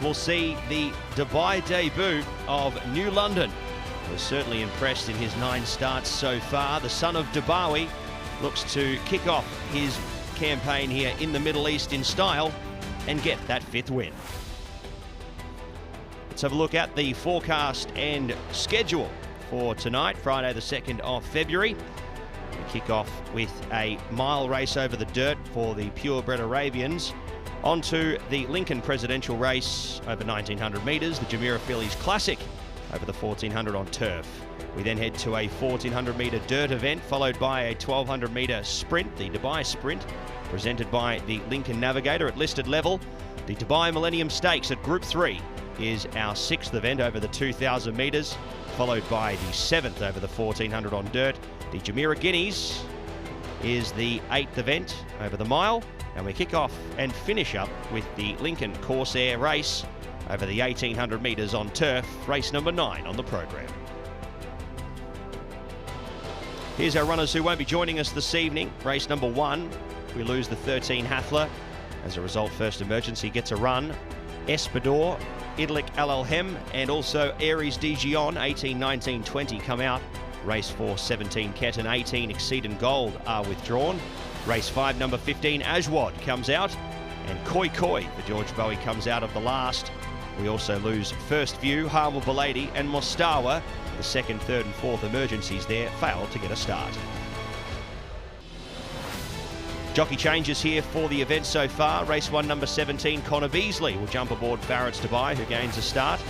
We'll see the Dubai debut of New London. Was certainly impressed in his 9 starts so far. The son of Dubawi looks to kick off his campaign here in the Middle East in style and get that 5th win. Let's have a look at the forecast and schedule for tonight, Friday the 2nd of February. We kick off with a mile race over the dirt for the purebred Arabians. Onto the Lincoln Presidential Race over 1,900 metres, the Jumeirah Fillies Classic over the 1,400 on turf. We then head to a 1,400 metre dirt event, followed by a 1,200 metre sprint, the Dubai Sprint, presented by the Lincoln Navigator at listed level. The Dubai Millennium Stakes at Group 3 is our 6th event over the 2,000 metres, followed by the 7th over the 1,400 on dirt. The Jumeirah Guineas is the 8th event over the mile. And we kick off and finish up with the Lincoln Corsair race over the 1,800 metres on turf, race number 9 on the program. Here's our runners who won't be joining us this evening. Race number 1, we lose the 13 Hathler. As a result, First Emergency gets a run. Espador, Idlik Al-Alhem, and also Aries Dijon, 18, 19, 20 come out. Race 4, 17 Ketten, 18 Exceedant Gold are withdrawn. Race 5, number 15, Ajwad comes out, and Koi Koi for George Bowie comes out of the last. We also lose First View, Harwell Baladi, and Mostawa. The 2nd, 3rd, and 4th emergencies there failed to get a start. Jockey changes here for the event so far. Race 1, number 17, Connor Beasley will jump aboard Farrett's Dubai, who gains a start.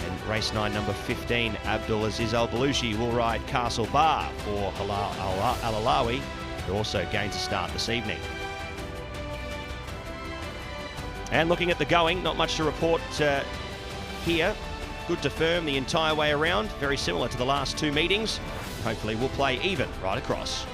And race 9, number 15, Abdul Aziz Al Balushi will ride Castle Bar for Halal Al-Alawi, who also gains a start this evening. And looking at the going, not much to report here. Good to firm the entire way around, very similar to the last 2 meetings. Hopefully we'll play even right across.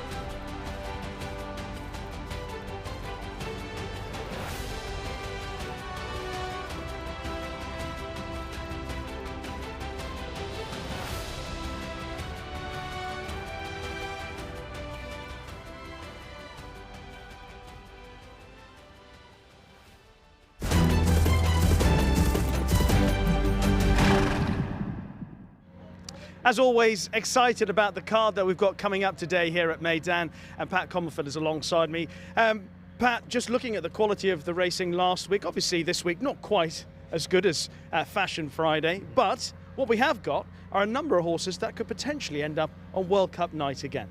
As always, excited about the card that we've got coming up today here at Meydan, and Pat Comerford is alongside me. Pat, just looking at the quality of the racing last week, obviously this week not quite as good as Fashion Friday, but what we have got are a number of horses that could potentially end up on World Cup night again.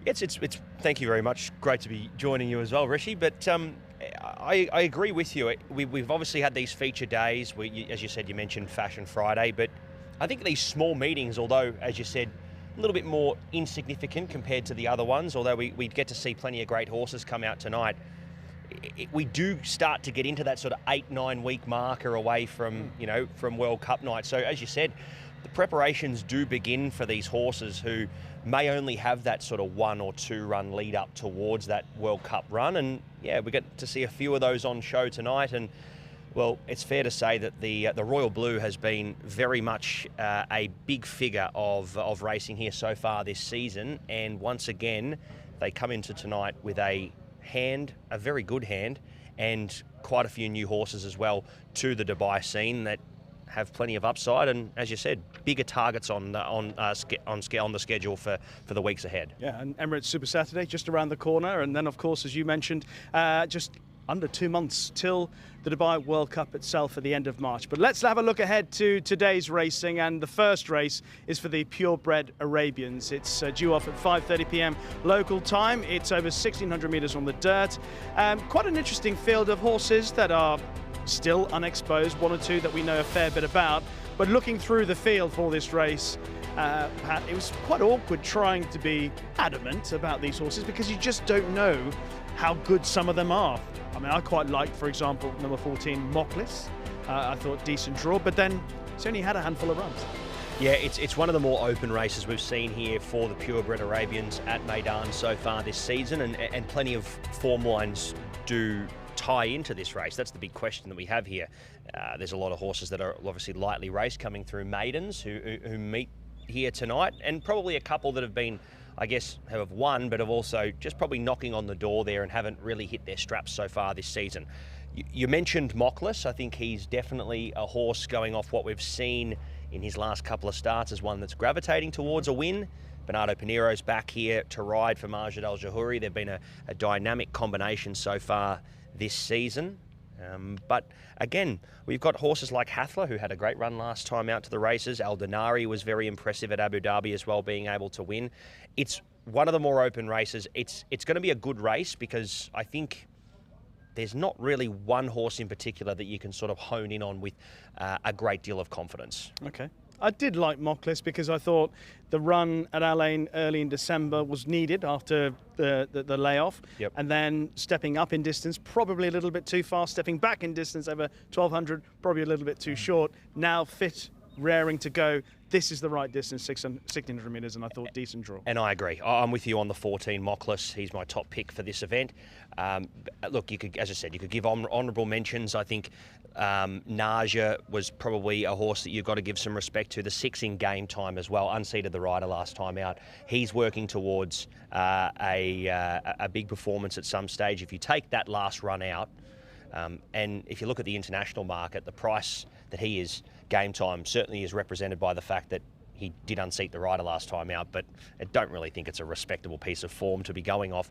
It's thank you very much. Great to be joining you as well, Rishi. But I agree with you. We've obviously had these feature days. As you said, you mentioned Fashion Friday, but I think these small meetings, although, as you said, a little bit more insignificant compared to the other ones, although we get to see plenty of great horses come out tonight, we do start to get into that sort of 8-9 week marker away from, from World Cup night. So as you said, the preparations do begin for these horses who may only have that sort of 1 or 2 run lead up towards that World Cup run. And yeah, we get to see a few of those on show tonight. And well, it's fair to say that the Royal Blue has been very much a big figure of racing here so far this season. And once again, they come into tonight with a very good hand, and quite a few new horses as well to the Dubai scene that have plenty of upside. And as you said, bigger targets on the schedule for the weeks ahead. Yeah, and Emirates Super Saturday just around the corner, and then of course, as you mentioned, just under 2 months till the Dubai World Cup itself at the end of March. But let's have a look ahead to today's racing, and the first race is for the purebred Arabians. It's due off at 5:30 p.m. local time. It's over 1,600 metres on the dirt. Quite an interesting field of horses that are still unexposed, 1 or 2 that we know a fair bit about. But looking through the field for this race, Pat, it was quite awkward trying to be adamant about these horses because you just don't know how good some of them are. I mean, I quite liked, for example, number 14, Moklis. I thought decent draw, but then it's only had a handful of runs. Yeah, it's one of the more open races we've seen here for the purebred Arabians at Meydan so far this season, and plenty of form lines do tie into this race. That's the big question that we have here. There's a lot of horses that are obviously lightly raced coming through maidens who meet here tonight, and probably a couple that have been, I guess, have won, but have also just probably knocking on the door there and haven't really hit their straps so far this season. You mentioned Mockless. I think he's definitely a horse going off what we've seen in his last couple of starts as one that's gravitating towards a win. Bernardo Pinero's back here to ride for Majid Al Jahuri. They've been a dynamic combination so far this season. But again, we've got horses like Hathler, who had a great run last time out to the races. Al Denari was very impressive at Abu Dhabi as well, being able to win. It's one of the more open races. It's going to be a good race because I think there's not really one horse in particular that you can sort of hone in on with a great deal of confidence. Okay. I did like Mockless because I thought the run at Alain early in December was needed after the layoff. Yep. And then stepping up in distance, probably a little bit too fast. Stepping back in distance over 1,200, probably a little bit too short. Now fit, raring to go. This is the right distance, 1,600 metres, and I thought decent draw. And I agree. I'm with you on the 14 Mockless. He's my top pick for this event. Look, you could, as I said, you could give honourable mentions. I think Naja was probably a horse that you've got to give some respect to. The 6 in game time as well, unseated the rider last time out. He's working towards a big performance at some stage. If you take that last run out, and if you look at the international market, the price that he is game time certainly is represented by the fact that he did unseat the rider last time out, but I don't really think it's a respectable piece of form to be going off.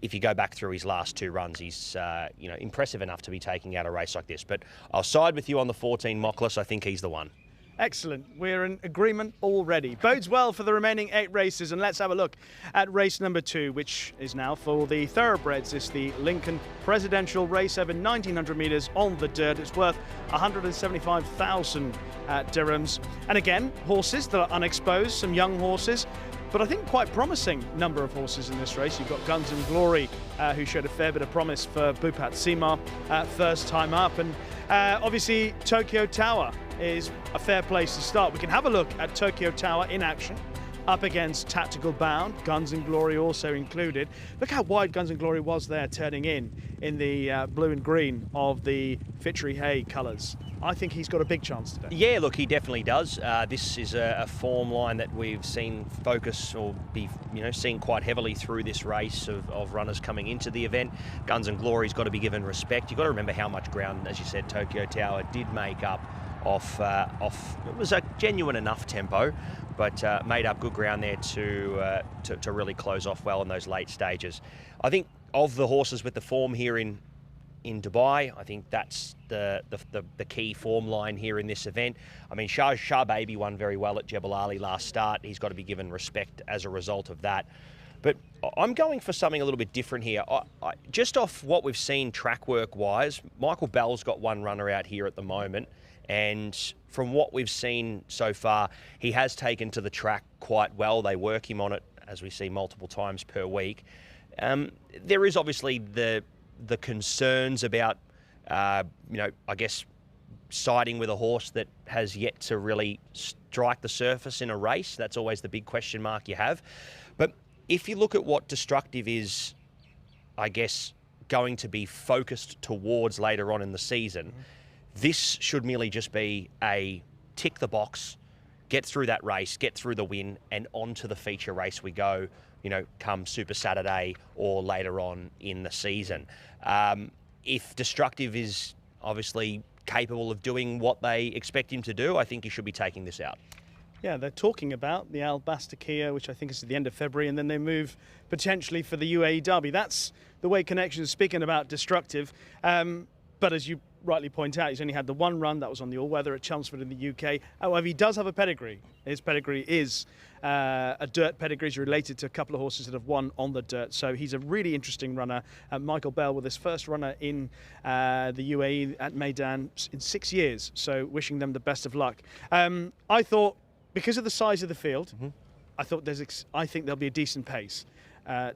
If you go back through his last 2 runs, he's impressive enough to be taking out a race like this. But I'll side with you on the 14 Mockless. I think he's the one. Excellent. We're in agreement already. Bodes well for the remaining 8 races. And let's have a look at race number 2, which is now for the thoroughbreds. It's the Lincoln Presidential Race over 1,900 metres on the dirt. It's worth 175,000 dirhams. And again, horses that are unexposed, some young horses, but I think quite promising number of horses in this race. You've got Guns and Glory, who showed a fair bit of promise for Bupat Sima first time up. And obviously, Tokyo Tower is a fair place to start. We can have a look at Tokyo Tower in action up against Tactical Bound, Guns and Glory also included. Look how wide Guns and Glory was there, turning in the blue and green of the Fitchery Hay colours. I think he's got a big chance today. Yeah, look, he definitely does. This is a form line that we've seen focus or be, seen quite heavily through this race of runners coming into the event. Guns and Glory's got to be given respect. You've got to remember how much ground, as you said, Tokyo Tower did make up off it was a genuine enough tempo, but made up good ground there to really close off well in those late stages. I think of the horses with the form here in Dubai, I think that's the key form line here in this event. I mean, Shah Baby won very well at Jebel Ali last start. He's got to be given respect as a result of that. But I'm going for something a little bit different here. Just off what we've seen track work wise, Michael Bell's got one runner out here at the moment. And from what we've seen so far, he has taken to the track quite well. They work him on it, as we see, multiple times per week. There is obviously the concerns about, I guess, siding with a horse that has yet to really strike the surface in a race. That's always the big question mark you have. But if you look at what Destructive is, I guess, going to be focused towards later on in the season, this should merely just be a tick the box, get through that race, get through the win, and on to the feature race we go, come Super Saturday or later on in the season. If Destructive is obviously capable of doing what they expect him to do, I think he should be taking this out. Yeah, they're talking about the Al Bastakia, which I think is at the end of February, and then they move potentially for the UAE Derby. That's the way Connections is speaking about Destructive. But as you rightly point out, he's only had the one run, that was on the all-weather at Chelmsford in the UK. However, he does have a pedigree. His pedigree is a dirt pedigree. He's related to a couple of horses that have won on the dirt. So he's a really interesting runner. Michael Bell with his first runner in the UAE at Meydan in 6 years. So wishing them the best of luck. I thought, because of the size of the field, I think there'll be a decent pace.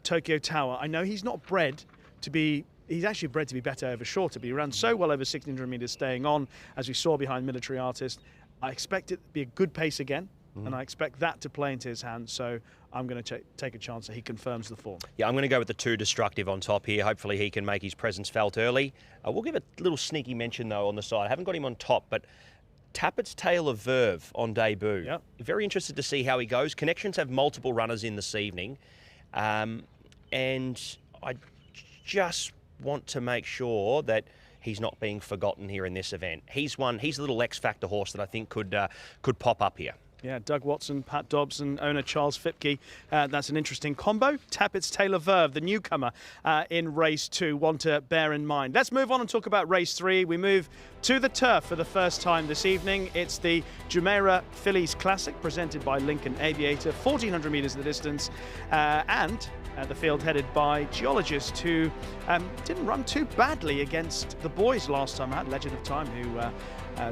Tokyo Tower, I know he's not bred to be. He's actually bred to be better over shorter, but he ran so well over 1,600 metres staying on, as we saw behind Military Artist. I expect it to be a good pace again, and I expect that to play into his hands, so I'm going to take a chance that he confirms the form. Yeah, I'm going to go with the 2 Destructive on top here. Hopefully he can make his presence felt early. We'll give a little sneaky mention, though, on the side. I haven't got him on top, but Tappett's Tale of Verve on debut. Yep. Very interested to see how he goes. Connections have multiple runners in this evening, and I just want to make sure that he's not being forgotten here in this event. He's a little X-factor horse that I think could pop up here. Yeah, Doug Watson, Pat Dobbs and owner Charles Fipke. That's an interesting combo. Tapit's Taylor Verve, the newcomer in race 2, one to bear in mind. Let's move on and talk about race 3. We move to the turf for the first time this evening. It's the Jumeirah Fillies Classic presented by Lincoln Aviator, 1,400 metres the distance, and the field headed by geologists who didn't run too badly against the boys last time out. Legend of Time, who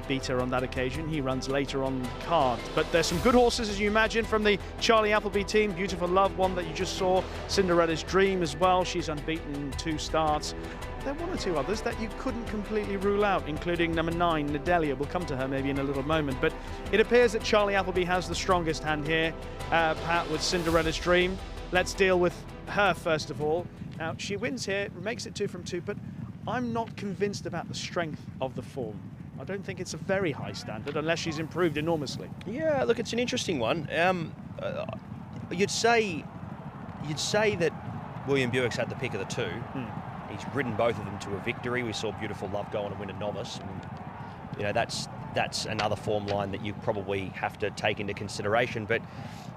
beat her on that occasion. He runs later on card. But there's some good horses, as you imagine, from the Charlie Appleby team. Beautiful Love, one that you just saw. Cinderella's Dream as well. She's unbeaten in 2 starts. There are 1 or 2 others that you couldn't completely rule out, including number 9, Nadelia. We'll come to her maybe in a little moment. But it appears that Charlie Appleby has the strongest hand here. Pat with Cinderella's Dream. Let's deal with her first of all. Now, she wins here, makes it 2 from 2, but I'm not convinced about the strength of the form. I don't think it's a very high standard unless she's improved enormously. Yeah, look, it's an interesting one. You'd say that William Buick's had the pick of the 2. He's ridden both of them to a victory. We saw Beautiful Love go on and win a novice. And, that's another form line that you probably have to take into consideration. But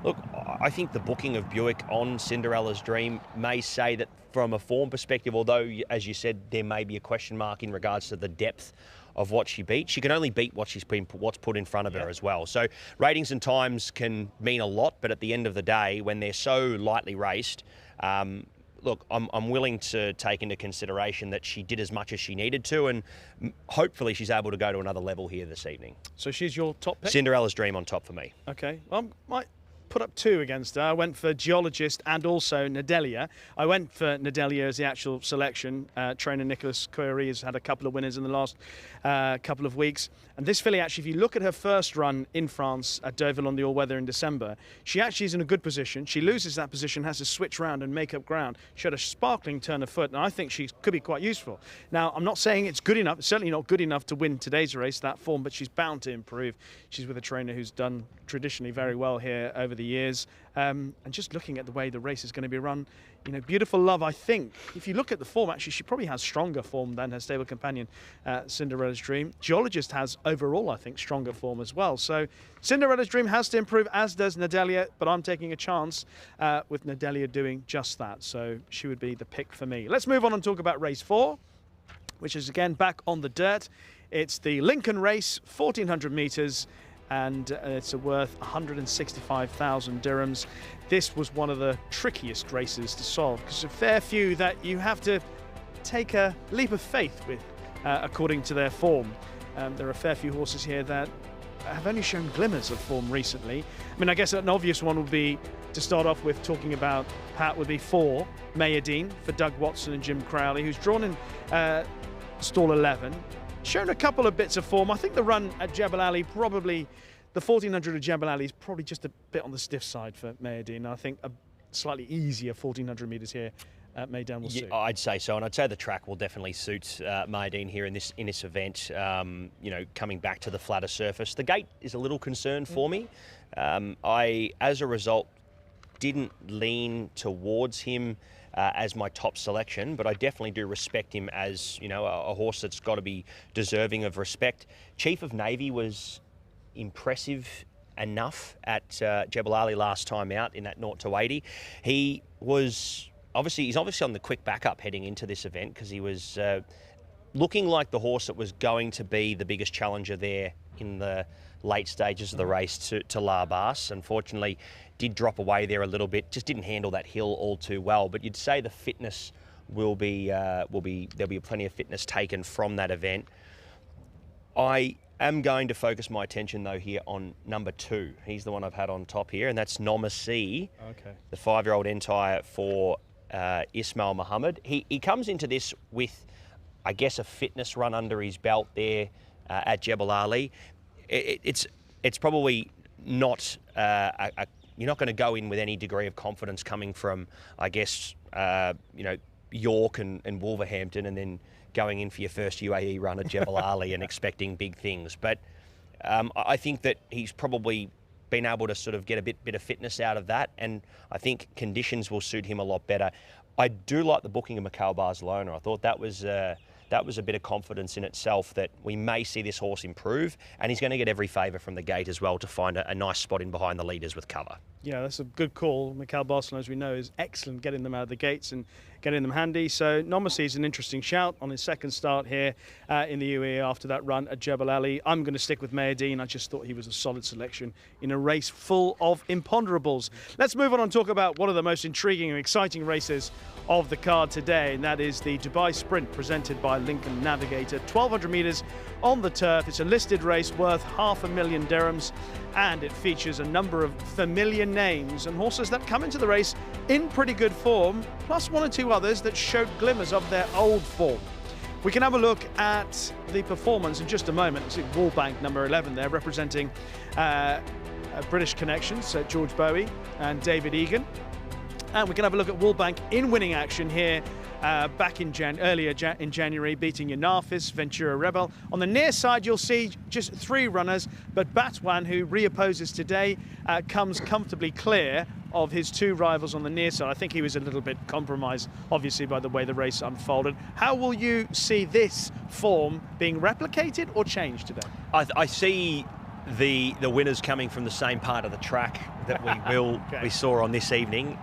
look, I think the booking of Buick on Cinderella's Dream may say that from a form perspective, although, as you said, there may be a question mark in regards to the depth of what she beat. She can only beat what's put in front of her as well. So ratings and times can mean a lot, but at the end of the day, when they're so lightly raced, look, I'm willing to take into consideration that she did as much as she needed to, and hopefully she's able to go to another level here this evening. So she's your top pick? Cinderella's Dream on top for me. Okay. Might put up 2 against her. I went for Geologist and also Nadelia. I went for Nadelia as the actual selection. Trainer Nicholas Coyeri has had a couple of winners in the last couple of weeks. And this filly, actually, if you look at her first run in France at Deauville on the all-weather in December, she actually is in a good position. She loses that position, has to switch round and make up ground. She had a sparkling turn of foot, and I think she could be quite useful. Now, I'm not saying it's good enough. It's certainly not good enough to win today's race, that form, but she's bound to improve. She's with a trainer who's done traditionally very well here over the years. And just looking at the way the race is going to be run, Beautiful Love, I think, if you look at the form, actually, she probably has stronger form than her stable companion, Cinderella's Dream. Geologist has overall, I think, stronger form as well. So Cinderella's Dream has to improve, as does Nadelia, but I'm taking a chance with Nadelia doing just that. So she would be the pick for me. Let's move on and talk about race 4, which is again back on the dirt. It's the Lincoln race, 1,400 metres. And it's worth 165,000 dirhams. This was one of the trickiest races to solve because a fair few that you have to take a leap of faith with, according to their form. There are a fair few horses here that have only shown glimmers of form recently. I mean, I guess an obvious one would be, to start off with talking about Pat, would be 4, Meydan, for Doug Watson and Jim Crowley, who's drawn in stall 11. Shown a couple of bits of form. I think the run at Jebel Ali, probably the 1,400 at Jebel Ali is probably just a bit on the stiff side for Meydan. I think a slightly easier 1,400 metres here at Meydan will suit. I'd say so, and I'd say the track will definitely suit Meydan here in this event. Coming back to the flatter surface, the gate is a little concern for me. I, as a result, didn't lean towards him as my top selection, but I definitely do respect him as, a horse that's got to be deserving of respect. Chief of Navy was impressive enough at Jebel Ali last time out in that 0 to 80. He's obviously on the quick backup heading into this event because he was looking like the horse that was going to be the biggest challenger there in the late stages of the race to La Basse. Unfortunately, did drop away there a little bit, just didn't handle that hill all too well. But you'd say the fitness there'll be plenty of fitness taken from that event. I am going to focus my attention though here on number 2. He's the one I've had on top here, and that's Nomasee, the 5-year-old entire for Ismail Muhammad. He comes into this with, I guess, a fitness run under his belt there at Jebel Ali. It's probably not you're not going to go in with any degree of confidence coming from, I guess, York and Wolverhampton, and then going in for your first UAE run at Jebel Ali and expecting big things. But I think that he's probably been able to sort of get a bit of fitness out of that, and I think conditions will suit him a lot better. I do like the booking of Mikhail Barcelona. I thought that was that was a bit of confidence in itself that we may see this horse improve, and he's going to get every favour from the gate as well to find a nice spot in behind the leaders with cover. Yeah, that's a good call. Mikhail Barcelona, as we know, is excellent getting them out of the gates and getting them handy. So Nomasi is an interesting shout on his second start here in the UAE after that run at Jebel Ali. I'm going to stick with Meydan. I just thought he was a solid selection in a race full of imponderables. Let's move on and talk about one of the most intriguing and exciting races of the card today, and that is the Dubai Sprint presented by Lincoln Navigator. 1,200 metres on the turf. It's a listed race worth $500,000 dirhams, and it features a number of familiar names and horses that come into the race in pretty good form, plus one or two others that showed glimmers of their old form. We can have a look at the performance in just a moment. See Wallbank, number 11 there, representing British connections, George Bowie and David Egan. And we can have a look at Wallbank in winning action here back in earlier in January, beating Yanafis, Ventura Rebel. On the near side, you'll see just 3 runners, but Batwan, who reopposes today, comes comfortably clear of his 2 rivals on the near side. I think he was a little bit compromised, obviously, by the way the race unfolded. How will you see this form being replicated or changed today? I see the winners coming from the same part of the track that we saw on this evening.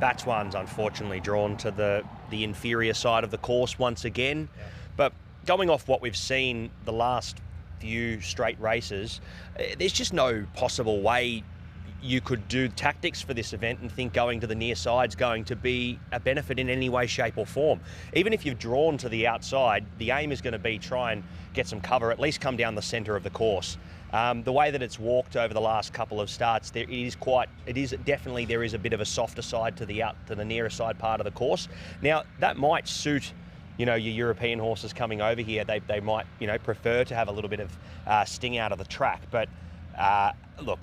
Batwan's unfortunately drawn to the inferior side of the course once again. Yeah. But going off what we've seen the last few straight races, there's just no possible way you could do tactics for this event and think going to the near side's going to be a benefit in any way, shape or form. Even if you've drawn to the outside, the aim is going to be try and get some cover, at least come down the centre of the course. The way that it's walked over the last couple of starts, there is a bit of a softer side to the nearer side part of the course. Now that might suit, your European horses coming over here. They might, prefer to have a little bit of sting out of the track. But look,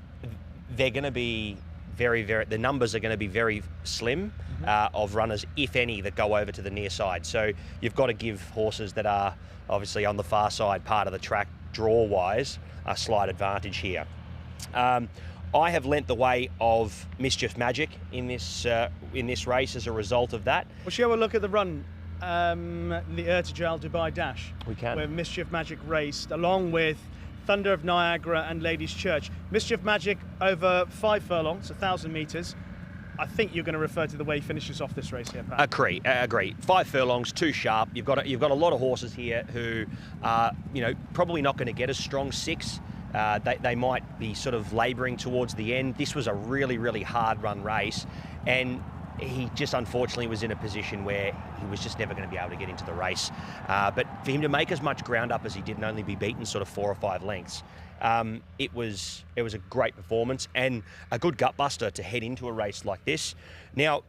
they're going to be the numbers are going to be very slim of runners, if any, that go over to the near side. So you've got to give horses that are obviously on the far side part of the track, draw-wise, a slight advantage here. I have lent the way of Mischief Magic in this race as a result of that. Well, shall we have a look at the run, the Ertijal Dubai Dash? We can. Where Mischief Magic raced along with Thunder of Niagara and Ladies Church. Mischief Magic over 5 furlongs, 1,000 metres. I think you're going to refer to the way he finishes off this race here, Pat. Agree. 5 furlongs, too sharp. You've got a lot of horses here who are, probably not going to get a strong 6. They might be sort of labouring towards the end. This was a really, really hard run race, and he just unfortunately was in a position where he was just never going to be able to get into the race. But for him to make as much ground up as he did and only be beaten sort of 4 or 5 lengths, it was a great performance and a good gutbuster to head into a race like this. Now,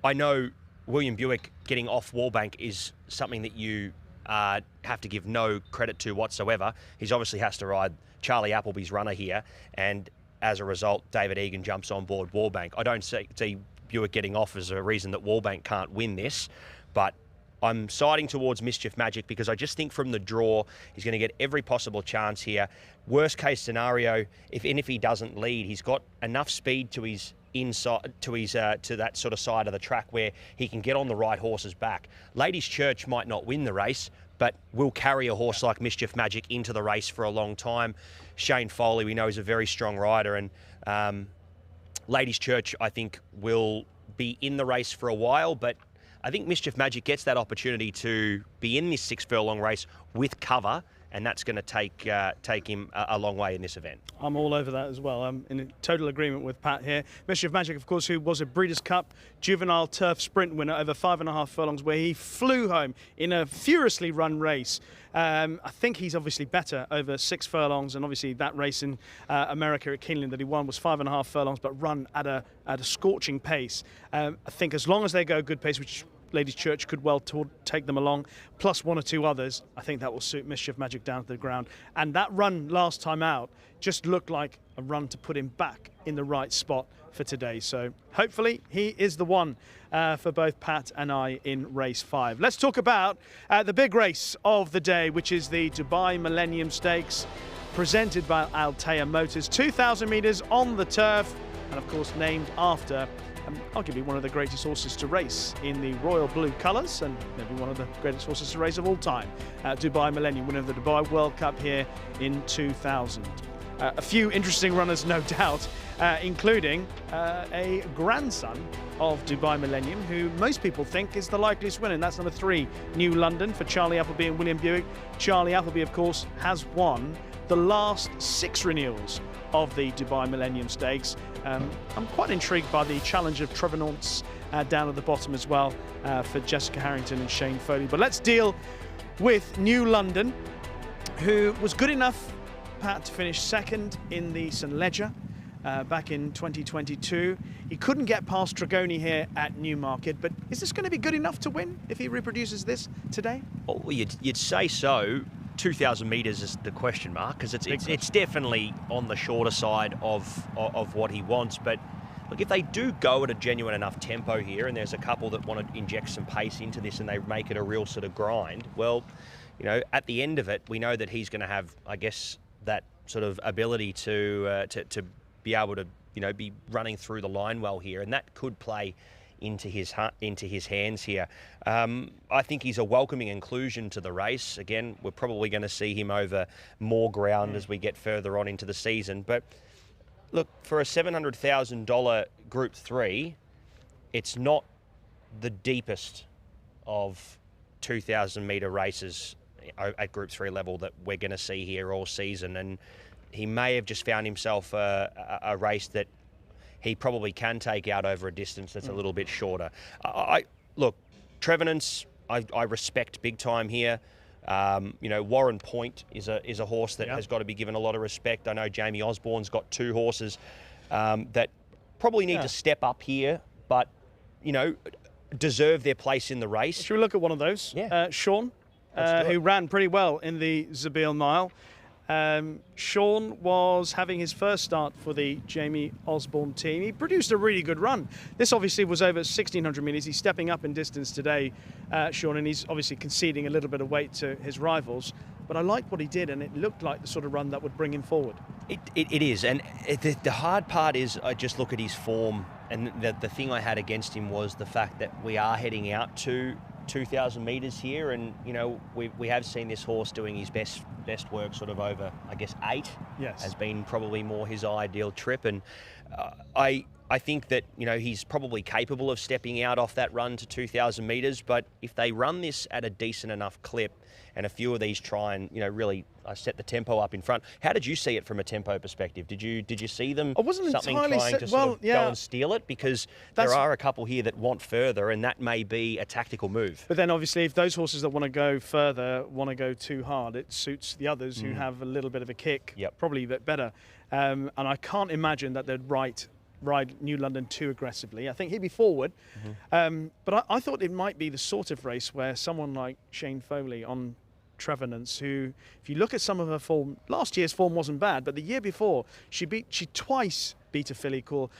I know William Buick getting off Wallbank is something that you have to give no credit to whatsoever. He obviously has to ride Charlie Appleby's runner here, and as a result, David Egan jumps on board Wallbank. I don't see Buick getting off as a reason that Wallbank can't win this, but I'm siding towards Mischief Magic because I just think from the draw, he's going to get every possible chance here. Worst case scenario, if he doesn't lead, he's got enough speed to his inside, to that sort of side of the track where he can get on the right horse's back. Ladies Church might not win the race, but will carry a horse like Mischief Magic into the race for a long time. Shane Foley, we know, is a very strong rider, and Ladies Church, I think, will be in the race for a while, but I think Mischief Magic gets that opportunity to be in this 6 furlong race with cover, and that's going to take him a long way in this event. I'm all over that as well. I'm in total agreement with Pat here. Mischief Magic, of course, who was a Breeders' Cup Juvenile Turf Sprint winner over 5.5 furlongs, where he flew home in a furiously run race. I think he's obviously better over 6 furlongs, and obviously that race in America at Keeneland that he won was 5.5 furlongs, but run at a scorching pace. I think as long as they go good pace, which Ladies Church could well take them along, plus 1 or 2 others, I think that will suit Mischief Magic down to the ground. And that run last time out just looked like a run to put him back in the right spot for today. So hopefully he is the one for both Pat and I in race 5. Let's talk about the big race of the day, which is the Dubai Millennium Stakes, presented by Altea Motors. 2,000 metres on the turf, and of course named after arguably one of the greatest horses to race in the royal blue colours, and maybe one of the greatest horses to race of all time. Dubai Millennium, winner of the Dubai World Cup here in 2000. A few interesting runners, no doubt, including a grandson of Dubai Millennium, who most people think is the likeliest winner, and that's number 3, New London, for Charlie Appleby and William Buick. Charlie Appleby, of course, has won the last 6 renewals of the Dubai Millennium Stakes. I'm quite intrigued by the challenge of Trevenants down at the bottom as well for Jessica Harrington and Shane Foley. But let's deal with New London, who was good enough, Pat, to finish second in the St Leger back in 2022. He couldn't get past Dragoni here at Newmarket, but is this going to be good enough to win if he reproduces this today? Oh, you'd say so. 2,000 metres is the question mark, because it's definitely on the shorter side of what he wants. But look, if they do go at a genuine enough tempo here, and there's a couple that want to inject some pace into this and they make it a real sort of grind, well, you know, at the end of it, we know that he's going to have, I guess, that sort of ability to be able to, you know, be running through the line well here, and that could play into his hands here. I think he's a welcoming inclusion to the race. Again, we're probably going to see him over more ground as we get further on into the season. But look, for a $700,000 Group 3, it's not the deepest of 2,000 metre races at Group 3 level that we're going to see here all season. And he may have just found himself a race that he probably can take out over a distance that's a little bit shorter. Look, Trevenants, I respect big time here. You know, Warren Point is a horse that has got to be given a lot of respect. I know Jamie Osborne's got 2 horses that probably need to step up here, but, you know, deserve their place in the race. Should we look at one of those? Yeah. Sean, who ran pretty well in the Zabeel Mile. Sean was having his first start for the Jamie Osborne team. He produced a really good run. This obviously was over 1,600 metres. He's stepping up in distance today, Sean, and he's obviously conceding a little bit of weight to his rivals. But I liked what he did, and it looked like the sort of run that would bring him forward. It is, and the hard part is I just look at his form, and the thing I had against him was the fact that we are heading out to 2,000 metres here, and you know we have seen this horse doing his best work sort of over, I guess, 8 has been probably more his ideal trip, and I think that, you know, he's probably capable of stepping out off that run to 2,000 metres, but if they run this at a decent enough clip, and a few of these try and, you know, really set the tempo up in front. How did you see it from a tempo perspective? Did you see them? I wasn't something entirely trying to sort of go and steal it? Because there are a couple here that want further, and that may be a tactical move. But then obviously if those horses that want to go further want to go too hard, it suits the others who have a little bit of a kick, probably a bit better. And I can't imagine that they'd ride New London too aggressively. I think he'd be forward. But I thought it might be the sort of race where someone like Shane Foley on Trevenants, who, if you look at some of her form, last year's form wasn't bad, but the year before she twice beat a filly called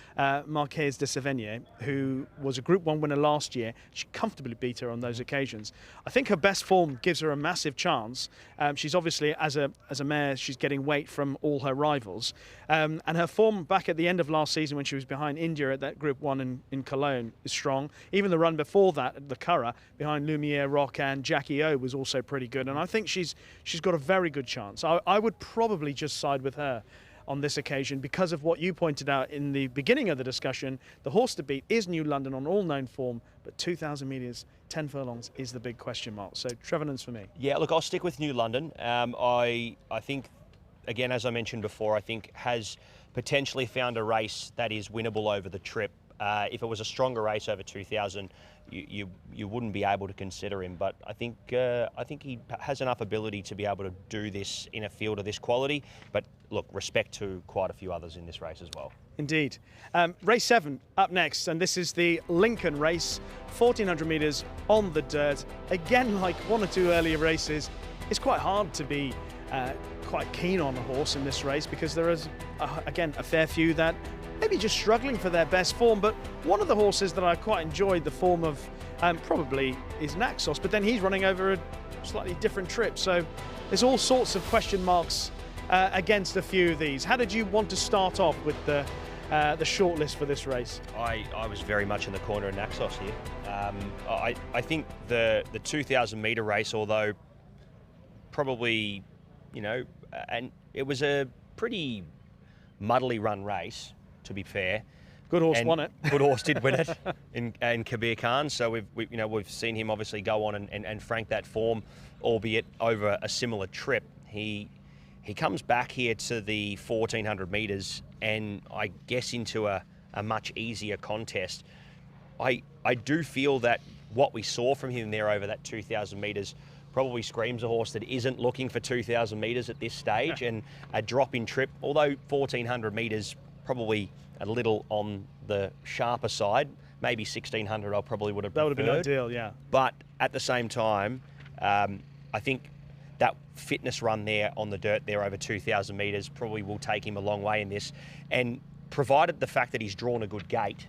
Marquez de Sevigné, who was a Group 1 winner last year. She comfortably beat her on those occasions. I think her best form gives her a massive chance. She's obviously, as a mare, she's getting weight from all her rivals. And her form back at the end of last season when she was behind India at that Group 1 in Cologne is strong. Even the run before that at the Curragh behind Lumiere Rock and Jackie O was also pretty good. And I think she's got a very good chance. I would probably just side with her on this occasion because of what you pointed out in the beginning of the discussion. The horse to beat is New London on all known form, but 2,000 metres, 10 furlongs is the big question mark. So Trevenants for me. Yeah, look, I'll stick with New London. I think, again, as I mentioned before, I think has potentially found a race that is winnable over the trip. If it was a stronger race over 2,000, you wouldn't be able to consider him. But I think he has enough ability to be able to do this in a field of this quality. But look, respect to quite a few others in this race as well. Indeed. Race 7 up next, and this is the Lincoln race, 1,400 metres on the dirt. Again, like one or two earlier races, it's quite hard to be quite keen on a horse in this race because there is, again, a fair few that maybe just struggling for their best form. But one of the horses that I quite enjoyed the form of probably is Naxos, but then he's running over a slightly different trip. So there's all sorts of question marks against a few of these. How did you want to start off with the the shortlist for this race? I was very much in the corner of Naxos here. I think the 2,000 metre race, although probably, and it was a pretty muddly run race, to be fair. Good horse won it. Good horse did win it in Kabir Khan. So we've seen him obviously go on and frank that form, albeit over a similar trip. He comes back here to the 1,400 metres and I guess into a much easier contest. I do feel that what we saw from him there over that 2,000 metres probably screams a horse that isn't looking for 2,000 metres at this stage, and a drop in trip, although 1,400 metres probably a little on the sharper side, maybe 1,600 I probably would have preferred. That would have been ideal, yeah. But at the same time, I think that fitness run there on the dirt there over 2,000 metres probably will take him a long way in this. And provided the fact that he's drawn a good gate,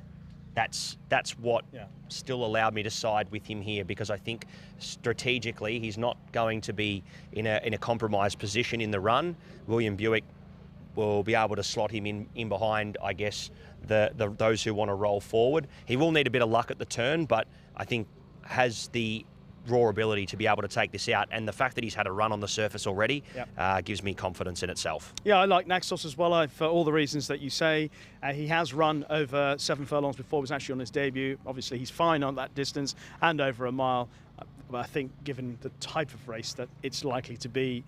that's what still allowed me to side with him here, because I think strategically he's not going to be in a compromised position in the run. William Buick will be able to slot him in behind, I guess, those who want to roll forward. He will need a bit of luck at the turn, but I think has the raw ability to be able to take this out, and the fact that he's had a run on the surface already gives me confidence in itself. Yeah, I like Naxos as well, for all the reasons that you say. He has run over 7 furlongs before. It was actually on his debut. Obviously he's fine on that distance and over a mile, but I think given the type of race that it's likely to be,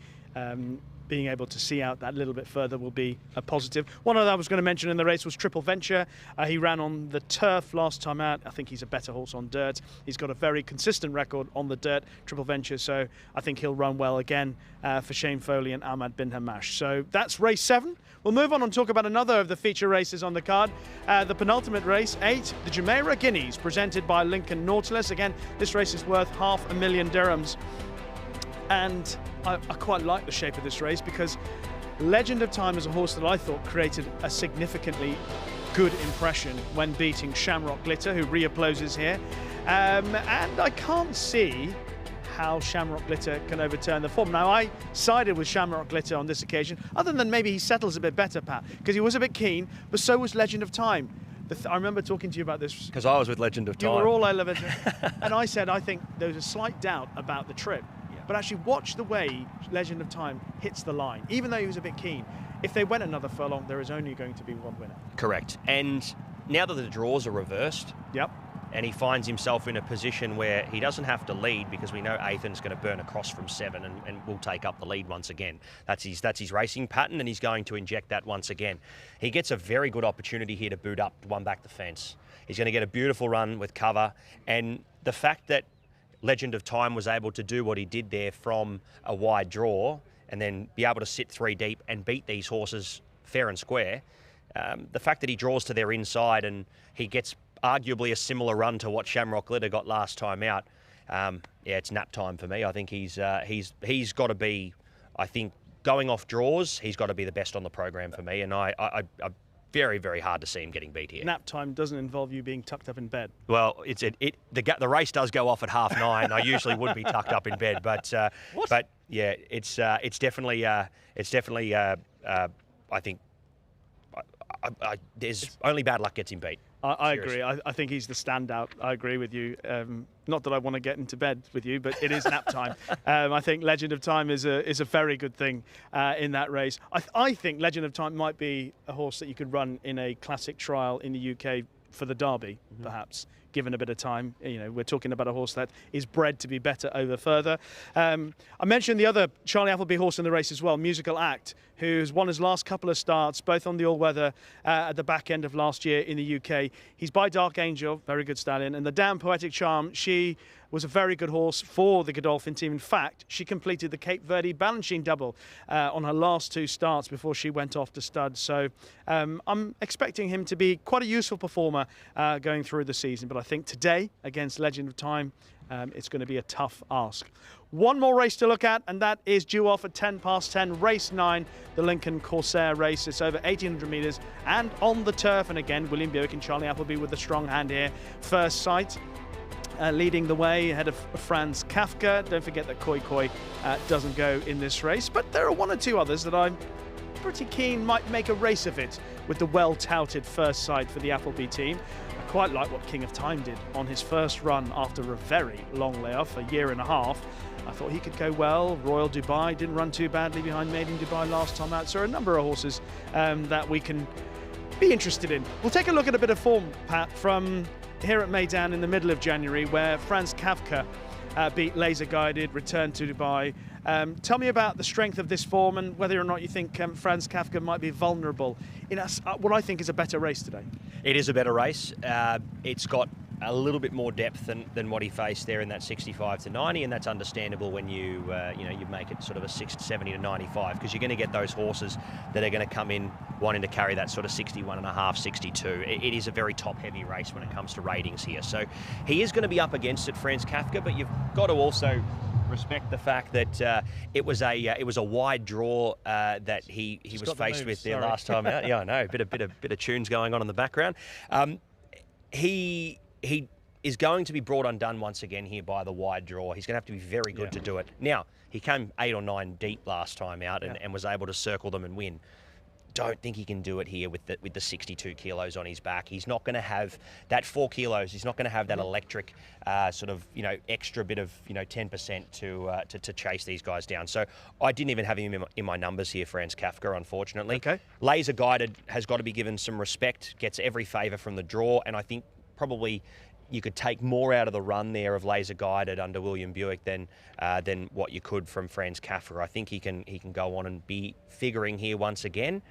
being able to see out that little bit further will be a positive. One other I was going to mention in the race was Triple Venture. He ran on the turf last time out. I think he's a better horse on dirt. He's got a very consistent record on the dirt, Triple Venture, so I think he'll run well again for Shane Foley and Ahmad Bin Hamash. So that's race 7. We'll move on and talk about another of the feature races on the card. The penultimate race, 8, the Jumeirah Guineas, presented by Lincoln Nautilus. Again, this race is worth $500,000 dirhams. And I quite like the shape of this race, because Legend of Time is a horse that I thought created a significantly good impression when beating Shamrock Glitter, who reopposes here. And I can't see how Shamrock Glitter can overturn the form. Now, I sided with Shamrock Glitter on this occasion, other than maybe he settles a bit better, Pat, because he was a bit keen, but so was Legend of Time. I remember talking to you about this. Because I was with Legend of Time. You were all elevated. And I said, I think there was a slight doubt about the trip. But actually watch the way Legend of Time hits the line. Even though he was a bit keen, if they went another furlong, there is only going to be one winner. Correct. And now that the draws are reversed, and he finds himself in a position where he doesn't have to lead, because we know Athan's going to burn across from 7 and will take up the lead once again. That's his racing pattern, and he's going to inject that once again. He gets a very good opportunity here to boot up, one back the fence. He's going to get a beautiful run with cover, and the fact that Legend of Time was able to do what he did there from a wide draw and then be able to sit 3 deep and beat these horses fair and square. The fact that he draws to their inside and he gets arguably a similar run to what Shamrock Glitter got last time out. It's nap time for me. I think he's got to be, I think, going off draws, he's got to be the best on the program for me, and I very, very hard to see him getting beat here. Nap time doesn't involve you being tucked up in bed. Well, the race does go off at 9:30. I usually would be tucked up in bed, but yeah, it's definitely I think there's only bad luck gets him beat. I agree. I think he's the standout. I agree with you. Not that I want to get into bed with you, but it is nap time. I think Legend of Time is a very good thing in that race. I think Legend of Time might be a horse that you could run in a classic trial in the UK for the Derby, perhaps, given a bit of time. We're talking about a horse that is bred to be better over further. I mentioned the other Charlie Appleby horse in the race as well, Musical Act, who's won his last couple of starts, both on the all-weather at the back end of last year in the UK. He's by Dark Angel, very good stallion, and the Damn Poetic Charm, she was a very good horse for the Godolphin team. In fact, she completed the Cape Verde Balanchine double on her last 2 starts before she went off to stud. So I'm expecting him to be quite a useful performer going through the season. But I think today, against Legend of Time, it's going to be a tough ask. One more race to look at, and that is due off at 10:10, race 9, the Lincoln Corsair race. It's over 1,800 metres and on the turf. And again, William Buick and Charlie Appleby with a strong hand here. First sight. Leading the way ahead of Franz Kafka. Don't forget that Koi Koi doesn't go in this race, but there are 1 or 2 others that I'm pretty keen, might make a race of it with the well-touted first sight for the Appleby team. I quite like what King of Time did on his first run after a very long layoff, a year and a half. I thought he could go well. Royal Dubai didn't run too badly behind Meydan Dubai last time out. So a number of horses that we can be interested in. We'll take a look at a bit of form, Pat, from here at Meydan in the middle of January, where Franz Kafka beat Laser Guided, returned to Dubai. Tell me about the strength of this form and whether or not you think Franz Kafka might be vulnerable in what I think is a better race today. It is a better race. It's got a little bit more depth than what he faced there in that 65 to 90, and that's understandable when you make it sort of a 70 to 95, because you're going to get those horses that are going to come in wanting to carry that sort of 61 and a half, 62. It is a very top-heavy race when it comes to ratings here. So he is going to be up against it, Franz Kafka, but you've got to also respect the fact that it was a wide draw that he was faced with there last time out. Yeah, I know, bit of tunes going on in the background. He is going to be brought undone once again here by the wide draw. He's going to have to be very good to do it. Now, he came 8 or 9 deep last time out and was able to circle them and win. Don't think he can do it here with the 62 kilos on his back. He's not going to have that 4 kilos. He's not going to have that electric extra bit of 10% to chase these guys down. So I didn't even have him in my numbers here, Franz Kafka, unfortunately. Okay. Laser Guided has got to be given some respect. Gets every favour from the draw, and I think probably you could take more out of the run there of Laser Guided under William Buick than what you could from Franz Kafka. I think he can go on and be figuring here once again.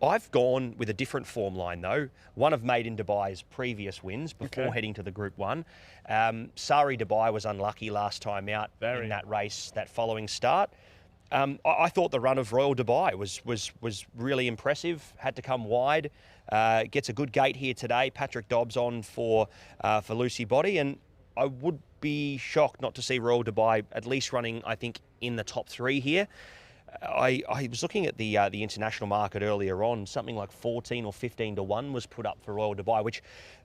I've gone with a different form line, though. One of Meydan Dubai's previous wins before heading to the Group 1. Sari Dubai was unlucky last time out in that race, that following start. I thought the run of Royal Dubai was really impressive. Had to come wide. Gets a good gate here today. Patrick Dobbs on for Lucy Body, and I would be shocked not to see Royal Dubai at least running, I think, in the top 3 here. I was looking at the international market earlier on. Something like 14 or 15 to 1 was put up for Royal Dubai, which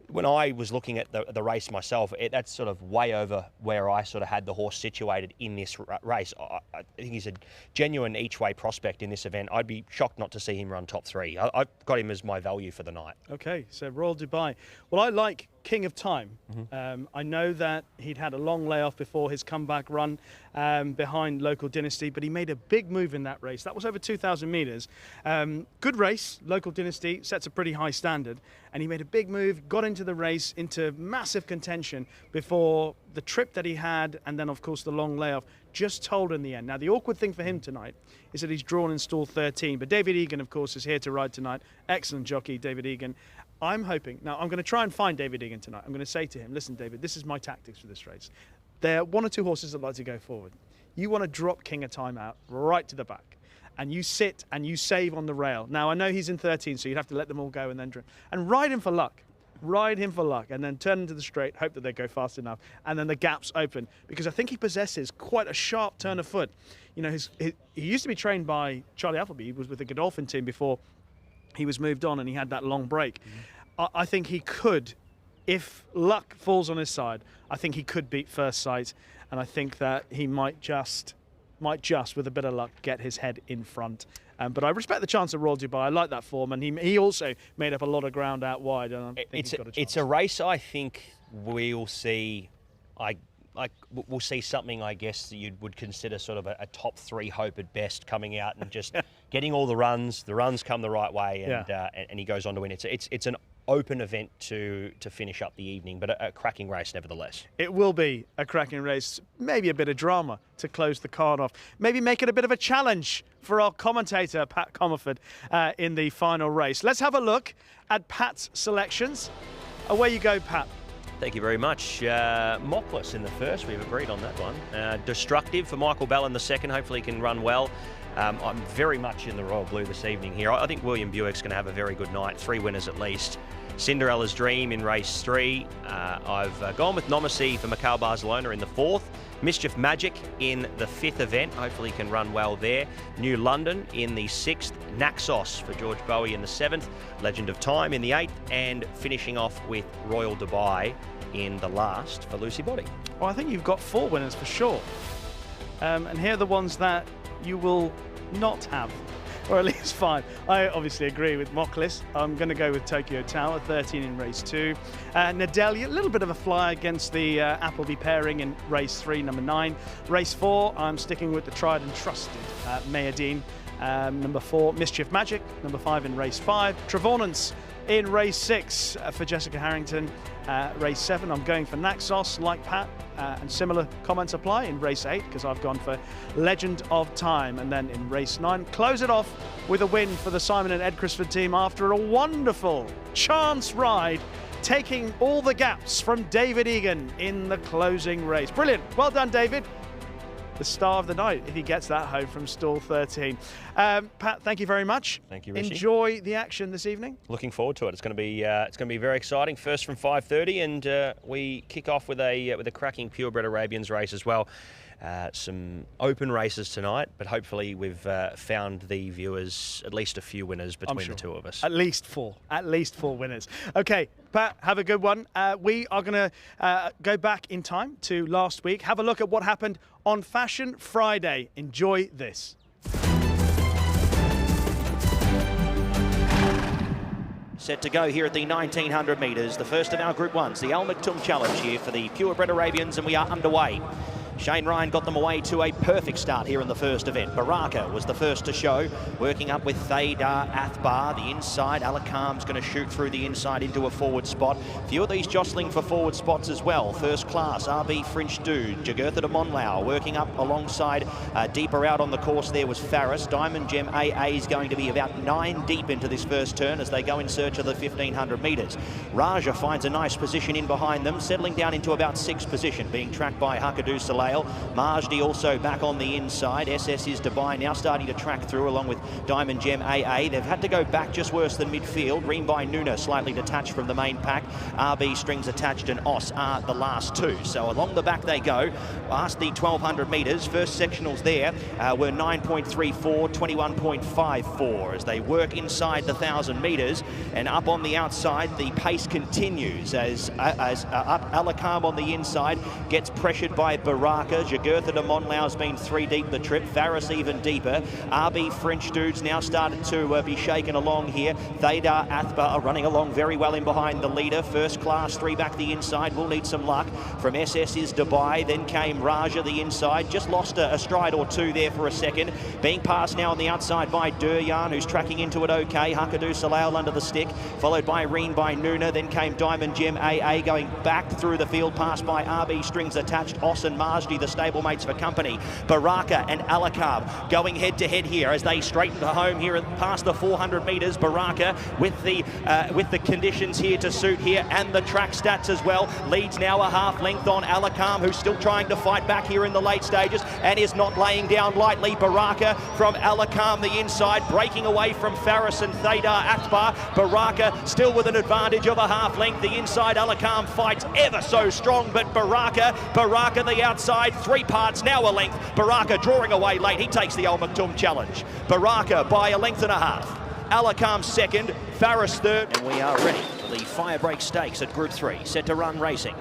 when I was looking at the race myself, that's sort of way over where I sort of had the horse situated in this race. I think he's a genuine each-way prospect in this event. I'd be shocked not to see him run top 3. I've got him as my value for the night. Okay, so Royal Dubai. Well, I like King of Time. I know that he'd had a long layoff before his comeback run behind Local Dynasty, but he made a big move in that race. That was over 2,000 metres. Good race. Local Dynasty sets a pretty high standard, and he made a big move, got into the race, into massive contention before the trip that he had, and then, of course, the long layoff just told in the end. Now, the awkward thing for him tonight is that he's drawn in stall 13, but David Egan, of course, is here to ride tonight. Excellent jockey, David Egan. I'm hoping, now I'm going to try and find David Egan tonight. I'm going to say to him, listen, David, this is my tactics for this race. There are 1 or 2 horses that like to go forward. You want to drop King of Time out right to the back, and you sit and you save on the rail. Now, I know he's in 13, so you'd have to let them all go and then and ride him for luck. Ride him for luck, and then turn into the straight, hope that they go fast enough, and then the gaps open, because I think he possesses quite a sharp turn of foot. You know, he used to be trained by Charlie Appleby. He was with the Godolphin team before he was moved on and he had that long break. I think he could, if luck falls on his side, I think he could beat First Sight, and I think that he might just, with a bit of luck, get his head in front. But I respect the chance of Royal Dubai. I like that form, and he also made up a lot of ground out wide. And I think he's got a chance. It's a race I think we'll see. We'll see something, I guess, that you would consider sort of a top 3 hope at best, coming out and just getting all the runs. The runs come the right way, and he goes on to win. It's an open event to finish up the evening, but a cracking race nevertheless. It will be a cracking race. Maybe a bit of drama to close the card off. Maybe make it a bit of a challenge for our commentator, Pat Comerford, in the final race. Let's have a look at Pat's selections. Away you go, Pat. Thank you very much. Mockless in the first, we've agreed on that one. Destructive for Michael Bell in the second, hopefully he can run well. I'm very much in the Royal Blue this evening here. I think William Buick's going to have a very good night, 3 winners at least. Cinderella's Dream in race 3. I've gone with Nomacy for Macau Barcelona in the 4th. Mischief Magic in the 5th event. Hopefully he can run well there. New London in the 6th. Naxos for George Bowie in the 7th. Legend of Time in the 8th. And finishing off with Royal Dubai in the last for Lucy Body. Well, I think you've got 4 winners for sure. And here are the ones that you will not have. or at least 5. I obviously agree with Moklis. I'm going to go with Tokyo Tower, 13 in race 2. Nadelia, a little bit of a fly against the Appleby pairing in race 3, number 9. Race 4, I'm sticking with the tried and trusted Meydan. Number 4, Mischief Magic. Number 5 in race 5. Trevornance in race 6 for Jessica Harrington. Race 7, I'm going for Naxos, like Pat, and similar comments apply in race 8 because I've gone for Legend of Time. And then in race 9, close it off with a win for the Simon and Ed Crisford team after a wonderful chance ride, taking all the gaps from David Egan in the closing race. Brilliant. Well done, David. The star of the night if he gets that home from stall 13. Pat, thank you very much. Thank you, Rishi. Enjoy the action this evening. Looking forward to it. It's going to be very exciting. First from 5:30, and we kick off with a cracking purebred Arabians race as well. Some open races tonight, but hopefully we've found the viewers at least a few winners between the two of us. At least 4 winners. Okay, Pat, have a good one. We are going to go back in time to last week, have a look at what happened on Fashion Friday. Enjoy this. Set to go here at the 1900 metres, the first of our Group 1s, the Al Maktoum Challenge here for the purebred Arabians, and we are underway. Shane Ryan got them away to a perfect start here in the first event. Baraka was the first to show, working up with Thaydar Athbar. The inside, Alakam's going to shoot through the inside into a forward spot. A few of these jostling for forward spots as well. First class, RB French Dude, Jagurtha de Monlau working up alongside. Deeper out on the course there was Farris. Diamond Gem AA is going to be about 9 deep into this first turn as they go in search of the 1500 metres. Raja finds a nice position in behind them, settling down into about 6th position, being tracked by Hakadu Soleil. Majdi also back on the inside. SS is Dubai now starting to track through along with Diamond Gem AA. They've had to go back just worse than midfield. Green by Nuna slightly detached from the main pack. RB Strings attached and Os are the last 2. So along the back they go. Past the 1200 metres. First sectionals there were 9.34, 21.54 as they work inside the 1000 metres. And up on the outside the pace continues as up Alakam on the inside gets pressured by Baraka. Jagurtha de Monlau's been 3 deep the trip. Farris even deeper. RB French Dudes now started to be shaken along here. Thaydar Athbar are running along very well in behind the leader. First class 3 back the inside. Will need some luck. From SS is Dubai. Then came Raja the inside. Just lost a stride or 2 there for a second. Being passed now on the outside by Duryan, who's tracking into it okay. Hakadu Soleil under the stick. Followed by Reen by Nuna. Then came Diamond Gem AA going back through the field. Passed by RB Strings attached. Os and Majdi, the stablemates for company. Baraka and Alakab going head to head here as they straighten to home here past the 400 metres. Baraka with the conditions here to suit here and the track stats as well. Leads now a half length on Alakam, who's still trying to fight back here in the late stages and is not laying down lightly. Baraka from Alakam the inside, breaking away from Farris and Thaydar Athbar. Baraka still with an advantage of a half length. The inside Alakam fights ever so strong, but Baraka the outside, 3 parts, now a length. Baraka drawing away late. He takes the Al Maktoum Challenge. Baraka by a length and a half. Alakam second, Farris third. And we are ready for the Firebreak Stakes at Group 3, set to run racing.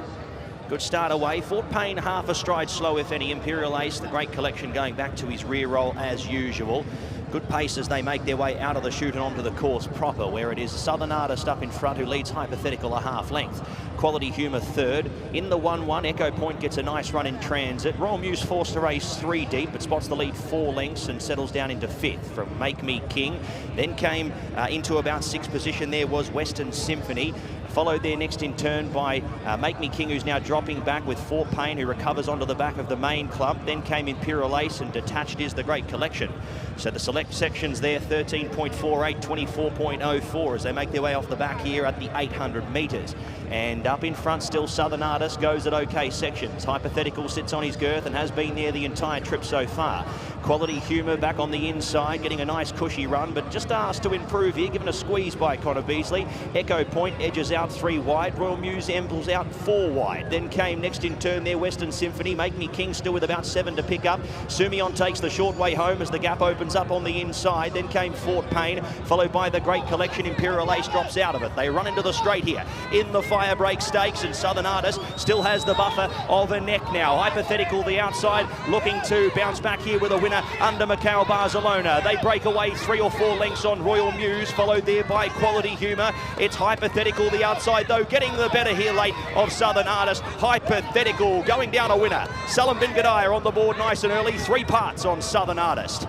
Good start away. Fort Payne half a stride slow, if any. Imperial Ace, the Great Collection, going back to his rear roll as usual. Good pace as they make their way out of the chute and onto the course proper, where it is Southern Artist up in front who leads Hypothetical a half length. Quality Humour third. In the 1-1, Echo Point gets a nice run in transit. Royal Muse forced to race 3 deep, but spots the lead 4 lengths and settles down into 5th from Make Me King. Then came into about 6th position there was Western Symphony. Followed there next in turn by Make Me King, who's now dropping back with Fort Payne, who recovers onto the back of the main club. Then came Imperial Ace, and detached is the Great Collection. So the select sections there, 13.48, 24.04 as they make their way off the back here at the 800 metres. And up in front still Southern Artist goes at okay sections. Hypothetical sits on his girth and has been there the entire trip so far. Quality Humour back on the inside, getting a nice cushy run, but just asked to improve here, given a squeeze by Connor Beasley. Echo Point edges out 3 wide. Royal Muse ambles out 4 wide. Then came next in turn there Western Symphony. Make Me King still with about 7 to pick up. Sumion takes the short way home as the gap opens up on the inside. Then came Fort Payne, followed by the Great Collection. Imperial Ace drops out of it. They run into the straight here in the Firebreak take stakes, and Southern Artist still has the buffer of a neck now. Hypothetical the outside, looking to bounce back here with a winner under Macau Barcelona. They break away 3 or 4 lengths on Royal Muse, followed there by Quality Humour. It's Hypothetical the outside though, getting the better here late of Southern Artist. Hypothetical going down a winner. Salam bin Gadaya on the board nice and early, 3 parts on Southern Artist.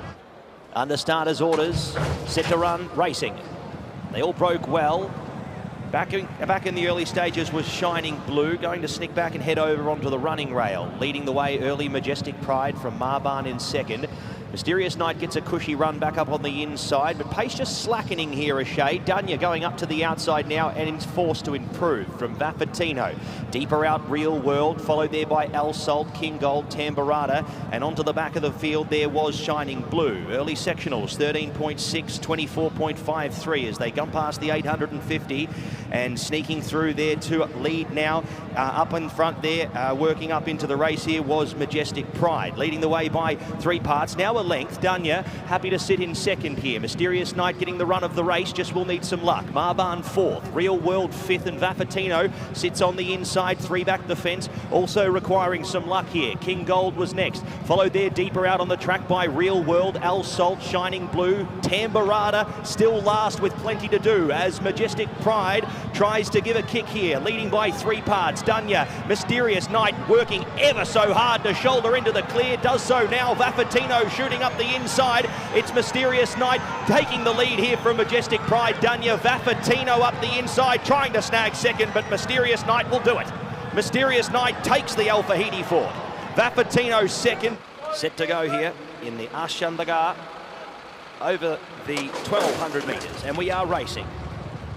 Under starters orders, set to run, racing. They all broke well. Back in the early stages was Shining Blue, going to sneak back and head over onto the running rail. Leading the way early, Majestic Pride from Meydan in second. Mysterious Night gets a cushy run back up on the inside, but pace just slackening here a shade. Dunya going up to the outside now and is forced to improve from Vaffatino. Deeper out, Real World, followed there by El Salt, King Gold, Tamburrata, and onto the back of the field there was Shining Blue. Early sectionals, 13.6, 24.53 as they come past the 850 and sneaking through there to lead now. Up in front there, working up into the race here was Majestic Pride, leading the way by 3 parts. Now a length, Dunya happy to sit in second here. Mysterious Night getting the run of the race, just will need some luck. Meydan 4th, Real World 5th, and Vaffatino sits on the inside, 3 back the fence, also requiring some luck here. King Gold was next, followed there deeper out on the track by Real World, El Salt, Shining Blue, Tamburrata still last with plenty to do as Majestic Pride tries to give a kick here, leading by 3 parts. Dunya, Mysterious Night working ever so hard to shoulder into the clear, does so now. Vaffatino shooting up the inside. It's Mysterious Night taking the lead here from Majestic Pride. Dunya, Vaffatino up the inside, trying to snag second, but Mysterious Night will do it. Mysterious Night takes the Al Fahidi forward. Vaffatino second. Set to go here in the Ashandagar over the 1200 metres, and we are racing.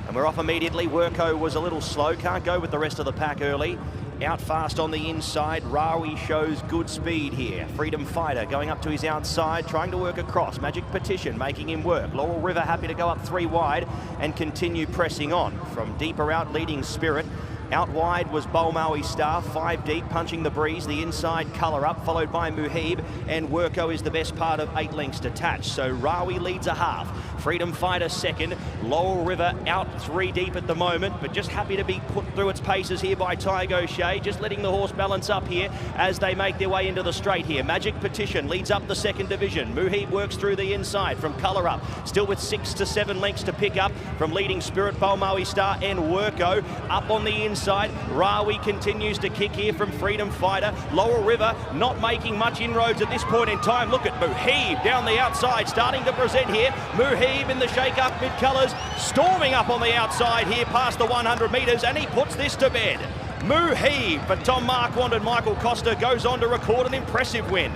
And we're off immediately. Worko was a little slow, can't go with the rest of the pack early. Out fast on the inside, Rawi shows good speed here. Freedom Fighter going up to his outside, trying to work across. Magic Petition making him work. Laurel River happy to go up 3 wide and continue pressing on. From deeper out, Leading Spirit. Out wide was Bolmaui Star, 5 deep, punching the breeze. The inside Colour Up, followed by Muhib, and Worko is the best part of 8 lengths detached. So Rawi leads a half. Freedom Fighter second. Laurel River out 3 deep at the moment, but just happy to be put through its paces here by Tygo Shea, just letting the horse balance up here as they make their way into the straight here. Magic Petition leads up the 2nd division. Muhib works through the inside from Colour Up, still with 6 to 7 lengths to pick up from Leading Spirit, Bolmaui Star, and Worko up on the inside. Rawi continues to kick here from Freedom Fighter. Laurel River not making much inroads at this point in time. Look at Muhib down the outside, starting to present here. Muhib in the shake-up mid-colours, storming up on the outside here past the 100 metres, and he puts this to bed. Muhib for Tom Marquand and Michael Costa goes on to record an impressive win.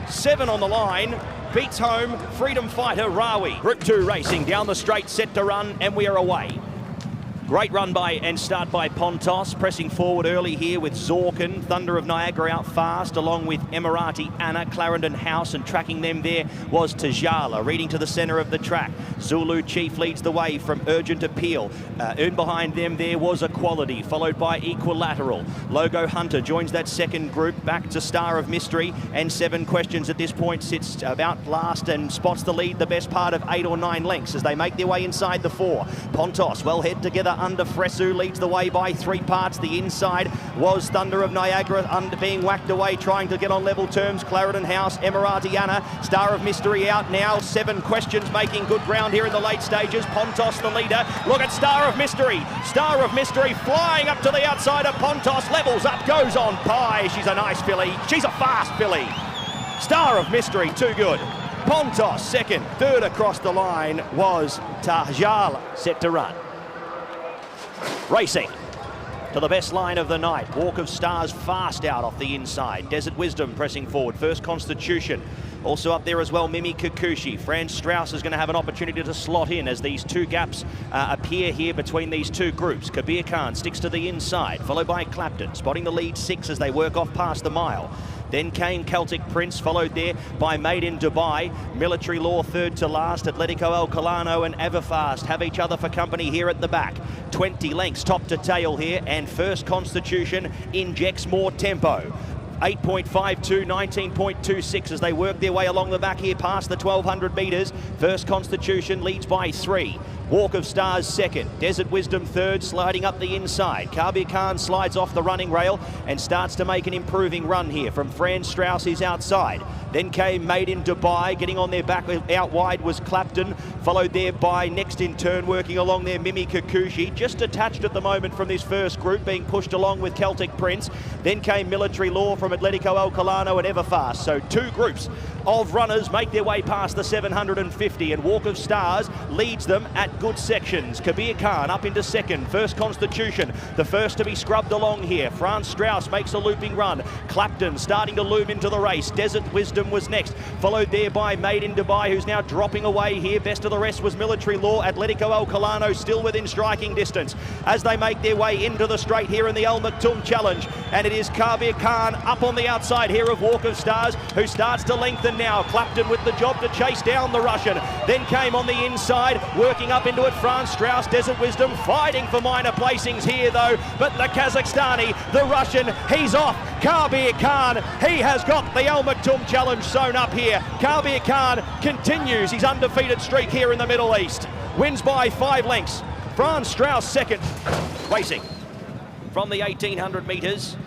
7 on the line. Beats home Freedom Fighter Rawi. Group 2 racing down the straight, set to run, and we are away. Great run by and start by Pontos, pressing forward early here with Zorkin. Thunder of Niagara out fast, along with Emirati Anna, Clarendon House, and tracking them there was Tajala, reading to the centre of the track. Zulu Chief leads the way from Urgent Appeal. In behind them there was Equality, followed by Equilateral. Logo Hunter joins that second group, back to Star of Mystery, and 7 Questions at this point sits about last and spots the lead the best part of 8 or 9 lengths as they make their way inside the 4. Pontos well head together under Fresu, leads the way by 3 parts. The inside was Thunder of Niagara under being whacked away, trying to get on level terms. Clarendon House, Emirati Anna, Star of Mystery out now. 7 Questions making good ground here in the late stages. Pontos the leader. Look at Star of Mystery. Star of Mystery flying up to the outside of Pontos. Levels up, goes on pie. She's a nice filly. She's a fast filly. Star of Mystery, too good. Pontos second. Third across the line was Tajal, set to run. Racing to the best line of the night. Walk of Stars fast out off the inside. Desert Wisdom pressing forward. First Constitution also up there as well. Mimi Kikuchi. Franz Strauss is going to have an opportunity to slot in as these 2 gaps appear here between these 2 groups. Kabir Khan sticks to the inside, followed by Clapton, spotting the lead 6 as they work off past the mile. Then came Celtic Prince, followed there by Made in Dubai. Military Law third to last. Atletico El Colano and Everfast have each other for company here at the back. 20 lengths top to tail here, and First Constitution injects more tempo. 8.52, 19.26 as they work their way along the back here past the 1200 metres. First Constitution leads by 3. Walk of Stars second, Desert Wisdom third, sliding up the inside. Kabir Khan slides off the running rail and starts to make an improving run here from Fran Strauss, who's outside. Then came Meydan Dubai, getting on their back out wide was Clapton, followed there by next in turn, working along there Mimi Kikuchi, just attached at the moment from this first group, being pushed along with Celtic Prince. Then came Military Law from Atletico El Colano and Everfast. So 2 groups of runners make their way past the 750, and Walk of Stars leads them at good sections. Kabir Khan up into second. First Constitution, the first to be scrubbed along here. France Strauss makes a looping run. Clapton starting to loom into the race. Desert Wisdom was next, followed there by Meydan Dubai, who's now dropping away here. Best of the rest was Military Law. Atletico El Colano still within striking distance as they make their way into the straight here in the Al Maktoum Challenge, and it is Kabir Khan up on the outside here of Walk of Stars, who starts to lengthen now. Clapton with the job to chase down the Russian. Then came on the inside, working up into it, France Strauss. Desert Wisdom fighting for minor placings here though, but the Kazakhstani, the Russian, he's off. Kabir Khan, he has got the Al Maktoum Challenge sewn up here. Kabir Khan continues his undefeated streak here in the Middle East. Wins by 5 lengths. France Strauss second. Racing from the 1800 metres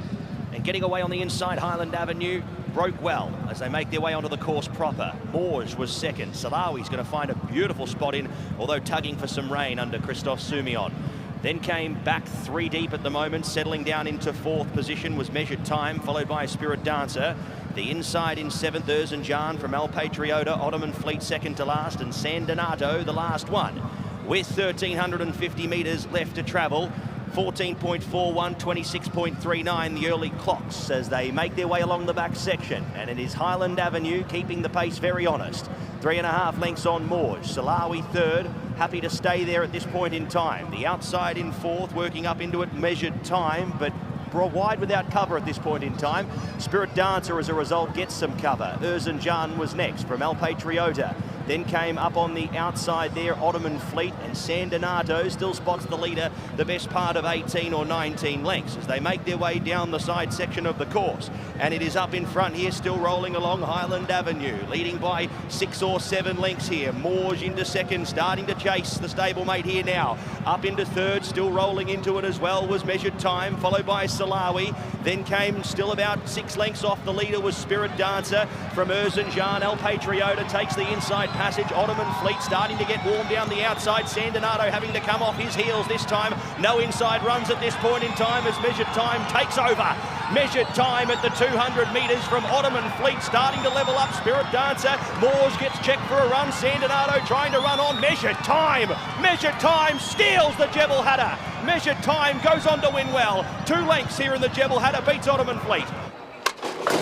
and getting away on the inside. Highland Avenue broke well as they make their way onto the course proper. Morge was second. Salawi's going to find a beautiful spot in, although tugging for some rain under Christophe Soumillon. Then came back 3 deep at the moment, settling down into 4th position was Measured Time, followed by Spirit Dancer. The inside in 7th, Erzincan from El Patriota, Ottoman Fleet second to last, and San Donato the last one. With 1,350 metres left to travel, 14.41, 26.39 the early clocks as they make their way along the back section, and it is Highland Avenue keeping the pace very honest. 3.5 lengths on Morge. Salawi third, happy to stay there at this point in time. The outside in 4th, working up into it, Measured Time, but wide without cover at this point in time. Spirit Dancer as a result gets some cover. Erzincan was next from El Patriota. Then came up on the outside there, Ottoman Fleet, and San Donato still spots the leader the best part of 18 or 19 lengths as they make their way down the side section of the course. And it is up in front here, still rolling along Highland Avenue, leading by 6 or 7 lengths here. Morge into second, starting to chase the stablemate here now. Up into third, still rolling into it as well was Measured Time, followed by Salawi. Then came still about 6 lengths off the leader was Spirit Dancer from Erzincan. El Patriota takes the inside passage. Ottoman Fleet starting to get warm down the outside. San Donato having to come off his heels this time. No inside runs at this point in time as Measured Time takes over. Measured Time at the 200 metres from Ottoman Fleet starting to level up. Spirit Dancer. Morge gets checked for a run. San Donato trying to run on. Measured Time. Measured Time steals the Jebel Hatta. Measured Time goes on to win well. 2 lengths here in the Jebel Hatta, beats Ottoman Fleet.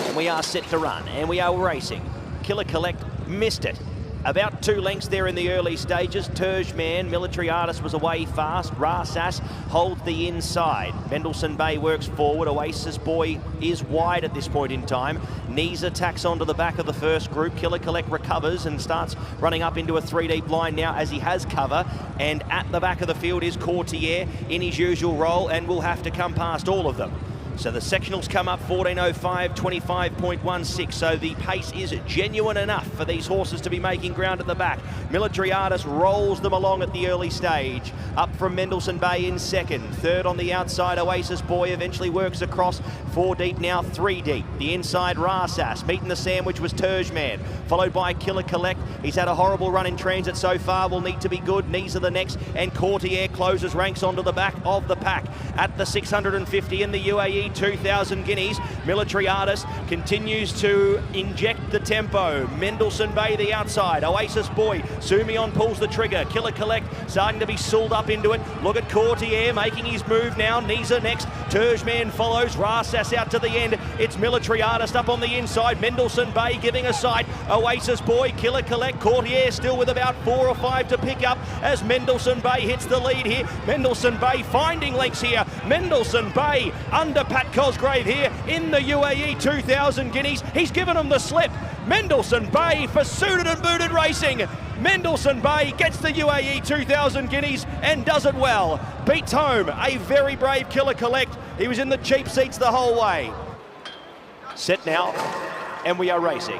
And we are set to run, and we are racing. Killer Collect missed it. About 2 lengths there in the early stages. Turgeman, Military Artist was away fast. Rasas holds the inside. Mendelssohn Bay works forward. Oasis Boy is wide at this point in time. Knees attacks onto the back of the first group. Killer Collect recovers and starts running up into a 3-deep line now as he has cover. And at the back of the field is Courtier in his usual role and will have to come past all of them. So the sectionals come up 14.05, 25.16. So the pace is genuine enough for these horses to be making ground at the back. Military Artist rolls them along at the early stage. Up from Mendelssohn Bay in second. Third on the outside, Oasis Boy eventually works across. 4 deep now, 3 deep. The inside, Rasas. Meeting the sandwich was Turgeman, followed by Killer Collect. He's had a horrible run in transit so far, will need to be good. Knees are the next, and Courtier closes ranks onto the back of the pack. At the 650 in the UAE, 2,000 guineas. Military Artist continues to inject the tempo. Mendelssohn Bay the outside. Oasis Boy. Soumillon pulls the trigger. Killer Collect starting to be sooled up into it. Look at Courtier making his move now. Nisa next. Turgeman follows. Rasas out to the end. It's Military Artist up on the inside. Mendelssohn Bay giving a sight. Oasis Boy. Killer Collect. Courtier still with about 4 or 5 to pick up as Mendelssohn Bay hits the lead here. Mendelssohn Bay finding lengths here. Mendelssohn Bay under Pat Cosgrave here in the UAE, 2,000 guineas. He's given them the slip. Mendelssohn Bay for Suited and Booted Racing. Mendelssohn Bay gets the UAE 2,000 guineas and does it well. Beats home a very brave Killer Collect. He was in the cheap seats the whole way. Set now, and we are racing.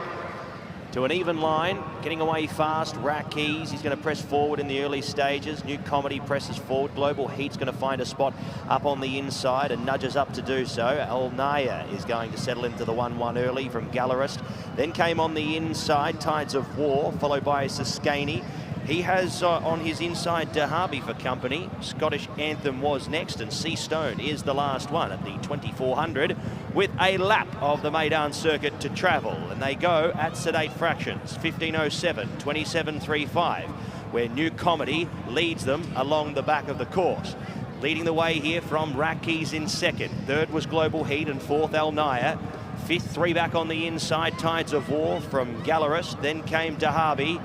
To an even line, getting away fast, Rackeys, he's going to press forward in the early stages. New Comedy presses forward. Global Heat's going to find a spot up on the inside and nudges up to do so. Al Naya is going to settle into the 1-1 early from Gallerist. Then came on the inside, Tides of War, followed by Siskany. He has on his inside Derby for company. Scottish Anthem was next, and Sea Stone is the last one at the 2400 with a lap of the Meydan circuit to travel. And they go at sedate fractions, 15:07, 27:35, where New Comedy leads them along the back of the course. Leading the way here from Rackeys in second. Third was Global Heat and fourth Al Naya. Fifth, three back on the inside, Tides of War from Gallerist. Then came Derby.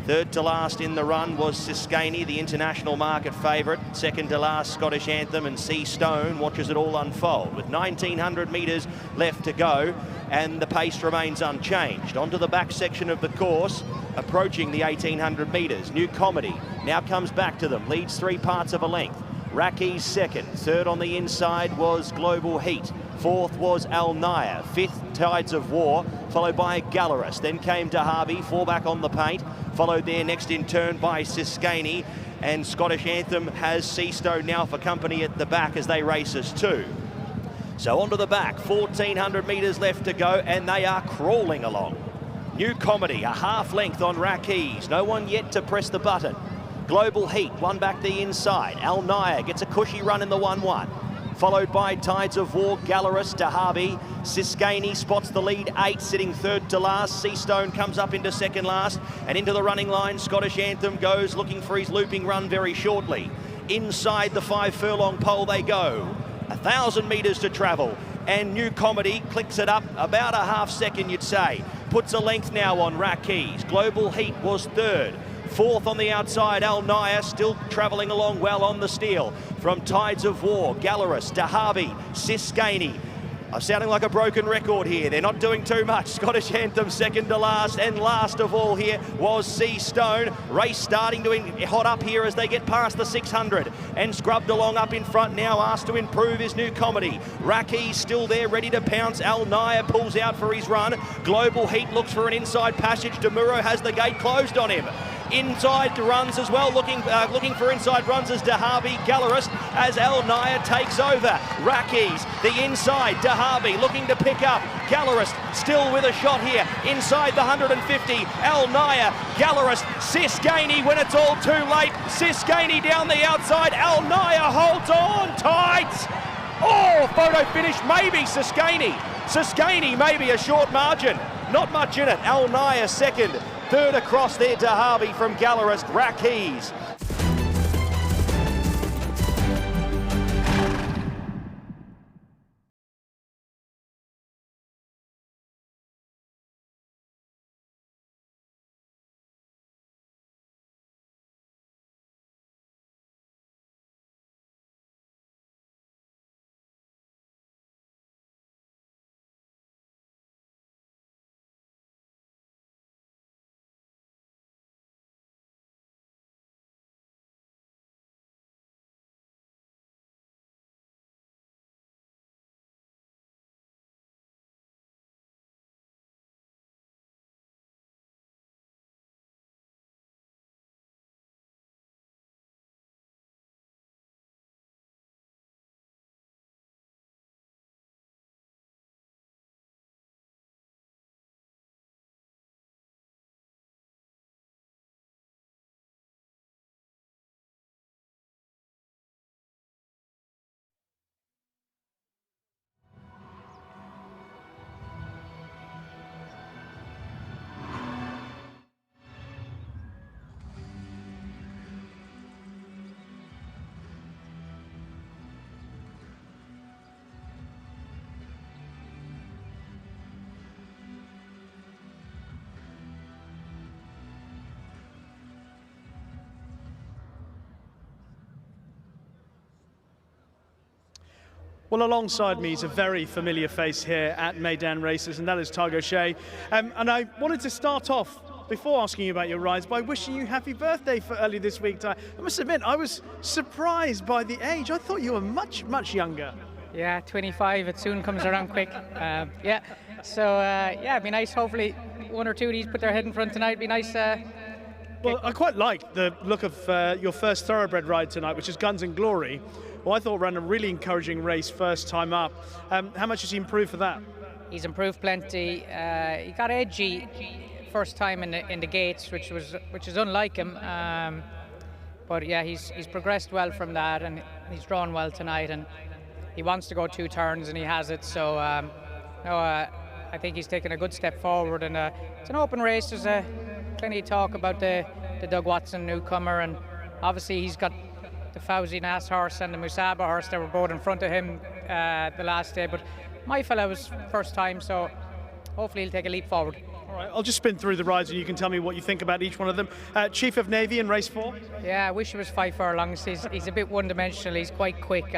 Third to last in the run was Siskany, the international market favourite. Second to last, Scottish Anthem, and Sea Stone watches it all unfold. With 1,900 metres left to go, and the pace remains unchanged. Onto the back section of the course, approaching the 1,800 metres. New Comedy now comes back to them, leads 3 parts of a length. Rackeys second. Third on the inside was Global Heat. Fourth was Al Naya. Fifth, Tides of War, followed by Gallerist. Then came Derby, 4 back on the paint. Followed there next in turn by Siskany. And Scottish Anthem has Sea Stone now for company at the back as they race as two. So onto the back, 1,400 metres left to go, and they are crawling along. New Comedy, a half length on Rackeys. No one yet to press the button. Global Heat, one back the inside. Al Naya gets a cushy run in the 1-1. Followed by Tides of War, Gallerist, Derby. Siskany spots the lead, 8, sitting third to last. Sea Stone comes up into second last. And into the running line, Scottish Anthem goes, looking for his looping run very shortly. Inside the 5 furlong pole they go. 1,000 metres to travel. And New Comedy clicks it up about a half second, you'd say. Puts a length now on Rackeys. Global Heat was third. Fourth on the outside, Al Naya still travelling along well on the steel. From Tides of War, Gallerist, Derby, Siskany. I'm sounding like a broken record here. They're not doing too much. Scottish Anthem second to last, and last of all here was Sea Stone. Race starting to hot up here as they get past the 600 and scrubbed along up in front now, asked to improve his New Comedy. Rackeys still there, ready to pounce. Al Naya pulls out for his run. Global Heat looks for an inside passage. Demuro has the gate closed on him. Inside runs as well, looking for inside runs as Derby, Gallerist, as Al Naya takes over. Rackeys, the inside, Derby looking to pick up. Gallerist still with a shot here, inside the 150. Al Naya, Gallerist, Siskany when it's all too late. Siskany down the outside, Al Naya holds on tight. Oh, photo finish, maybe Siskany. Siskany, maybe a short margin. Not much in it. Al Naya second. Third across there, Derby from Gallerist, Rackeys. Well, alongside me is a very familiar face here at Meydan Races, and that is Targo Shea. And I wanted to start off, before asking you about your rides, by wishing you happy birthday for early this week. I must admit, I was surprised by the age. I thought you were much, much younger. Yeah, 25. It soon comes around quick. Yeah. So yeah, it'd be nice. Hopefully, one or two of these put their head in front tonight. It'd be nice. Well, I quite like the look of your first thoroughbred ride tonight, which is Guns and Glory. Well, I thought ran a really encouraging race first time up. How much has he improved for that? He's improved plenty. He got edgy first time in the gates, which is unlike him. But yeah, he's progressed well from that, and he's drawn well tonight. And he wants to go 2 turns, and he has it. So no, I think he's taken a good step forward. And it's an open race. There's plenty of talk about the Doug Watson newcomer, and obviously he's got the Fauzi Nas horse and the Musaba horse that were both in front of him the last day. But my fella was first time, so hopefully he'll take a leap forward. All right, I'll just spin through the rides and you can tell me what you think about each one of them. Chief of Navy in race 4? Yeah, I wish he was 5 furlongs. He's a bit one-dimensional. He's quite quick.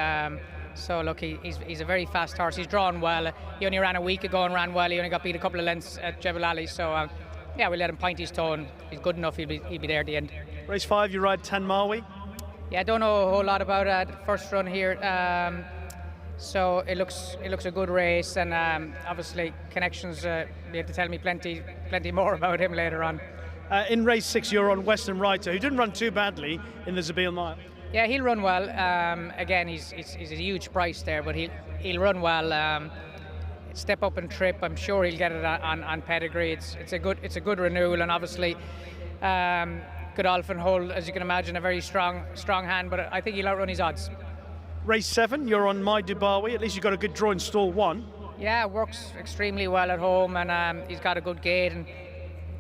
So look, he's a very fast horse. He's drawn well. He only ran a week ago and ran well. He only got beat a couple of lengths at Jebel Ali. So yeah, we'll let him point his toe, and he's good enough. He'll be there at the end. Race 5, you ride Tanmawi? Yeah, I don't know a whole lot about the first run here. So it looks a good race, and obviously Connections be able to tell me plenty more about him later on. In race 6, you're on Western Writer, who didn't run too badly in the Zabeel Mile. Yeah, he'll run well. Again, he's a huge price there, but he'll run well. Step up and trip. I'm sure he'll get it on pedigree. It's a good renewal, and obviously Godolphin hold, as you can imagine, a very strong hand. But I think he'll outrun his odds. Race 7, you're on My Dubawi. At least you got a good draw in stall 1. Yeah, works extremely well at home, and he's got a good gait, and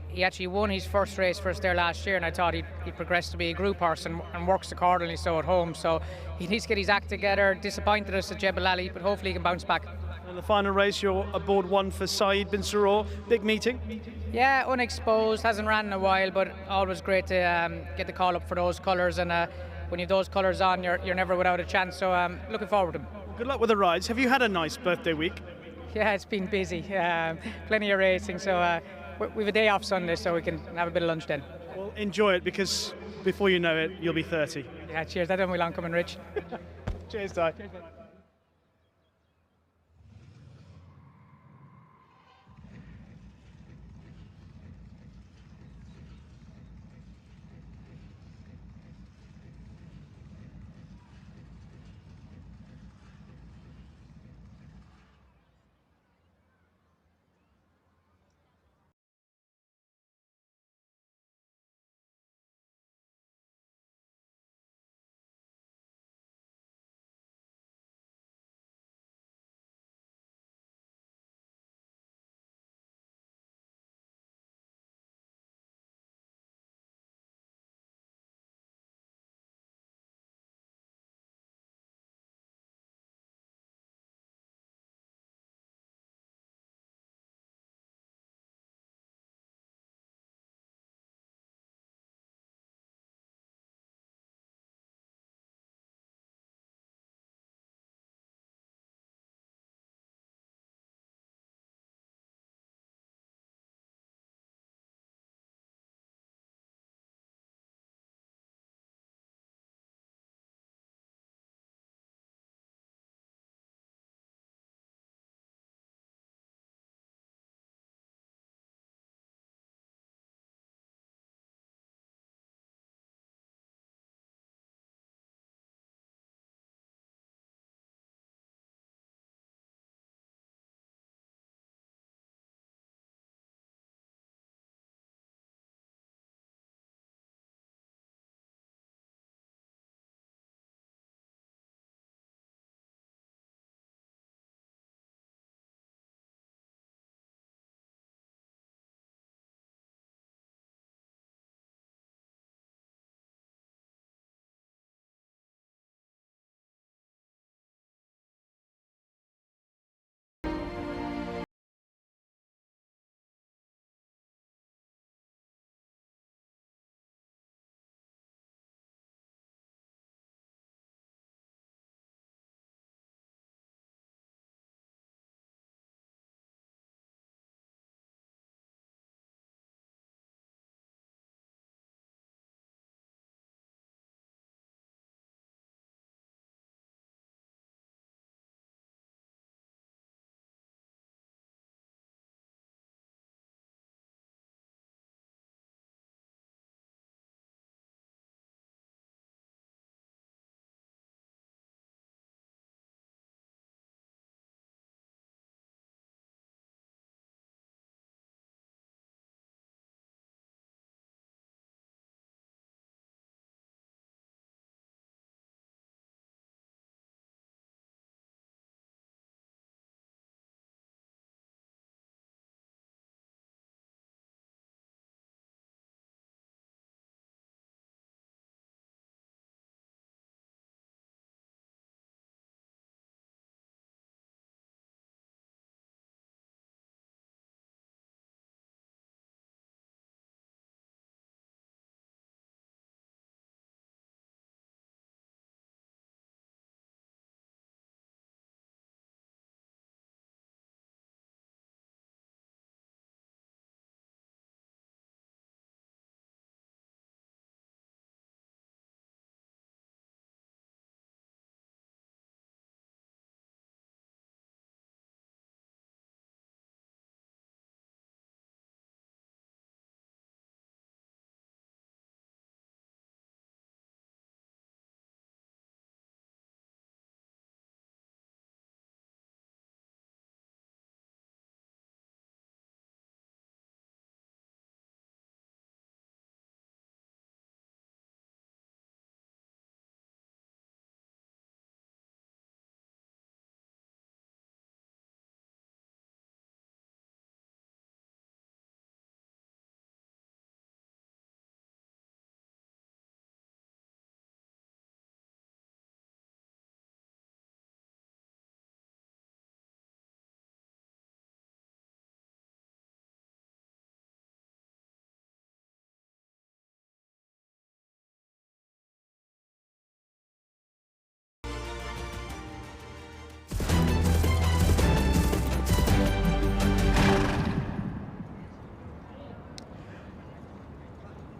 he actually won his first race for us there last year, and I thought he'd progress to be a group horse and works accordingly so at home. So he needs to get his act together. Disappointed us at Jebel Ali, but hopefully he can bounce back. And the final race, you're aboard 1 for Saeed bin Suror. Big meeting. Yeah, unexposed, hasn't ran in a while, but always great to get the call up for those colours, and when you have those colours on, you're never without a chance. So looking forward to them. Good luck with the rides. Have you had a nice birthday week? Yeah, it's been busy. Plenty of racing, so we've a day off Sunday, so we can have a bit of lunch then. Well, enjoy it, because before you know it, you'll be 30. Yeah, cheers. That don't be long coming, Rich. Cheers, Ty. Cheers,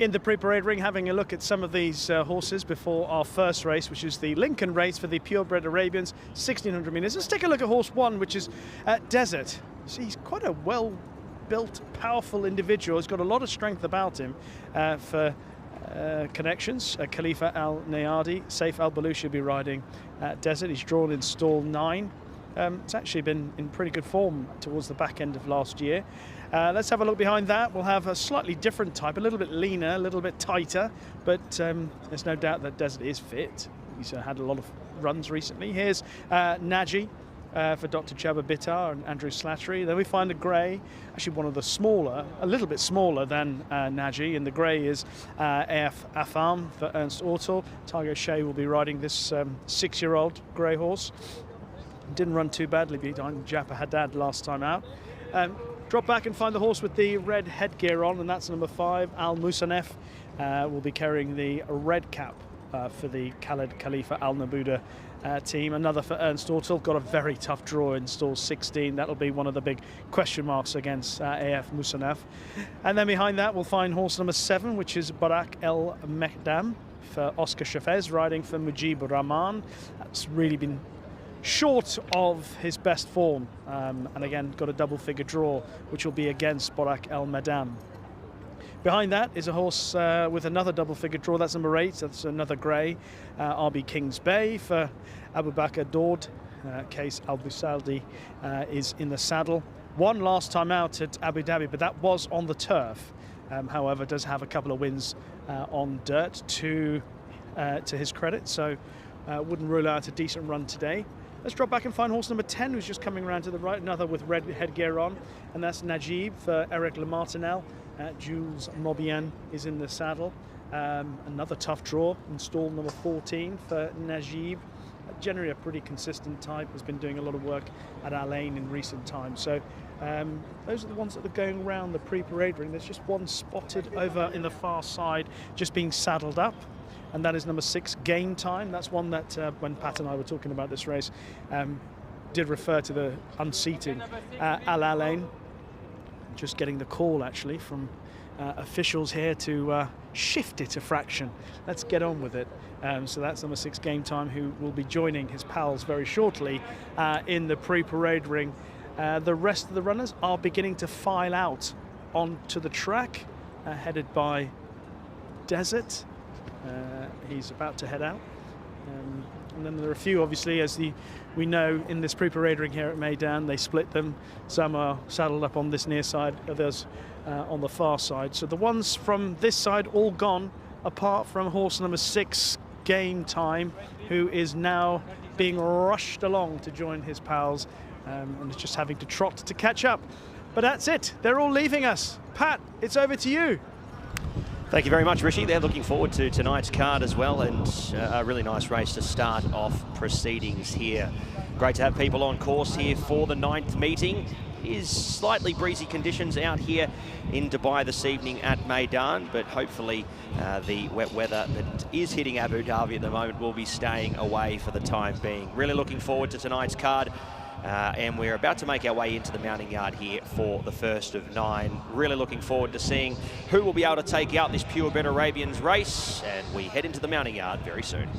in the pre-parade ring, having a look at some of these horses before our first race, which is the Lincoln race for the purebred Arabians, 1600 metres. Let's take a look at horse 1, which is Desert. See, he's quite a well-built, powerful individual. He's got a lot of strength about him for connections. Khalifa Al-Nayadi, Saif Al-Balushi will be riding Desert. He's drawn in stall 9. It's actually been in pretty good form towards the back end of last year. Let's have a look behind that. We'll have a slightly different type, a little bit leaner, a little bit tighter, but there's no doubt that Desert is fit. He's had a lot of runs recently. Here's Naji for Dr. Jabba Bittar and Andrew Slattery. Then we find a grey, actually one of the smaller, a little bit smaller than Naji, and the grey is AF Afam for Ernst Ortel. Tiger Shea will be riding this 6-year-old grey horse. Didn't run too badly behind Japa Haddad last time out. Drop back and find the horse with the red headgear on, and that's number 5, Al Musanef. Will be carrying the red cap for the Khaled Khalifa Al Nabuda team. Another for Ernst Ortel. Got a very tough draw in stall 16. That'll be one of the big question marks against AF Musanef. And then behind that we'll find horse number 7, which is Barak El Mekdam for Oscar Shafez, riding for Mujib Rahman. That's really been short of his best form, and again got a double figure draw, which will be against Barak El Madam. Behind that is a horse with another double figure draw. That's number 8. That's another grey, RB Kings Bay for Abu Bakr Daud. Case Al Busaldi is in the saddle. Won last time out at Abu Dhabi, but that was on the turf. However, does have a couple of wins on dirt to his credit, so wouldn't rule out a decent run today. Let's drop back and find horse number 10, who's just coming around to the right, another with red headgear on, and that's Najib for Eric Lamartinel. Jules Mobian is in the saddle. Another tough draw in stall number 14 for Najib. Generally a pretty consistent type, has been doing a lot of work at Alain in recent times. So those are the ones that are going around the pre-parade ring. There's just one spotted over in the far side, just being saddled up, and that is number 6, Game Time. That's one that, when Pat and I were talking about this race, did refer to the unseating Al Alain. Just getting the call, actually, from officials here to shift it a fraction. Let's get on with it. So that's number 6, Game Time, who will be joining his pals very shortly in the pre-parade ring. The rest of the runners are beginning to file out onto the track, headed by Desert. He's about to head out. And then there are a few, obviously, as we know, in this pre-parade ring here at Meydan, they split them. Some are saddled up on this near side, others on the far side. So the ones from this side all gone, apart from horse number 6, Game Time, who is now being rushed along to join his pals, and is just having to trot to catch up. But that's it. They're all leaving us. Pat, it's over to you. Thank you very much, Rishi. They're looking forward to tonight's card as well, and a really nice race to start off proceedings here. Great to have people on course here for the 9th meeting. It is slightly breezy conditions out here in Dubai this evening at Meydan, but hopefully the wet weather that is hitting Abu Dhabi at the moment will be staying away for the time being. Really looking forward to tonight's card. And we're about to make our way into the mounting yard here for the first of 9. Really looking forward to seeing who will be able to take out this purebred Arabians race, and we head into the mounting yard very soon.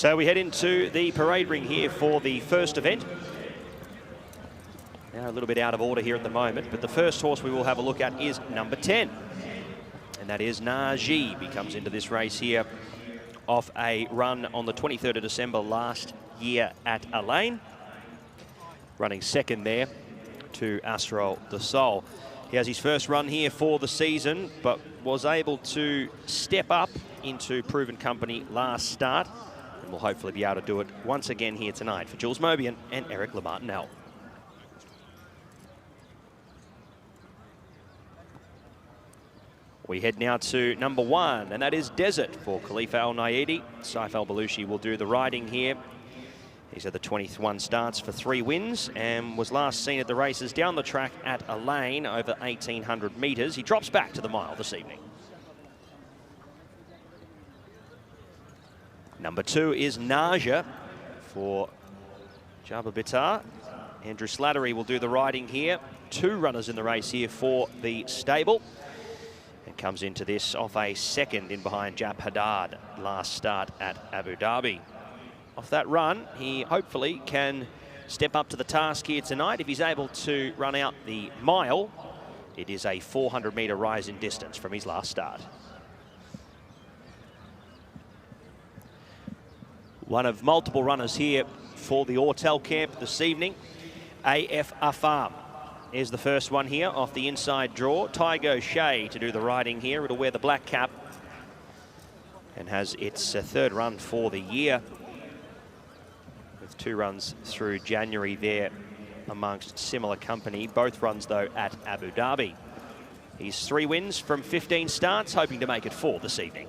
So we head into the parade ring here for the first event. Now a little bit out of order here at the moment, but the first horse we will have a look at is number 10. And that is Najib. He comes into this race here off a run on the 23rd of December last year at Elaine. Running second there to Astro de Sol. He has his first run here for the season, but was able to step up into proven company last start. And will hopefully be able to do it once again here tonight for Jules Mobian and Eric Lamartinel. We head now to number 1, and that is Desert for Khalifa Al Nayedi. Saif Al Balushi will do the riding here. These are the 21 starts for 3 wins and was last seen at the races down the track at Elaine over 1,800 metres. He drops back to the mile this evening. Number 2 is Naja for Jabba Bitar. Andrew Slattery will do the riding here. 2 runners in the race here for the stable. And comes into this off a second in behind Jab Haddad last start at Abu Dhabi. Off that run, he hopefully can step up to the task here tonight. If he's able to run out the mile, it is a 400-metre rise in distance from his last start. One of multiple runners here for the Autel camp this evening. AF Afam is the first one here off the inside draw. Tygo Shea to do the riding here. It'll wear the black cap and has its 3rd run for the year, with 2 runs through January there amongst similar company. Both runs, though, at Abu Dhabi. He's 3 wins from 15 starts, hoping to make it 4 this evening.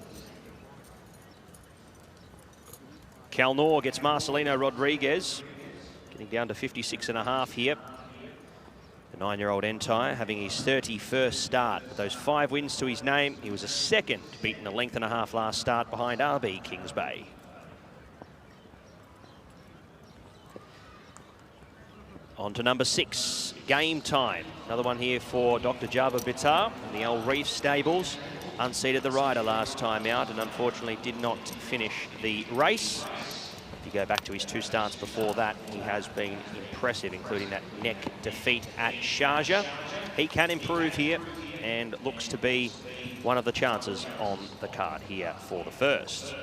Calnor gets Marcelino Rodriguez, getting down to 56.5 here. The 9-year-old Entire having his 31st start. With those 5 wins to his name, he was a second, beaten a length and a half last start behind RB Kings Bay. On to number 6, Game Time. Another one here for Dr. Jabba Bitar and the El Reef Stables. Unseated the rider last time out and unfortunately did not finish the race. If you go back to his 2 starts before that, he has been impressive, including that neck defeat at Sharjah. He can improve here and looks to be one of the chances on the card here for the first.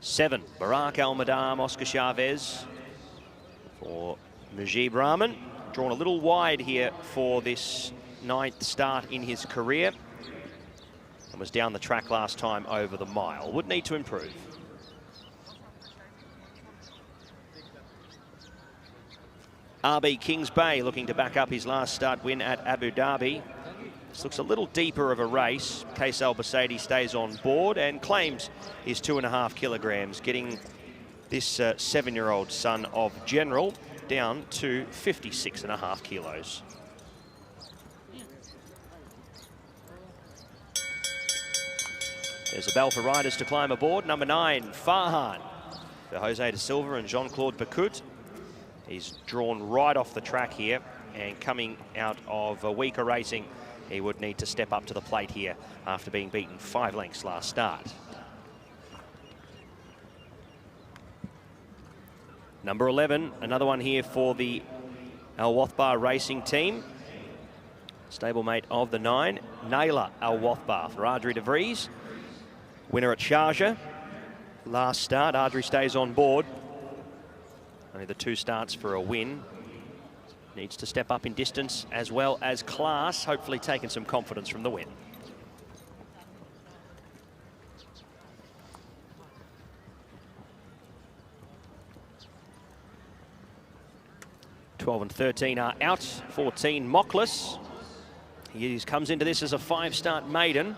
7, Barak Al-Madam, Oscar Chavez for Mujib Rahman. Drawn a little wide here for this 9th start in his career. And was down the track last time over the mile. Would need to improve. RB Kings Bay looking to back up his last start win at Abu Dhabi. This looks a little deeper of a race. Case Al Basadi stays on board and claims his 2.5 kilograms, getting this 7-year-old son of General down to 56.5 kilos. There's a bell for riders to climb aboard. Number 9, Farhan for Jose de Silva and Jean-Claude Bacout. He's drawn right off the track here, and coming out of weaker racing, he would need to step up to the plate here after being beaten 5 lengths last start. Number 11, another one here for the Al Wathbar racing team. Stablemate of the 9, Naila Al Wathbar for Adri de Vries. Winner at Sharjah. Last start, Adri stays on board. Only the 2 starts for a win. Needs to step up in distance as well as class, hopefully taking some confidence from the win. (12 and 13 are out. 14, Mockless. He comes into this as a 5-start maiden,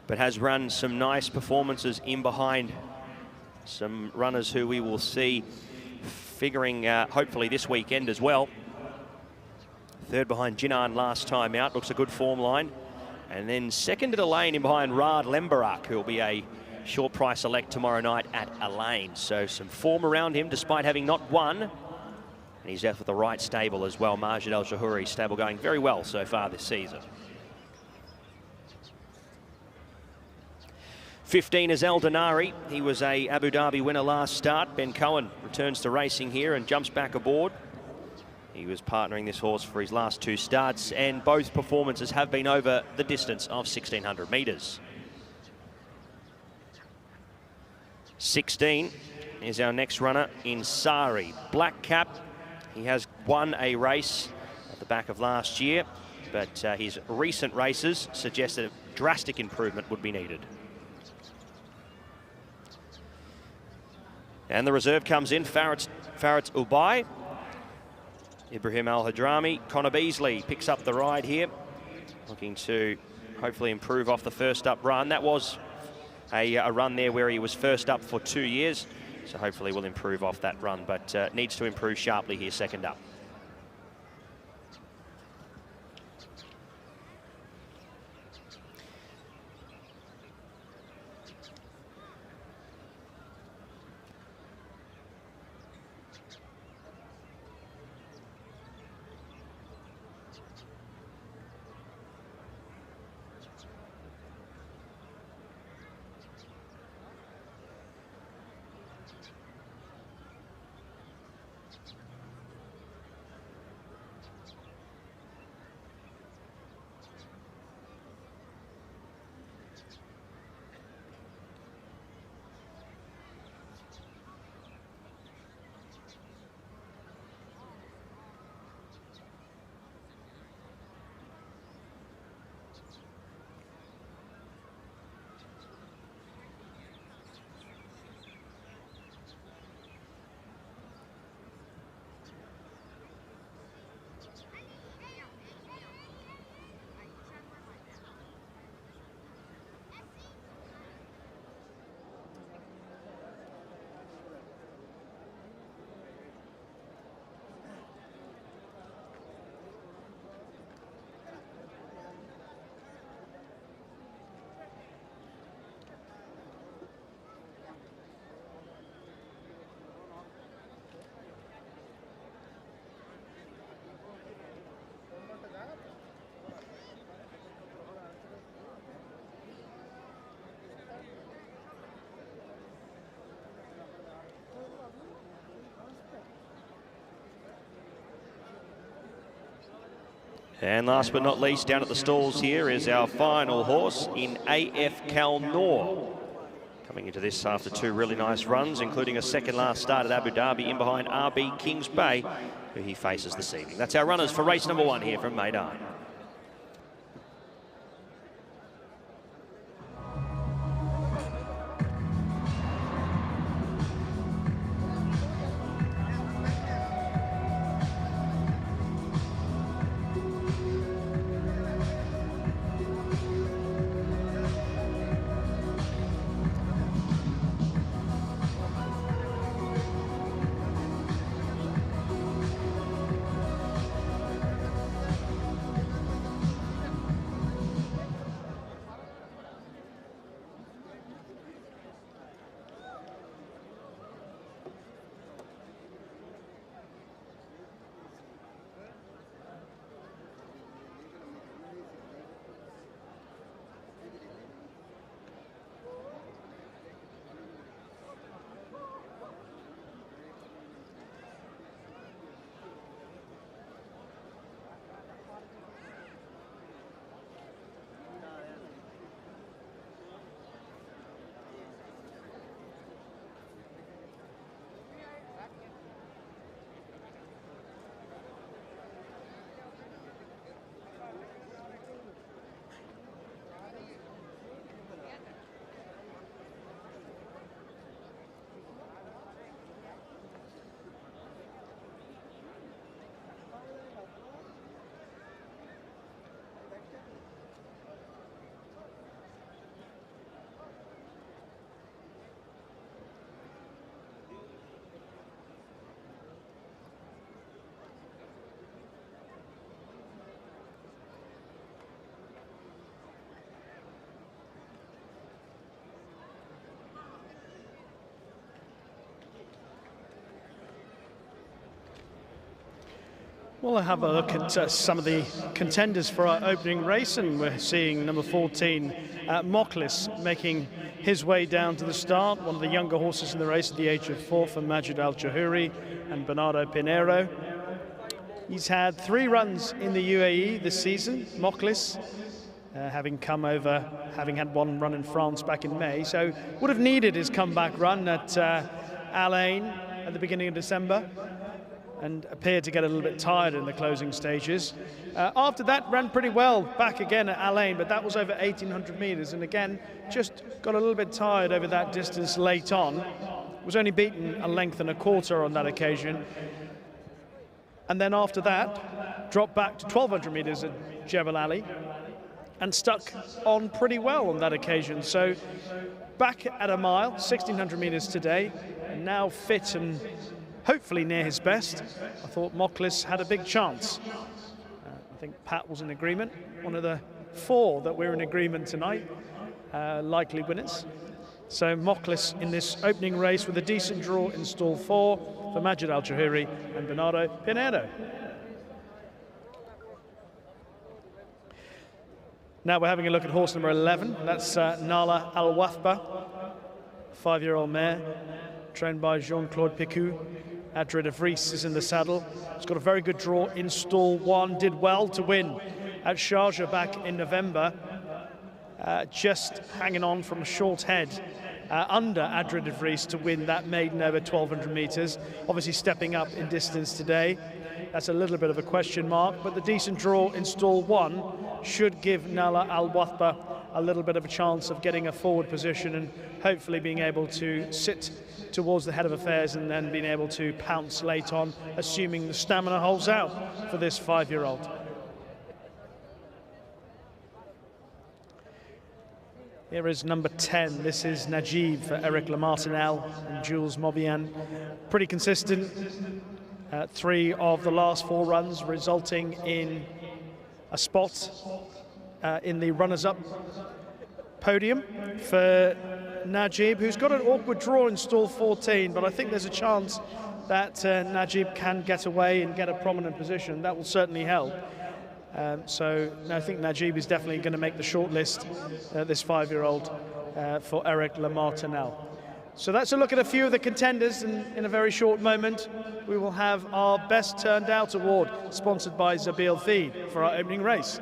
but has run some nice performances in behind some runners who we will see figuring hopefully this weekend as well. 3rd behind Jinan last time out, looks a good form line. And then 2nd at Elaine in behind Rad Lembarak, who will be a short price select tomorrow night at Elaine. So some form around him despite having not won. And he's out for the right stable as well. Majid Al Jahuri stable going very well so far this season. 15 is El Denari. He was a Abu Dhabi winner last start. Ben Cohen returns to racing here and jumps back aboard. He was partnering this horse for his last 2 starts, and both performances have been over the distance of 1,600 metres. 16 is our next runner in Sari. Black cap. He has won a race at the back of last year, but his recent races suggest that a drastic improvement would be needed. And the reserve comes in. Farid Ubay, Ibrahim Al-Hadrami. Connor Beasley picks up the ride here, looking to hopefully improve off the first up run. That was a run there where he was first up for 2 years, so hopefully we'll improve off that run, but needs to improve sharply here second up. And last but not least, down at the stalls here is our final horse in AF Kalnor. Coming into this after 2 really nice runs, including a second last start at Abu Dhabi in behind RB Kings Bay, who he faces this evening. That's our runners for race number 1 here from Meydan. We'll have a look at some of the contenders for our opening race, and we're seeing number 14, Moklis, making his way down to the start. One of the younger horses in the race at the age of 4 for Majid Al-Jahuri and Bernardo Pinheiro. He's had 3 runs in the UAE this season, Moklis, having come over, having had 1 run in France back in May, so would have needed his comeback run at Al Ain at the beginning of December, and appeared to get a little bit tired in the closing stages. After that, ran pretty well back again at Al Ain, but that was over 1,800 meters, and again, just got a little bit tired over that distance late on. Was only beaten a length and a quarter on that occasion. And then after that, dropped back to 1,200 meters at Jebel Ali, and stuck on pretty well on that occasion. So back at a mile, 1,600 meters today, and now fit and hopefully near his best. I thought Moklis had a big chance. I think Pat was in agreement. One of the 4 that we're in agreement tonight, likely winners. So Moklis in this opening race with a decent draw in stall 4 for Majid Al-Jahuri and Bernardo Pinheiro. Now we're having a look at horse number 11. That's Nala Al-Wathba, 5-year-old mare, trained by Jean-Claude Picou. Adria de Vries is in the saddle. It's got a very good draw in stall 1. Did well to win at Sharjah back in November. Just hanging on from a short head under Adria de Vries to win that maiden over 1,200 meters. Obviously stepping up in distance today. That's a little bit of a question mark, but the decent draw in stall 1 should give Nala Al-Wathba a little bit of a chance of getting a forward position and hopefully being able to sit towards the head of affairs and then being able to pounce late on, assuming the stamina holds out for this 5-year-old. Here is number 10. This is Najib for Eric Lamartinelle and Jules Mobian. Pretty consistent. 3 of the last 4 runs resulting in a spot in the runners-up podium for Najib, who's got an awkward draw in stall 14, but I think there's a chance that Najib can get away and get a prominent position. That will certainly help. So I think Najib is definitely going to make the short list, this 5-year-old, for Eric Lamartinelle. So that's a look at a few of the contenders, and in a very short moment we will have our Best Turned Out award, sponsored by Zabil Feed, for our opening race.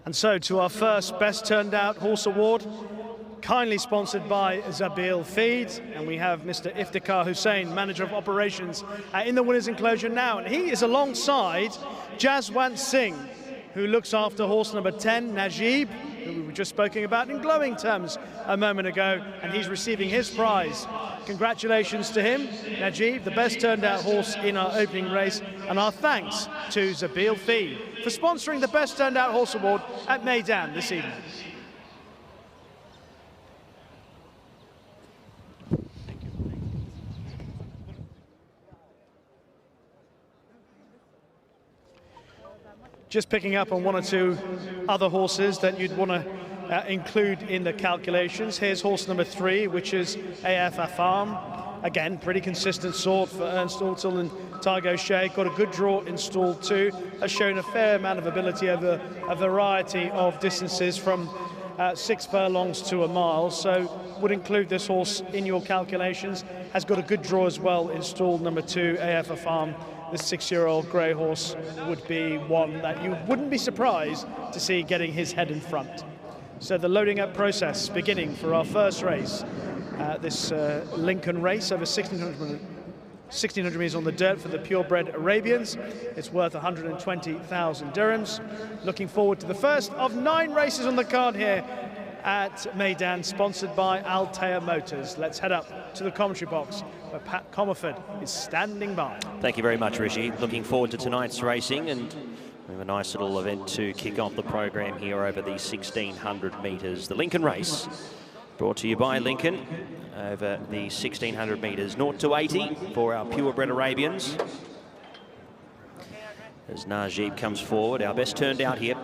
And so to our first Best Turned Out Horse Award, kindly sponsored by Zabil Feed, and we have Mr. Iftikhar Hussain, Manager of Operations, in the winner's enclosure now, and he is alongside Jaswant Singh, who looks after horse number 10, Najib, who we were just speaking about in glowing terms a moment ago, and he's receiving his prize. Congratulations to him, Najib, the best turned out horse in our opening race, and our thanks to Zabil Feed for sponsoring the Best Turned Out Horse Award at Meydan this evening. Just picking up on 1 or 2 other horses that you'd want to include in the calculations. Here's horse number 3, which is AF Afam. Again, pretty consistent sort for Ernst Ortel and Tygo Shea. Got a good draw in stall 2. Has shown a fair amount of ability over a variety of distances from 6 furlongs to a mile. So would include this horse in your calculations. Has got a good draw as well in stall number 2, AF Afam. This 6-year-old grey horse would be one that you wouldn't be surprised to see getting his head in front. So the loading up process beginning for our first race. This Lincoln race over 1,600 meters on the dirt for the purebred Arabians. It's worth 120,000 dirhams. Looking forward to the first of 9 races on the card here at Meydan, sponsored by Altea Motors. Let's head up to the commentary box where Pat Comerford is standing by. Thank you very much, Rishi. Looking forward to tonight's racing, and we have a nice little event to kick off the program here over the 1600 metres. The Lincoln race, brought to you by Lincoln, over the 1600 metres, 0 to 80 for our purebred Arabians. As Najib comes forward, our best turned out here.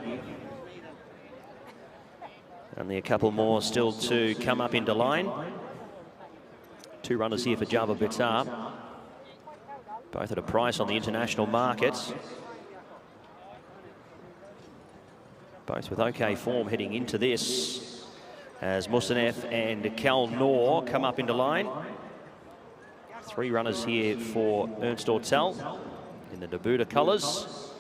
Only a couple more still to come up into line. 2 runners here for Java Bitar, both at a price on the international markets. Both with okay form heading into this, as Musanef and Cal Noor come up into line. 3 runners here for Ernst Ortel in the Debuta colours.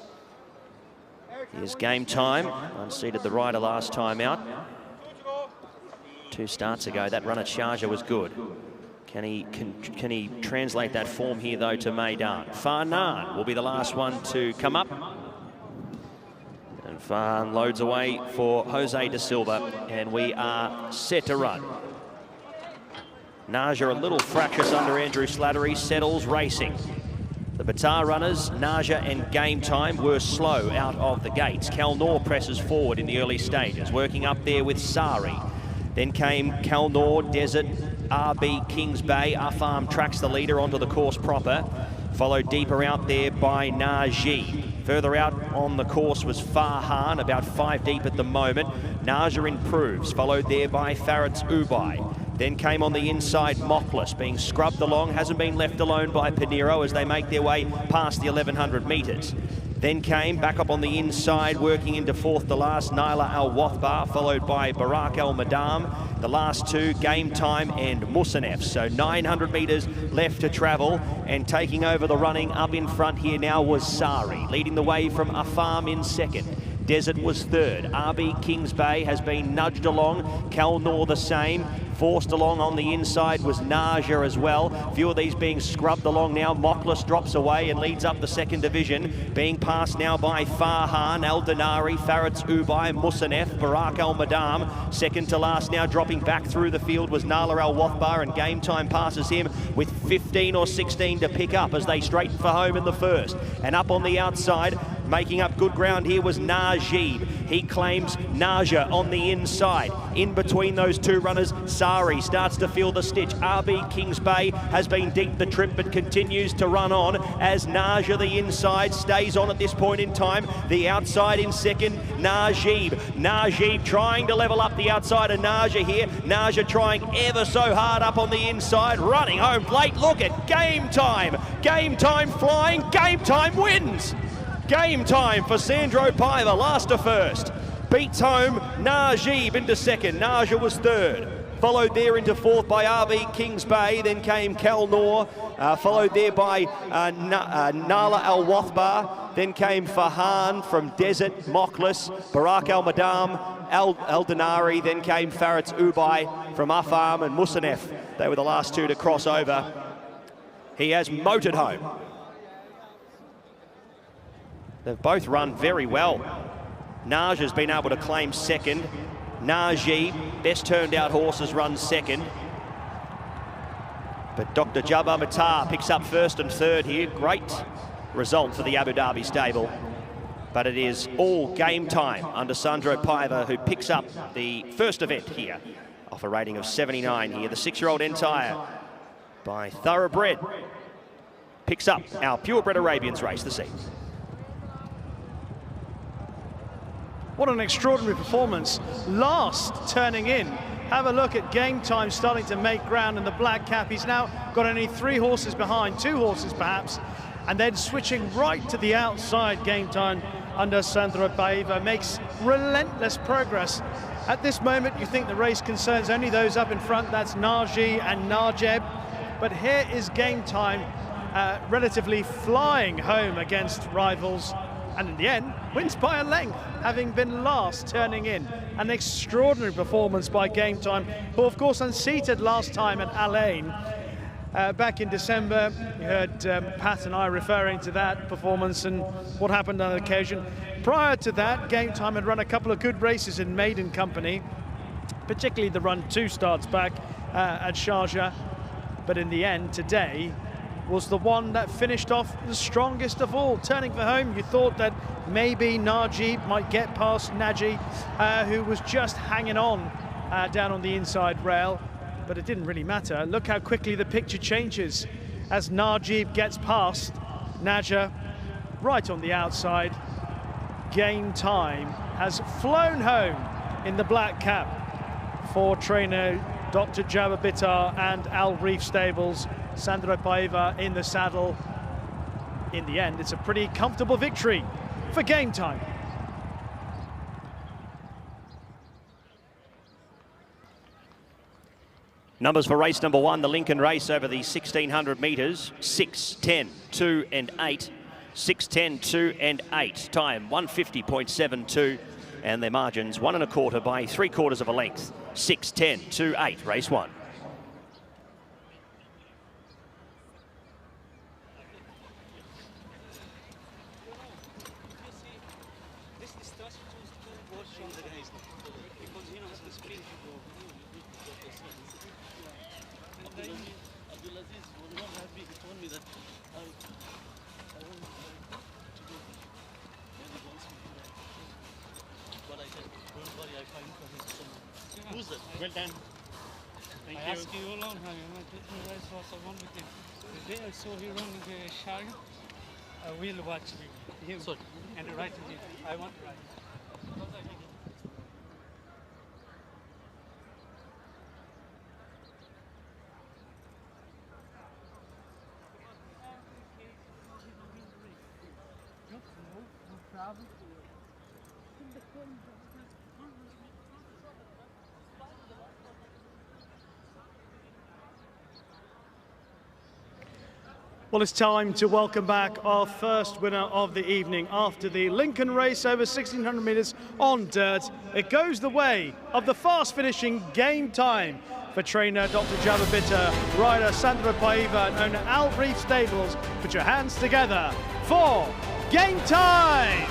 Here's Game Time, unseated the rider last time out. 2 starts ago, that run at Sharjah was good. Can he translate that form here, though, to Meydan? Farnan will be the last one to come up. And Farn loads away for Jose da Silva, and we are set to run. Naja a little fractious under Andrew Slattery, settles racing. The Bitar runners, Naja and Game Time, were slow out of the gates. Cal Noor presses forward in the early stages, working up there with Sari. Then came Cal Noor, Desert, RB, Kings Bay. Afam tracks the leader onto the course proper, followed deeper out there by Najib. Further out on the course was Farhan, about 5 deep at the moment. Naja improves, followed there by Faret's Ubai. Then came on the inside Mokless, being scrubbed along, hasn't been left alone by Pinero as they make their way past the 1100 metres. Then came back up on the inside, working into 4th to last, Naila Al Wathbar, followed by Barak Al Madam. The last 2, Game Time and Musanef. So 900 metres left to travel, and taking over the running up in front here now was Sari, leading the way from Afam in 2nd. Desert was 3rd. RB Kings Bay has been nudged along. Cal Noor the same. Forced along on the inside was Naja as well. Few of these being scrubbed along now. Mokless drops away and leads up the 2nd division. Being passed now by Farhan, Al Dinari, Faret's Ubai, Musanef, Barak Al Madam. 2nd to last now, dropping back through the field was Nala Al Wathbar, and Game Time passes him with 15 or 16 to pick up as they straighten for home in the 1st. And up on the outside, making up good ground here was Najib. He claims Naja on the inside. In between those 2 runners, Sari starts to feel the stitch. RB Kings Bay has been deep the trip but continues to run on as Naja the inside stays on at this point in time. The outside in 2nd, Najib. Najib trying to level up the outside of Naja here. Naja trying ever so hard up on the inside, running home plate. Look at Game Time. Game Time flying. Game Time wins. Game Time for Sandro Paiva, last to 1st. Beats home Najib into 2nd. Naja was 3rd. Followed there into 4th by RB Kings Bay. Then came Cal Noor, followed there by Nala Al Wathbar. Then came Farhan from Desert, Mokless, Barak Al Madam, Al Dinari. Then came Faret's Ubai from Afam and Musanef. They were the last 2 to cross over. He has motored home. They've both run very well. Naja's been able to claim 2nd. Najib, best turned out horse, has run 2nd. But Dr. Jabbar Bitar picks up 1st and 3rd here. Great result for the Abu Dhabi stable. But it is all Game Time under Sandro Paiva, who picks up the 1st event here off a rating of 79 here. The 6-year-old Entire by Thoroughbred picks up our purebred Arabians race this evening. What an extraordinary performance. Last turning in. Have a look at Game Time starting to make ground in the black cap. He's now got only 3 horses behind, 2 horses perhaps, and then switching right to the outside. Game Time under Sandro Paiva makes relentless progress. At this moment, you think the race concerns only those up in front. That's Naji and Najeb. But here is Game Time relatively flying home against rivals, and in the end wins by a length, having been last turning in. An extraordinary performance by Game Time, who of course unseated last time at Alain back in December. You heard Pat and I referring to that performance and what happened on the occasion. Prior to that, Game Time had run a couple of good races in maiden company. particularly the run 2 starts back at Sharjah. But in the end, today was the one that finished off the strongest of all. Turning for home, you thought that maybe Najib might get past Naji, who was just hanging on down on the inside rail, but it didn't really matter. Look how quickly the picture changes as Najib gets past Naja right on the outside. Game Time has flown home in the black cap for trainer Dr. Jabba Bittar and Al Reef Stables. Sandro Paiva in the saddle. In the end, it's a pretty comfortable victory for Game Time. Numbers for race number 1, the Lincoln race over the 1600 metres, 6, 10, 2 and 8. 6, 10, 2 and 8. Time 150.72 and their margins 1 1/4 by 3/4 of a length. 6, 10, 2, 8, race 1. Well done. Thank you. I asked you all on how you didn't race was I won with him. The day I saw he running the Sharia, I will watch him. Sorry. And right to him. I want to ride. No problem. Well, it's time to welcome back our first winner of the evening after the Lincoln race over 1600 metres on dirt. It goes the way of the fast finishing Game Time for trainer Dr. Jabba Bittar, rider Sandro Paiva and owner Al Reef Stables. Put your hands together for Game Time!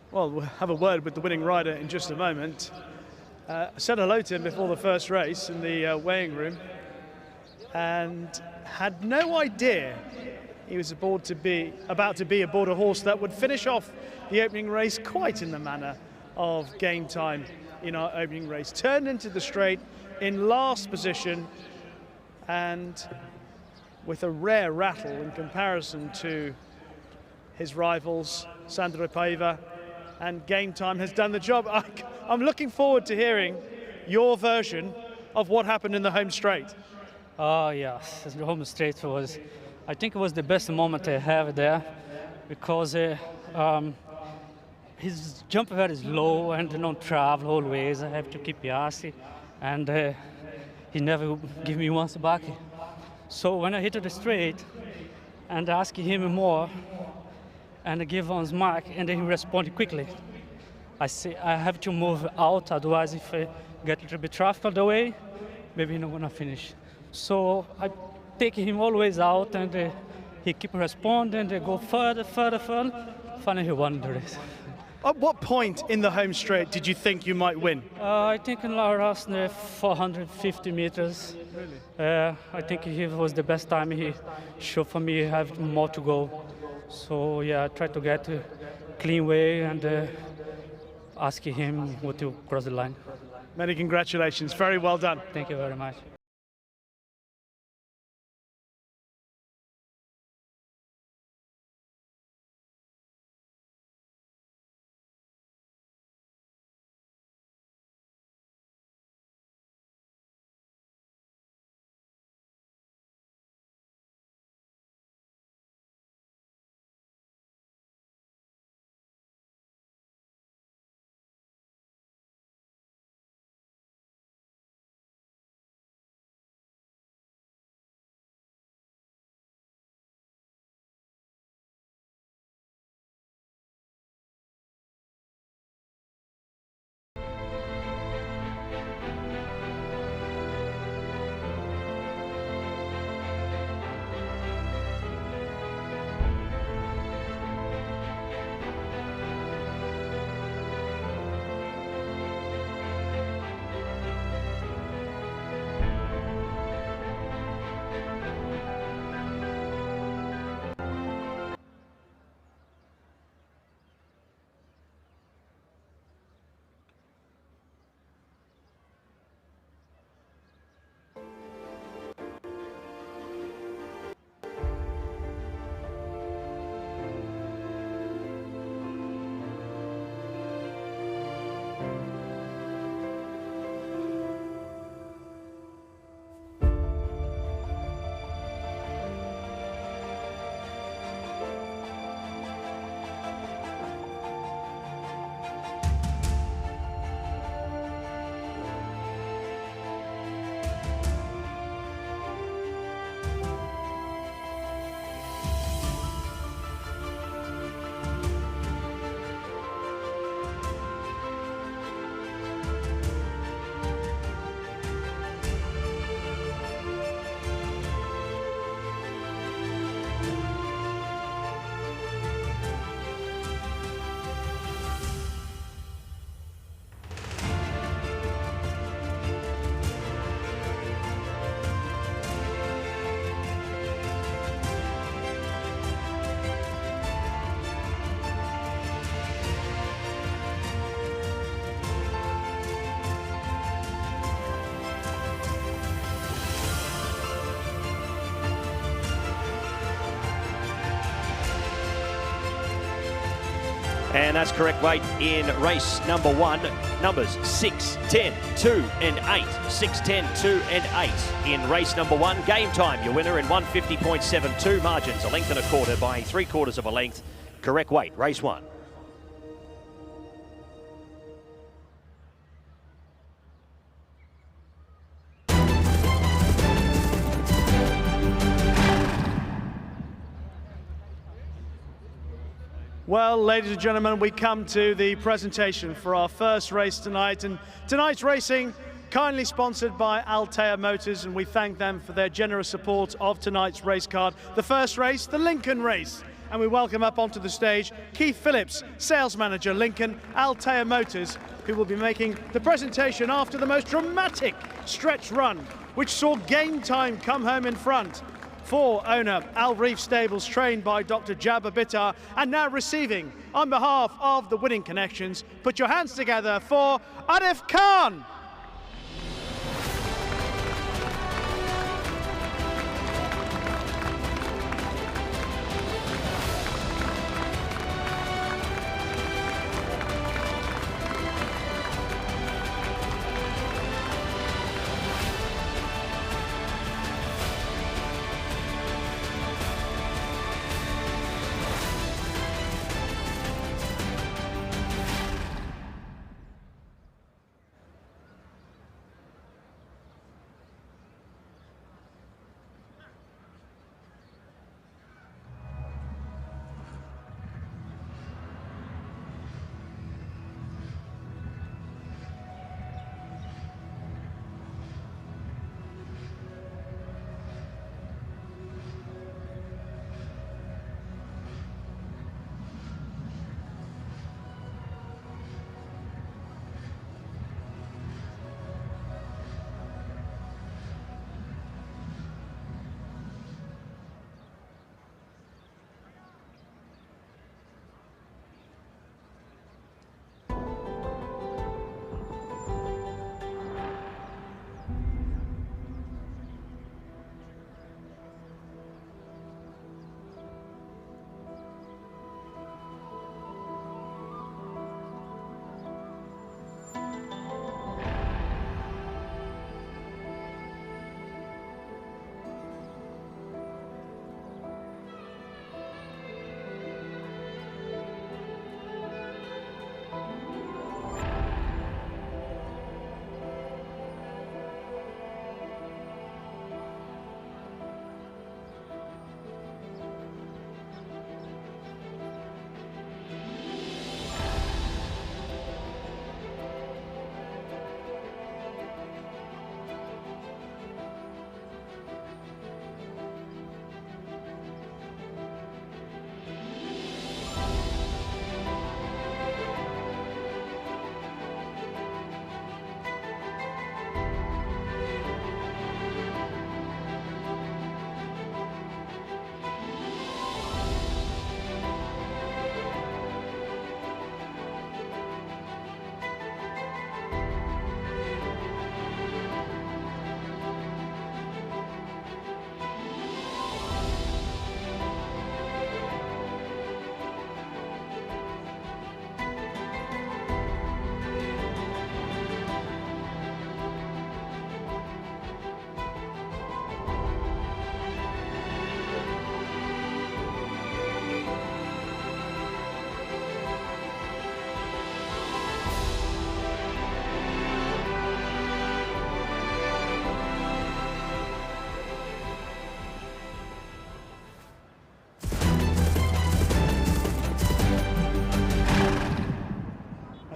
Well, we'll have a word with the winning rider in just a moment. I said hello to him before the first race in the weighing room and had no idea he was about to be aboard a horse that would finish off the opening race quite in the manner of Game Time in our opening race. Turned into the straight in last position and with a rare rattle in comparison to his rivals, Sandro Paiva, and Game Time has done the job. I'm looking forward to hearing your version of what happened in the home straight. Oh, yes, the home straight was, I think it was the best moment I have there because his jump very low and don't travel always. I have to keep Yassi and he never give me once back. So when I hit the straight and ask him more, and I give on his mark, and then he responded quickly. I say I have to move out, otherwise if I get a little bit traffic on the way, maybe he's not gonna finish. So I take him always out, and he keep responding, and go further. Finally he won the race. At what point in the home straight did you think you might win? I think in last 450 meters. Really? I think he was the best time he showed for me. Have more to go. So yeah, I tried to get a clean way and asking him what to cross the line. Many congratulations. Very well done. Thank you very much. And that's correct weight in race number 1. Numbers 6, 10, 2 and 8. 6, 10, 2 and 8 in race number 1. Game time, your winner in 150.72. Margins a length and a quarter by 3/4 of a length. Correct weight, race 1. Well, ladies and gentlemen, we come to the presentation for our first race tonight. And tonight's racing, kindly sponsored by Altea Motors, and we thank them for their generous support of tonight's race card. The first race, the Lincoln race. And we welcome up onto the stage Keith Phillips, Sales Manager, Lincoln, Altea Motors, who will be making the presentation after the most dramatic stretch run, which saw Game Time come home in front for owner Al Reef Stables, trained by Dr. Jabba Bittar, and now receiving on behalf of the Winning Connections. Put your hands together for Arif Khan.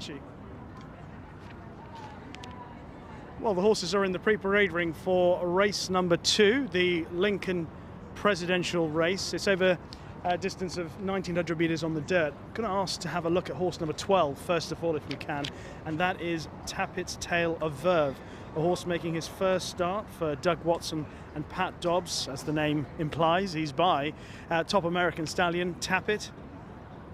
actually. Well, the horses are in the pre-parade ring for race number 2, the Lincoln Presidential Race. It's over a distance of 1,900 metres on the dirt. I'm going to ask to have a look at horse number 12, first of all, if we can, and that is Tapit's Tail of Verve, a horse making his first start for Doug Watson and Pat Dobbs, as the name implies. He's by top American stallion Tapit,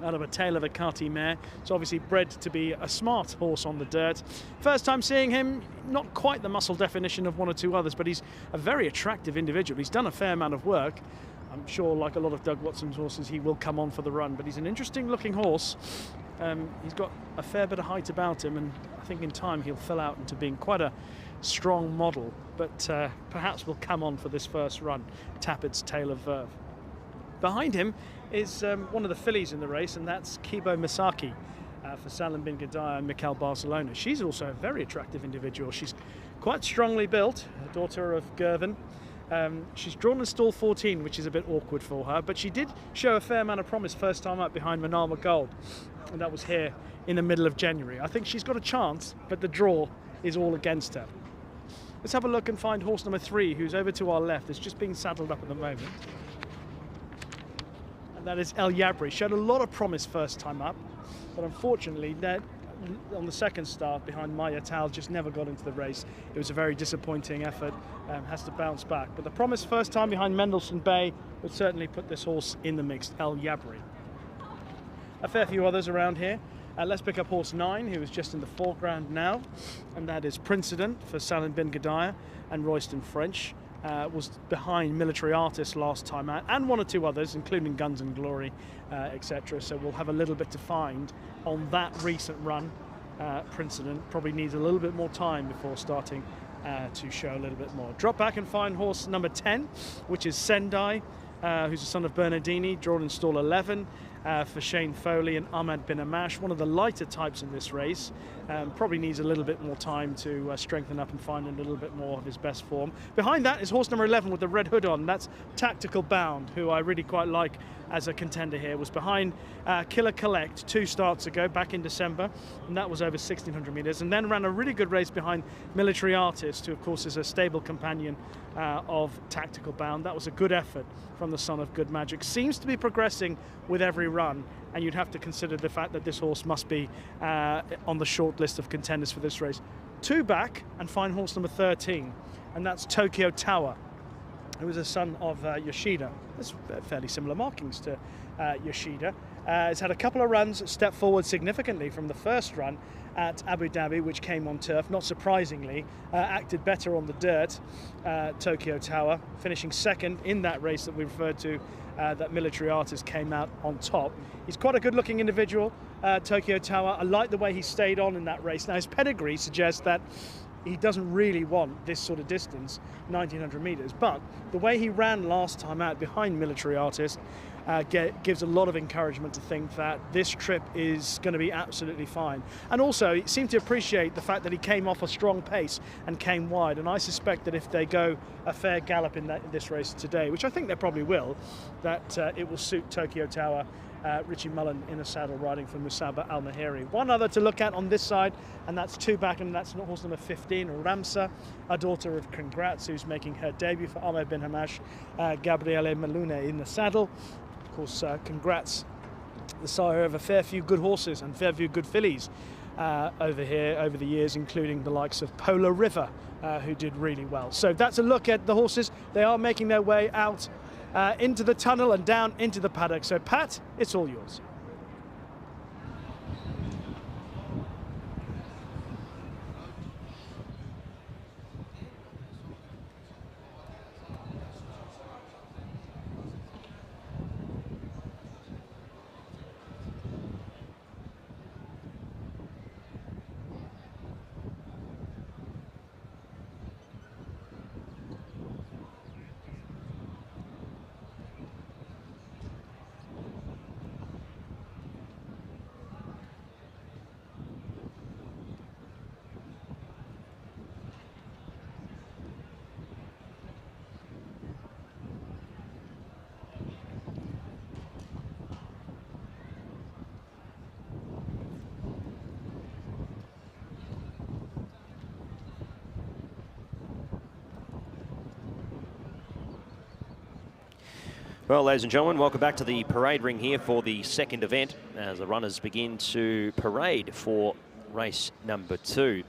out of a Tail of a Carti mare. It's obviously bred to be a smart horse on the dirt. First time seeing him, not quite the muscle definition of one or two others, but he's a very attractive individual. He's done a fair amount of work. I'm sure, like a lot of Doug Watson's horses, he will come on for the run, but he's an interesting looking horse. He's got a fair bit of height about him, and I think in time he'll fill out into being quite a strong model, but perhaps will come on for this first run, Tapit's Tail of Verve. Behind him is one of the fillies in the race, and that's Kibo Misaki for Salim bin Gadaya and Mikel Barcelona. She's also a very attractive individual. She's quite strongly built, a daughter of Gervin. She's drawn in stall 14, which is a bit awkward for her, but she did show a fair amount of promise first time up behind Manama Gold, and that was here in the middle of January. I think she's got a chance, but the draw is all against her. Let's have a look and find horse number 3, who's over to our left. It's just being saddled up at the moment. That is El Yabri. Showed a lot of promise first time up, but unfortunately on the second start behind Maya Tal just never got into the race. It was a very disappointing effort, has to bounce back. But the promise first time behind Mendelssohn Bay would certainly put this horse in the mix, El Yabri. A fair few others around here. Let's pick up horse 9, who is just in the foreground now, and that is Princeton for Salim bin Gadaya and Royston French. Was behind Military Artist last time out, and one or two others, including Guns and Glory, etc. So we'll have a little bit to find on that recent run. Princeton probably needs a little bit more time before starting to show a little bit more. Drop back and find horse number 10, which is Sendai, who's the son of Bernardini, drawn in stall 11 for Shane Foley and Ahmad bin Amash, one of the lighter types in this race. Probably needs a little bit more time to strengthen up and find a little bit more of his best form. Behind that is horse number 11 with the red hood on. That's Tactical Bound, who I really quite like as a contender here. Was behind Killer Collect 2 starts ago, back in December, and that was over 1,600 metres, and then ran a really good race behind Military Artist, who of course is a stable companion of Tactical Bound. That was a good effort from the son of Good Magic. Seems to be progressing with every run, and you'd have to consider the fact that this horse must be on the short list of contenders for this race. 2 back and find horse number 13, and that's Tokyo Tower, who is a son of Yoshida. That's fairly similar markings to Yoshida. It's had a couple of runs, stepped forward significantly from the first run at Abu Dhabi, which came on turf. Not surprisingly, acted better on the dirt, Tokyo Tower, finishing second in that race that we referred to, that Military Artist came out on top. He's quite a good-looking individual, Tokyo Tower. I like the way he stayed on in that race. Now, his pedigree suggests that he doesn't really want this sort of distance, 1,900 metres, but the way he ran last time out behind Military Artist gives a lot of encouragement to think that this trip is going to be absolutely fine. And also, he seemed to appreciate the fact that he came off a strong pace and came wide, and I suspect that if they go a fair gallop in this race today, which I think they probably will, that it will suit Tokyo Tower. Richie Mullen in a saddle riding for Musaba Al-Mahiri. One other to look at on this side, and that's 2 back, and that's horse number 15, Ramsa, a daughter of Congrats, who's making her debut for Ahmed bin Hamash, Gabriele Malune in the saddle. Of course, Congrats, the sire of a fair few good horses and fair few good fillies over here over the years, including the likes of Polar River, who did really well. So that's a look at the horses. They are making their way out into the tunnel and down into the paddock. So Pat, it's all yours. Well, ladies and gentlemen, welcome back to the parade ring here for the second event as the runners begin to parade for race number 2.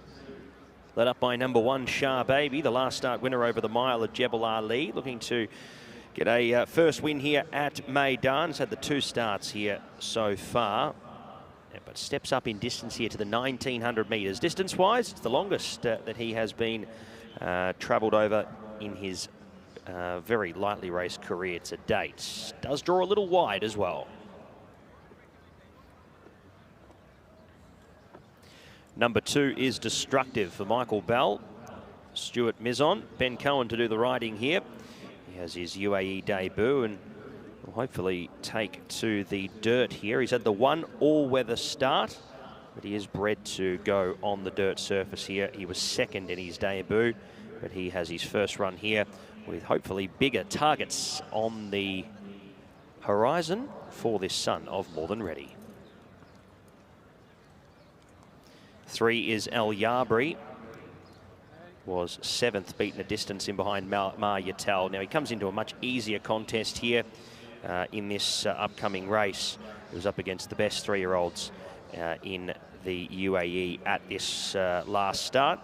Led up by number 1, Shah Baby, the last start winner over the mile at Jebel Ali, looking to get a first win here at Meydan. He's had the 2 starts here so far, but steps up in distance here to the 1900 metres. Distance-wise, it's the longest that he has been travelled over in his very lightly raced career to date. Does draw a little wide as well. Number 2 is Destructive for Michael Bell. Stuart Mizon, Ben Cohen to do the riding here. He has his UAE debut and will hopefully take to the dirt here. He's had the 1 all-weather start, but he is bred to go on the dirt surface here. He was second in his debut, but he has his first run here with hopefully bigger targets on the horizon for this son of More Than Ready. 3 is El Yabri. Was 7th, beaten a distance in behind Ma Yatel. Now he comes into a much easier contest here in this upcoming race. He was up against the best 3-year-olds in the UAE at this last start.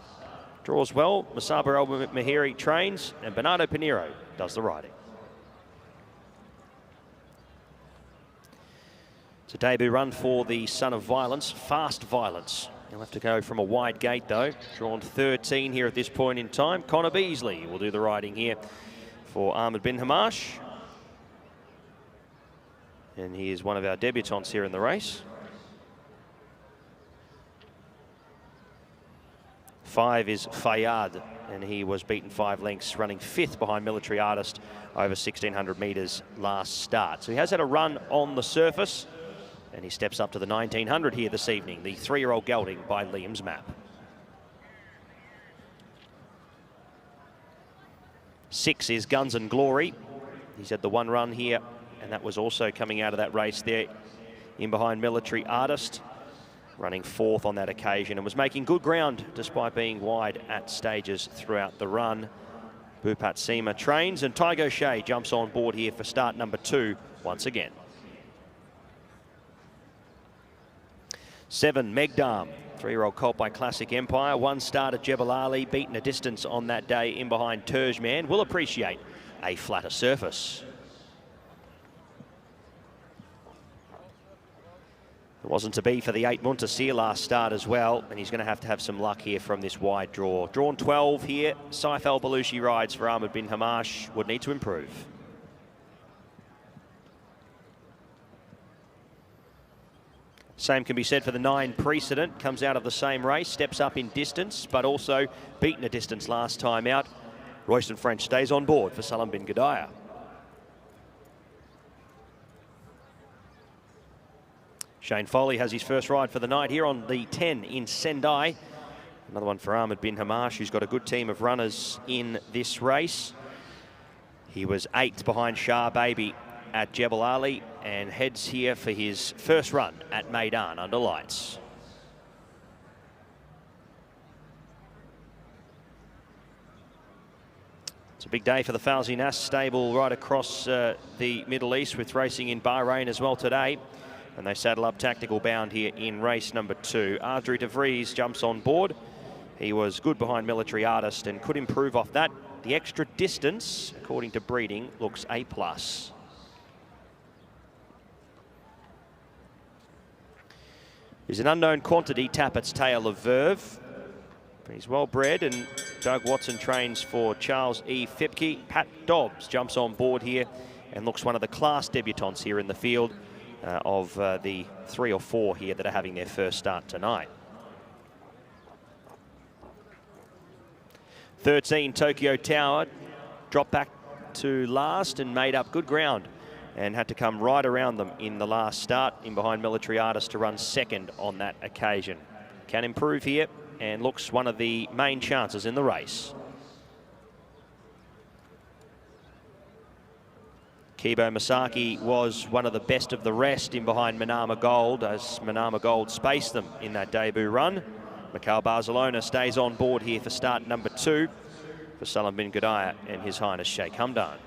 Draws well. Masaba Al-Mahiri trains, and Bernardo Pinheiro does the riding. It's a debut run for the son of Violence, Fast Violence. He'll have to go from a wide gate though. Drawn 13 here at this point in time. Connor Beasley will do the riding here for Ahmed bin Hamash. And he is one of our debutants here in the race. 5 is Fayyad, and he was beaten 5 lengths, running 5th behind Military Artist over 1600 metres last start. So he has had a run on the surface, and he steps up to the 1900 here this evening, the 3-year-old gelding by Liam's Map. 6 is Guns and Glory. He's had the 1 run here, and that was also coming out of that race there in behind Military Artist, running 4th on that occasion and was making good ground despite being wide at stages throughout the run. Bupat Seema trains, and Tygo Shea jumps on board here for start number 2 once again. 7, Meydan, 3-year-old colt by Classic Empire. 1 start at Jebel Ali, beaten a distance on that day in behind Turjman. Will appreciate a flatter surface. It wasn't to be for the 8 Muntasir last start as well, and he's going to have some luck here from this wide draw. Drawn 12 here. Saif Al Balushi rides for Ahmed bin Hamash. Would need to improve. Same can be said for the 9 Precedent. Comes out of the same race, steps up in distance, but also beaten a distance last time out. Royston French stays on board for Salam bin Gudaya. Shane Foley has his first ride for the night here on the 10 in Sendai. Another one for Ahmed bin Hamash, who's got a good team of runners in this race. He was 8th behind Shah Baby at Jebel Ali and heads here for his first run at Meydan under lights. It's a big day for the Fawzi Nas stable right across the Middle East, with racing in Bahrain as well today. And they saddle up Tactical Bound here in race number 2. Ardri de Vries jumps on board. He was good behind Military Artist and could improve off that. The extra distance, according to breeding, looks A+. He's an unknown quantity, Tappett's Tale of Verve. But he's well bred, and Doug Watson trains for Charles E. Fipke. Pat Dobbs jumps on board here and looks one of the class debutants here in the field. Of the 3 or 4 here that are having their first start tonight. 13, Tokyo Tower, dropped back to last and made up good ground and had to come right around them in the last start in behind Military Artist to run 2nd on that occasion. Can improve here and looks one of the main chances in the race. Kibo Masaki was one of the best of the rest in behind Manama Gold, as Manama Gold spaced them in that debut run. Mikhail Barcelona stays on board here for start number 2 for Salam bin Gudaya and His Highness Sheikh Hamdan.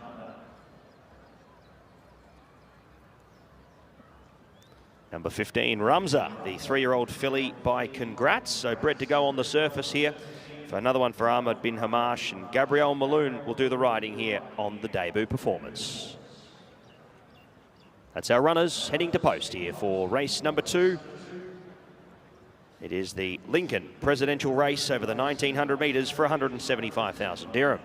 Number 15, Rumza, the 3-year-old filly by Congrats. So bred to go on the surface here. For another one for Ahmed bin Hamash, and Gabrielle Maloon will do the riding here on the debut performance. That's our runners heading to post here for race number 2. It is the Lincoln Presidential Race over the 1900 metres for 175,000 dirham.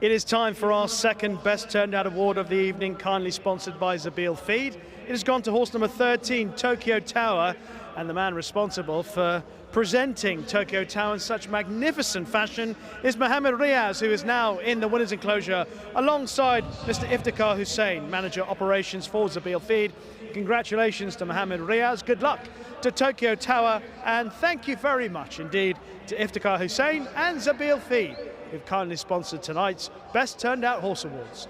It is time for our second best turned out award of the evening, kindly sponsored by Zabeel Feed. It has gone to horse number 13, Tokyo Tower, and the man responsible for presenting Tokyo Tower in such magnificent fashion is Mohamed Riaz, who is now in the winner's enclosure alongside Mr. Iftikhar Hussain, manager operations for Zabeel Feed. Congratulations to Mohamed Riaz, good luck to Tokyo Tower, and thank you very much indeed to Iftikhar Hussain and Zabeel Feed, who've kindly sponsored tonight's Best Turned Out Horse Awards.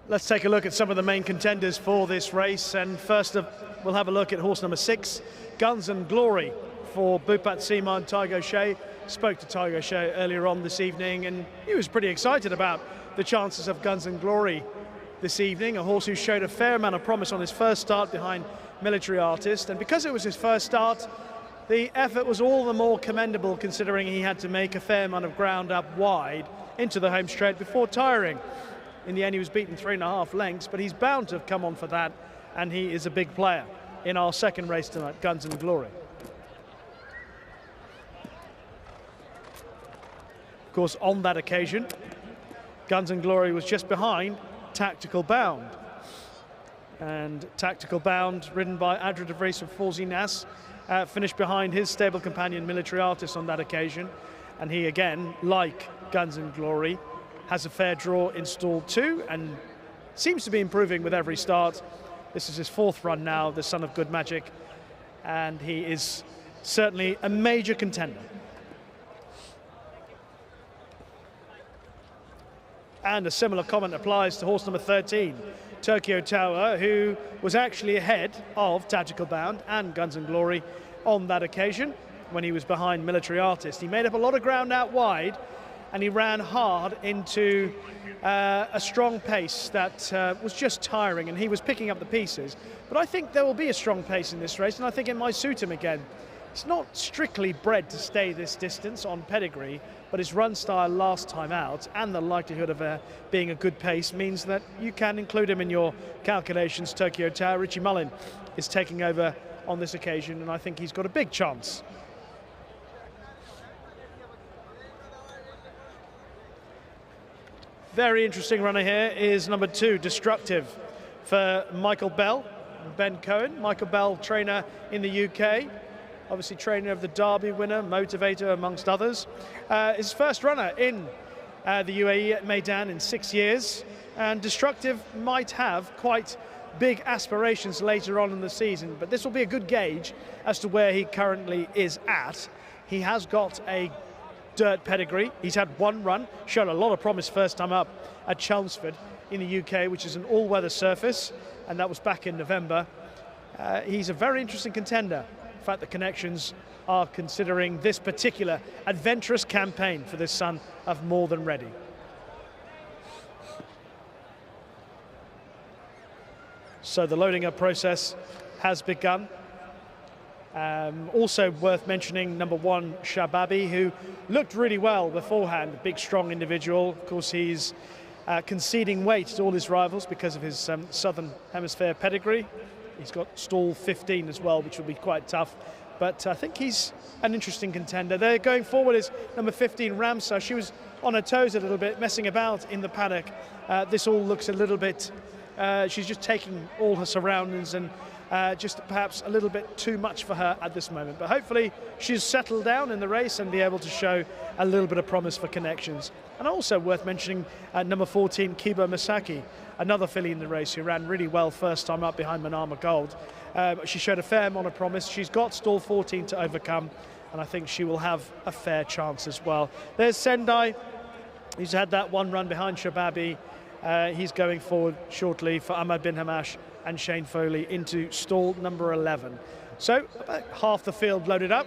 Let's take a look at some of the main contenders for this race, and first we'll have a look at horse number 6, Guns and Glory for Bhupat Seema and Tiger Shea. Spoke to Tiger Shea earlier on this evening, and he was pretty excited about the chances of Guns and Glory this evening, a horse who showed a fair amount of promise on his first start behind Military Artist, and because it was his first start, the effort was all the more commendable considering he had to make a fair amount of ground up wide into the home straight before tiring. In the end, he was beaten 3.5 lengths, but he's bound to have come on for that, and he is a big player in our second race tonight, Guns and Glory. Of course, on that occasion, Guns and Glory was just behind Tactical Bound. And Tactical Bound, ridden by Adra de Vries from Falsey Nas, finished behind his stable companion Military Artist on that occasion. And he, again, like Guns and Glory, has a fair draw in stall 2 and seems to be improving with every start. This is his 4th run now, the son of good magic, and he is certainly a major contender. And a similar comment applies to horse number 13, Tokyo Tower, who was actually ahead of Tactical Bound and Guns and Glory on that occasion when he was behind Military Artist. He made up a lot of ground out wide, and he ran hard into a strong pace that was just tiring, and he was picking up the pieces. But I think there will be a strong pace in this race, and I think it might suit him again. He's not strictly bred to stay this distance on pedigree, but his run style last time out and the likelihood of being a good pace means that you can include him in your calculations. Tokyo Tower, Richie Mullin is taking over on this occasion, and I think he's got a big chance. Very interesting runner here is number 2, Destructive, for Michael Bell, Ben Cohen. Michael Bell, trainer in the UK, obviously trainer of the Derby winner, motivator amongst others. His first runner in the UAE at Meydan in 6 years, and Destructive might have quite big aspirations later on in the season, but this will be a good gauge as to where he currently is at. He has got a dirt pedigree. He's had 1 run, showed a lot of promise first time up at Chelmsford in the UK, which is an all-weather surface, and that was back in November. He's a very interesting contender. In fact, the connections are considering this particular adventurous campaign for this son of More Than Ready. So the loading up process has begun. Also worth mentioning number 1, Shababi, who looked really well beforehand, a big strong individual. Of course, he's conceding weight to all his rivals because of his Southern Hemisphere pedigree. He's got stall 15 as well, which will be quite tough, but I think he's an interesting contender. There going forward is number 15, Ramsar. She was on her toes a little bit, messing about in the paddock. This all looks a little bit, she's just taking all her surroundings, and just perhaps a little bit too much for her at this moment. But hopefully she's settled down in the race and be able to show a little bit of promise for connections. And also worth mentioning number 14, Kiba Masaki, another filly in the race who ran really well first time up behind Manama Gold. She showed a fair amount of promise. She's got stall 14 to overcome, and I think she will have a fair chance as well. There's Sendai, who's had that one run behind Shababi. He's going forward shortly for Ahmad bin Hamash and Shane Foley into stall number 11. So about half the field loaded up.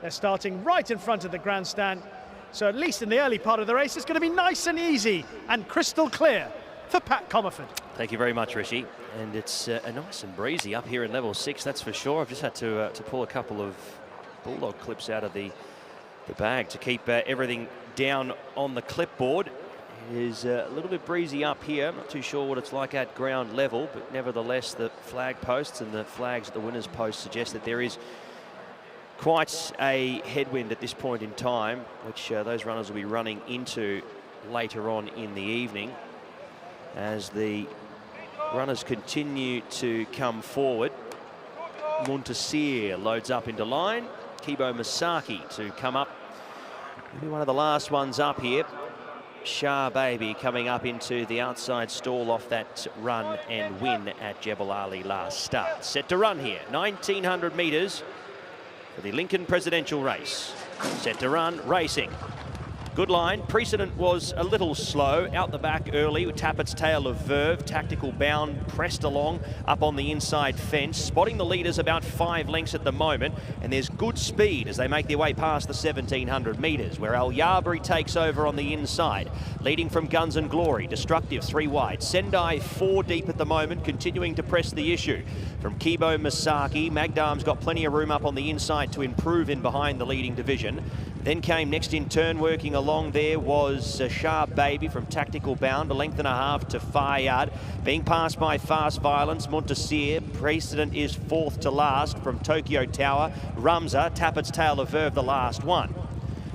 They're starting right in front of the grandstand. So at least in the early part of the race, it's going to be nice and easy and crystal clear for Pat Comerford. Thank you very much, Rishi. And it's nice and breezy up here in level 6, that's for sure. I've just had to pull a couple of bulldog clips out of the bag to keep everything down on the clipboard. It is a little bit breezy up here. I'm not too sure what it's like at ground level, but nevertheless, the flag posts and the flags at the winner's post suggest that there is quite a headwind at this point in time, which those runners will be running into later on in the evening as the runners continue to come forward. Muntasir loads up into line. Kibo Masaki to come up. Maybe one of the last ones up here. Shah Baby coming up into the outside stall off that run and win at Jebel Ali last start. Set to run here, 1900 metres for the Lincoln Presidential Race. Set to run, racing. Good line. Precedent was a little slow. Out the back early with Tappett's Tail of Verve. Tactical Bound pressed along up on the inside fence. Spotting the leaders about 5 lengths at the moment. And there's good speed as they make their way past the 1700 metres, where Al Yabri takes over on the inside. Leading from Guns and Glory. Destructive 3 wide. Sendai 4 deep at the moment, continuing to press the issue. From Kibo Masaki, Magdam's got plenty of room up on the inside to improve in behind the leading division. Then came next in turn, working along there was Shah Baby from Tactical Bound, a length and a half to Faryad. Being passed by Fast Violence, Muntasir. Precedent is 4th to last from Tokyo Tower. Ramza, Tappett's Tail of Verve, the last one.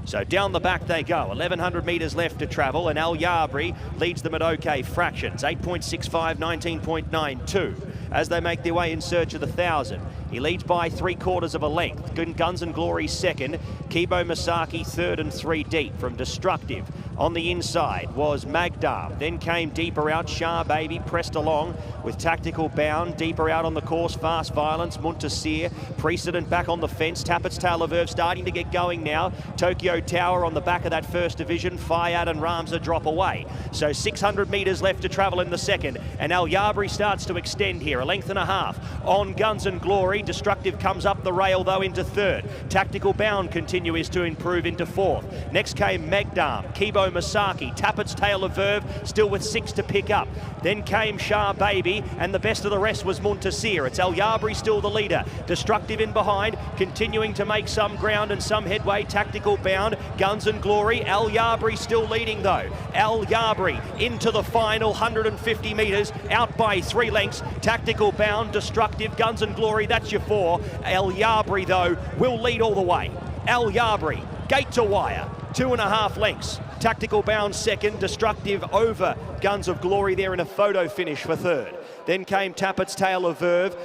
So down the back they go, 1100 metres left to travel, and Al Yabri leads them at OK fractions, 8.65, 19.92, as they make their way in search of the 1000. He leads by 3/4 of a length. Guns and Glory second. Kibo Masaki third and 3 deep from Destructive. On the inside was Magdam. Then came deeper out. Shah Baby pressed along with Tactical Bound. Deeper out on the course. Fast Violence. Muntasir. Precedent back on the fence. Tappett's Tail of Verve starting to get going now. Tokyo Tower on the back of that first division. Faryad and Ramza drop away. So 600 metres left to travel in the second. And Al Yabri starts to extend here. A length and a half on Guns and Glory. Destructive comes up the rail though into third. Tactical Bound continues to improve into 4th. Next came Megdam, Kibo Masaki, Tappett's Tail of Verve still with 6 to pick up. Then came Shah Baby and the best of the rest was Muntasir. It's Al Yabri still the leader. Destructive in behind, continuing to make some ground and some headway. Tactical Bound, Guns and Glory. Al Yabri still leading though. Al Yabri into the final 150 metres, out by 3 lengths. Tactical Bound, Destructive, Guns and Glory, that's your 4. Al Yabri though will lead all the way. Al Yabri, gate to wire, 2.5 lengths. Tactical Bound second, Destructive over Guns of Glory there in a photo finish for third. Then came Tappett's Tail of Verve,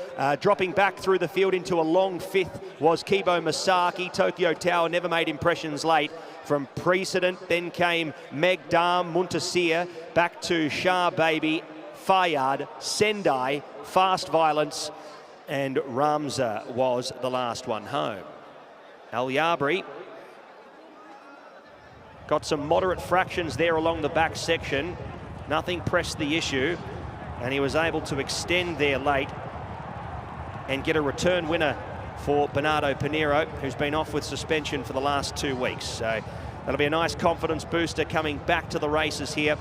dropping back through the field into a long 5th was Kibo Masaki. Tokyo Tower never made impressions late from Precedent. Then came Megdam, Muntasir, back to Shah Baby, Faryad, Sendai, Fast Violence, and Ramza was the last one home. Al Yabri got some moderate fractions there along the back section. Nothing pressed the issue, and he was able to extend there late and get a return winner for Bernardo Pinheiro, who's been off with suspension for the last 2 weeks. So that'll be a nice confidence booster coming back to the races here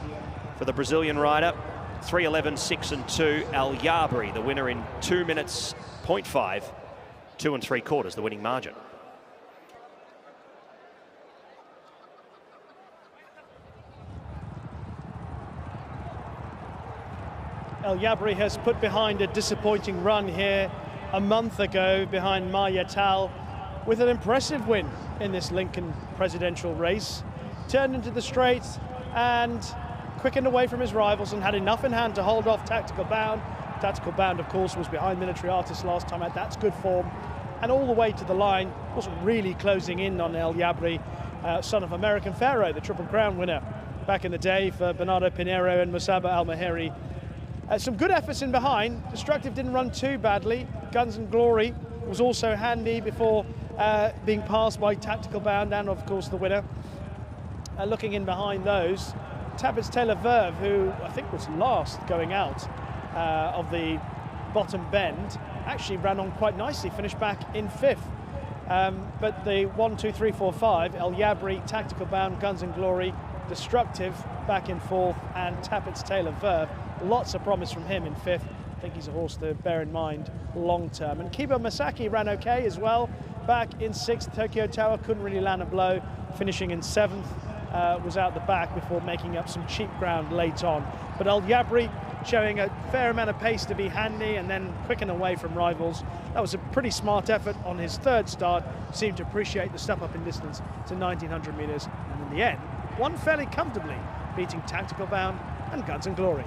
for the Brazilian rider. 3:11, 6 and 2. Al Yabri, the winner in 2 minutes, 0.5, 2 3/4, the winning margin. Al Yabri has put behind a disappointing run here a month ago behind Maya Tal with an impressive win in this Lincoln Presidential Race. Turned into the straight and quickened away from his rivals and had enough in hand to hold off Tactical Bound. Tactical Bound, of course, was behind Military Artist last time out. That's good form. And all the way to the line, wasn't really closing in on Al Yabri, son of American Pharaoh, the Triple Crown winner back in the day for Bernardo Pinheiro and Musaba Al-Mahiri. Some good efforts in behind. Destructive didn't run too badly. Guns and Glory was also handy before being passed by Tactical Bound and of course the winner. Looking in behind those, Tappet's Taylor Verve, who I think was last going out of the bottom bend, actually ran on quite nicely, finished back in 5th. But the 1, 2, 3, 4, 5, El Yabri, Tactical Bound, Guns and Glory, Destructive back in 4th, and Tappet's Taylor Verve. Lots of promise from him in 5th. I think he's a horse to bear in mind long term. And Kiba Masaki ran okay as well. Back in 6th, Tokyo Tower couldn't really land a blow, finishing in 7th. Was out the back before making up some cheap ground late on. But El Yabri showing a fair amount of pace to be handy and then quicken away from rivals. That was a pretty smart effort on his 3rd start. Seemed to appreciate the step up in distance to 1900 meters, and in the end won fairly comfortably, beating Tactical Bound and Guns and Glory.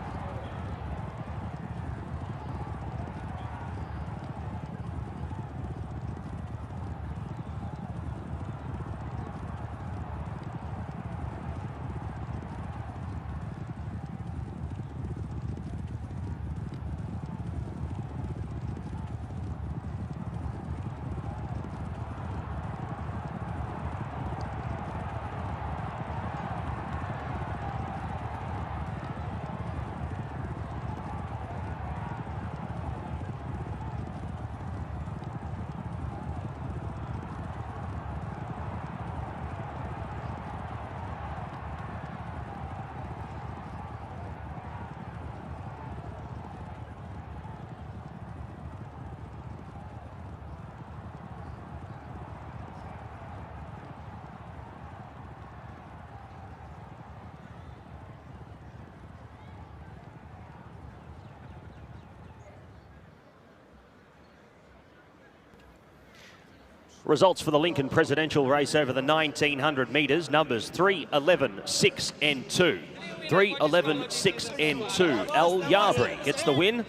Results for the Lincoln Presidential Race over the 1900 metres. Numbers 3, 11, 6 and 2. 3, 11, 6 and 2. El Yabri gets the win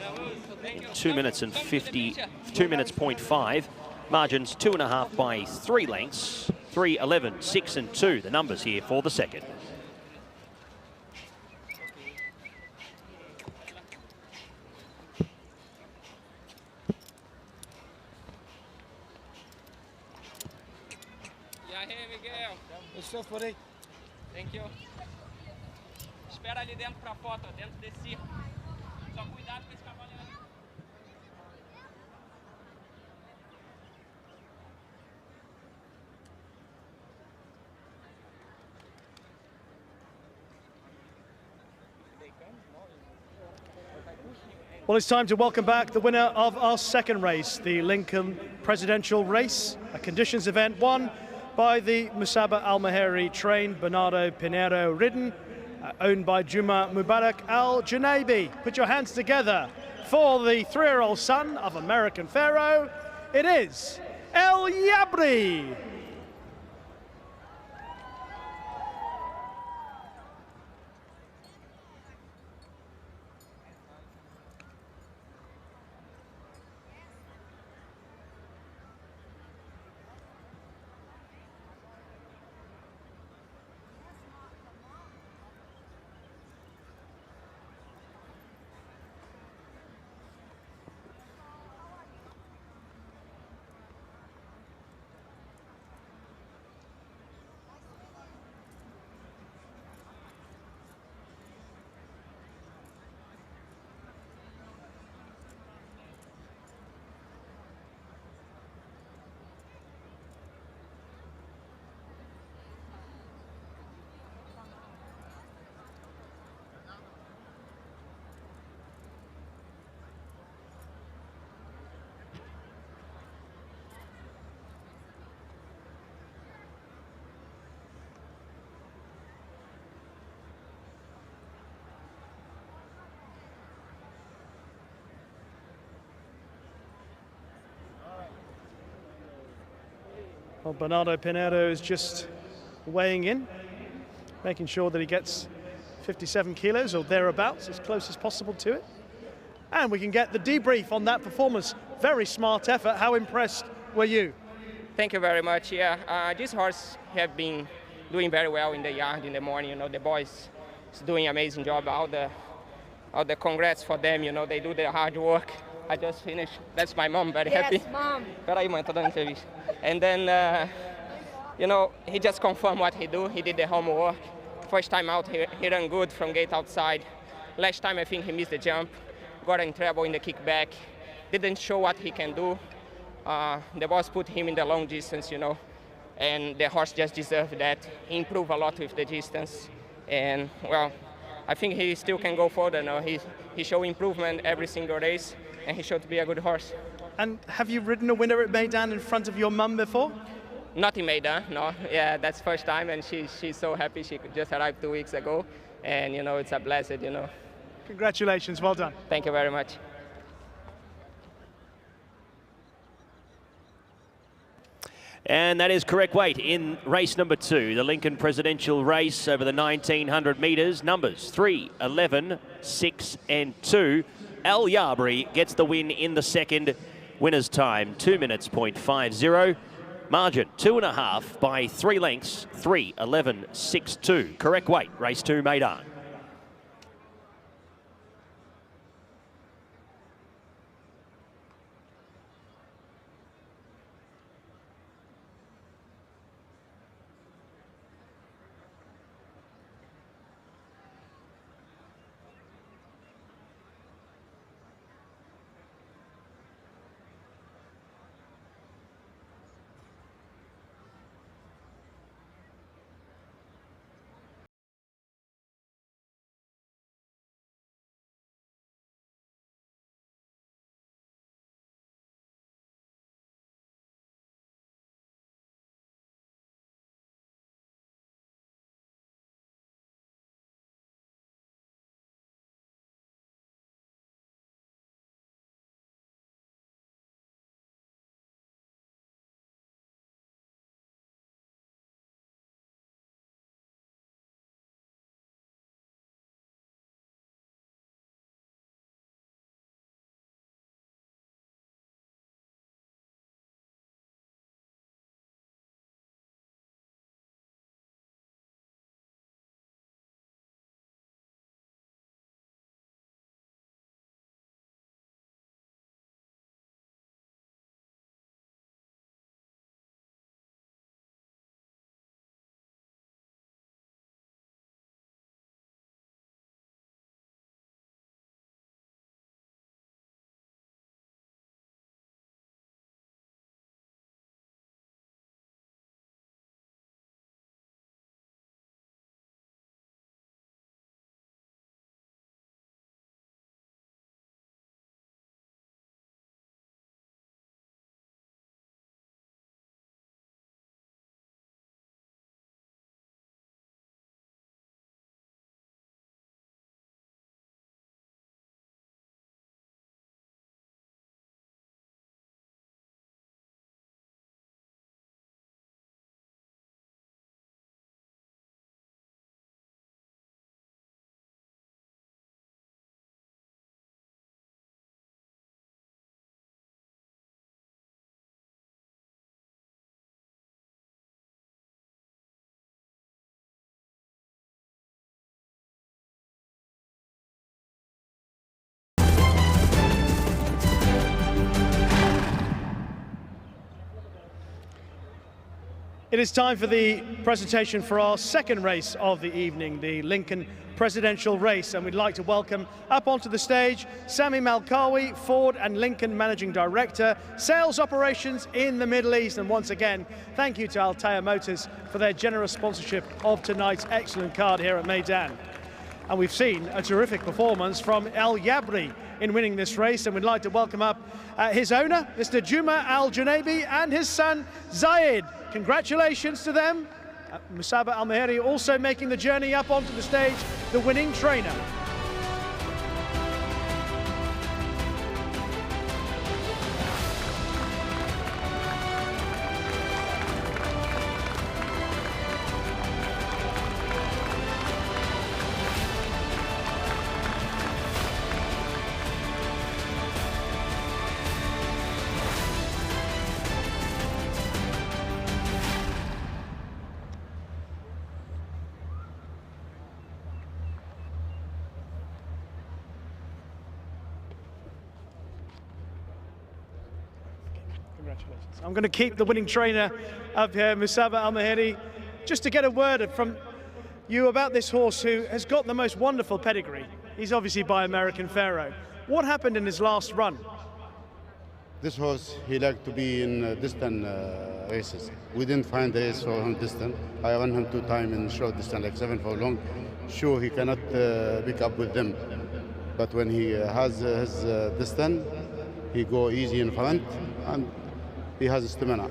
in 2 minutes and 2 minutes 0.5. Margins 2.5 by 3 lengths. 3, 11, 6 and 2. The numbers here for the second. Yourself, buddy. Thank you. Espera ali dentro pra foto, dentro desse circo. Só cuidado com esse cavalo ali. Well, it's time to welcome back the winner of our second race, the Lincoln Presidential Race, a conditions event won by the Musaba Al Maheri trained Bernardo Pinheiro ridden, owned by Juma Mubarak Al Junaibi. Put your hands together for the 3-year-old son of American Pharaoh. It is El Yabri. Well, Bernardo Pinheiro is just weighing in, making sure that he gets 57 kilos or thereabouts, as close as possible to it. And we can get the debrief on that performance. Very smart effort. How impressed were you? Thank you very much. Yeah, this horse have been doing very well in the yard in the morning. You know, the boys is doing an amazing job. All the congrats for them. You know, they do their hard work I just finished. That's my mom, very happy. Yes, mom. Peraí, mãe, tô dando entrevista. And then, you know, he just confirmed what he do. He did the homework. First time out, he ran good from gate outside. Last time, I think he missed the jump. Got in trouble in the kickback. Didn't show what he can do. The boss put him in the long distance, you know, and the horse just deserved that. He improved a lot with the distance. And, well, I think he still can go further now. He showed improvement every single race, and he showed to be a good horse. And have you ridden a winner at Meydan in front of your mum before? Not in Meydan, no. Yeah, that's first time, and she's so happy. She just arrived 2 weeks ago, and, you know, it's a blessing, you know. Congratulations, well done. Thank you very much. And that is correct weight in race number 2, the Lincoln Presidential Race over the 1900 metres. Numbers 3, 11, 6 and 2. Al Yabri gets the win in the second. Winner's time 2 minutes, .50. Margin 2.5 by 3 lengths, 3, 11, 6, 2. Correct weight, race 2, Meydan. It is time for the presentation for our second race of the evening, the Lincoln Presidential Race, and we'd like to welcome up onto the stage Sami Malkawi, Ford and Lincoln Managing Director, Sales Operations in the Middle East. And once again, thank you to Altea Motors for their generous sponsorship of tonight's excellent card here at Meydan. And we've seen a terrific performance from Al Yabri in winning this race, and we'd like to welcome up his owner, Mr. Juma Al-Junabi, and his son, Zayed. Congratulations to them. Musaba Al-Mahiri also making the journey up onto the stage, the winning trainer. Congratulations. I'm going to keep the winning trainer up here, Musaba Al-Mahiri, just to get a word from you about this horse who has got the most wonderful pedigree. He's obviously by American Pharaoh. What happened in his last run? This horse, he liked to be in distant races. We didn't find a race for him distant. I ran him 2 times in short distance, like 7 furlong. Sure, he cannot pick up with them. But when he has his distance, he go easy in front, and he has stamina.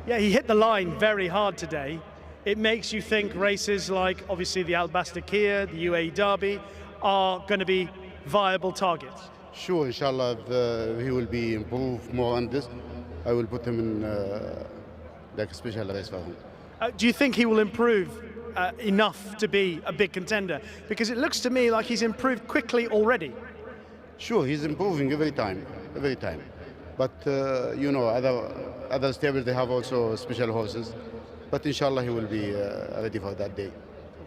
Yeah, he hit the line very hard today. It makes you think races like, obviously, the Al Bastakir, the UAE Derby, are going to be viable targets. Sure, inshallah, if he will be improved more on this, I will put him in like a special race for him. Do you think he will improve enough to be a big contender? Because it looks to me like he's improved quickly already. Sure, he's improving every time. But you know, other stables, they have also special horses. But inshallah, he will be ready for that day.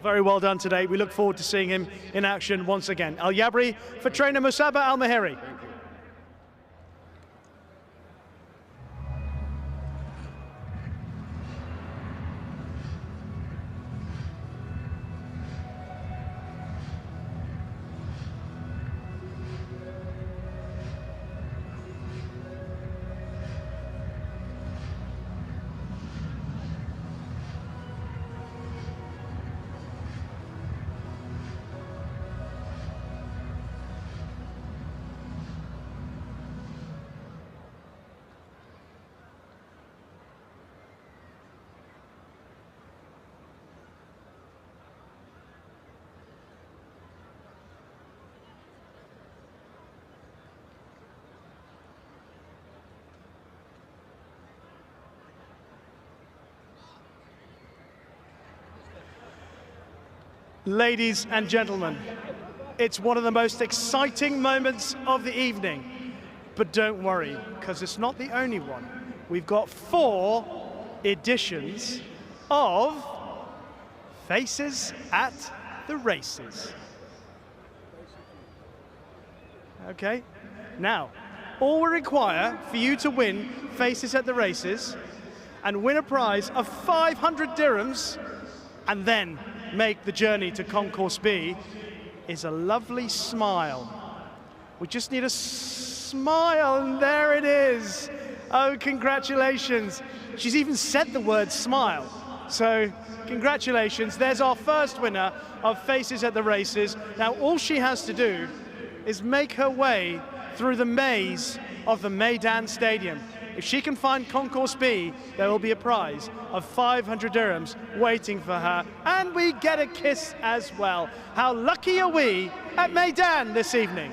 Very well done today. We look forward to seeing him in action once again. Al Yabri for trainer Musaba Al-Mahiri. Ladies and gentlemen, it's one of the most exciting moments of the evening. But don't worry, because it's not the only one. We've got 4 editions of Faces at the Races. Okay, now, all we require for you to win Faces at the Races and win a prize of 500 dirhams and then make the journey to Concourse B is a lovely smile. We just need a smile, and there it is. Oh, congratulations. She's even said the word smile. So congratulations, there's our first winner of Faces at the Races. Now all she has to do is make her way through the maze of the Meydan Stadium. If she can find Concourse B, there will be a prize of 500 dirhams waiting for her. And we get a kiss as well. How lucky are we at Meydan this evening?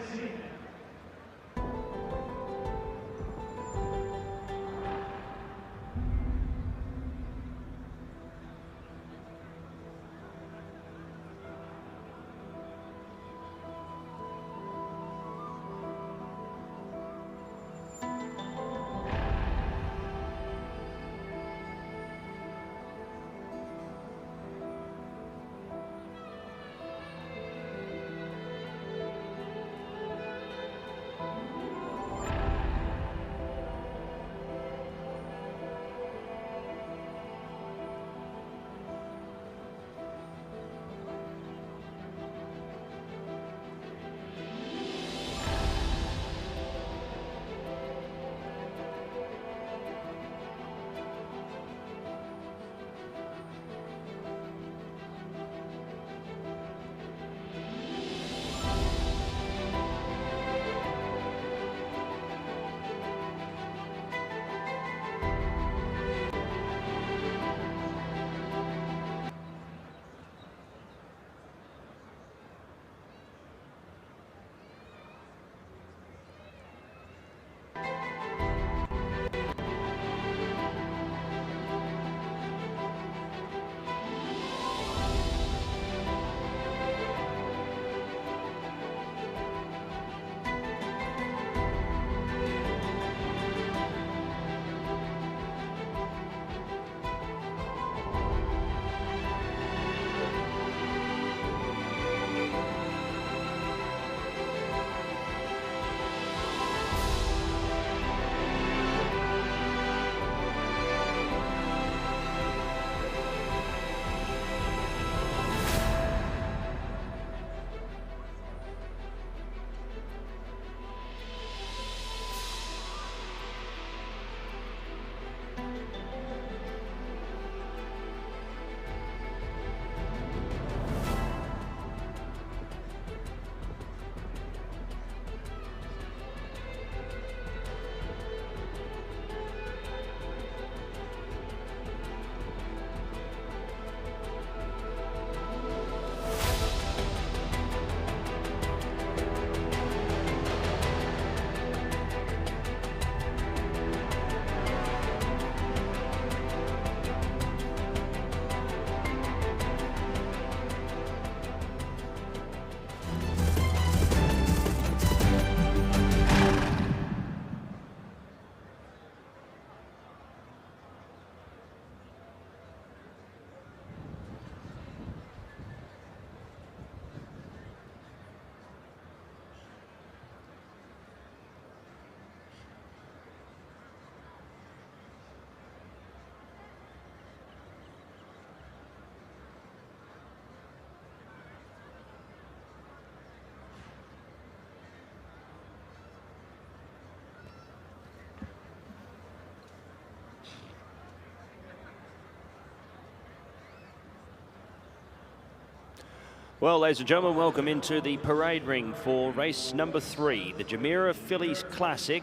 Well, ladies and gentlemen, welcome into the parade ring for race number 3, the Jumeirah Fillies Classic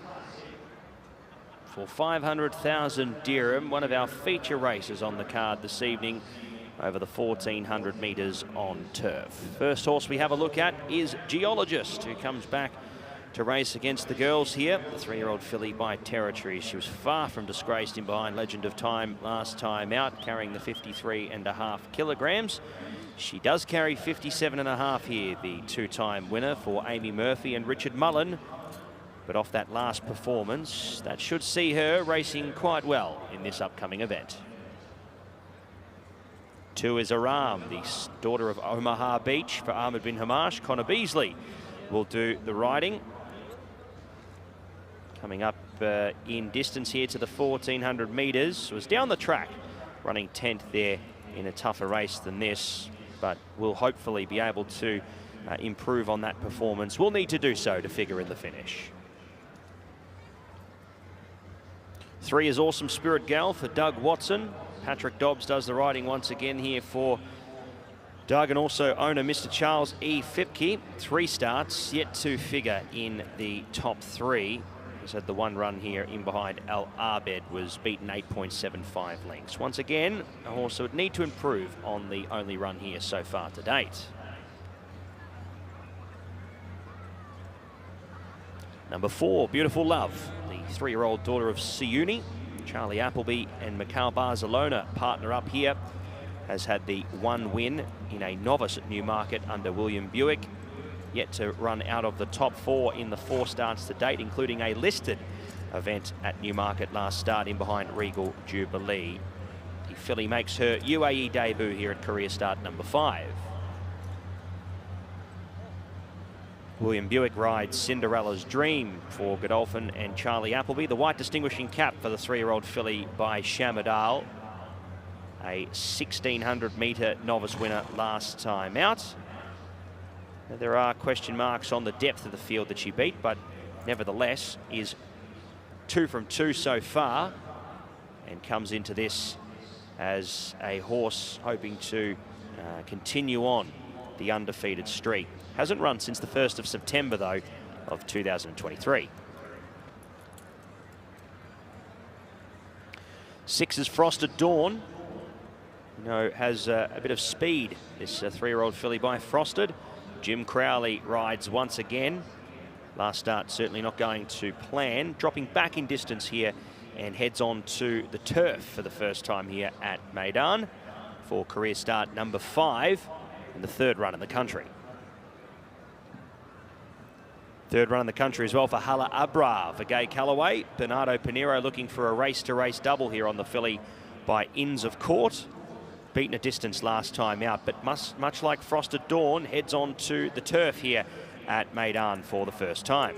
for 500,000 dirham, one of our feature races on the card this evening over the 1400 metres on turf. First horse we have a look at is Geologist, who comes back to race against the girls here. The 3-year-old filly by territory. She was far from disgraced in behind Legend of Time last time out, carrying the 53.5 kilograms. She does carry 57.5 here, the 2-time winner for Amy Murphy and Richard Mullen. But off that last performance, that should see her racing quite well in this upcoming event. 2 is Aram, the daughter of Omaha Beach for Ahmed bin Hamash. Connor Beasley will do the riding. Coming up in distance here to the 1400 metres. Was down the track, running 10th there in a tougher race than this, but will hopefully be able to improve on that performance. We'll need to do so to figure in the finish. 3 is Awesome Spirit Gal for Doug Watson. Patrick Dobbs does the riding once again here for Doug, and also owner Mr. Charles E. Fipke. 3 starts, yet to figure in the top 3. He's had the 1 run here in behind Al Abed, was beaten 8.75 lengths. Once again, a horse would need to improve on the only run here so far to date. Number 4, Beautiful Love, the 3-year-old daughter of Siuni. Charlie Appleby and Mikhail Barcelona partner up here. Has had the 1 win in a novice at Newmarket under William Buick. Yet to run out of the top 4 in the 4 starts to date, including a listed event at Newmarket last start in behind Regal Jubilee. The filly makes her UAE debut here at career start number 5. William Buick rides Cinderella's Dream for Godolphin and Charlie Appleby. The white distinguishing cap for the 3-year-old filly by Shamadal. A 1600 metre novice winner last time out. There are question marks on the depth of the field that she beat, but nevertheless is 2 from 2 so far, and comes into this as a horse hoping to continue on the undefeated streak. Hasn't run since the 1st of September, though, of 2023. 6 is Frosted Dawn. You know, has a bit of speed, this 3-year-old filly by Frosted. Jim Crowley rides once again. Last start certainly not going to plan. Dropping back in distance here and heads on to the turf for the first time here at Meydan for career start number 5 and the 3rd run in the country. 3rd run in the country as well for Hala Abra for Gay Callaway. Bernardo Pinheiro looking for a race-to-race double here on the filly by Inns of Court. Beaten a distance last time out, but much like Frosted Dawn, heads on to the turf here at Meydan for the first time.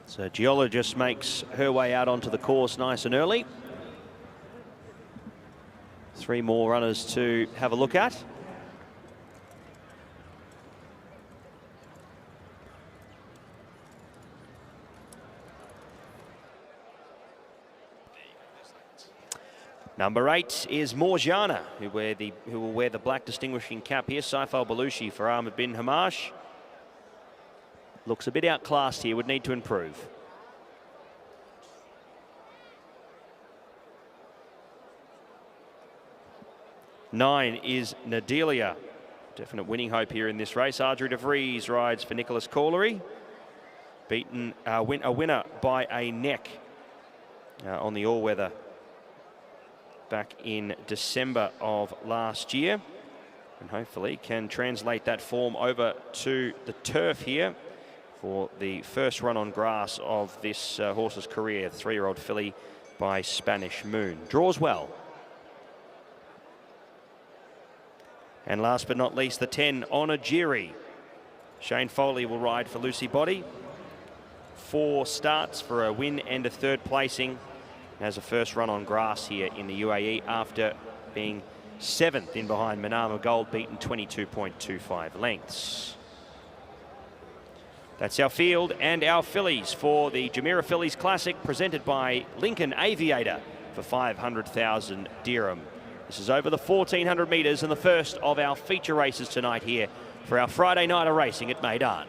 So Geologist makes her way out onto the course nice and early. 3 more runners to have a look at. Number 8 is Morjana, who will wear the black distinguishing cap here. Saifal Belushi for Ahmed bin Hamash. Looks a bit outclassed here, would need to improve. Nine is Nadelia. Definite winning hope here in this race. Audrey de Vries rides for Nicholas Corlery. Beaten a winner by a neck on the all-weather back in December of last year, and hopefully can translate that form over to the turf here for the first run on grass of this horse's career. 3-year-old filly by Spanish Moon. Draws well. And last but not least, the 10, Onagiri. Shane Foley will ride for Lucy Body. 4 starts for a win and a 3rd placing. Has a first run on grass here in the UAE after being 7th in behind Manama Gold, beaten 22.25 lengths. That's our field and our fillies for the Jumeirah Fillies Classic, presented by Lincoln Aviator for 500,000 dirham. This is over the 1,400 metres and the first of our feature races tonight here for our Friday night of racing at Meydan.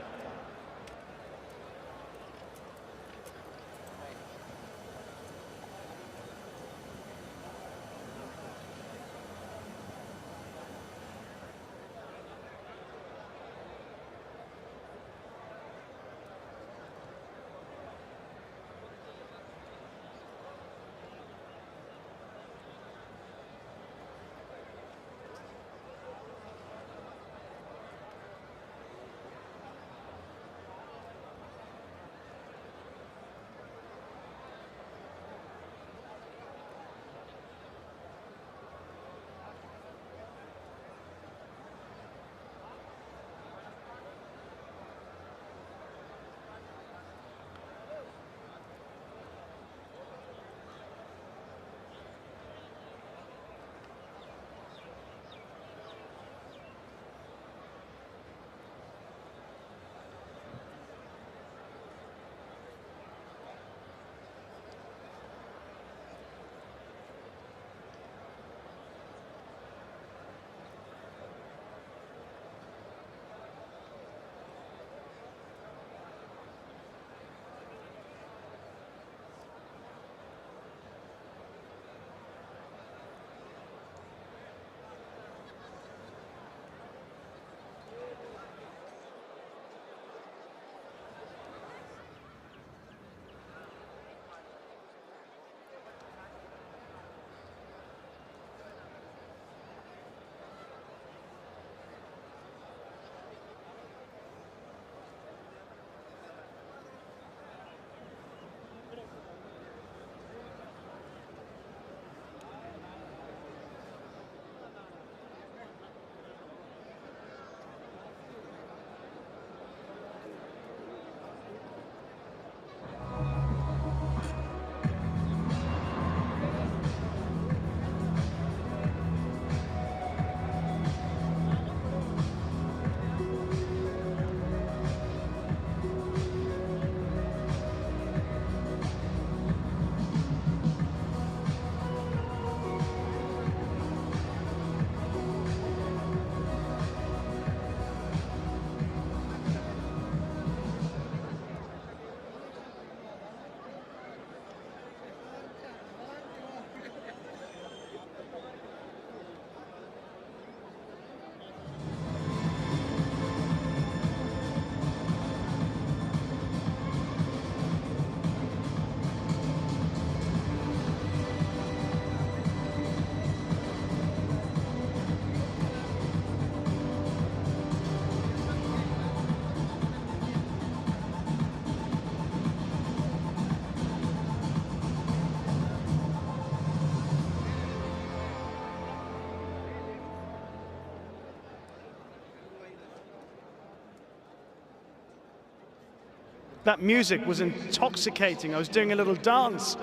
That music was intoxicating. I was doing a little dance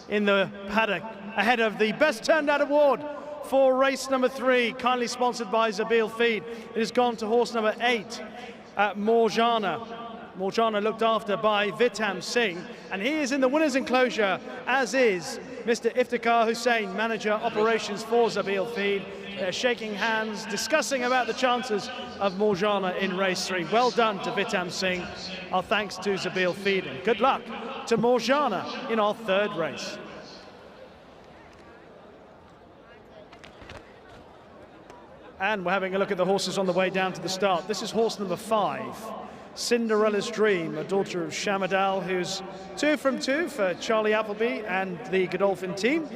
in the paddock ahead of the Best Turned Out Award for race number 3, kindly sponsored by Zabil Feed. It has gone to horse number 8, Morjana. Morjana looked after by Vitam Singh, and he is in the winner's enclosure, as is Mr. Iftikhar Hussain, manager operations for Zabil Feed. They're shaking hands, discussing about the chances of Morjana in race 3. Well done to Vitam Singh. Our thanks to Zabil Feed, and good luck to Morjana in our 3rd race. And we're having a look at the horses on the way down to the start. This is horse number 5, Cinderella's Dream, a daughter of Shamadal, who's 2 from 2 for Charlie Appleby and the Godolphin team.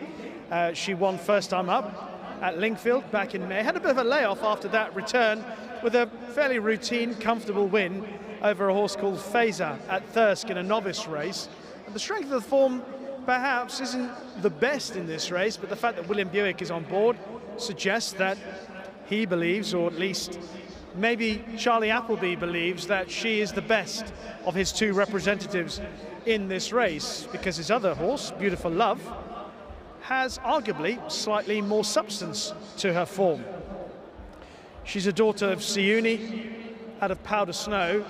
She won first time up at Lingfield back in May. Had a bit of a layoff after that return with a fairly routine, comfortable win over a horse called Faiza at Thirsk in a novice race. And the strength of the form perhaps isn't the best in this race, but the fact that William Buick is on board suggests that he believes, or at least maybe Charlie Appleby believes, that she is the best of his 2 representatives in this race, because his other horse, Beautiful Love, has arguably slightly more substance to her form. She's a daughter of Siuni out of Powder Snow,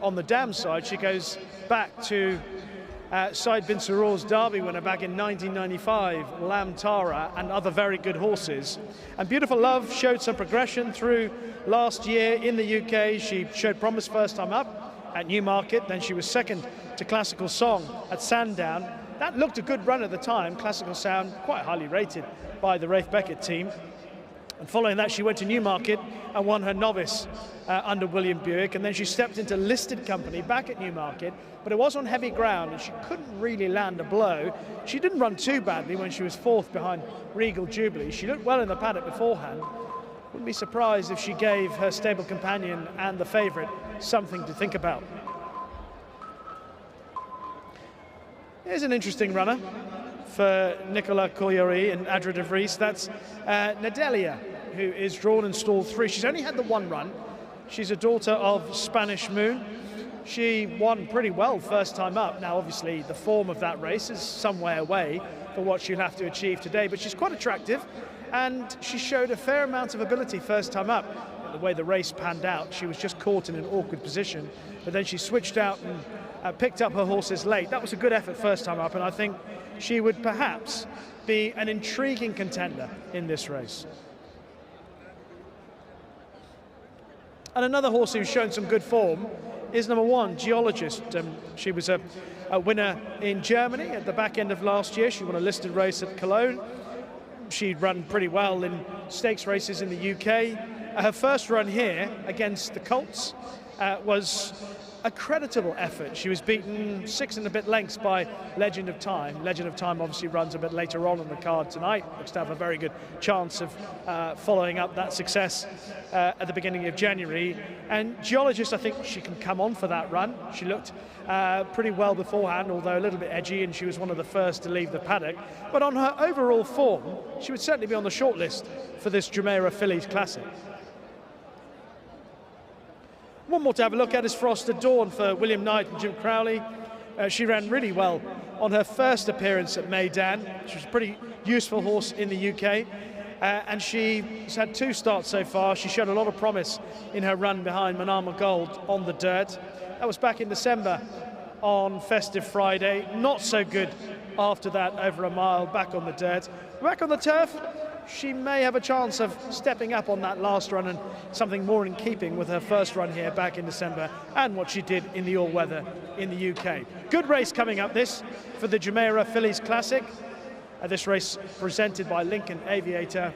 on the dam side, she goes back to Said bin Surur's Derby winner back in 1995, Lam Tara, and other very good horses. And Beautiful Love showed some progression through last year in the UK. She showed promise first time up at Newmarket, then she was second to Classical Song at Sandown. That looked a good run at the time. Classical Sound quite highly rated by the Rafe Beckett team. And following that, she went to Newmarket and won her novice under William Buick, and then she stepped into listed company back at Newmarket, but it was on heavy ground and she couldn't really land a blow. She didn't run too badly when she was fourth behind Regal Jubilee. She looked well in the paddock beforehand. Wouldn't be surprised if she gave her stable companion and the favourite something to think about. Here's an interesting runner for Nicolas Couillery and Adra de Vries. That's Nadelia, who is drawn in stall 3. She's only had the one run. She's a daughter of Spanish Moon. She won pretty well first time up. Now, obviously, the form of that race is some way away for what she'll have to achieve today, but she's quite attractive, and she showed a fair amount of ability first time up. The way the race panned out, she was just caught in an awkward position, but then she switched out and picked up her horses late. That was a good effort first time up, and I think she would perhaps be an intriguing contender in this race. And another horse who's shown some good form is number 1, Geologist. She was a winner in Germany at the back end of last year. She won a listed race at Cologne. She'd run pretty well in stakes races in the UK. Her first run here against the Colts was a creditable effort. She was beaten 6 and a bit lengths by Legend of Time. Legend of Time obviously runs a bit later on the card tonight. Looks to have a very good chance of following up that success at the beginning of January. And Geologist, I think she can come on for that run. She looked pretty well beforehand, although a little bit edgy, and she was one of the first to leave the paddock. But on her overall form, she would certainly be on the shortlist for this Jumeirah Fillies Classic. One more to have a look at is Frosted Dawn for William Knight and Jim Crowley. She ran really well on her first appearance at Meydan. She was a pretty useful horse in the UK. And she's had 2 starts so far. She showed a lot of promise in her run behind Manama Gold on the dirt. That was back in December on Festive Friday. Not so good after that, over a mile back on the dirt. Back on the turf, she may have a chance of stepping up on that last run and something more in keeping with her first run here back in December and what she did in the all-weather in the UK. Good race coming up this for the Jumeirah Fillies Classic. This race presented by Lincoln Aviator.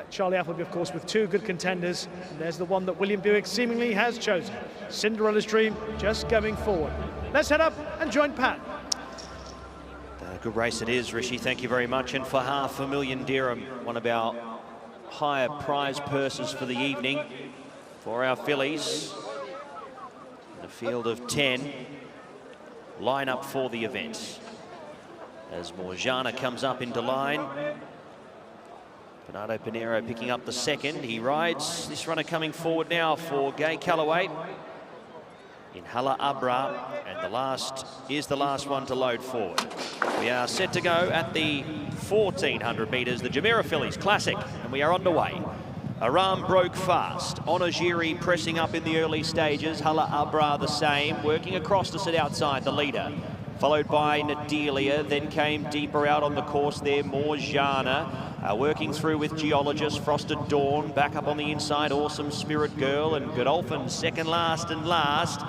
Charlie Appleby, of course, with 2 good contenders. And there's the one that William Buick seemingly has chosen. Cinderella's Dream just going forward. Let's head up and join Pat. Good race it is, Rishi. Thank you very much. And for $500,000 dirham, one of our higher prize purses for the evening for our fillies. In a field of 10, line up for the event. As Morjana comes up into line. Bernardo Pinheiro picking up the second. He rides this runner coming forward now for Gay Calloway in Hala Abra, and the last is the last one to load forward. We are set to go at the 1400 metres, the Jumeirah Fillies Classic, and we are underway. Aram broke fast. Onagiri pressing up in the early stages. Hala Abra the same, working across to sit outside the leader. Followed by Nadelia, then came deeper out on the course there, Morjana. Working through with Geologist, Frosted Dawn, back up on the inside, Awesome Spirit Girl, and Godolphin second last and last.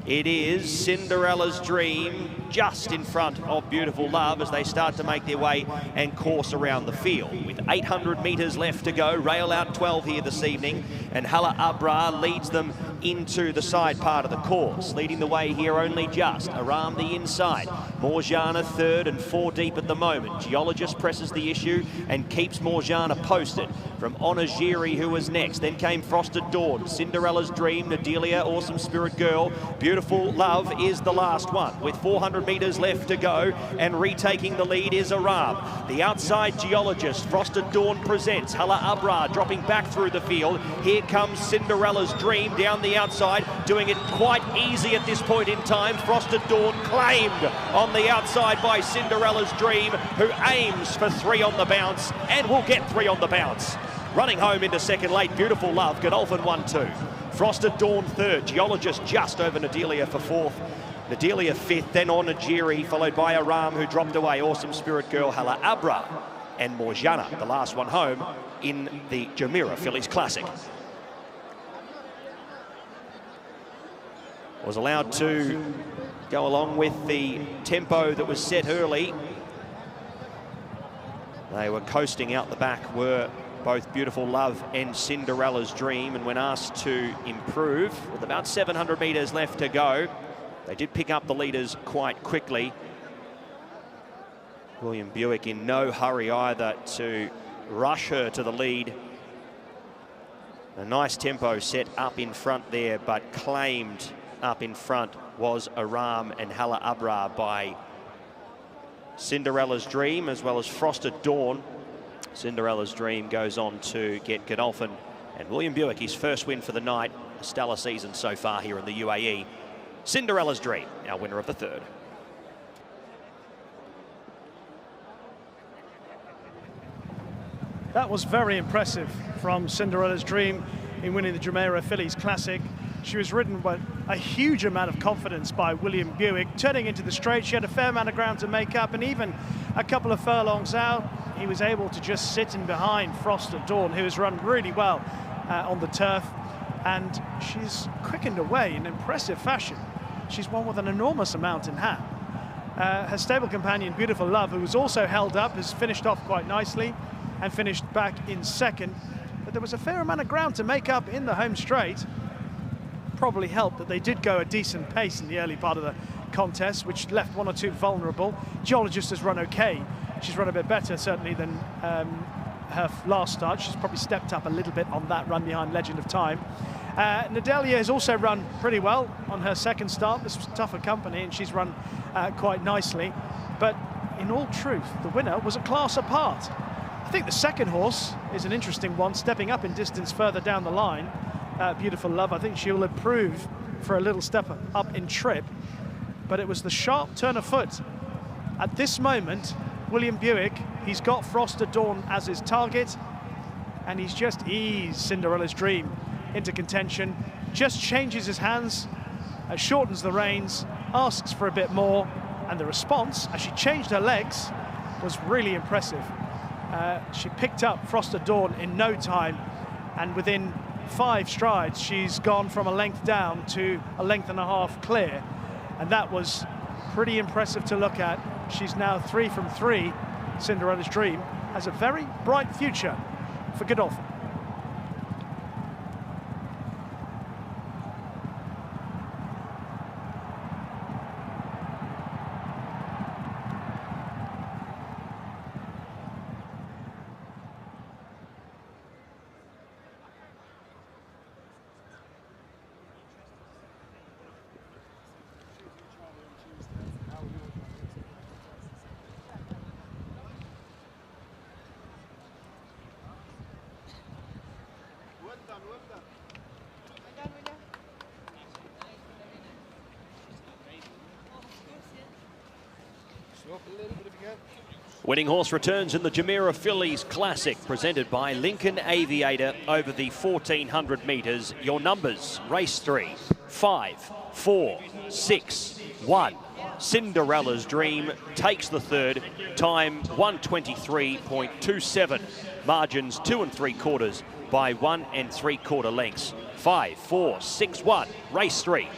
It is Cinderella's Dream just in front of Beautiful Love as they start to make their way and course around the field. With 800 metres left to go, rail out 12 here this evening, and Hala Abra leads them into the side part of the course. Leading the way here only just, Aram the inside. Morjana third and 4 deep at the moment. Geologist presses the issue and keeps Morjana posted. From Onagiri, who was next. Then came Frosted Dawn, Cinderella's Dream, Nadelia, Awesome Spirit Girl. Beautiful Love is the last one with 400 metres left to go, and retaking the lead is Aram. The outside Geologist, Frosted Dawn presents. Hala Abra dropping back through the field. Here comes Cinderella's Dream down the outside, doing it quite easy at this point in time. Frosted Dawn claimed on the outside by Cinderella's Dream, who aims for 3 on the bounce and will get 3 on the bounce. Running home into second late, Beautiful Love, Godolphin 1-2. Frosted Dawn third, Geologist just over Nadelia for fourth. Nadelia fifth, then on Ajiri, followed by Aram, who dropped away. Awesome Spirit Girl, Hala Abra, and Morjana, the last one home in the Jumeirah Fillies Classic. Was allowed to go along with the tempo that was set early. They were coasting out the back, were both Beautiful Love and Cinderella's Dream, and when asked to improve, with about 700 metres left to go, they did pick up the leaders quite quickly. William Buick in no hurry either to rush her to the lead. A nice tempo set up in front there, but claimed up in front was Aram and Hala Abra by Cinderella's Dream as well as Frosted Dawn. Cinderella's Dream goes on to get Godolphin and William Buick his first win for the night. A stellar season so far here in the UAE. Cinderella's Dream, our winner of the third. That was very impressive from Cinderella's Dream in winning the Jumeirah Fillies Classic. She was ridden with a huge amount of confidence by William Buick. Turning into the straight, she had a fair amount of ground to make up, and even a couple of furlongs out, he was able to just sit in behind Frosted Dawn, who has run really well on the turf, and she's quickened away in impressive fashion. She's won with an enormous amount in hand. Her stable companion, Beautiful Love, who was also held up, has finished off quite nicely and finished back in second. But there was a fair amount of ground to make up in the home straight. Probably helped that they did go a decent pace in the early part of the contest, which left one or two vulnerable. Geologist has run okay. She's run a bit better, certainly, than her last start. She's probably stepped up a little bit on that run behind Legend of Time. Nadelia has also run pretty well on her second start. This was tougher company, and she's run quite nicely. But in all truth, the winner was a class apart. I think the second horse is an interesting one, stepping up in distance further down the line. Beautiful Love, I think she'll improve for a little step up in trip. But it was the sharp turn of foot. At this moment, William Buick, he's got Frosted Dawn as his target, and he's just eased Cinderella's Dream into contention, just changes his hands, shortens the reins, asks for a bit more, and the response, as she changed her legs, was really impressive. She picked up Frosted Dawn in no time, and within 5 strides, she's gone from a length down to a length and a half clear, and that was pretty impressive to look at. She's now 3 from 3. Cinderella's Dream has a very bright future for Godolphin. Winning horse returns in the Jumeirah Fillies Classic, presented by Lincoln Aviator over the 1400 metres. Your numbers: race 3, 5, 4, 6, 1. Cinderella's Dream takes the third. Time 1:23.27. Margins 2 3/4 by 1 3/4 lengths. 5, 4, 6, 1. Race 3.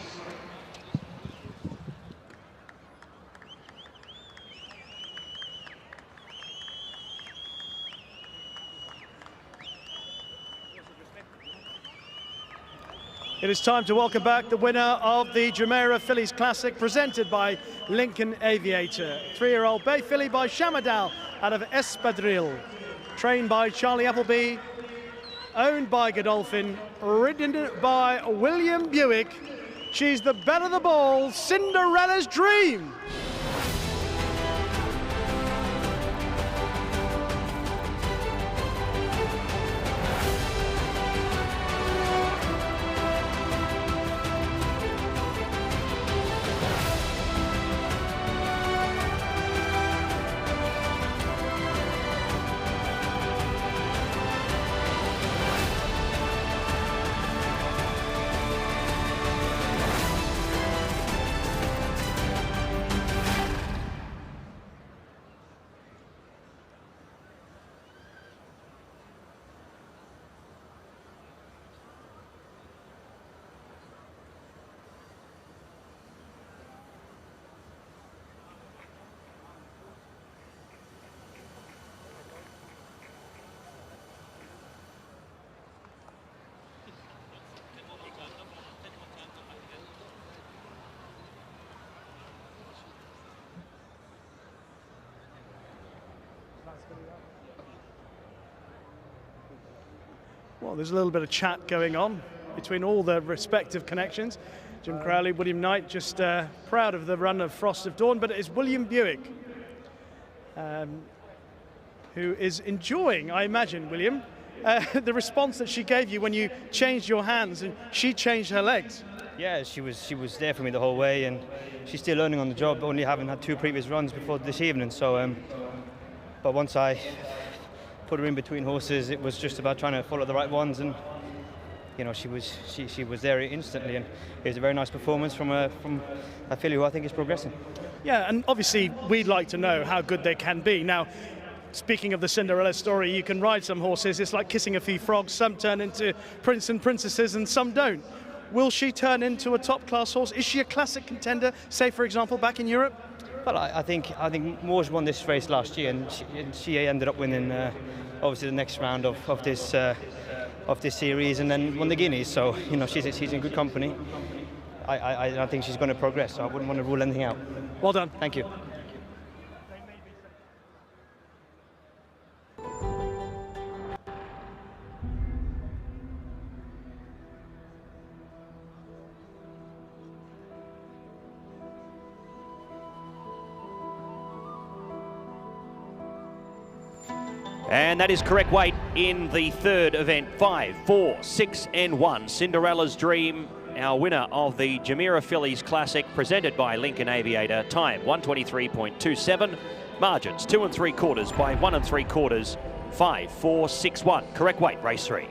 It is time to welcome back the winner of the Jumeirah Fillies Classic, presented by Lincoln Aviator. 3-year-old bay filly by Shamadal out of Espadrille. Trained by Charlie Appleby, owned by Godolphin, ridden by William Buick. She's the belle of the ball, Cinderella's Dream. Well, there's a little bit of chat going on between all the respective connections. Jim Crowley, William Knight, just proud of the run of Frost of Dawn, but it's William Buick who is enjoying, I imagine, William, the response that she gave you when you changed your hands and she changed her legs. Yeah, she was there for me the whole way, and she's still learning on the job, only having had 2 previous runs before this evening. So, but once I put her in between horses, it was just about trying to follow the right ones, and you know, she was there instantly, and it was a very nice performance from a filly who I think is progressing. Yeah, and obviously we'd like to know how good they can be. Now, speaking of the Cinderella story, you can ride some horses, it's like kissing a few frogs. Some turn into prince and princesses and some don't. Will she turn into a top-class horse? Is she a classic contender, say, for example, back in Europe? Well, I think Moore's won this race last year, and she ended up winning, obviously, the next round of this series, and then won the Guineas. So, you know, she's in good company. I think she's going to progress, so I wouldn't want to rule anything out. Well done. Thank you. And that is correct weight in the third event. 5, 4, 6 and 1. Cinderella's Dream, our winner of the Jumeirah Fillies Classic, presented by Lincoln Aviator. Time 123.27. Margins 2 3/4 by 1 3/4. 5, 4, 6, 1. Correct weight, race 3.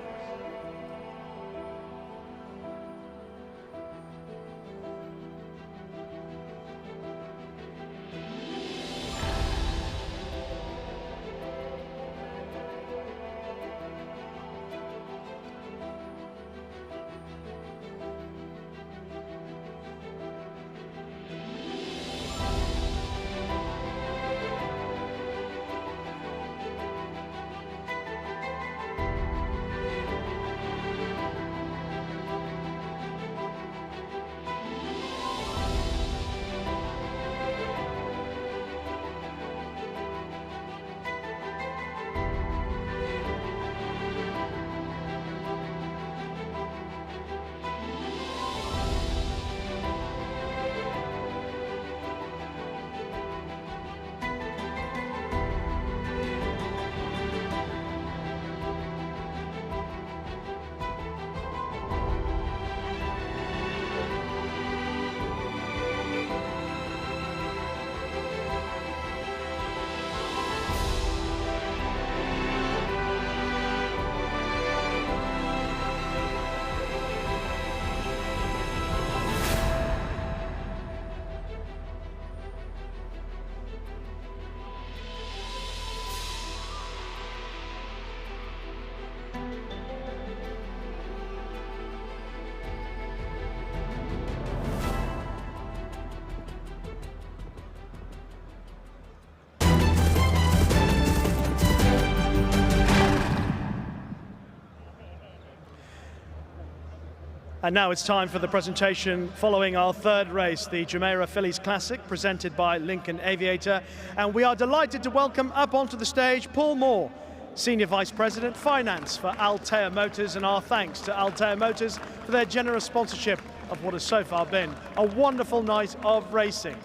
And now it's time for the presentation following our third race, the Jumeirah Fillies Classic, presented by Lincoln Aviator. And we are delighted to welcome up onto the stage Paul Moore, Senior Vice President Finance for Altea Motors, and our thanks to Altea Motors for their generous sponsorship of what has so far been a wonderful night of racing.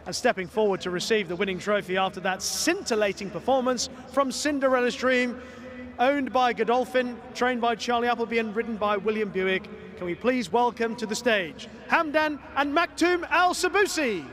And stepping forward to receive the winning trophy after that scintillating performance from Cinderella's Dream, owned by Godolphin, trained by Charlie Appleby and ridden by William Buick, can we please welcome to the stage Hamdan and Maktoum Al Sabusi.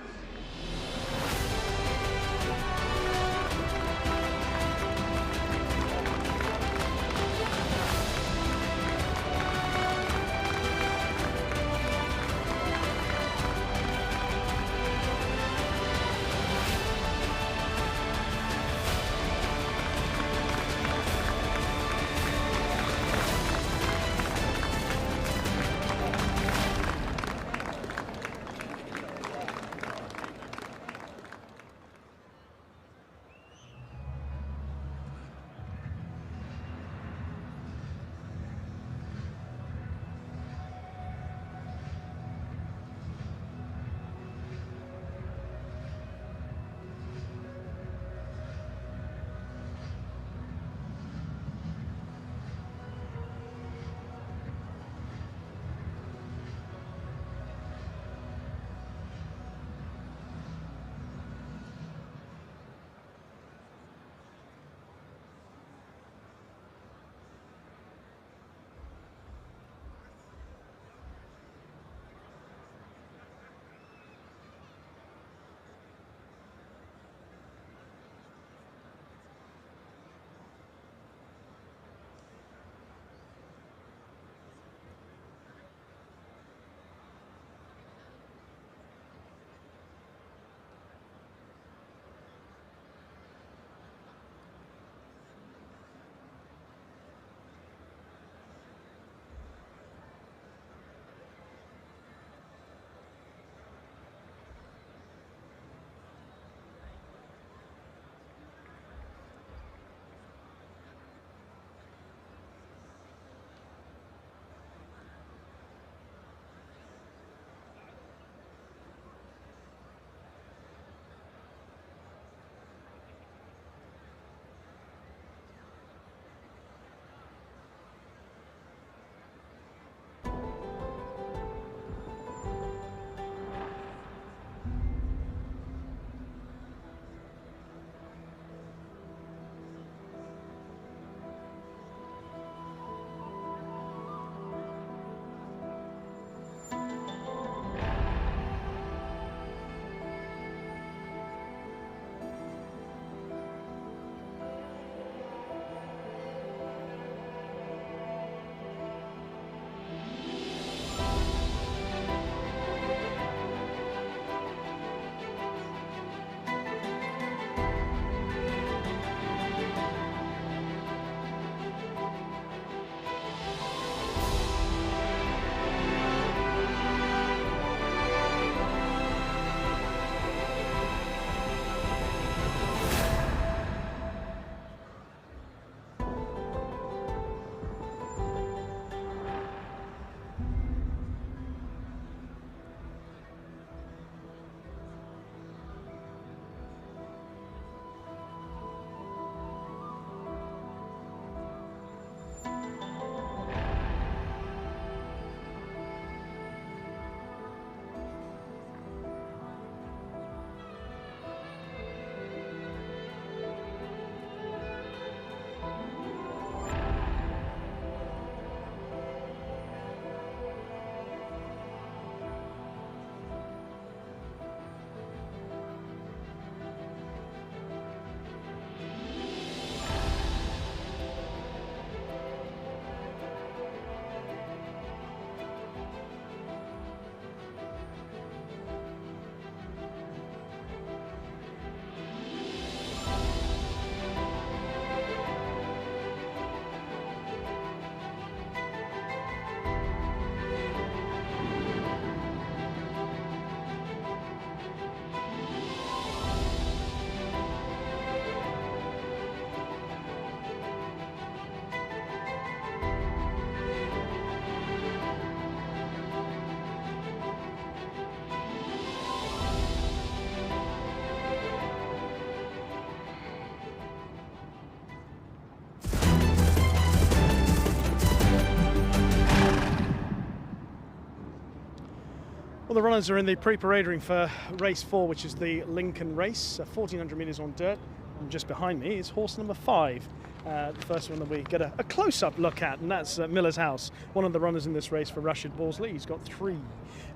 Well, the runners are in the pre-parade ring for race 4, which is the Lincoln race, 1400 metres on dirt. And just behind me is horse number 5, the first one that we get a close-up look at, and that's Miller's House, one of the runners in this race for Rashid Borsley. He's got 3,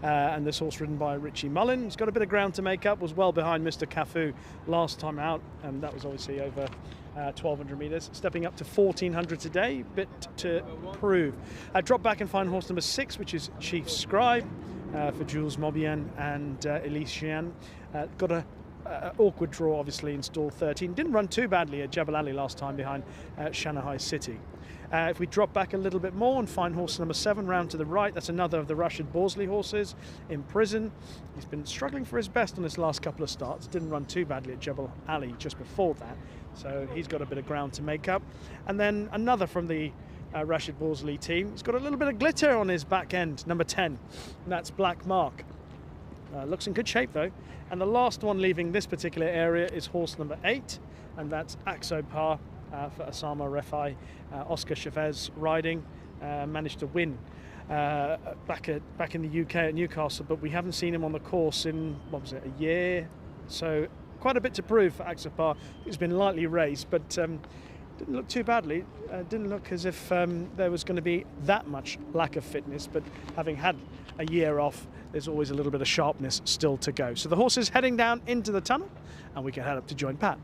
and this horse ridden by Richie Mullen. He's got a bit of ground to make up, was well behind Mr. Cafu last time out, and that was obviously over 1200 metres, stepping up to 1400 today, bit to prove. Drop back and find horse number 6, which is Chief Scribe, for Jules Mobian and Elise Chian. Got a awkward draw, obviously, in stall 13. Didn't run too badly at Jebel Ali last time behind Shanghai City. If we drop back a little bit more and find horse number 7 round to the right, that's another of the Rashid Borsley horses in prison. He's been struggling for his best on his last couple of starts. Didn't run too badly at Jebel Ali just before that, so he's got a bit of ground to make up. And then another from the Rashid Borsley team. He's got a little bit of glitter on his back end, number 10, and that's Black Mark. Looks in good shape though. And the last one leaving this particular area is horse number 8, and that's Axopar for Osama Refai. Oscar Chavez riding, managed to win back in the UK at Newcastle, but we haven't seen him on the course in, what was it, a year? So quite a bit to prove for Axopar. He's been lightly raced, but didn't look too badly. Didn't look as if there was going to be that much lack of fitness, but having had a year off, there's always a little bit of sharpness still to go. So the horse is heading down into the tunnel, and we can head up to join Pat.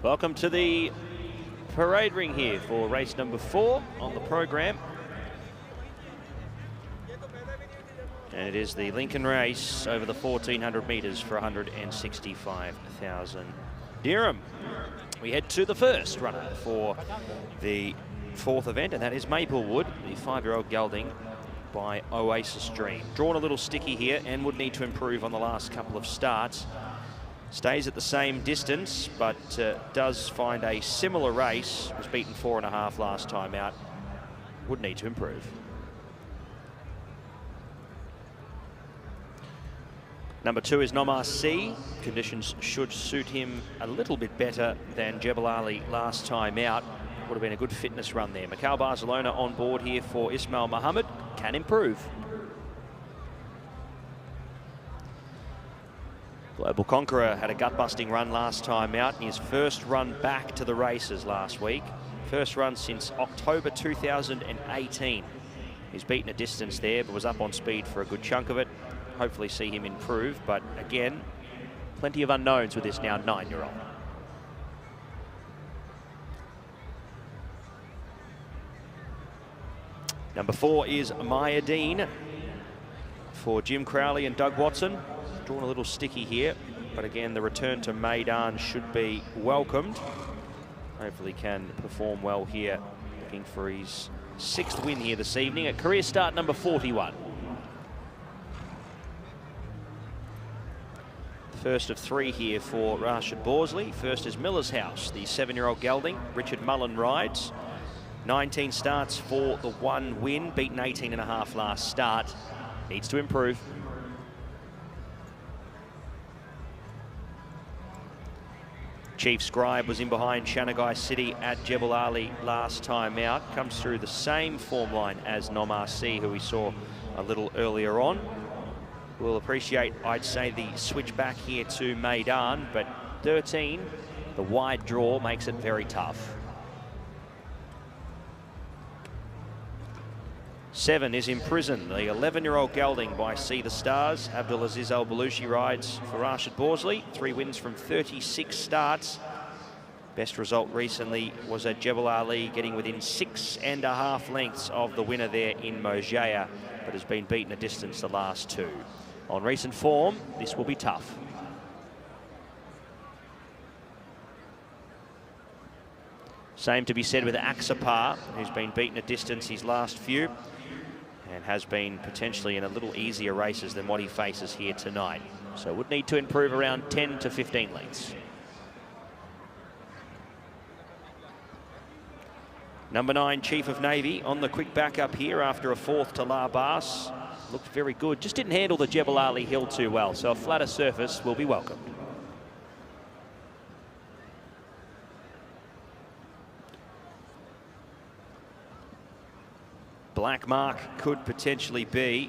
Welcome to the parade ring here for race number 4 on the program. And it is the Lincoln race over the 1400 metres for 165,000 dirham. We head to the first runner for the 4th event, and that is Maplewood, the 5-year-old gelding by Oasis Dream. Drawn a little sticky here and would need to improve on the last couple of starts. Stays at the same distance, but does find a similar race. Was beaten 4.5 last time out. Would need to improve. Number 2 is Nomar C. Conditions should suit him a little bit better than Jebel Ali last time out. Would have been a good fitness run there. Macau Barcelona on board here for Ismail Muhammad. Can improve. Global Conqueror had a gut-busting run last time out in his first run back to the races last week. First run since October 2018. He's beaten a distance there, but was up on speed for a good chunk of it. Hopefully see him improve, but again, plenty of unknowns with this now 9-year-old. Number 4 is Meydan for Jim Crowley and Doug Watson. Drawn a little sticky here, but again, the return to Meydan should be welcomed. Hopefully can perform well here, looking for his 6th win here this evening at career start number 41. First of 3 here for Rashid Borsley. First is Miller's House, the 7-year-old gelding. Richard Mullen rides. 19 starts for the 1 win, beaten 18.5 last start. Needs to improve. Chief Scribe was in behind Shanagai City at Jebel Ali last time out. Comes through the same form line as Nom RC, who we saw a little earlier on. We'll appreciate, I'd say, the switch back here to Meydan, but 13, the wide draw makes it very tough. 7 is Imprison, the 11-year-old gelding by See the Stars. Abdulaziz Al Balushi rides for Rashid Borsley. 3 wins from 36 starts. Best result recently was at Jebel Ali, getting within 6.5 lengths of the winner there in Mojaya, but has been beaten a distance the last 2. On recent form, this will be tough. Same to be said with Axapar, who's been beaten a distance his last few, and has been potentially in a little easier races than what he faces here tonight. So would need to improve around 10 to 15 lengths. Number 9, Chief of Navy, on the quick backup here after a 4th to La Bas. Looked very good, just didn't handle the Jebel Ali hill too well, so a flatter surface will be welcomed. Black Mark could potentially be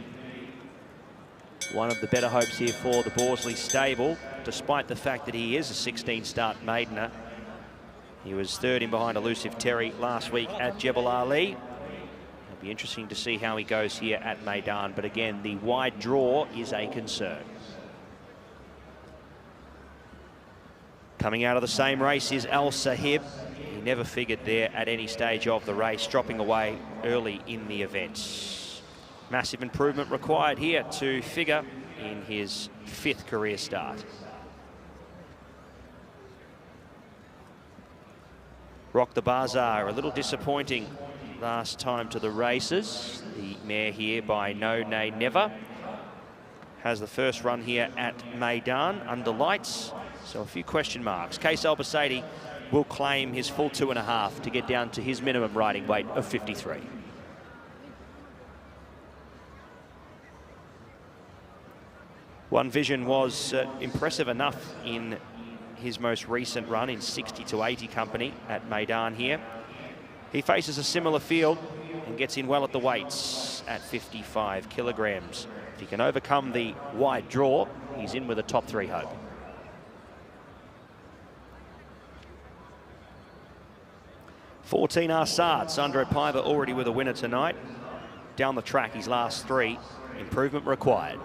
one of the better hopes here for the Borsley stable, despite the fact that he is a 16-start maidener. He was 3rd in behind Elusive Terry last week at Jebel Ali. It'll be interesting to see how he goes here at Meydan, but again, the wide draw is a concern. Coming out of the same race is Al Sahib. He never figured there at any stage of the race, dropping away early in the event. Massive improvement required here to figure in his 5th career start. Rock the Bazaar, a little disappointing last time to the races. The mare here by No Nay Never has the first run here at Meydan under lights, so a few question marks. Case Albacete will claim his full 2.5 to get down to his minimum riding weight of 53. One Vision was impressive enough in his most recent run in 60 to 80 company at Meydan here. He faces a similar field and gets in well at the weights at 55 kilograms. If he can overcome the wide draw, he's in with a top 3 hope. Assad, Sandro Paiva already with a winner tonight. Down the track, his last 3, improvement required.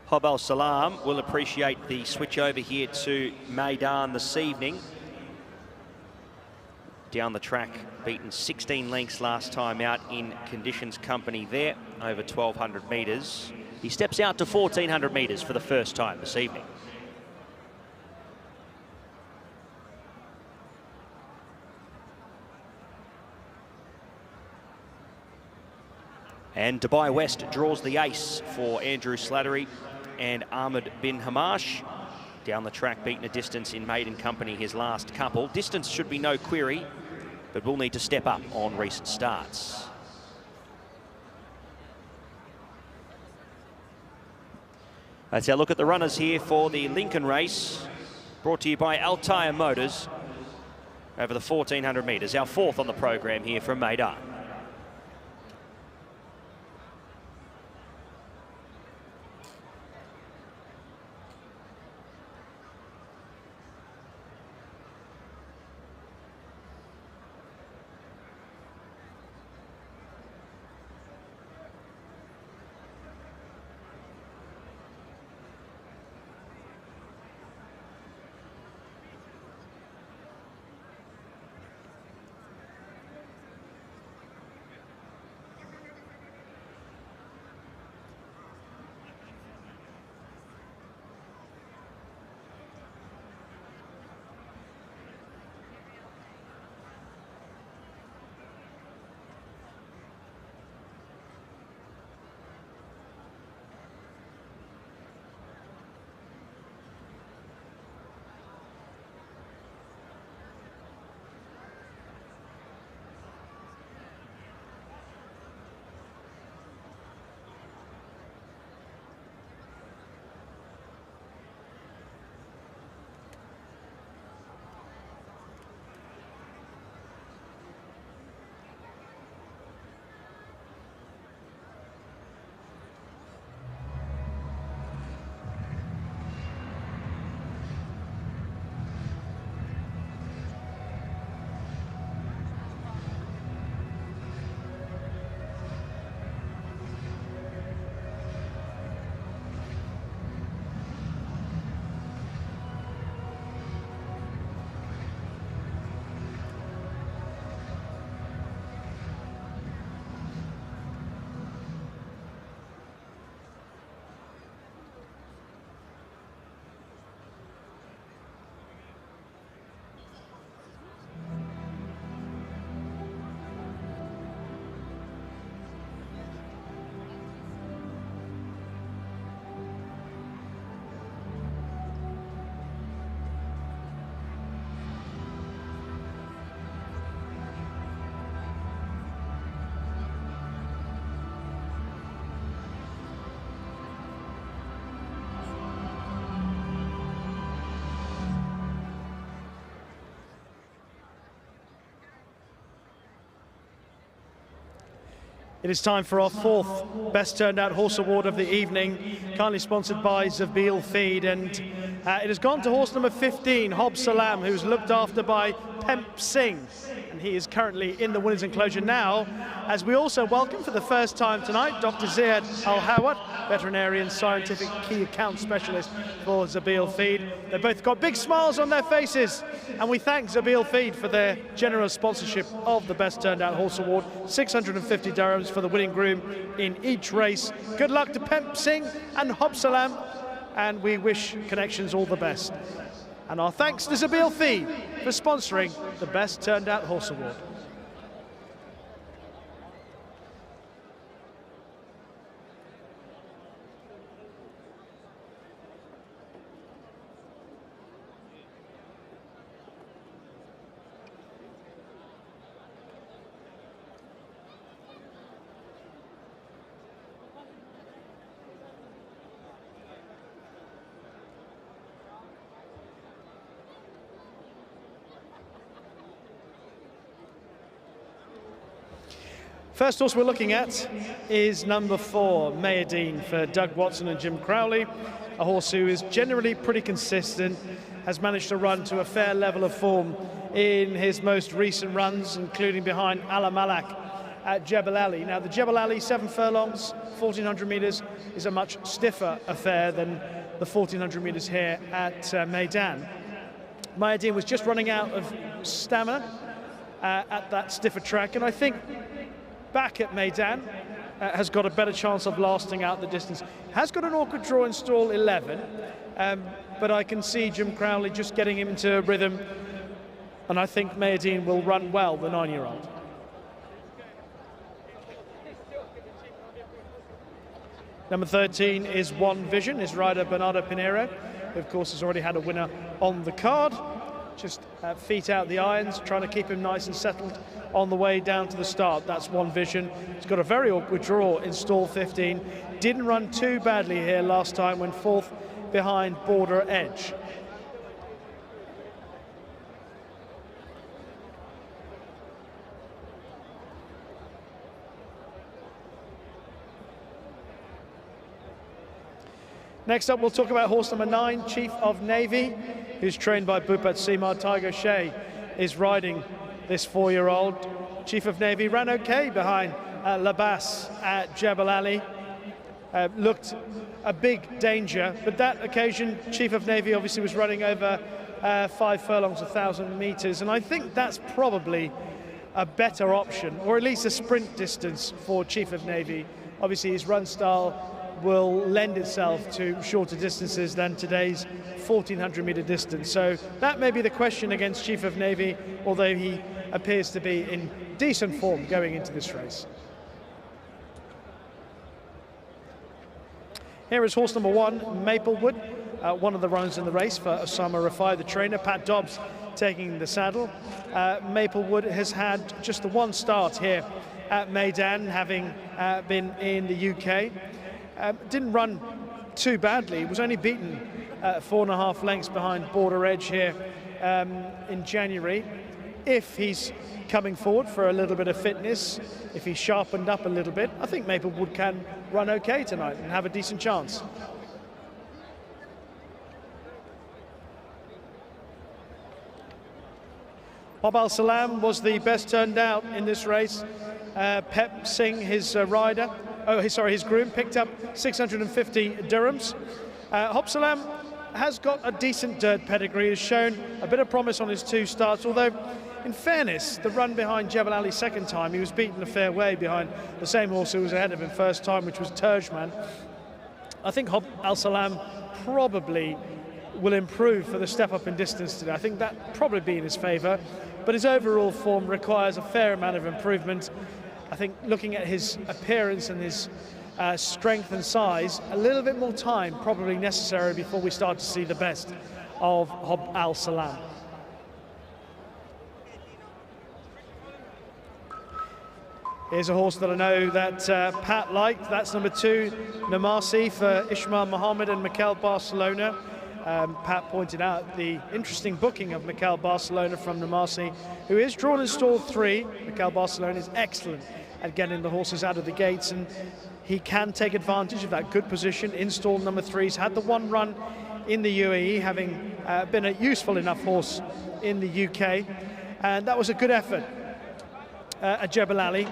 Hob Al Salam will appreciate the switch over here to Meydan this evening. Down the track, beaten 16 lengths last time out in conditions company there, over 1,200 metres. He steps out to 1,400 metres for the first time this evening. And Dubai West draws the ace for Andrew Slattery and Ahmed bin Hamash. Down the track, beaten a distance in maiden company his last couple. Distance should be no query, but will need to step up on recent starts. Let's have a look at the runners here for the Lincoln race, brought to you by Altair Motors over the 1,400 metres, our 4th on the program here from Meydan. It is time for our fourth Best Turned Out Horse Award of the evening, kindly sponsored by Zabeel Feed, and it has gone to horse number 15, Hob Salam, who's looked after by Pemp Singh, and he is currently in the winner's enclosure now, as we also welcome for the first time tonight Dr. Ziad Al-Hawat, veterinarian scientific key account specialist for Zabeel Feed. They've both got big smiles on their faces, and we thank Zabeel Feed for their generous sponsorship of the Best Turned Out Horse Award. 650 dirhams for the winning groom in each race. Good luck to Pemp Singh and Hob Salam, and we wish Connections all the best. And our thanks to Zabeel Feed for sponsoring the Best Turned Out Horse Award. First horse we're looking at is number 4, Meydan, for Doug Watson and Jim Crowley, a horse who is generally pretty consistent, has managed to run to a fair level of form in his most recent runs, including behind Ala Malak at Jebel Ali. Now, the Jebel Ali 7 furlongs, 1,400 metres, is a much stiffer affair than the 1,400 metres here at Meydan. Meydan was just running out of stamina at that stiffer track, and I think back at Meydan has got a better chance of lasting out the distance. Has got an awkward draw in stall 11, but I can see Jim Crowley just getting him into rhythm, and I think Meydan will run well, the 9-year-old. Number 13 is One Vision, his rider Bernardo Pinheiro, who of course has already had a winner on the card. Just feet out the irons, trying to keep him nice and settled on the way down to the start. That's One Vision. He's got a very awkward draw in stall 15. Didn't run too badly here last time when 4th behind Border Edge. Next up, we'll talk about horse number 9, Chief of Navy, who's trained by Bhupat Seemar. Tiger Shea is riding this 4-year-old. Chief of Navy ran okay behind Labas at Jebel Ali. Looked a big danger, but that occasion, Chief of Navy obviously was running over 5 furlongs, 1,000 metres, and I think that's probably a better option, or at least a sprint distance for Chief of Navy. Obviously, his run style will lend itself to shorter distances than today's 1,400 metre distance. So that may be the question against Chief of Navy, although he appears to be in decent form going into this race. Here is horse number 1, Maplewood, one of the runners in the race for Osama Rafai, the trainer. Pat Dobbs taking the saddle. Maplewood has had just the one start here at Meydan, having been in the UK. Didn't run too badly. Was only beaten 4.5 lengths behind Border Edge here in January. If he's coming forward for a little bit of fitness, if he's sharpened up a little bit, I think Maplewood can run okay tonight and have a decent chance. Hob Al Salam was the best turned out in this race. Pep Singh, his rider, his groom, picked up 650 dirhams. Hob Salam has got a decent dirt pedigree, has shown a bit of promise on his 2 starts, although in fairness, the run behind Jebel Ali second time, he was beaten a fair way behind the same horse who was ahead of him first time, which was Turjman. I think Hob Al Salam probably will improve for the step up in distance today. I think that probably be in his favour, but his overall form requires a fair amount of improvement. I think looking at his appearance and his strength and size, a little bit more time probably necessary before we start to see the best of Hob Al Salam. Here's a horse that I know that Pat liked. That's number 2, Namasi, for Ismail Mohammed and Mikel Barcelona. Pat pointed out the interesting booking of Mikel Barcelona from Namasi, who is drawn in stall 3. Mikel Barcelona is excellent at getting the horses out of the gates, and he can take advantage of that good position. Install number 3's had the one run in the UAE, having been a useful enough horse in the UK, and that was a good effort at Jebel Ali,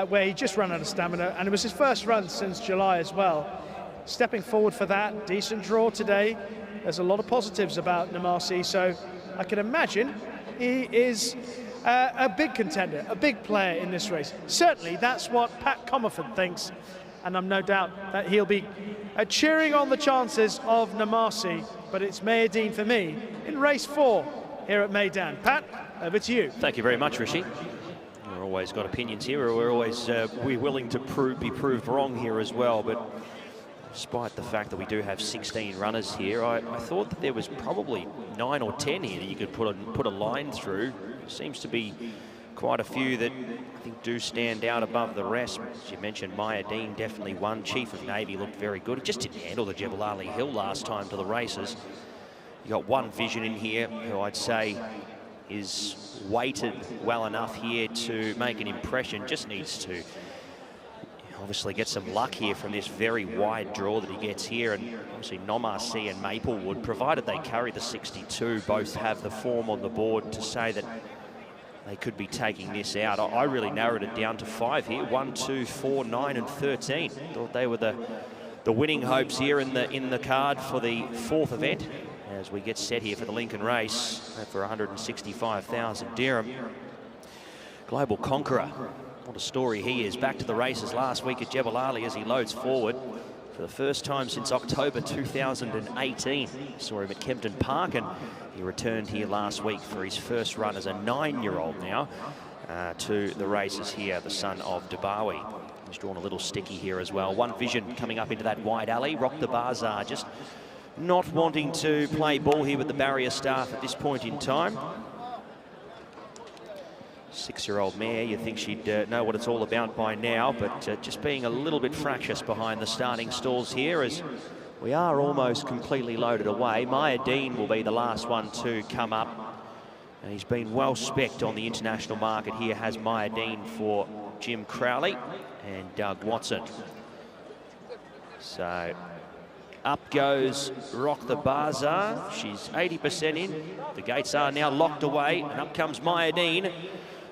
where he just ran out of stamina, and it was his first run since July as well. Stepping forward for that, decent draw today. There's a lot of positives about Namasi, so I can imagine he is a big contender, a big player in this race. Certainly that's what Pat Comerford thinks, and I'm no doubt that he'll be cheering on the chances of Namasi, but it's Meydan for me in race 4 here at Meydan. Pat, over to you. Thank you very much, Rishi. We've always got opinions here. We're always we're willing to be proved wrong here as well, but despite the fact that we do have 16 runners here, I thought that there was probably 9 or 10 here that you could put a line through. Seems to be quite a few that I think do stand out above the rest. As you mentioned, Meydan definitely won. Chief of Navy looked very good. He just didn't handle the Jebel Ali Hill last time to the races. You got One Vision in here, who I'd say is weighted well enough here to make an impression. Just needs to obviously get some luck here from this very wide draw that he gets here, and obviously Nomasi and Maplewood, provided they carry the 62, both have the form on the board to say that they could be taking this out. I really narrowed it down to 5 here: 1, 2, 4, 9 and 13. Thought they were the winning hopes here in the card for the 4th event as we get set here for the Lincoln race for 165,000 dirham. Global Conqueror, what a story he is. Back to the races last week at Jebel Ali as he loads forward for the first time since October 2018. Saw him at Kempton Park, and he returned here last week for his first run as a 9-year-old now to the races here, the son of Dubawi. He's drawn a little sticky here as well. One Vision coming up into that wide alley. Rock the Bazaar just not wanting to play ball here with the barrier staff at this point in time. 6-year-old mare, you think she'd know what it's all about by now, but just being a little bit fractious behind the starting stalls here as we are almost completely loaded away. Meydan will be the last one to come up, and he's been well specced on the international market here, has Meydan for Jim Crowley and Doug Watson. So up goes Rock the Bazaar. She's 80% in. The gates are now locked away, and up comes Meydan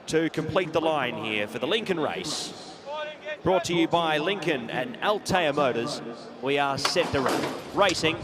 to complete the line here for the Lincoln race. Brought to you by Lincoln and Altea Motors. We are set to run. Racing,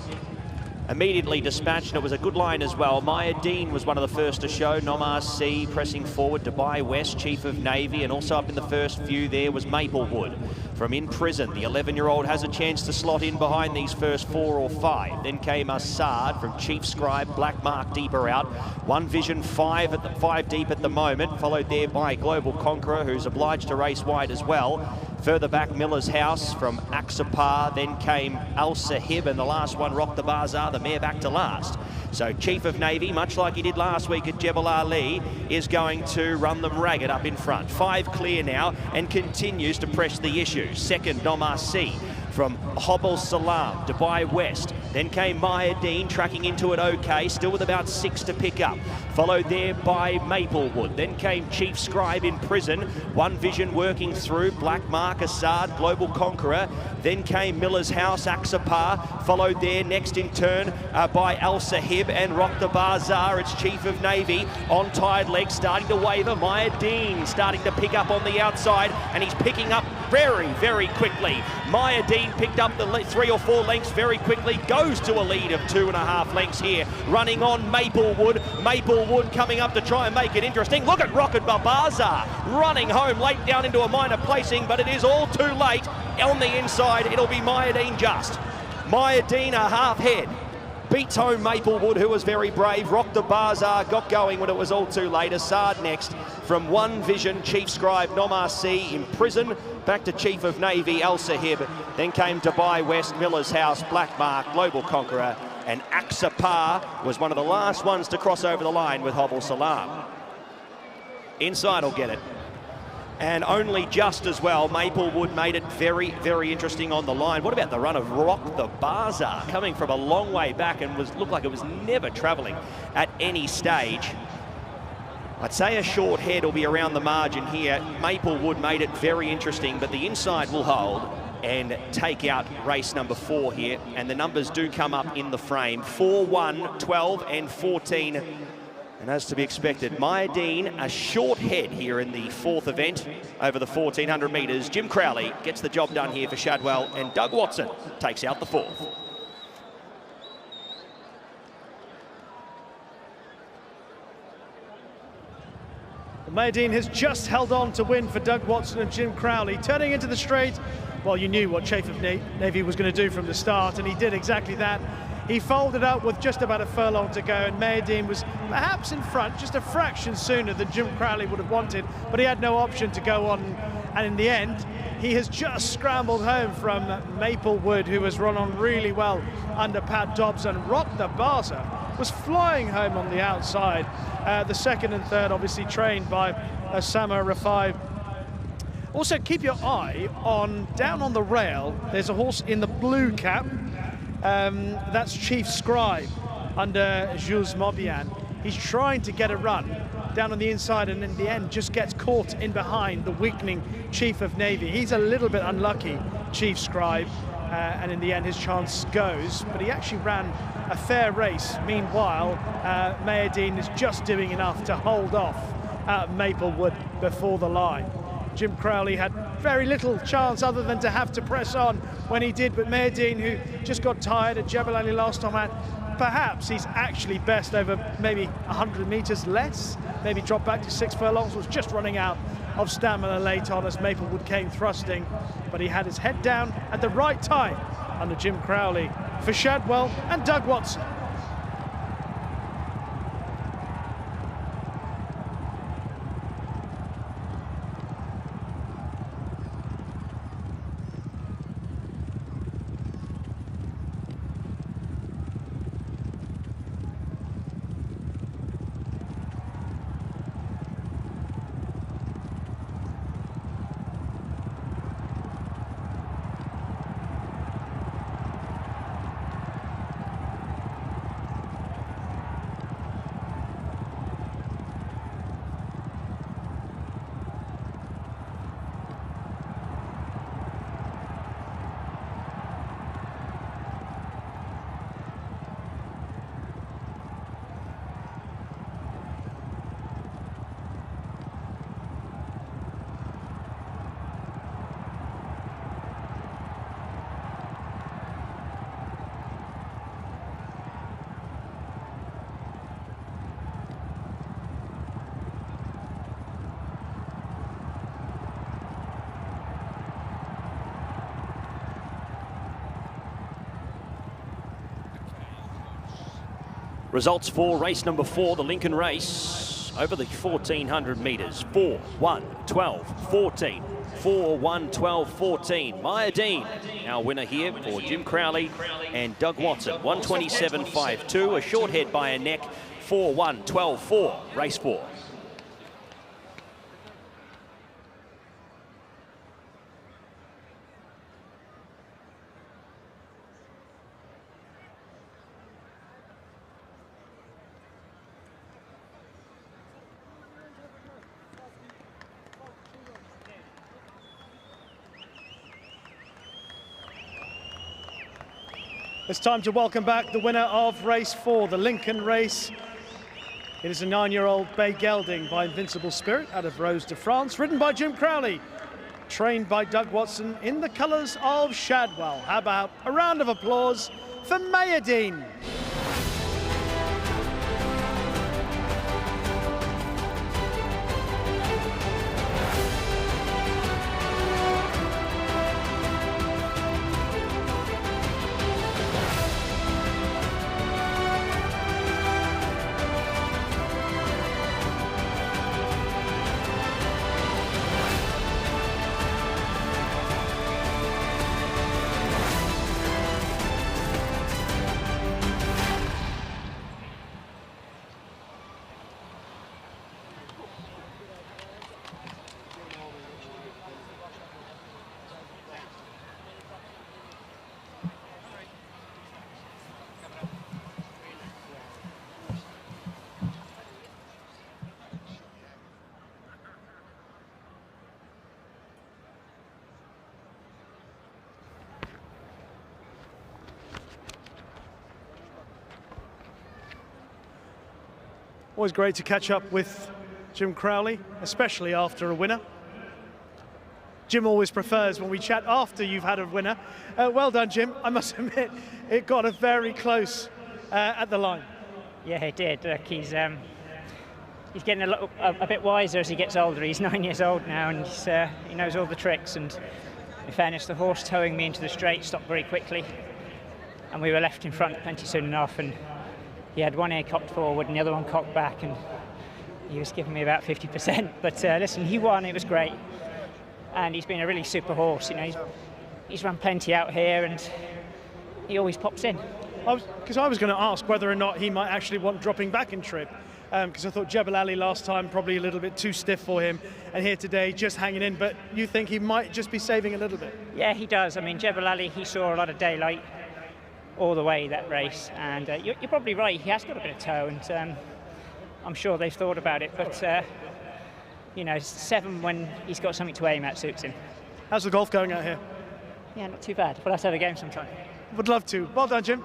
immediately dispatched, and it was a good line as well. Meydan was one of the first to show. Nomar C pressing forward. Dubai West, Chief of Navy, and also up in the first few there was Maplewood. From In Prison, the 11-year-old has a chance to slot in behind these first 4 or 5. Then came Assad from Chief Scribe, Black Mark deeper out. One Vision 5 deep at the moment, followed there by Global Conqueror, who's obliged to race wide as well. Further back, Miller's House from Aksapar. Then came Al Sahib, and the last one, Rock the Bazaar, the mare back to last. So Chief of Navy, much like he did last week at Jebel Ali, is going to run them ragged up in front. 5 clear now and continues to press the issue. Second, Nomar C from Hobble Salam, Dubai West. Then came Meydan tracking into it okay, still with about 6 to pick up. Followed there by Maplewood. Then came Chief Scribe In Prison. One Vision working through, Black Mark, Assad, Global Conqueror. Then came Miller's House, Aksapar. Followed there next in turn by Al Sahib and Rock the Bazaar. It's Chief of Navy on tied legs, starting to waver. Meydan starting to pick up on the outside, and he's picking up very, very quickly. Meydan picked up the 3 or 4 lengths very quickly, goes to a lead of 2.5 lengths here, running on Maplewood. Maplewood coming up to try and make it interesting. Look at Rocket Bazaar running home late down into a minor placing, but it is all too late. On the inside, it'll be Meydan just. Meydan a half head. Beats home Maplewood, who was very brave. Rock the Bazaar got going when it was all too late. Assad next from One Vision, Chief Scribe, Nomar C In Prison. Back to Chief of Navy, Al Sahib. Then came Dubai West, Miller's House, Black Mark, Global Conqueror, and Aksapar was one of the last ones to cross over the line with Hobble Salam. Inside will get it. And only just as well, Maplewood made it very, very interesting on the line. What about the run of Rock the Bazaar, coming from a long way back and looked like it was never travelling at any stage. I'd say a short head will be around the margin here. Maplewood made it very interesting, but the inside will hold and take out race number 4 here. And the numbers do come up in the frame. 4, 1, 12 and 14. And as to be expected, Meydan a short head here in the 4th event over the 1400 metres. Jim Crowley gets the job done here for Shadwell, and Doug Watson takes out the 4th. Meydan has just held on to win for Doug Watson and Jim Crowley. Turning into the straight, well, you knew what Chafe of Navy was going to do from the start, and he did exactly that. He folded up with just about a furlong to go, and Meydan was perhaps in front just a fraction sooner than Jim Crowley would have wanted, but he had no option to go on, and in the end, he has just scrambled home from Maplewood, who has run on really well under Pat Dobbs, and Rock the Barza was flying home on the outside. The second and third obviously trained by Osama Rafai. Also keep your eye on, down on the rail, there's a horse in the blue cap. That's Chief Scribe under Jules Mobian. He's trying to get a run down on the inside, and in the end just gets caught in behind the weakening Chief of Navy. He's a little bit unlucky, Chief Scribe, and in the end his chance goes, but he actually ran a fair race. Meanwhile, Meydan is just doing enough to hold off Maplewood before the line. Jim Crowley had very little chance other than to have to press on when he did, but Meydan, who just got tired at Jebel Ali last time out, perhaps he's actually best over maybe 100 metres less, maybe drop back to 6 furlongs, was just running out of stamina late on as Maplewood came thrusting, but he had his head down at the right time under Jim Crowley for Shadwell and Doug Watson. Results for race number 4, the Lincoln race, over the 1400 metres. 4, 1, 12, 14. 4, 1, 12, 14. Meydan, our winner here for Jim Crowley and Doug Watson. 127.52, a short head by a neck. 4, 1, 12, 4, race 4. It's time to welcome back the winner of race 4, the Lincoln race. It is a 9-year-old Bay Gelding by Invincible Spirit out of Rose de France, ridden by Jim Crowley, trained by Doug Watson in the colours of Shadwell. How about a round of applause for Meydan? Always great to catch up with Jim Crowley, especially after a winner. Jim always prefers when we chat after you've had a winner. Well done, Jim. I must admit, it got a very close at the line. Yeah, he did. Look, he's getting a bit wiser as he gets older. He's 9 years old now, and he knows all the tricks. And in fairness, the horse towing me into the straight stopped very quickly, and we were left in front plenty soon enough. And he had one ear cocked forward and the other one cocked back, and he was giving me about 50%. But listen, he won. It was great, and he's been a really super horse. You know, he's run plenty out here, and he always pops in. Because I was going to ask whether or not he might actually want dropping back in trip, because I thought Jebel Ali last time probably a little bit too stiff for him, and here today just hanging in. But you think he might just be saving a little bit? Yeah, he does. I mean, Jebel Ali, he saw a lot of daylight all the way that race, and you're probably right. He has got a bit of toe, and I'm sure they've thought about it. But you know, 7 when he's got something to aim at suits him. How's the golf going out here? Yeah, not too bad. We'll have to have a game sometime. Would love to. Well done, Jim.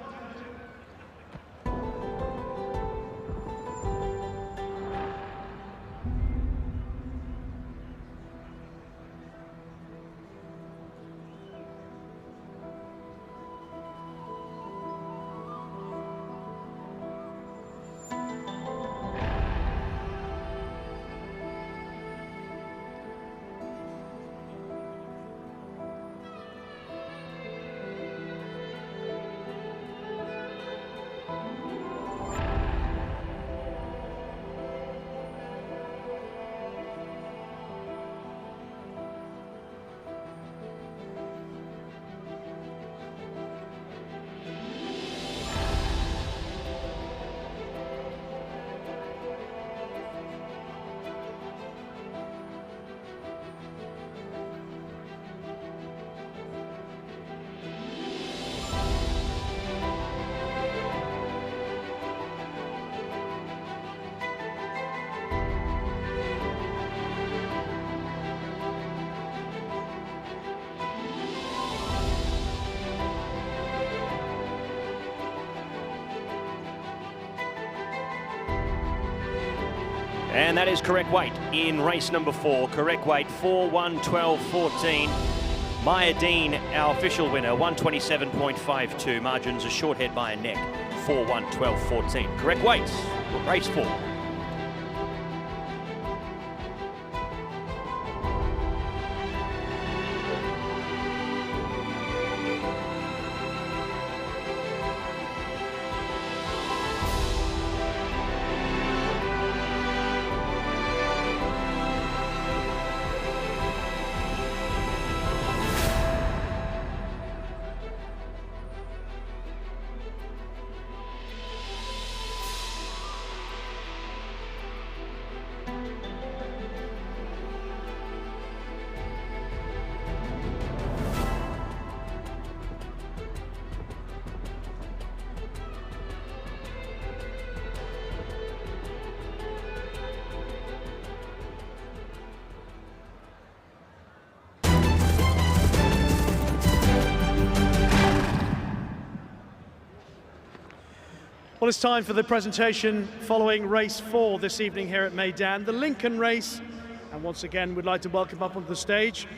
And that is correct weight in race number 4. Correct weight 4-1-12-14. Meydan, our official winner, 127.52. Margins a short head by a neck, 4-1-12-14. Correct weight, race 4. Well, it's time for the presentation following race 4 this evening here at Meydan, the Lincoln race. And once again, we'd like to welcome up onto the stage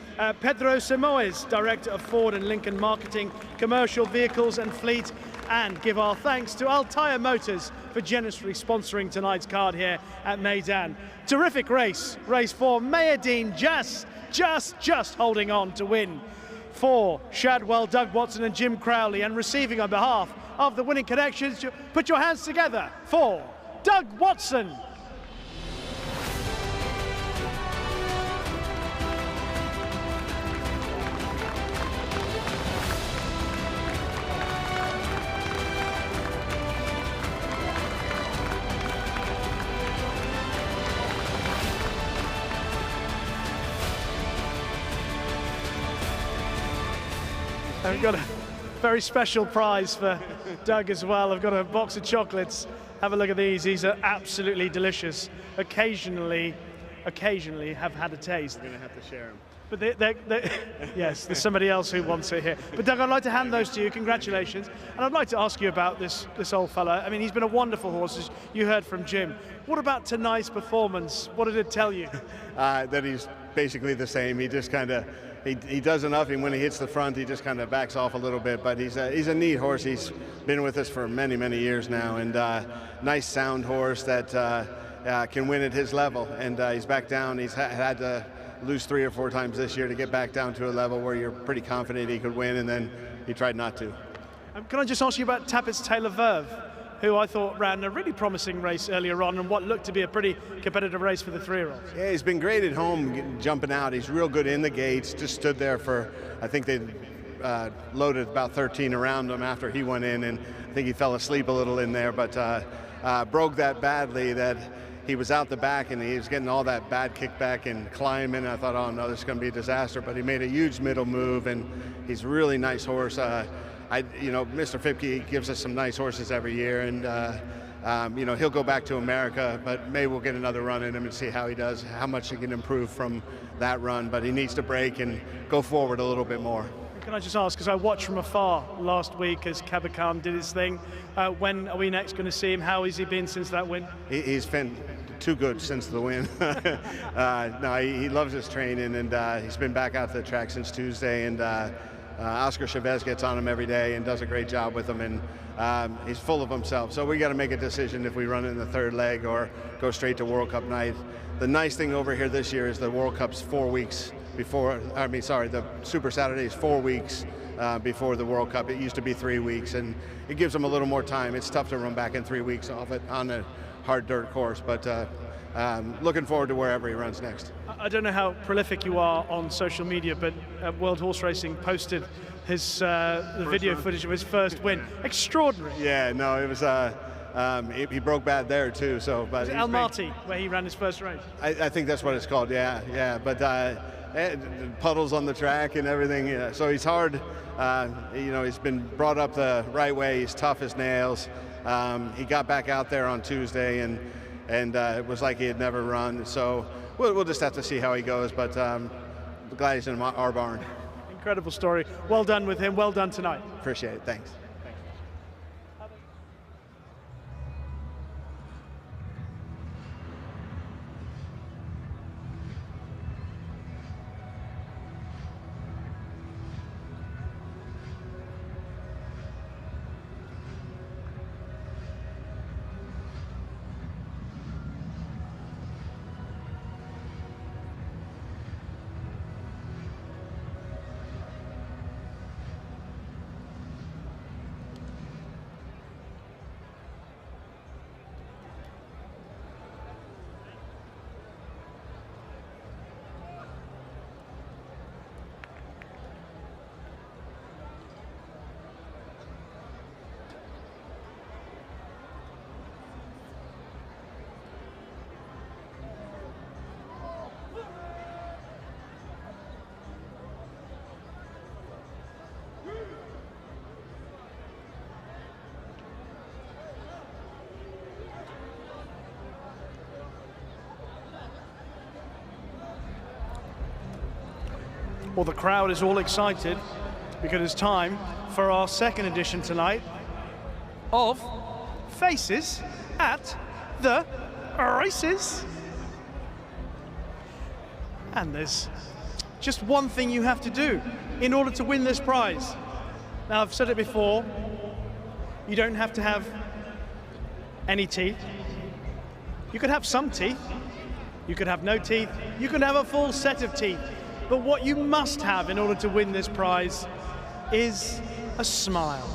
Pedro Simoes, Director of Ford and Lincoln Marketing, Commercial Vehicles and Fleet, and give our thanks to Altaya Motors for generously sponsoring tonight's card here at Meydan. Terrific race, race 4. Meydan just holding on to win. For Shadwell, Doug Watson and Jim Crowley, and receiving on behalf of the winning connections, put your hands together for Doug Watson. And we've got a very special prize for Doug as well. I've got a box of chocolates. Have a look at these. These are absolutely delicious. Occasionally have had a taste. We're going to have to share them. But yes, there's somebody else who wants it here. But Doug, I'd like to hand those to you. Congratulations. And I'd like to ask you about this old fella. I mean, he's been a wonderful horse, as you heard from Jim. What about tonight's performance? What did it tell you? That he's basically the same. He just kind of, he does enough, and when he hits the front, he just kind of backs off a little bit. But he's a neat horse. He's been with us for many, many years now, and nice sound horse that can win at his level. And he's back down. He's had to lose 3 or 4 times this year to get back down to a level where you're pretty confident he could win, and then he tried not to. Can I just ask you about Tapit's Taylor Verve, who I thought ran a really promising race earlier on and what looked to be a pretty competitive race for the 3-year-olds? Yeah, he's been great at home, jumping out. He's real good in the gates, just stood there for, I think they loaded about 13 around him after he went in, and I think he fell asleep a little in there, but broke that badly that he was out the back and he was getting all that bad kickback and climbing. I thought, oh no, this is going to be a disaster, but he made a huge middle move, and he's a really nice horse. Mr. Fipke gives us some nice horses every year, and he'll go back to America, but maybe we'll get another run in him and see how he does, how much he can improve from that run, but he needs to break and go forward a little bit more. Can I just ask, because I watched from afar last week as Kabakhan did his thing, when are we next going to see him? How has he been since that win? He's been too good since the win. No, he loves his training, and he's been back out to the track since Tuesday, and Oscar Chavez gets on him every day and does a great job with him, and he's full of himself. So we got to make a decision if we run in the 3rd leg or go straight to World Cup night. The nice thing over here this year is the World Cup's 4 weeks before, the Super Saturday is 4 weeks before the World Cup. It used to be 3 weeks, and it gives them a little more time. It's tough to run back in 3 weeks off it on a hard dirt course, but looking forward to wherever he runs next. I don't know how prolific you are on social media, but World Horse Racing posted his the video footage of his first win. Extraordinary. Yeah, no, it was. He broke bad there too. So, but Almaty, where he ran his first race. I think that's what it's called. Yeah. But puddles on the track and everything. Yeah. So he's hard. He's been brought up the right way. He's tough as nails. He got back out there on Tuesday, and it was like he had never run. So we'll just have to see how he goes. But glad he's in our barn. Incredible story. Well done with him. Well done tonight. Appreciate it. Thanks. Well, the crowd is all excited because it's time for our 2nd edition tonight of Faces at the Races. And there's just one thing you have to do in order to win this prize. Now, I've said it before, you don't have to have any teeth. You could have some teeth, you could have no teeth, you could have a full set of teeth. But what you must have in order to win this prize is a smile,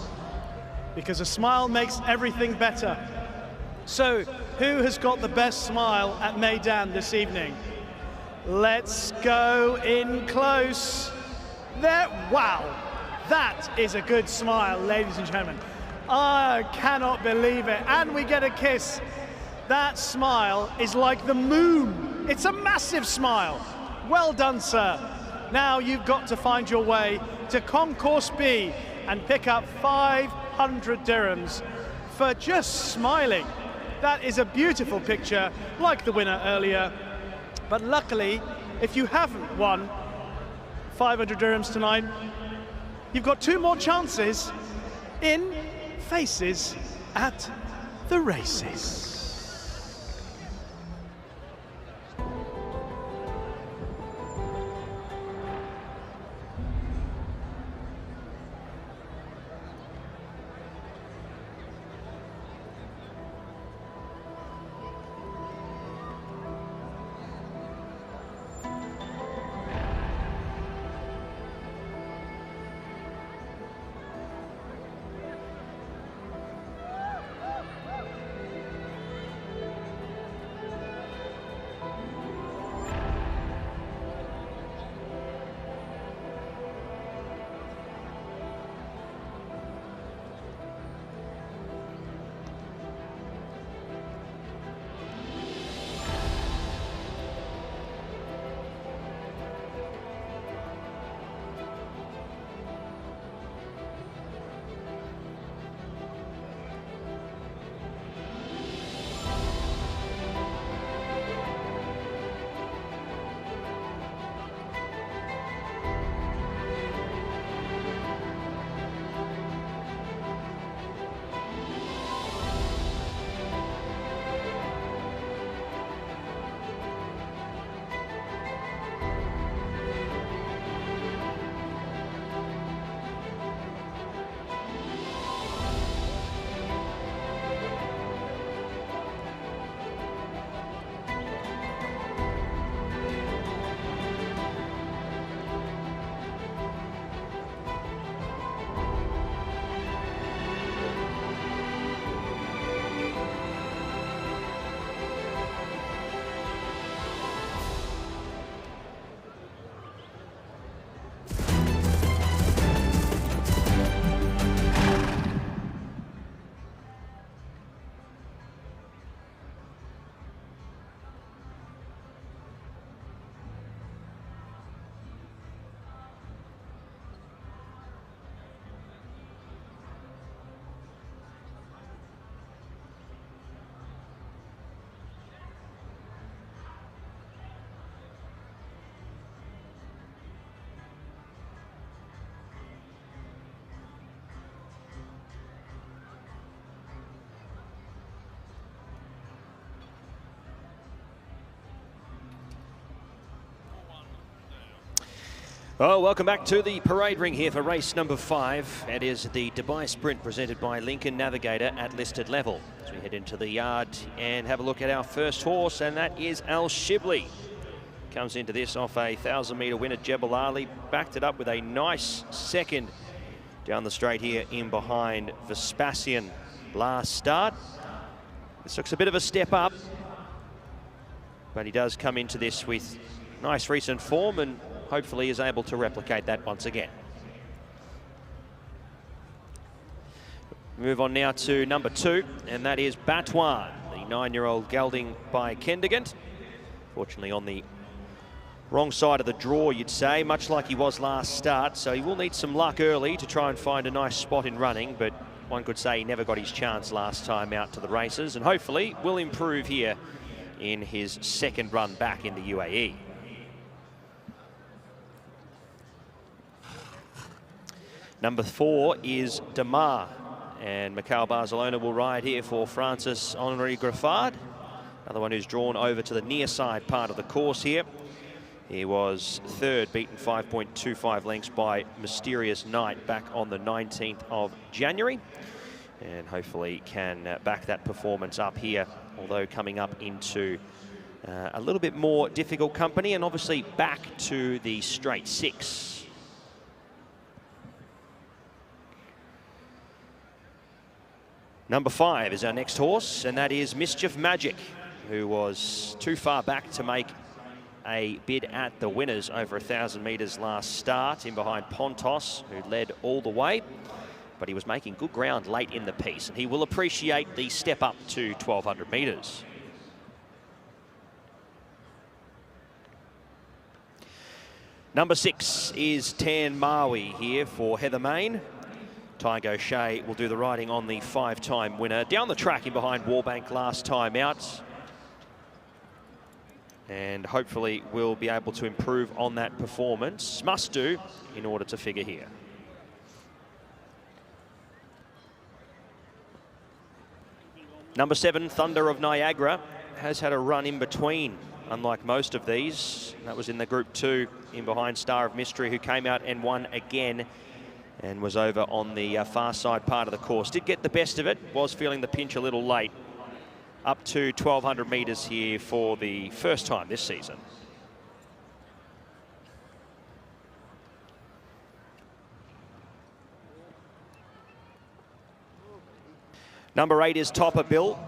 because a smile makes everything better. So, who has got the best smile at Meydan this evening? Let's go in close. There, wow, that is a good smile, ladies and gentlemen. I cannot believe it. And we get a kiss. That smile is like the moon. It's a massive smile. Well done, sir. Now you've got to find your way to Concourse B and pick up 500 dirhams for just smiling. That is a beautiful picture, like the winner earlier. But luckily, if you haven't won, 500 dirhams tonight. You've got 2 more chances in Faces at the Races. Oh, welcome back to the parade ring here for race number 5. It is the Dubai Sprint presented by Lincoln Navigator at listed level. As we head into the yard and have a look at our first horse, and that is Al Shibli. Comes into this off a 1,000-metre win at Jebel Ali. Backed it up with a nice second down the straight here in behind Vespasian last start. This looks a bit of a step up, but he does come into this with nice recent form and hopefully is able to replicate that once again. Move on now to number 2, and that is Batwan, the 9-year-old gelding by Kendegant. Fortunately on the wrong side of the draw, you'd say, much like he was last start, so he will need some luck early to try and find a nice spot in running, but one could say he never got his chance last time out to the races, and hopefully will improve here in his second run back in the UAE. Number 4 is Damar, and Macau Barcelona will ride here for Francis Henri Griffard, another one who's drawn over to the near side part of the course here. He was 3rd, beaten 5.25 lengths by Mysterious Night back on the 19th of January, and hopefully can back that performance up here, although coming up into a little bit more difficult company, and obviously back to the straight 6. Number 5 is our next horse, and that is Mischief Magic, who was too far back to make a bid at the winners over 1,000 metres last start, in behind Pontos, who led all the way. But he was making good ground late in the piece, and he will appreciate the step up to 1,200 metres. Number 6 is Tan Maui here for Heather Main. Tygo Shea will do the riding on the 5-time winner. Down the track in behind Warbank last time out. and hopefully will be able to improve on that performance. Must do in order to figure here. Number 7, Thunder of Niagara, has had a run in between, unlike most of these. That was in the Group 2 in behind Star of Mystery, who came out and won again and was over on the far side part of the course. Did get the best of it, was feeling the pinch a little late. Up to 1,200 metres here for the first time this season. Number 8 is Topper Bill.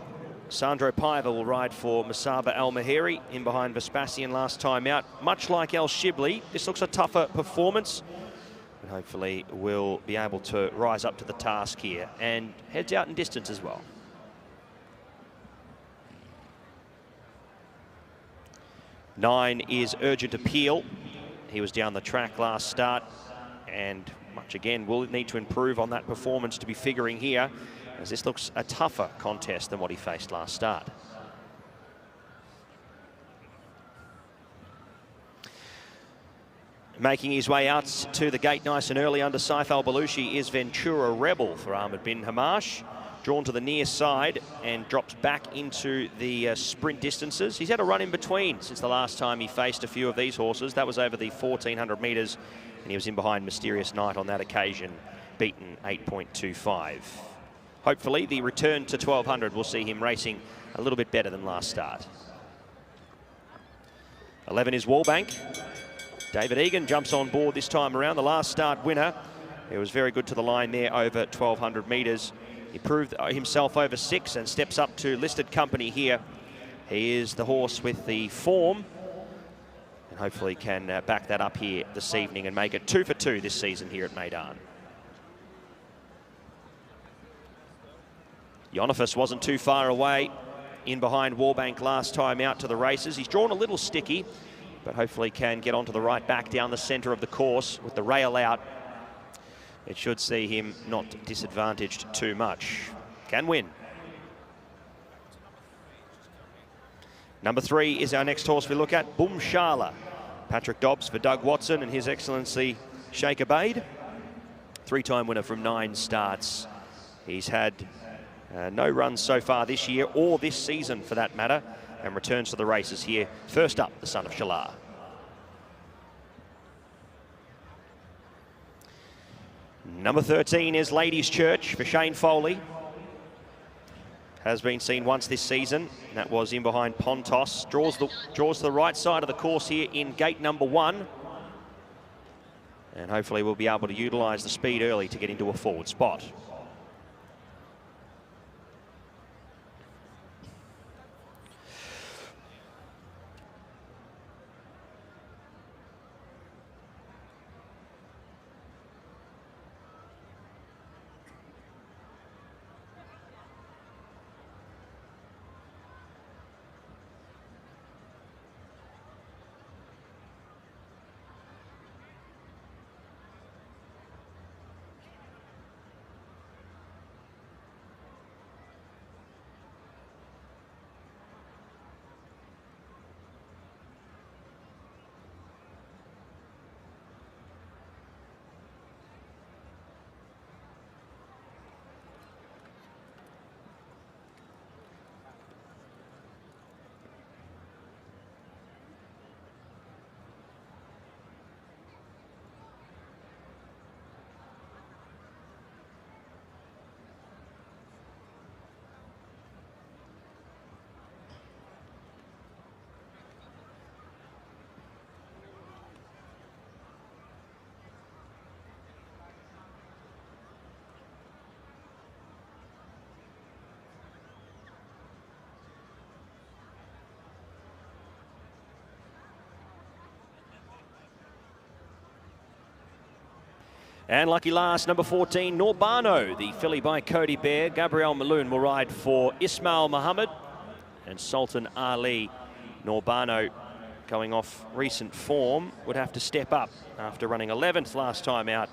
Sandro Paiva will ride for Masaba Al Mahiri in behind Vespasian last time out. Much like El Shibli, this looks a tougher performance, but hopefully will be able to rise up to the task here and heads out in distance as well. Nine is Urgent Appeal. He was down the track last start and much again will need to improve on that performance to be figuring here, as this looks a tougher contest than what he faced last start. Making his way out to the gate nice and early under Saif Al Balushi is Ventura Rebel for Ahmed bin Hamash. Drawn to the near side and drops back into the sprint distances. He's had a run in between since the last time he faced a few of these horses. That was over the 1,400 metres, and he was in behind Mysterious Night on that occasion, beaten 8.25. Hopefully the return to 1,200 will see him racing a little bit better than last start. 11 is Wallbank. David Egan jumps on board this time around, the last start winner. He was very good to the line there over 1,200 metres. He proved himself over 6 and steps up to listed company here. He is the horse with the form and hopefully can back that up here this evening and make it 2 for 2 this season here at Meydan. Yonifus wasn't too far away in behind Wallbank last time out to the races. He's drawn a little sticky, but hopefully can get onto the right back down the centre of the course with the rail out. It should see him not disadvantaged too much. Can win. Number 3 is our next horse we look at, Boom Shala. Patrick Dobbs for Doug Watson and His Excellency Sheikh Abaid. 3-time winner from 9 starts. He's had no runs so far this year or this season for that matter, and returns to the races here. First up, the son of Shalar. Number 13 is Ladies Church for Shane Foley. Has been seen once this season, and that was in behind Pontos. Draws to the right side of the course here in gate number 1. And hopefully we'll be able to utilise the speed early to get into a forward spot. And lucky last, number 14, Norbano, the filly by Cody Bear. Gabrielle Maloon will ride for Ismail Muhammad and Sultan Ali. Norbano, going off recent form, would have to step up after running 11th last time out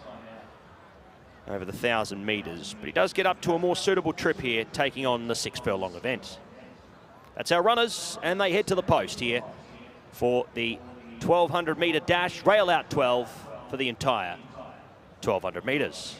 over the 1,000 metres. But he does get up to a more suitable trip here, taking on the 6 furlong event. That's our runners, and they head to the post here for the 1200 metre dash, rail out 12 for the entire 1200 metres.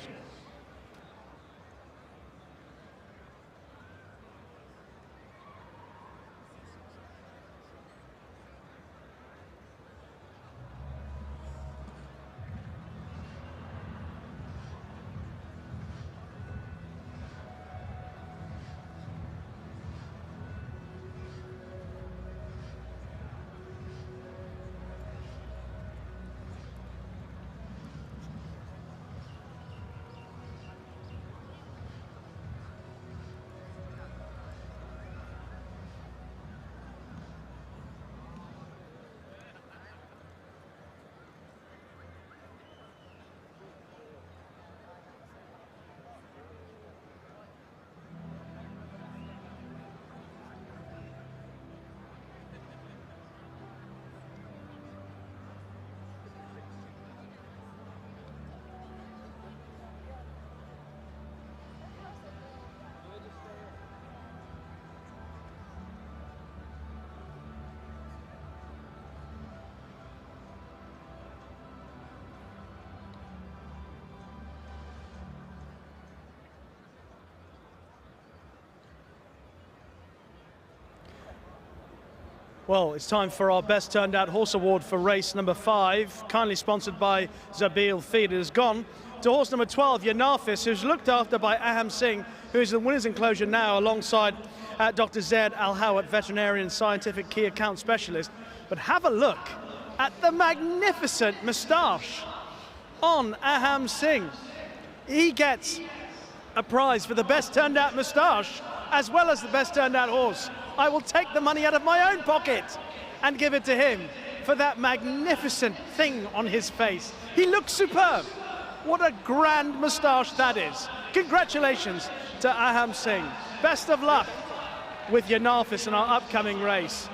Well, it's time for our Best Turned Out Horse Award for race number 5, kindly sponsored by Zabil Feed. It has gone to horse number 12, Yanafis, who's looked after by Aham Singh, who is the winner's enclosure now alongside Dr. Zaid Al-Hawat, veterinarian scientific key account specialist. But have a look at the magnificent moustache on Aham Singh. He gets a prize for the Best Turned Out moustache as well as the Best Turned Out horse. I will take the money out of my own pocket and give it to him for that magnificent thing on his face. He looks superb. What a grand moustache that is. Congratulations to Aham Singh. Best of luck with Yanafis in our upcoming race.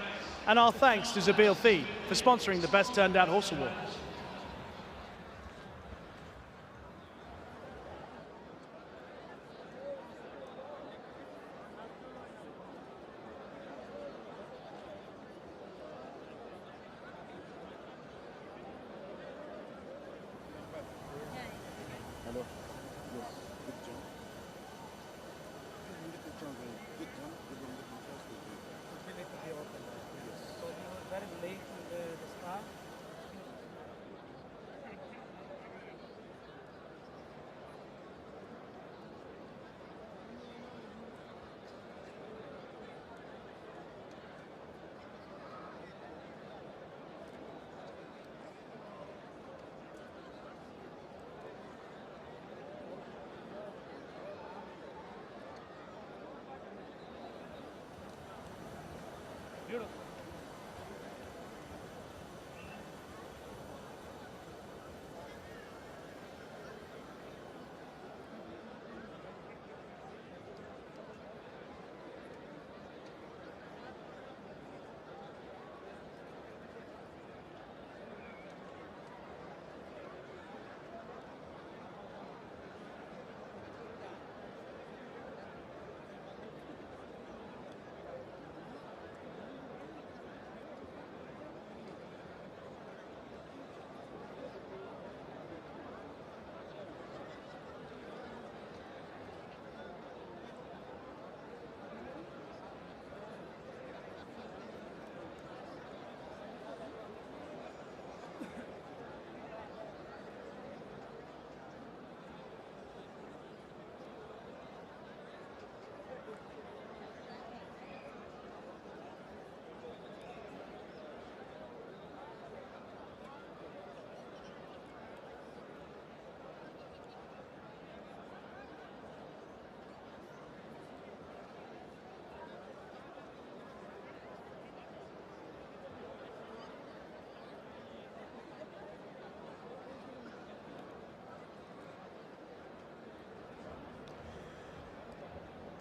And our thanks to Zabil Feed for sponsoring the Best Turned Out Horse Award.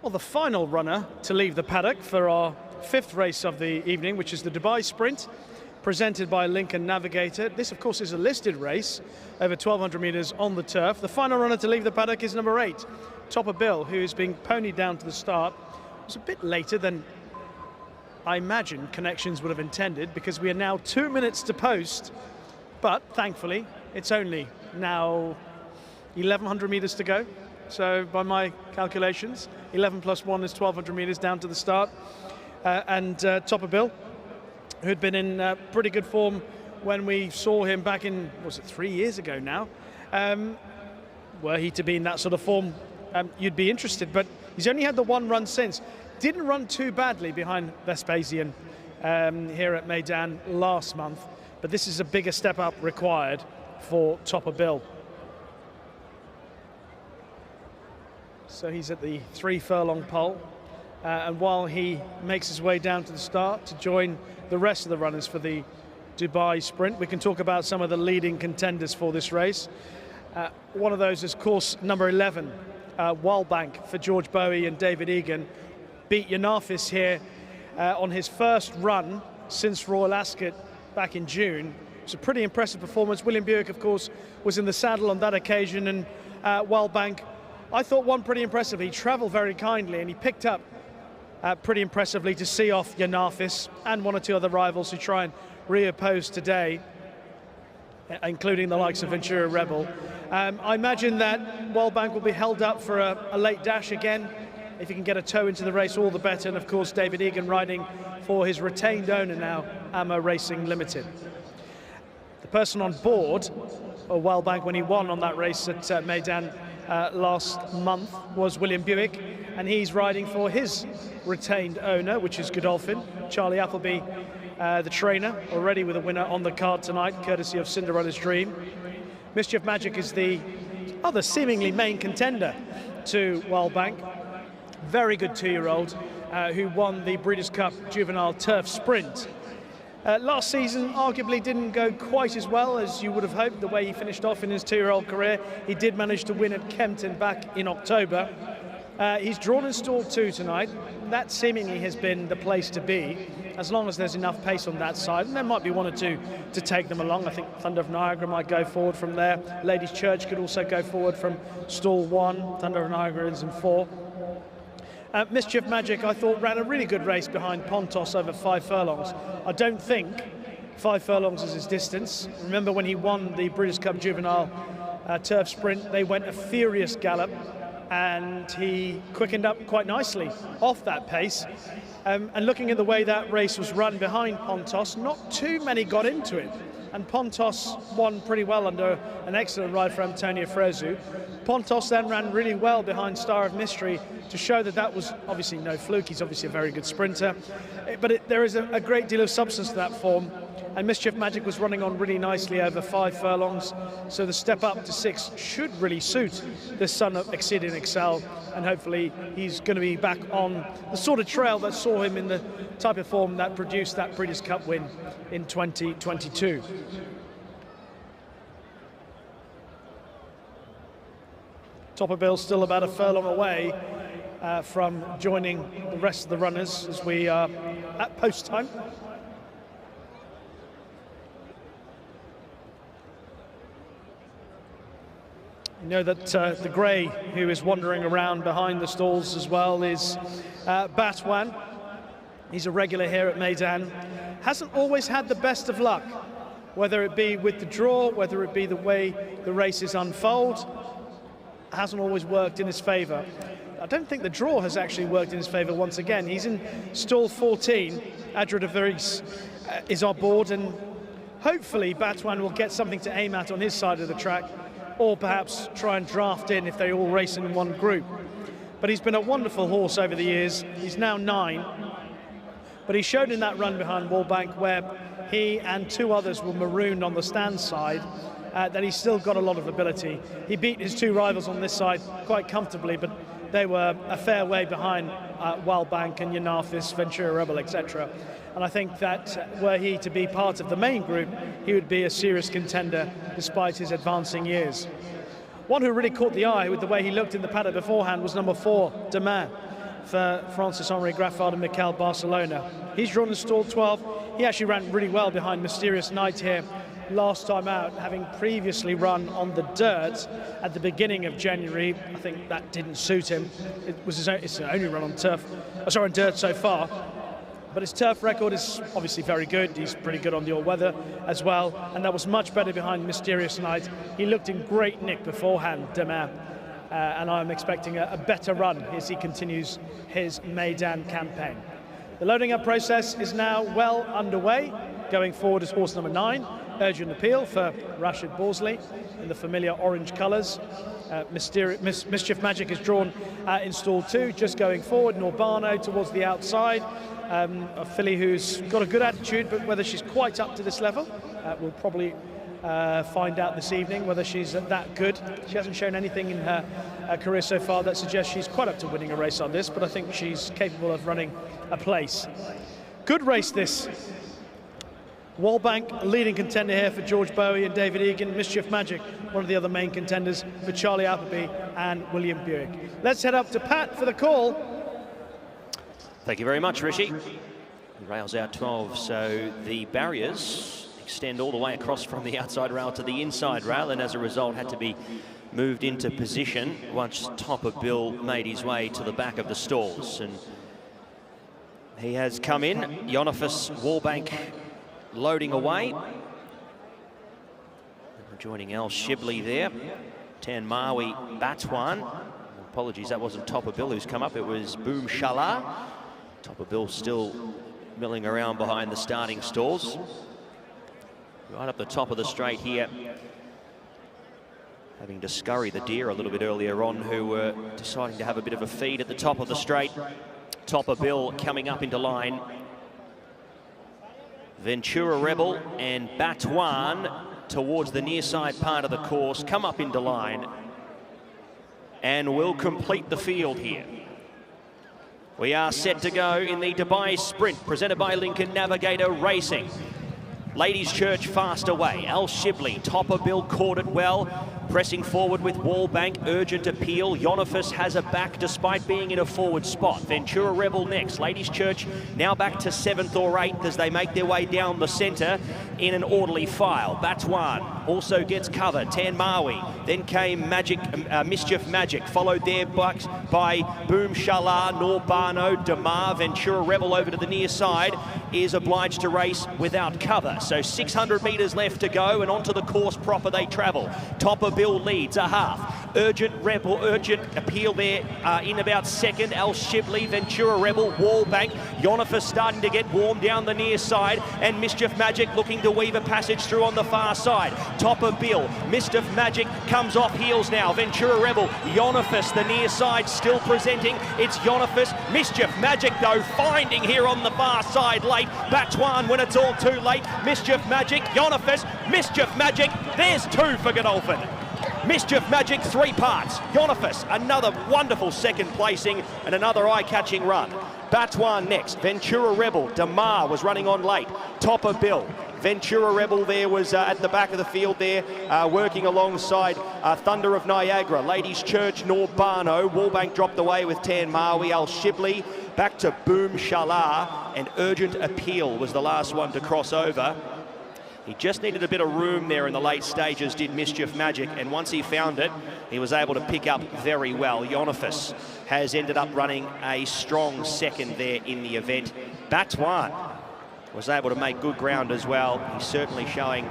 Well, the final runner to leave the paddock for our 5th race of the evening, which is the Dubai Sprint, presented by Lincoln Navigator. This, of course, is a listed race over 1,200 metres on the turf. The final runner to leave the paddock is number 8, Topper Bill, who is being ponied down to the start. It was a bit later than I imagine connections would have intended, because we are now 2 minutes to post, but thankfully it's only now 1,100 meters to go. So by my calculations, 11 plus 1 is 1,200 meters down to the start. And Topper Bill, who'd been in pretty good form when we saw him back in, was it 3 years ago now? Were he to be in that sort of form, you'd be interested. But he's only had the one run since. Didn't run too badly behind Vespasian here at Meydan last month. But this is a bigger step up required for Topper Bill. So he's at the 3 furlong pole. And while he makes his way down to the start to join the rest of the runners for the Dubai Sprint, we can talk about some of the leading contenders for this race. One of those is course number 11, Wildbank for George Bowie and David Egan. Beat Yanafis here on his first run since Royal Ascot back in June. It's a pretty impressive performance. William Buick, of course, was in the saddle on that occasion, and Wildbank, I thought, won pretty impressively. He travelled very kindly, and he picked up pretty impressively to see off Yanafis and 1 or 2 other rivals who try and reoppose today, including the likes of Ventura Rebel. I imagine that Wildbank will be held up for a late dash again. If he can get a toe into the race, all the better. And of course, David Egan riding for his retained owner now, Ammo Racing Limited. The person on board of Wildbank when he won on that race at Meydan last month was William Buick, and he's riding for his retained owner, which is Godolphin. Charlie Appleby, the trainer, already with a winner on the card tonight, courtesy of Cinderella's Dream. Mischief Magic is the other seemingly main contender to Wildbank. Very good 2-year-old who won the Breeders' Cup Juvenile Turf Sprint. Last season arguably didn't go quite as well as you would have hoped, the way he finished off in his 2-year-old career. He did manage to win at Kempton back in October. He's drawn in stall 2 tonight. That seemingly has been the place to be, as long as there's enough pace on that side. And there might be 1 or 2 to take them along. I think Thunder of Niagara might go forward from there. Ladies' Church could also go forward from stall 1. Thunder of Niagara is in 4. Mischief Magic, I thought, ran a really good race behind Pontos over 5 furlongs. I don't think 5 furlongs is his distance. Remember when he won the Breeders' Cup Juvenile Turf Sprint, they went a furious gallop, and he quickened up quite nicely off that pace. And looking at the way that race was run behind Pontos, not too many got into it. And Pontos won pretty well under an excellent ride for Antonio Fresu. Pontos then ran really well behind Star of Mystery to show that that was obviously no fluke. He's obviously a very good sprinter. But there is a great deal of substance to that form. And Mischief Magic was running on really nicely over 5 furlongs. So the step up to 6 should really suit the son of Exceed and Excel. And hopefully he's going to be back on the sort of trail that saw him in the type of form that produced that Breeders' Cup win in 2022. Topper Bill still about a furlong away from joining the rest of the runners as we are at post time. You know that the grey who is wandering around behind the stalls as well is Batwan. He's a regular here at Meydan. Hasn't always had the best of luck, whether it be with the draw, whether it be the way the races unfold. Hasn't always worked in his favour. I don't think the draw has actually worked in his favour once again. He's in stall 14. Adra de Vries is on board, and hopefully Batwan will get something to aim at on his side of the track, or perhaps try and draft in if they all race in one group. But he's been a wonderful horse over the years. He's now 9. But he showed in that run behind Wildbank, where he and 2 others were marooned on the stand side, that he's still got a lot of ability. He beat his 2 rivals on this side quite comfortably, but they were a fair way behind Wildbank and Yanafis, Ventura Rebel, etc. And I think that were he to be part of the main group, he would be a serious contender despite his advancing years. One who really caught the eye with the way he looked in the paddock beforehand was number 4, Demain, for Francis-Henri Graffard and Mikel Barcelona. He's drawn in stall 12. He actually ran really well behind Mysterious Night here last time out, having previously run on the dirt at the beginning of January. I think that didn't suit him. It was his only run on turf, on dirt so far. But his turf record is obviously very good. He's pretty good on the all-weather as well, and that was much better behind Mysterious Knight. He looked in great nick beforehand, Demain, and I'm expecting a better run as he continues his Meydan campaign. The loading up process is now well underway. Going forward is horse number 9, Urgent Appeal for Rashid Borsley in the familiar orange colours. Mischief Magic is drawn in stall 2, just going forward. Norbano towards the outside. A filly who's got a good attitude, but whether she's quite up to this level, we'll probably find out this evening whether she's that good. She hasn't shown anything in her career so far that suggests she's quite up to winning a race on this, but I think she's capable of running a place. Good race this. Wallbank, leading contender here for George Bowie and David Egan. Mischief Magic, one of the other main contenders for Charlie Appleby and William Buick. Let's head up to Pat for the call. Thank you very much, Rishi. Rails out 12, so the barriers extend all the way across from the outside rail to the inside rail, and as a result had to be moved into position once Topper Bill made his way to the back of the stalls. And he has come in, Yonifus Wallbank loading away. Joining El Shibley there. Tan Maui Batwan. Apologies, that wasn't Topper Bill who's come up, it was Boom Shala. Topper Bill still milling around behind the starting stalls. Right up the top of the straight here, having to scurry the deer a little bit earlier on, who were deciding to have a bit of a feed at the top of the straight. Topper Bill coming up into line. Ventura Rebel and Batwan towards the near side part of the course come up into line and will complete the field here. We are set to go in the Dubai Sprint, presented by Lincoln Navigator Racing. Ladies Church fast away. El Shibley, Topper Bill caught it well. Pressing forward with Wallbank, Urgent Appeal. Yonifus has a back despite being in a forward spot. Ventura Rebel next. Ladies Church now back to 7th or 8th as they make their way down the centre in an orderly file. Batwan also gets cover. Tan Maui. Then came Mischief Magic, followed there by Boom Shala, Norbano, Damar. Ventura Rebel over to the near side is obliged to race without cover. So 600 metres left to go, and onto the course proper they travel. Topper Bill leads a half. Urgent Appeal there in about 2nd. El Shibley, Ventura Rebel, Wallbank. Yonifus starting to get warm down the near side, and Mischief Magic looking to weave a passage through on the far side. Topper Bill, Mischief Magic comes off heels now. Ventura Rebel, Yonifus, the near side still presenting. It's Yonifus. Mischief Magic though finding here on the far side late. Batwan when it's all too late. Mischief Magic, Yonifus, Mischief Magic. There's 2 for Godolphin. Mischief Magic 3 parts. Yonifus, another wonderful second placing and another eye-catching run. Batwan next. Ventura Rebel. Damar was running on late. Topper Bill. Ventura Rebel there was at the back of the field there, working alongside Thunder of Niagara. Ladies Church, Norbano. Wallbank dropped away with Tan Maui. El Shibley back to Boom Shala, and Urgent Appeal was the last one to cross over. He just needed a bit of room there in the late stages, did Mischief Magic, and once he found it, he was able to pick up very well. Yonifus has ended up running a strong second there in the event. Batwan was able to make good ground as well. He's certainly showing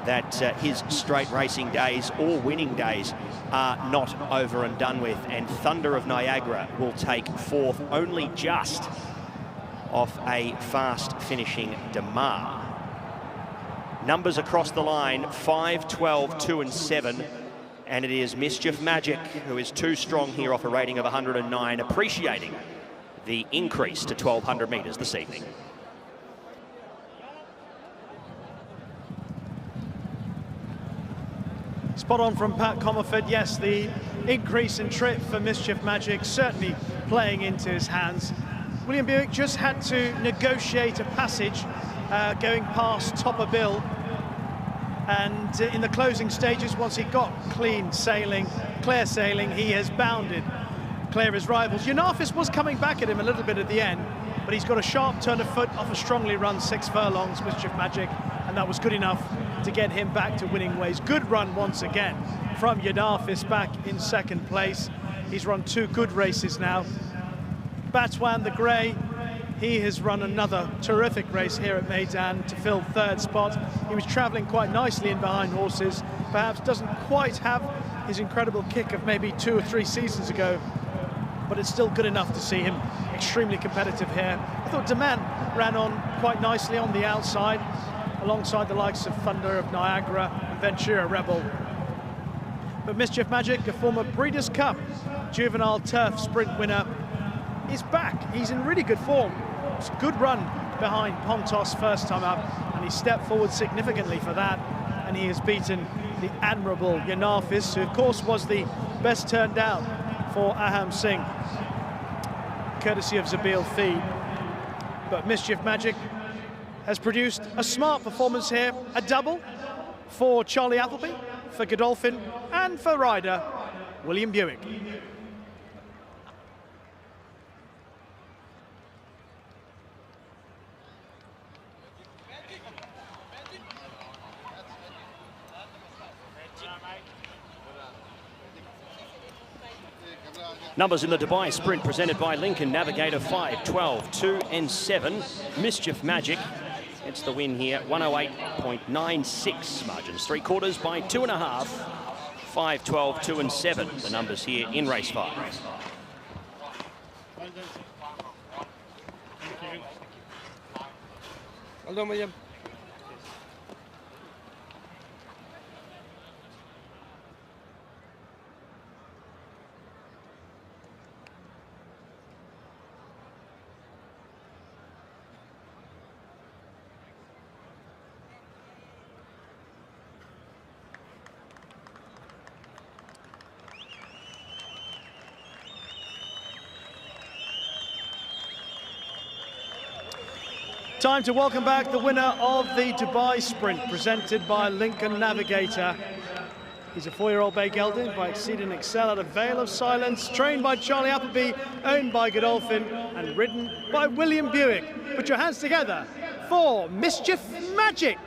that his straight racing days or winning days are not over and done with, and Thunder of Niagara will take 4th, only just off a fast finishing Damar. Numbers across the line, 5, 12, 2 and 7. And it is Mischief Magic, who is too strong here off a rating of 109, appreciating the increase to 1,200 metres this evening. Spot on from Pat Comerford. Yes, the increase in trip for Mischief Magic certainly playing into his hands. William Buick just had to negotiate a passage going past Topper Bill, and in the closing stages, once he got clear sailing, he has bounded clear his rivals. Yonifus was coming back at him a little bit at the end, but he's got a sharp turn of foot off a strongly run 6 furlongs, Mischief Magic, and that was good enough to get him back to winning ways. Good run once again from Yonifus, back in 2nd place. He's run 2 good races now. Batwan the Grey, He has run another terrific race here at Meydan to fill third spot. He was travelling quite nicely in behind horses, perhaps doesn't quite have his incredible kick of maybe 2 or 3 seasons ago, but it's still good enough to see him extremely competitive here. I thought Demand ran on quite nicely on the outside, alongside the likes of Thunder of Niagara and Ventura Rebel. But Mischief Magic, a former Breeders' Cup juvenile turf sprint winner, is back. He's in really good form. It's a good run behind Pontos first time up, and he stepped forward significantly for that, and he has beaten the admirable Yanafis, who of course was the best turned out for Aham Singh, courtesy of Zabil Feed. But Mischief Magic has produced a smart performance here, a double for Charlie Appleby, for Godolphin, and for rider William Buick. Numbers in the Dubai Sprint presented by Lincoln Navigator 5, 12, 2 and 7. Mischief Magic gets the win here, 108.96 margins. 3/4 by 2.5, 5, 12, 2 and 7. The numbers here in race 5. Well done, William. Time to welcome back the winner of the Dubai Sprint, presented by Lincoln Navigator. He's a 4-year-old bay gelding by Exceed and Excel out of Vale of Silence, trained by Charlie Appleby, owned by Godolphin, and ridden by William Buick. Put your hands together for Mischief Magic.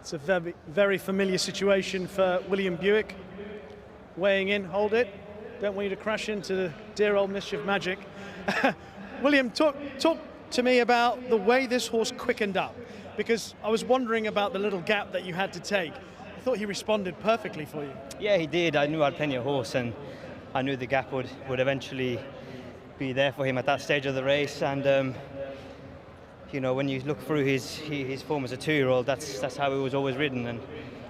It's a very, very familiar situation for William Buick. Weighing in, hold it. Don't want you to crash into the dear old Mischief Magic. William, talk to me about the way this horse quickened up, because I was wondering about the little gap that you had to take. I thought he responded perfectly for you. Yeah, he did. I knew I had plenty of horse, and I knew the gap would eventually be there for him at that stage of the race. And you know, when you look through his form as a 2-year-old, that's how he was always ridden. And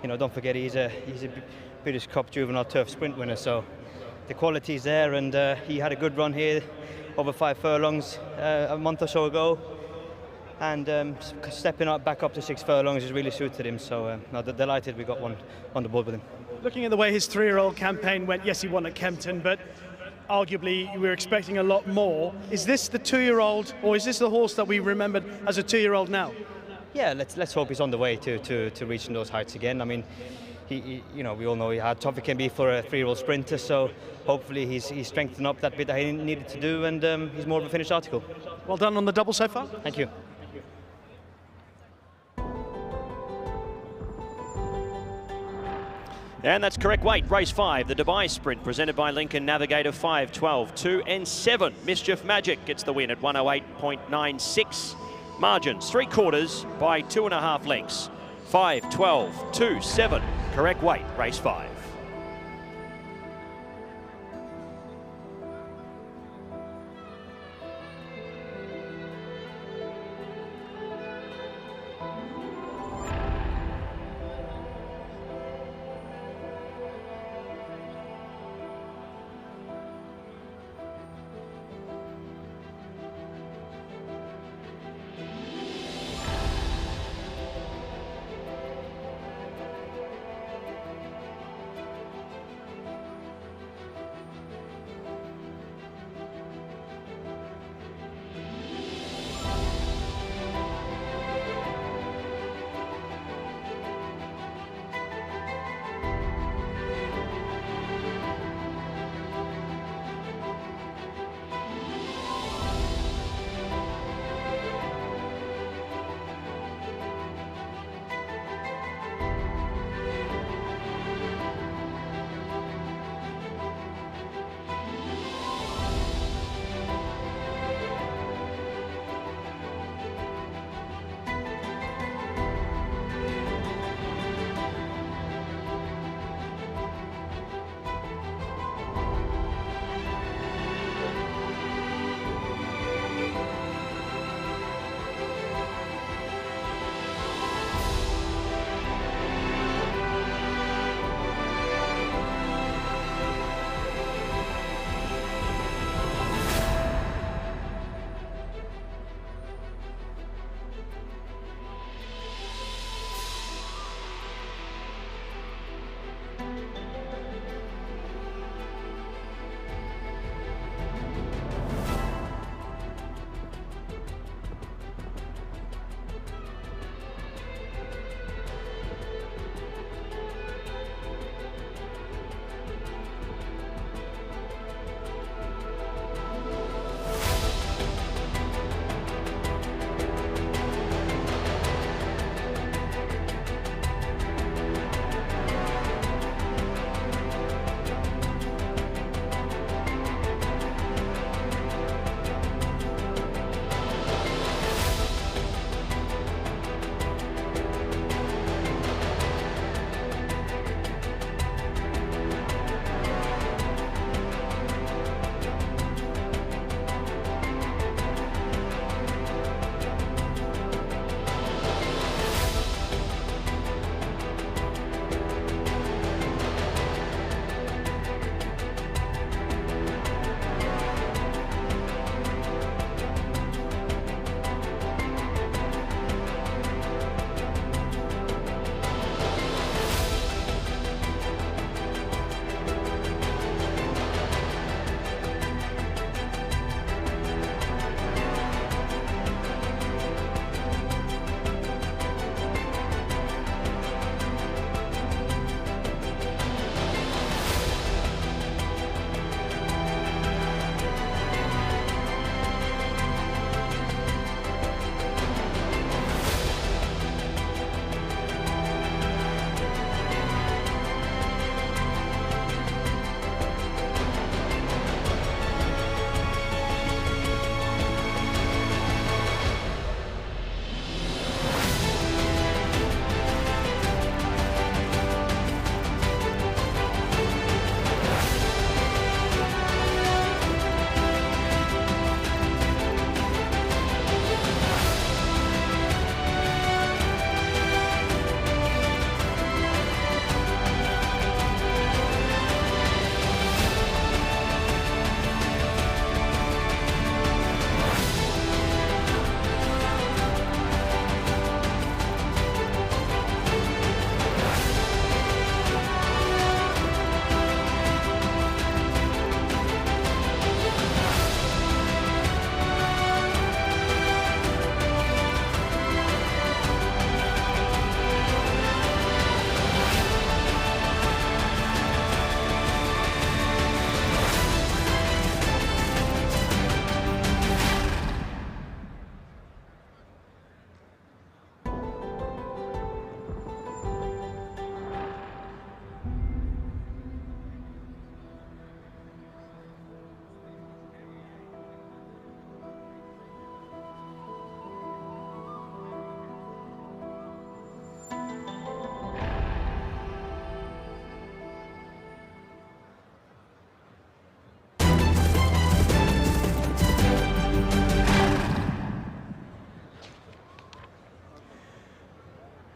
you know, don't forget he's a British Cup juvenile turf sprint winner, so the quality's there. And he had a good run here over 5 furlongs a month or so ago, and stepping up back up to 6 furlongs has really suited him. So I'm delighted we got one on the board with him. Looking at the way his 3-year-old campaign went, yes, he won at Kempton, but arguably we were expecting a lot more. Is this the 2-year-old, or is this the horse that we remembered as a 2-year-old now? Yeah, let's hope he's on the way to reaching those heights again. I mean, he you know, we all know how tough it can be for a 3-year-old sprinter, so hopefully he's strengthened up that bit that he needed to do, and he's more of a finished article. Well done on the double so far. Thank you. And that's correct weight. Race 5, the Dubai Sprint, presented by Lincoln Navigator. 5, 12, 2 and 7. Mischief Magic gets the win at 108.96. Margins, 3/4 by 2.5 lengths. 5, 12, 2, 7. Correct weight, race 5.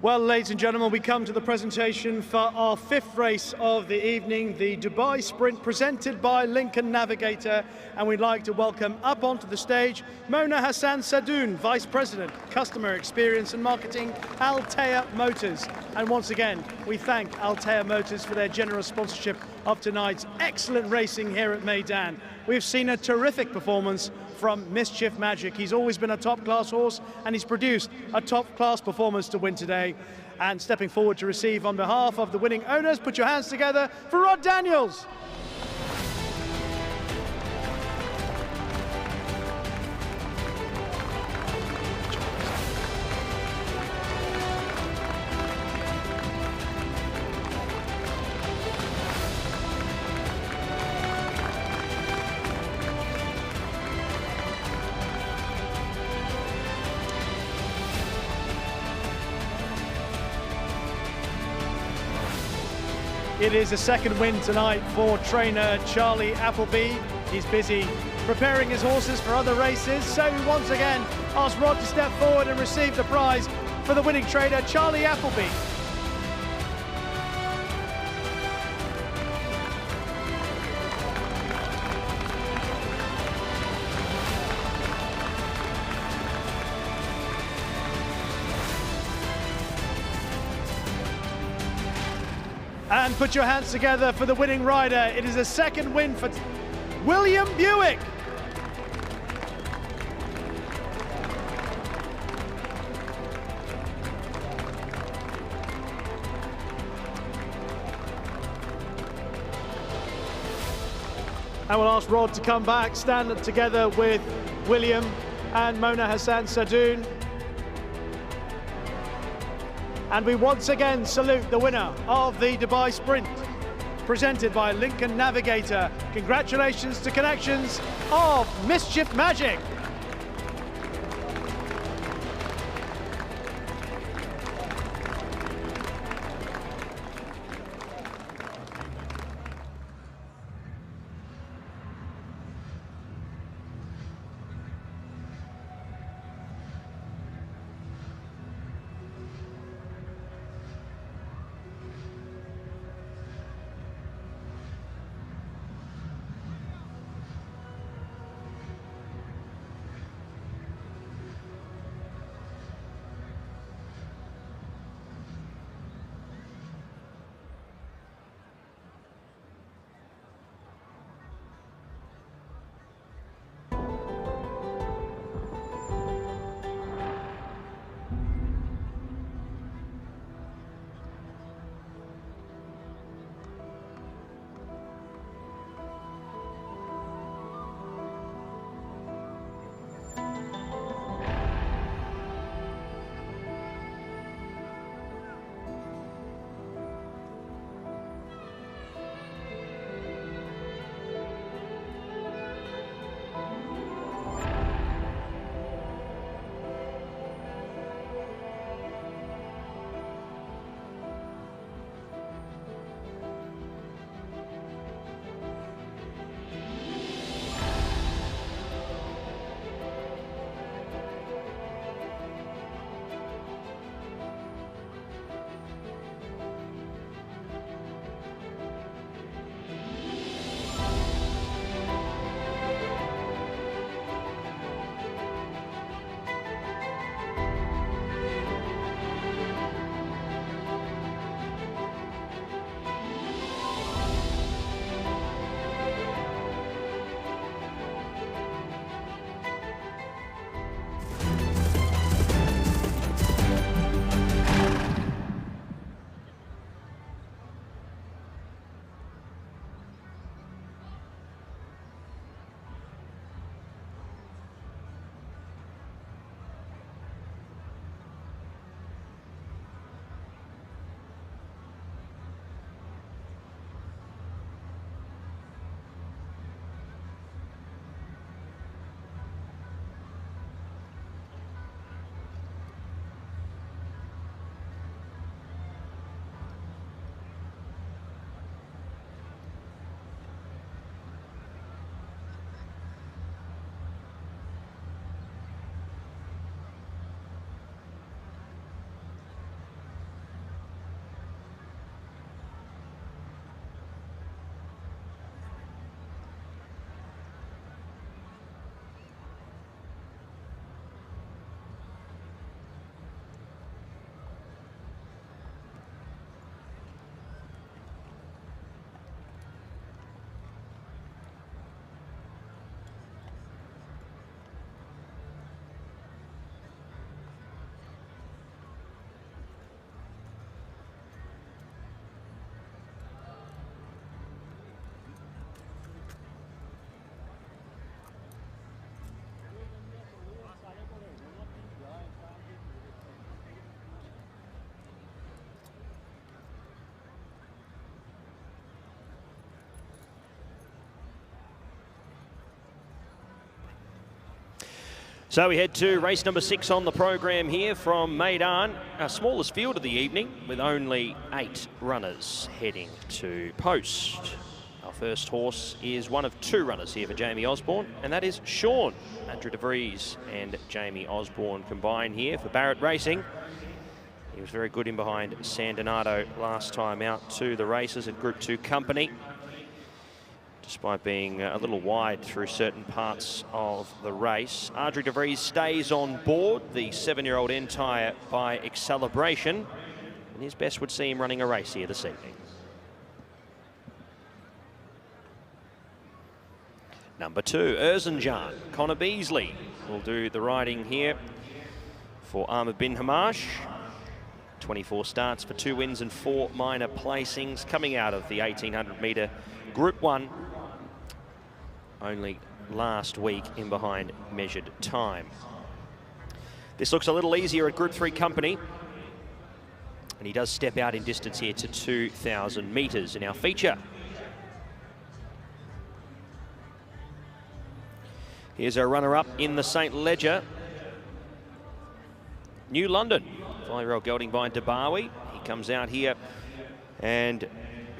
Well, ladies and gentlemen, we come to the presentation for our 5th race of the evening, the Dubai Sprint, presented by Lincoln Navigator. And we'd like to welcome up onto the stage Mona Hassan Sadoun, Vice President, Customer Experience and Marketing, Altea Motors. And once again, we thank Altea Motors for their generous sponsorship of tonight's excellent racing here at Meydan. We've seen a terrific performance from Mischief Magic. He's always been a top-class horse, and he's produced a top-class performance to win today. And stepping forward to receive on behalf of the winning owners, put your hands together for Rod Daniels. It is a second win tonight for trainer Charlie Appleby. He's busy preparing his horses for other races, so we once again ask Rod to step forward and receive the prize for the winning trainer Charlie Appleby. And put your hands together for the winning rider. It is a second win for William Buick. And we'll ask Rod to come back, stand together with William and Mona Hassan Sadoun. And we once again salute the winner of the Dubai Sprint, presented by Lincoln Navigator. Congratulations to Connections of Mischief Magic. So we head to race number 6 on the program here from Meydan, our smallest field of the evening, with only 8 runners heading to post. Our first horse is one of 2 runners here for Jamie Osborne, and that is Sean. Andrew De Vries and Jamie Osborne combined here for Barrett Racing. He was very good in behind San Donato last time out to the races at Group 2 company, despite being a little wide through certain parts of the race. Andrew De Vries stays on board, the 7-year-old Entire by Acceleration, and his best would see him running a race here this evening. Number 2, Erzincan. Connor Beasley will do the riding here for Ahmed Bin Hamash. 24 starts for 2 wins and 4 minor placings, coming out of the 1800 metre Group 1 only last week in behind measured time. This looks a little easier at Group 3 company, and he does step out in distance here to 2,000 metres in our feature. Here's our runner-up in the St. Leger. New London, 5-year-old gelding by Dabawi. He comes out here and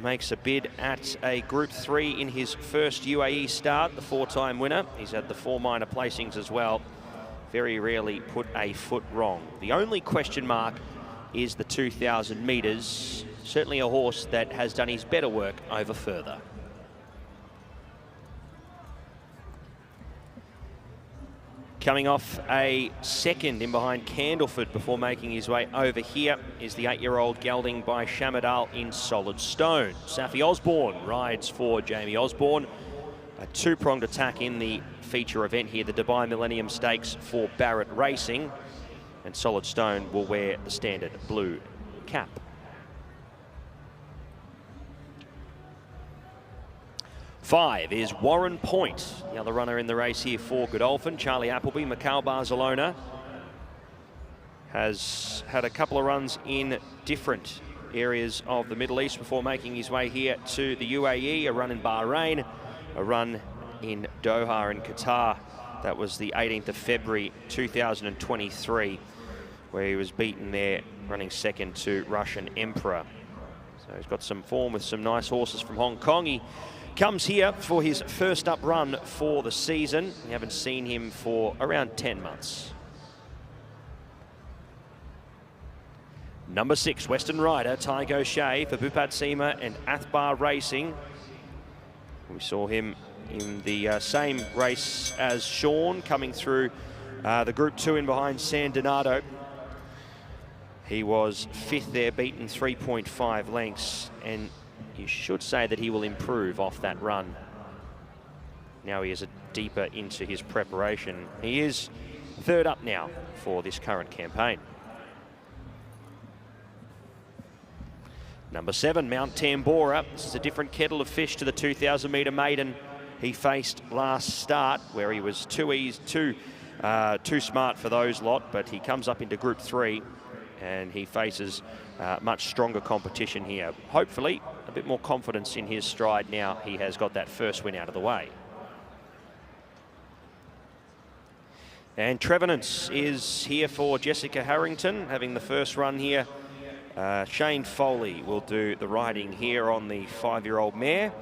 makes a bid at a Group 3 in his first UAE start, the 4-time winner. He's had the 4 minor placings as well. Very rarely put a foot wrong. The only question mark is the 2,000 metres. Certainly a horse that has done his better work over further. Coming off a second in behind Candlefoot before making his way over here is the 8-year-old gelding by Shamadal in Solid Stone. Safi Osborne rides for Jamie Osborne. A 2-pronged attack in the feature event here, the Dubai Millennium Stakes for Barrett Racing. And Solid Stone will wear the standard blue cap. Five is Warren Point, the other runner in the race here for Godolphin. Charlie Appleby, Macau Barcelona, has had a couple of runs in different areas of the Middle East before making his way here to the UAE, a run in Bahrain, a run in Doha in Qatar. That was the 18th of February 2023, where he was beaten there, running second to Russian Emperor. So he's got some form with some nice horses from Hong Kong. He comes here for his first up run for the season. We haven't seen him for around 10 months. Number 6, Western Rider, Tygo Shea for Bupat Sema and Athbar Racing. We saw him in the same race as Sean, coming through the Group 2 in behind San Donato. He was 5th there, beaten 3.5 lengths, and you should say that he will improve off that run. Now he is deeper into his preparation. He is 3rd up now for this current campaign. Number 7, Mount Tambora. This is a different kettle of fish to the 2,000 metre maiden he faced last start, where he was too smart for those lot, but he comes up into Group 3 and he faces much stronger competition here. Hopefully a bit more confidence in his stride now he has got that first win out of the way. And Trevenance is here for Jessica Harrington, having the first run here. Shane Foley will do the riding here on the 5-year-old mare,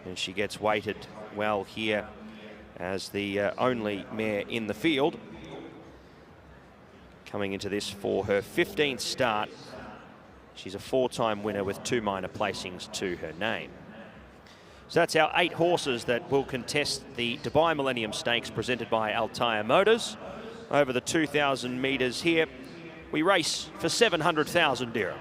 and she gets weighted well here as the only mare in the field. Coming into this for her 15th start. She's a 4-time winner with 2 minor placings to her name. So that's our 8 horses that will contest the Dubai Millennium Stakes presented by Altair Motors. Over the 2,000 metres here, we race for 700,000 dirham.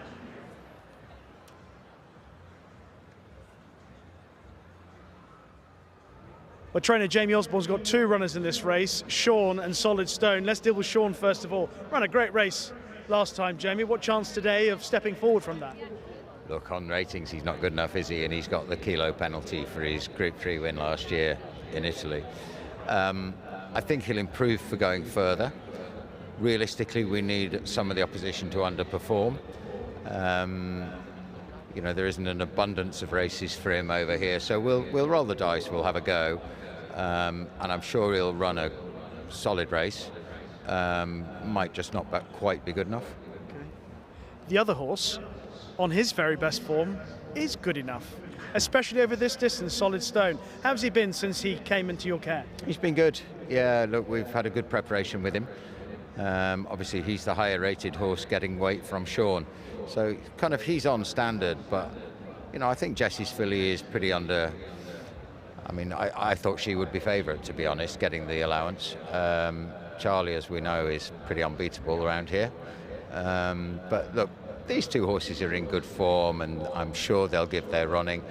Well, trainer Jamie Osborne's got 2 runners in this race, Sean and Solid Stone. Let's deal with Sean first of all. Ran a great race last time, Jamie. What chance today of stepping forward from that? Look, on ratings, he's not good enough, is he? And he's got the kilo penalty for his Group 3 win last year in Italy. I think he'll improve for going further. Realistically, we need some of the opposition to underperform. You know, there isn't an abundance of races for him over here, so we'll roll the dice, we'll have a go. And I'm sure he'll run a solid race. might just not quite be good enough. Okay. The other horse, on his very best form, is good enough, especially over this distance, Solid Stone. How's he been since he came into your care? He's been good. Yeah, look, we've had a good preparation with him. Obviously, he's the higher rated horse getting weight from Sean. So kind of he's on standard, but, you know, I think Jessie's filly is pretty under. I mean, I thought she would be favourite, to be honest, getting the allowance. Charlie, as we know, is pretty unbeatable around here. But look, these two horses are in good form, and I'm sure they'll give their running.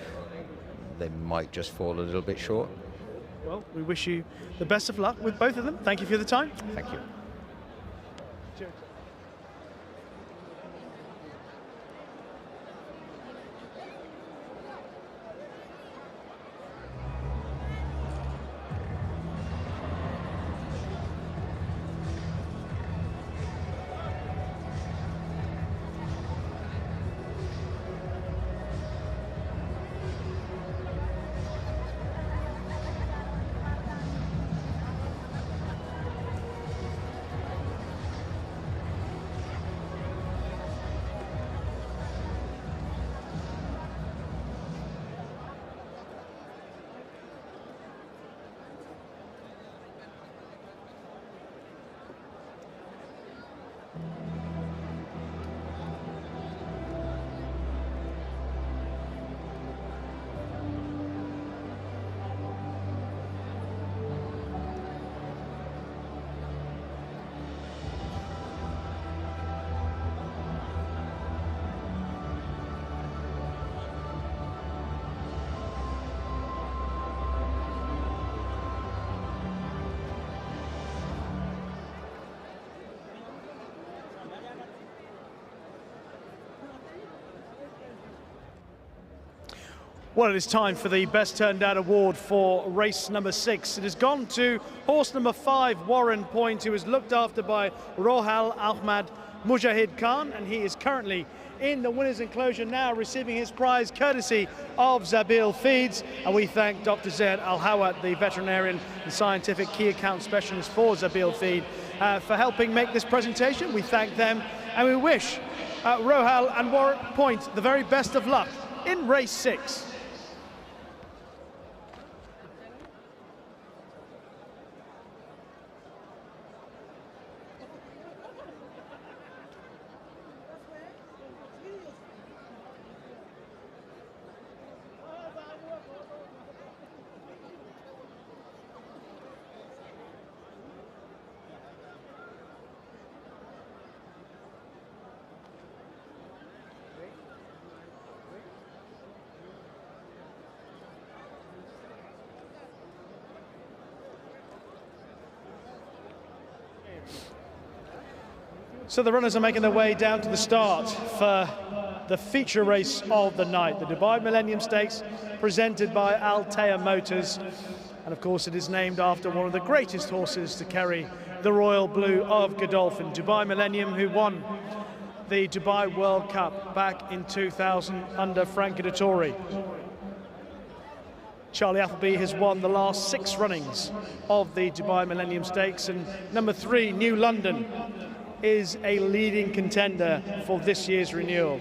They might just fall a little bit short. Well, we wish you the best of luck with both of them. Thank you for the time. Thank you. Cheers. Well, it is time for the Best Turned Out award for race number 6. It has gone to horse number 5, Warren Point, who is looked after by Rohal Ahmad Mujahid Khan, and he is currently in the winner's enclosure now, receiving his prize courtesy of Zabil Feeds. And we thank Dr. Zaid Al-Hawat, the veterinarian and scientific key account specialist for Zabil Feed, for helping make this presentation. We thank them, and we wish Rohal and Warren Point the very best of luck in race 6. So the runners are making their way down to the start for the feature race of the night, the Dubai Millennium Stakes, presented by Altea Motors. And of course, it is named after one of the greatest horses to carry the royal blue of Godolphin, Dubai Millennium, who won the Dubai World Cup back in 2000 under Franco Dettori. Charlie Appleby has won the last 6 runnings of the Dubai Millennium Stakes, and number 3, New London, is a leading contender for this year's renewal.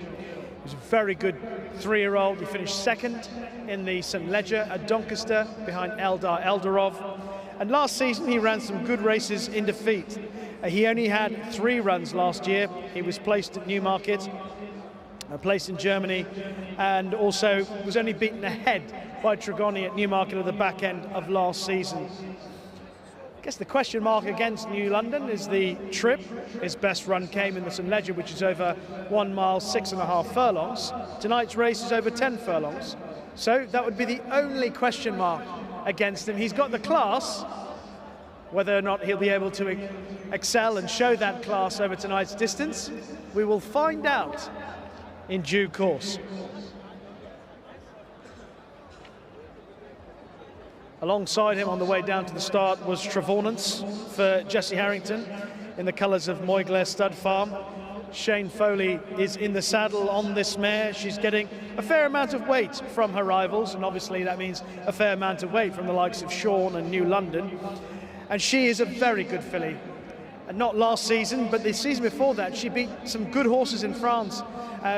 He's a very good 3-year-old. He finished 2nd in the St. Leger at Doncaster behind Eldar Eldarov. And last season he ran some good races in defeat. He only had 3 runs last year. He was placed at Newmarket, placed in Germany, and also was only beaten ahead by Trigoni at Newmarket at the back end of last season. I guess the question mark against New London is the trip. His best run came in the St. Leger, which is over 1 mile, 6.5 furlongs. Tonight's race is over 10 furlongs. So that would be the only question mark against him. He's got the class. Whether or not he'll be able to excel and show that class over tonight's distance, we will find out in due course. Alongside him on the way down to the start was Trevornance for Jesse Harrington in the colours of Moyglaire Stud Farm. Shane Foley is in the saddle on this mare. She's getting a fair amount of weight from her rivals, and obviously that means a fair amount of weight from the likes of Sean and New London. And she is a very good filly. not last season, but the season before that, she beat some good horses in France.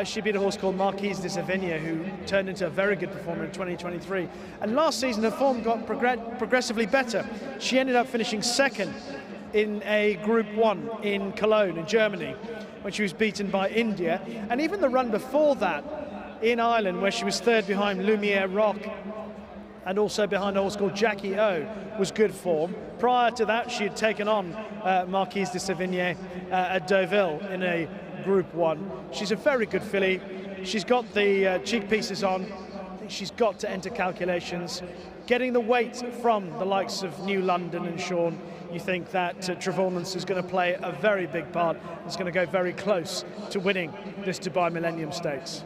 She beat a horse called Marquise de Sévigné, who turned into a very good performer in 2023. And last season, her form got progressively better. She ended up finishing second in a Group 1 in Cologne, in Germany, when she was beaten by India. And even the run before that in Ireland, where she was third behind Lumiere Rock and also behind a horse called Jackie O, was good form. Prior to that, she had taken on Marquise de Sévigné at Deauville in a Group 1. She's a very good filly. She's got the cheek pieces on. I think she's got to enter calculations. Getting the weight from the likes of New London and Sean, you think that Trevornance is going to play a very big part. It's going to go very close to winning this Dubai Millennium Stakes.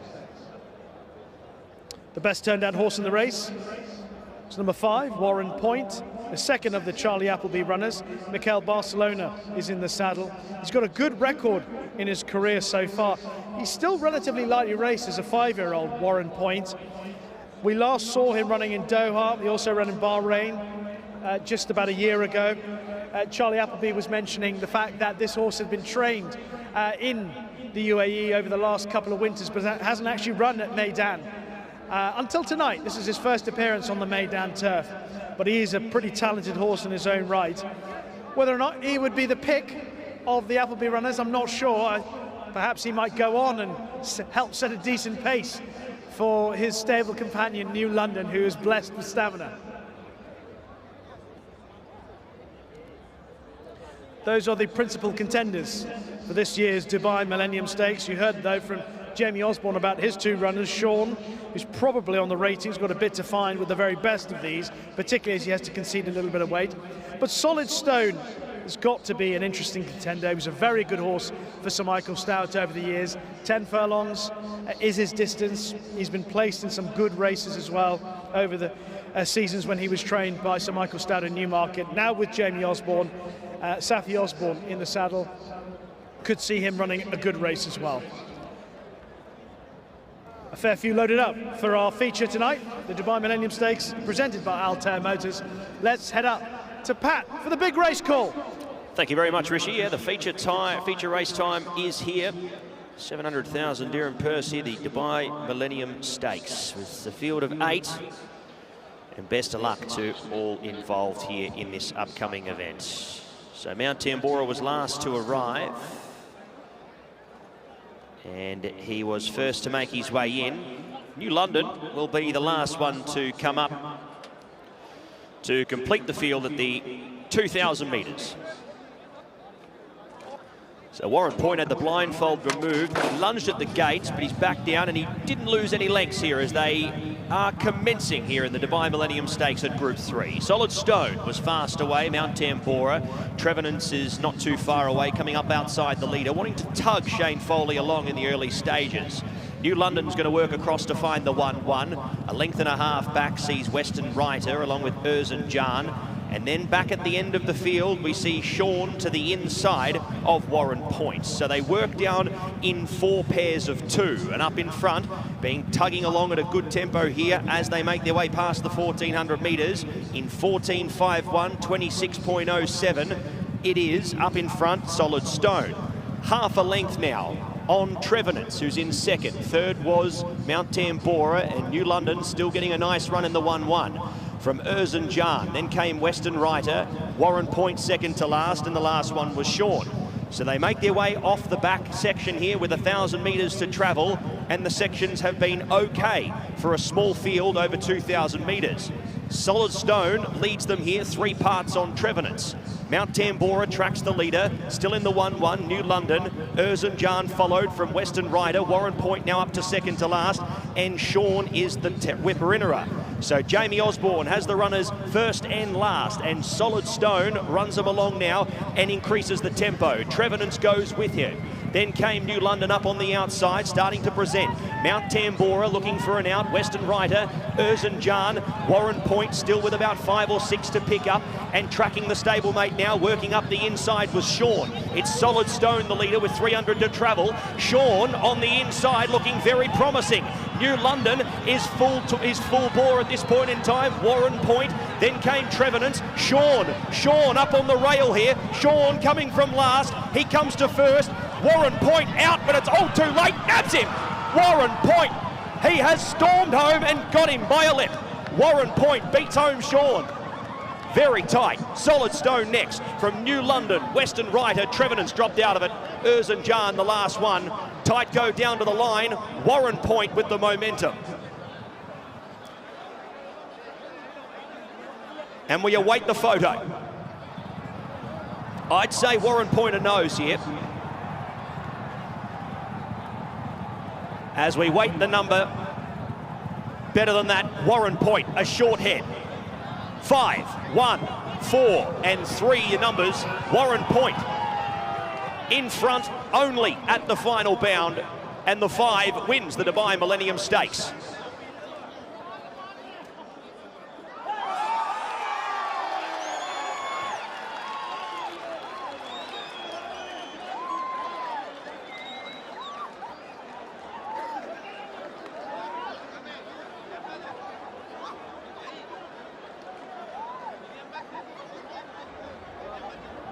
The best turned down horse in the race is number 5, Warren Point, the second of the Charlie Appleby runners. Mikel Barcelona is in the saddle. He's got a good record in his career so far. He's still relatively lightly raced as a 5-year-old, Warren Point. We last saw him running in Doha. He also ran in Bahrain just about a year ago. Charlie Appleby was mentioning the fact that this horse had been trained in the UAE over the last couple of winters, but hasn't actually run at Meydan. Until tonight. This is his first appearance on the Meydan turf, but he is a pretty talented horse in his own right. Whether or not he would be the pick of the Appleby runners, I'm not sure. Perhaps he might go on and help set a decent pace for his stable companion, New London, who is blessed with stamina. Those are the principal contenders for this year's Dubai Millennium Stakes. You heard, though, from Jamie Osborne about his 2 runners. Sean, who's probably on the ratings, got a bit to find with the very best of these, particularly as he has to concede a little bit of weight. But Solid Stone has got to be an interesting contender. He was a very good horse for Sir Michael Stout over the years. 10 furlongs is his distance. He's been placed in some good races as well over the seasons when he was trained by Sir Michael Stout in Newmarket. Now with Jamie Osborne, Safi Osborne in the saddle, could see him running a good race as well. A fair few loaded up for our feature tonight, the Dubai Millennium Stakes, presented by Altair Motors. Let's head up to Pat for the big race call. Thank you very much, Rishi. Yeah, the feature race time is here. 700,000 dirham purse here, the Dubai Millennium Stakes. It's the field of 8. And best of luck to all involved here in this upcoming event. So Mount Tambora was last to arrive. And he was first to make his way in. New London will be the last one to come up to complete the field at the 2,000 metres. So Warren Point had the blindfold removed. He lunged at the gates, but he's back down, and he didn't lose any lengths here as they are commencing here in the Dubai Millennium Stakes at Group 3. Solid Stone was fast away, Mount Tambora. Trevornance is not too far away, coming up outside the leader, wanting to tug Shane Foley along in the early stages. New London's going to work across to find the 1-1. A length and a half back sees Western Reiter along with Erzan Jan. And then back at the end of the field, we see Sean to the inside of Warren Point. So they work down in 4 pairs of 2. And up in front, tugging along at a good tempo here as they make their way past the 1,400 metres in 14.51, 26.07. It is up in front, Solid Stone. Half a length now on Trevornance, who's in second. Third was Mount Tambora, and New London still getting a nice run in the 1-1. From Erzan Jan, then came Western Reiter, Warren Point second to last, and the last one was Sean. So they make their way off the back section here with 1,000 metres to travel, and the sections have been okay for a small field over 2,000 metres. Solid Stone leads them here, 3 parts on Trevornance. Mount Tambora tracks the leader, still in the 1-1, New London. Erzan Jan followed from Western Reiter. Warren Point now up to second to last, and Sean is the whipper-innerer. So Jamie Osborne has the runners first and last, and Solid Stone runs them along now and increases the tempo. Trevornance goes with him. Then came New London up on the outside, starting to present. Mount Tambora looking for an out. Western Reiter, Erzan Jan, Warren Point still with about 5 or 6 to pick up, and tracking the stablemate now, working up the inside was Sean. It's Solid Stone, the leader, with 300 to travel. Sean on the inside looking very promising. New London is full bore at this point in time. Warren Point Then came Trevenant. Sean up on the rail here. Sean coming from last. He comes to first. Warren Point out, but it's all too late. Nabs him. Warren Point. He has stormed home and got him by a lip. Warren Point beats home Sean. Very tight. Solid Stone next from New London. Western Rider. Trevenant's dropped out of it. Jan, the last one. Tight go down to the line. Warren Point with the momentum. And we await the photo. I'd say Warren Point a nose here. As we wait the number, better than that, Warren Point, a short head. 5, 1, 4, and 3, your numbers. Warren Point in front only at the final bound, and the 5 wins the Dubai Millennium Stakes.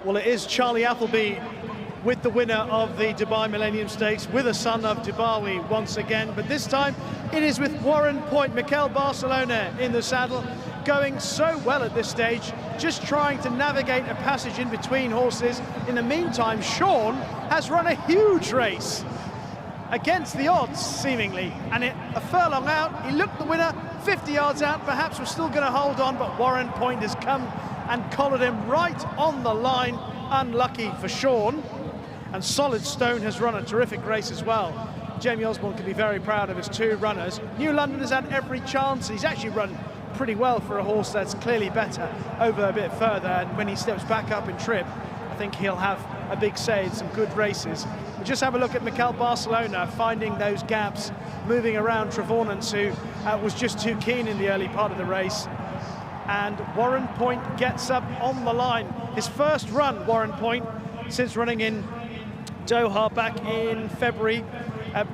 Well, it is Charlie Appleby with the winner of the Dubai Millennium Stakes, with a son of Dubawi once again, but this time it is with Warren Point. Mikel Barcelona in the saddle, going so well at this stage, just trying to navigate a passage in between horses. In the meantime, Sean has run a huge race against the odds, seemingly, and a furlong out, he looked the winner, 50 yards out, perhaps was still going to hold on, but Warren Point has come and collared him right on the line. Unlucky for Sean. And Solid Stone has run a terrific race as well. Jamie Osborne can be very proud of his 2 runners. New London has had every chance. He's actually run pretty well for a horse that's clearly better over a bit further, and when he steps back up in trip, I think he'll have a big say in some good races. But just have a look at Mikel Barcelona finding those gaps, moving around Trevornance, who was just too keen in the early part of the race. And Warren Point gets up on the line. His first run, Warren Point, since running in Doha back in February.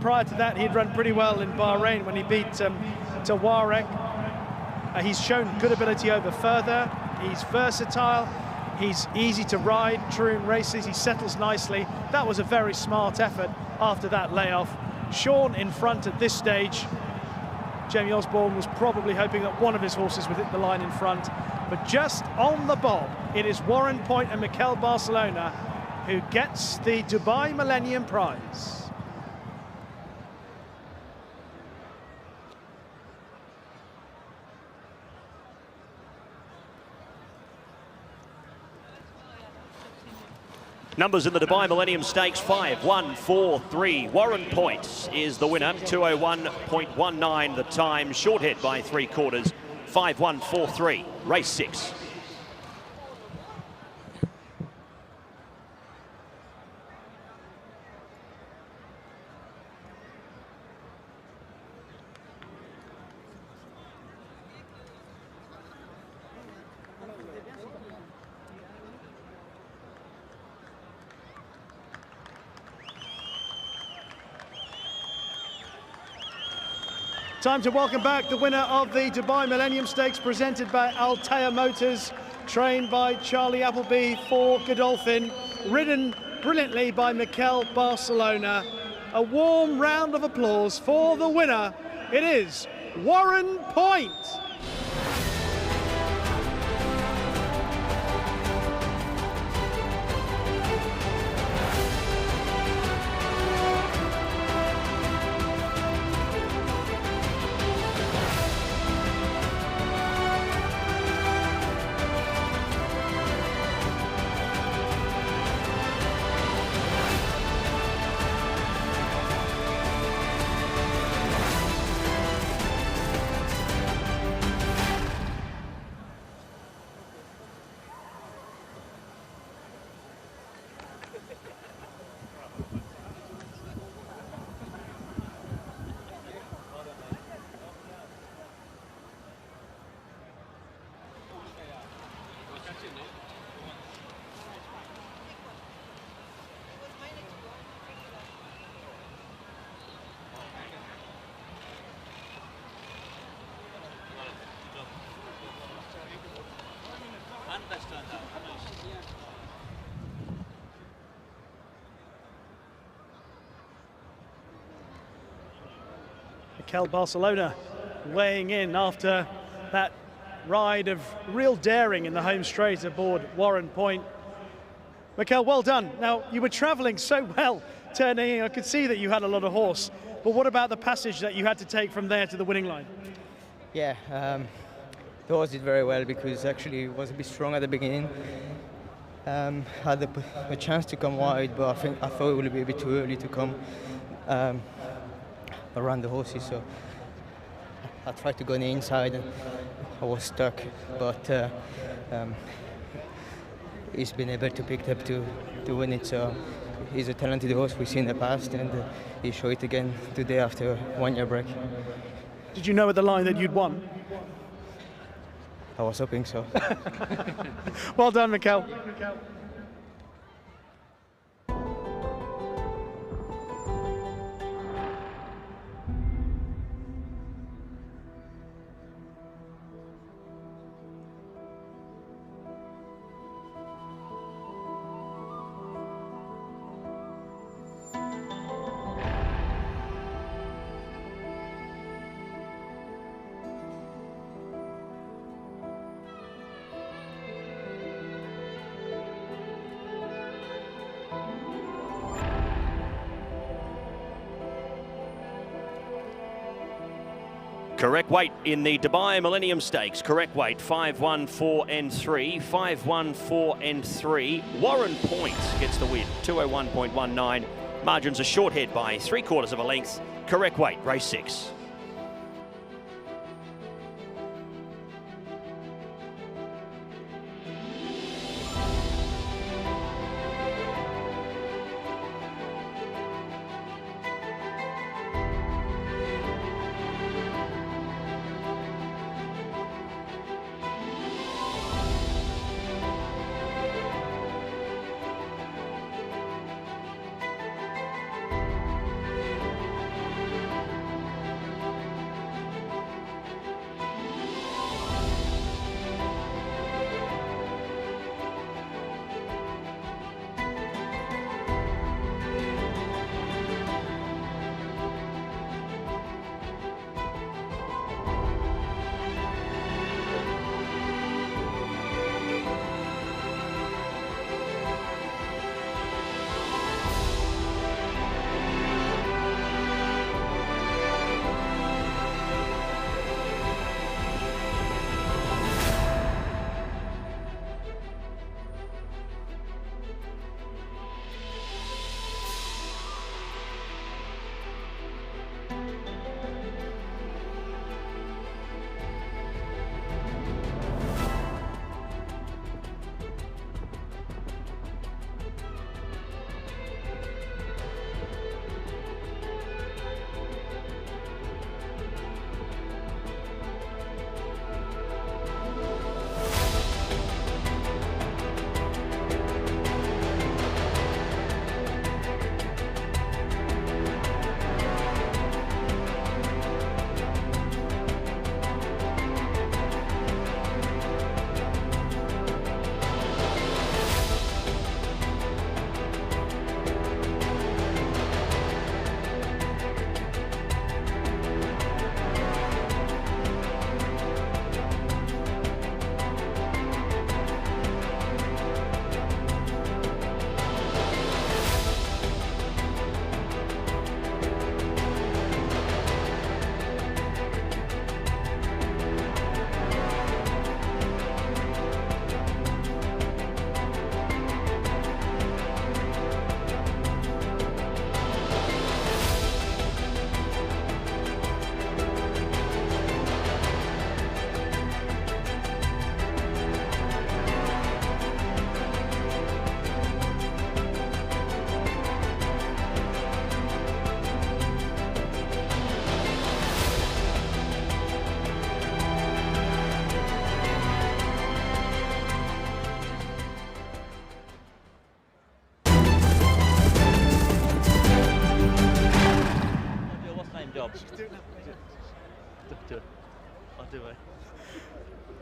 Prior to that, he'd run pretty well in Bahrain when he beat Tawarek. He's shown good ability over further. He's versatile. He's easy to ride, true in races. He settles nicely. That was a very smart effort after that layoff. Sean in front at this stage. Jamie Osborne was probably hoping that one of his horses would hit the line in front, but just on the bob, it is Warren Point and Mikel Barcelona who gets the Dubai Millennium Prize. Numbers in the Dubai Millennium Stakes: 5, 1, 4, 3. Warren Point is the winner. 2:01.19 the time. Short head by 3/4. 5, 1, 4, 3. Race 6. Time to welcome back the winner of the Dubai Millennium Stakes, presented by Altea Motors, trained by Charlie Appleby for Godolphin, ridden brilliantly by Mikel Barcelona. A warm round of applause for the winner. It is Warren Point. Mikel Barcelona weighing in after that ride of real daring in the home straight aboard Warren Point. Mikel, well done. Now, you were travelling so well turning in. I could see that you had a lot of horse, but what about the passage that you had to take from there to the winning line? Yeah, the horse did very well because actually it was a bit strong at the beginning. Had a chance to come wide, but I thought it would be a bit too early to come around the horses, so I tried to go on the inside and I was stuck, but he's been able to pick it up to win it, so he's a talented horse we've seen in the past, and he showed it again today after a 1 year break. Did you know at the line that you'd won? I was hoping so. Well done, Mikel. Correct weight in the Dubai Millennium Stakes. Correct weight 5, 1, 4 and 3. 5, 1, 4 and 3. Warren Point gets the win. 201.19. Margins are short head by 3/4 of a length. Correct weight, race 6.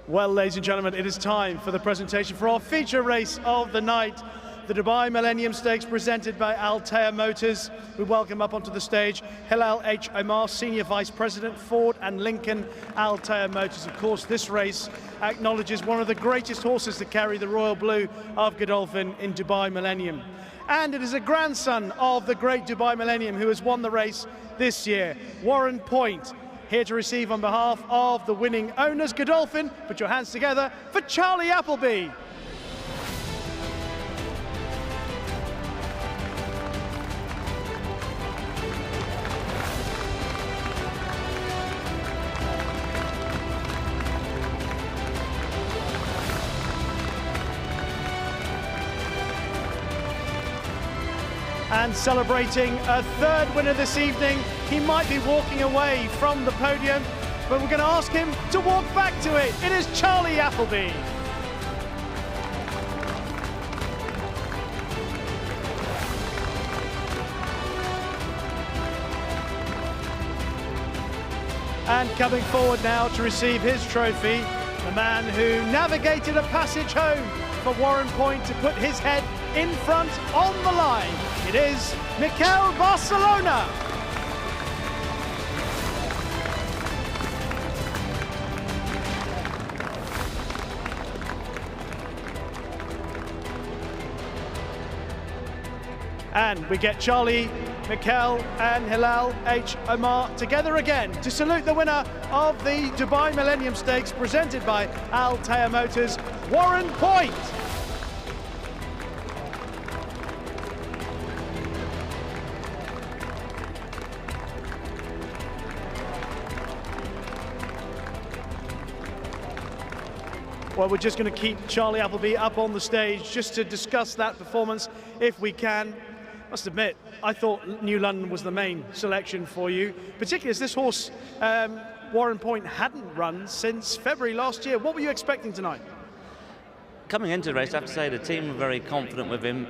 Well, ladies and gentlemen, it is time for the presentation for our feature race of the night. the Dubai Millennium Stakes presented by Altea Motors. We welcome up onto the stage Hilal H. Omar, Senior Vice President, Ford and Lincoln Altea Motors. Of course, this race acknowledges one of the greatest horses to carry the royal blue of Godolphin in Dubai Millennium. And it is a grandson of the great Dubai Millennium who has won the race this year, Warren Point, here to receive on behalf of the winning owners. Godolphin, put your hands together for Charlie Appleby. And celebrating a third winner this evening. He might be walking away from the podium, but we're going to ask him to walk back to it. It is Charlie Appleby. And coming forward now to receive his trophy, the man who navigated a passage home for Warren Point to put his head in front on the line. It is Mikel Barcelona. And we get Charlie, Mikel and Hilal H. Omar together again to salute the winner of the Dubai Millennium Stakes presented by Altea Motors, Warren Point. Well, we're just going to keep Charlie Appleby up on the stage just to discuss that performance if we can. Must admit, I thought New London was the main selection for you, particularly as this horse, Warren Point, hadn't run since February last year. What were you expecting tonight? Coming into the race, I have to say the team were very confident with him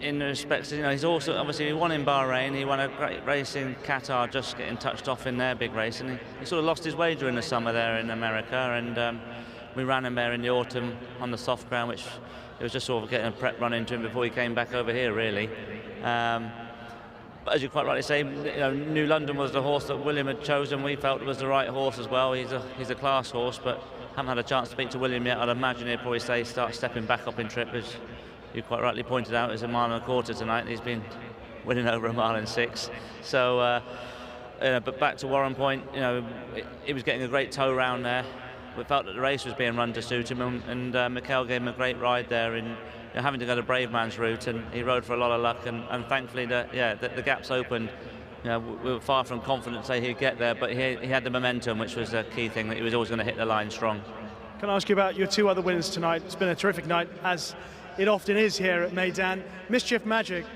in respect to, he's also, obviously he won in Bahrain, he won a great race in Qatar, just getting touched off in their big race, and he sort of lost his way during the summer there in America, and we ran him there in the autumn on the soft ground, which it was just sort of getting a prep run into him before he came back over here, really. But as you quite rightly say, New London was the horse that William had chosen. We felt it was the right horse as well. He's a class horse, but haven't had a chance to speak to William yet. I'd imagine he'd probably say start stepping back up in trip, as you quite rightly pointed out. It's a mile and a quarter tonight. He's been winning over a mile and 6. So, but back to Warren Point, he was getting a great toe round there. We felt that the race was being run to suit him, and Mikel gave him a great ride there in having to go the brave man's route, and he rode for a lot of luck, and thankfully the gaps opened. We were far from confident to say he'd get there, but he had the momentum, which was a key thing, that he was always going to hit the line strong. Can I ask you about your two other winners tonight? It's been a terrific night, as it often is here at Meydan. Mischief Magic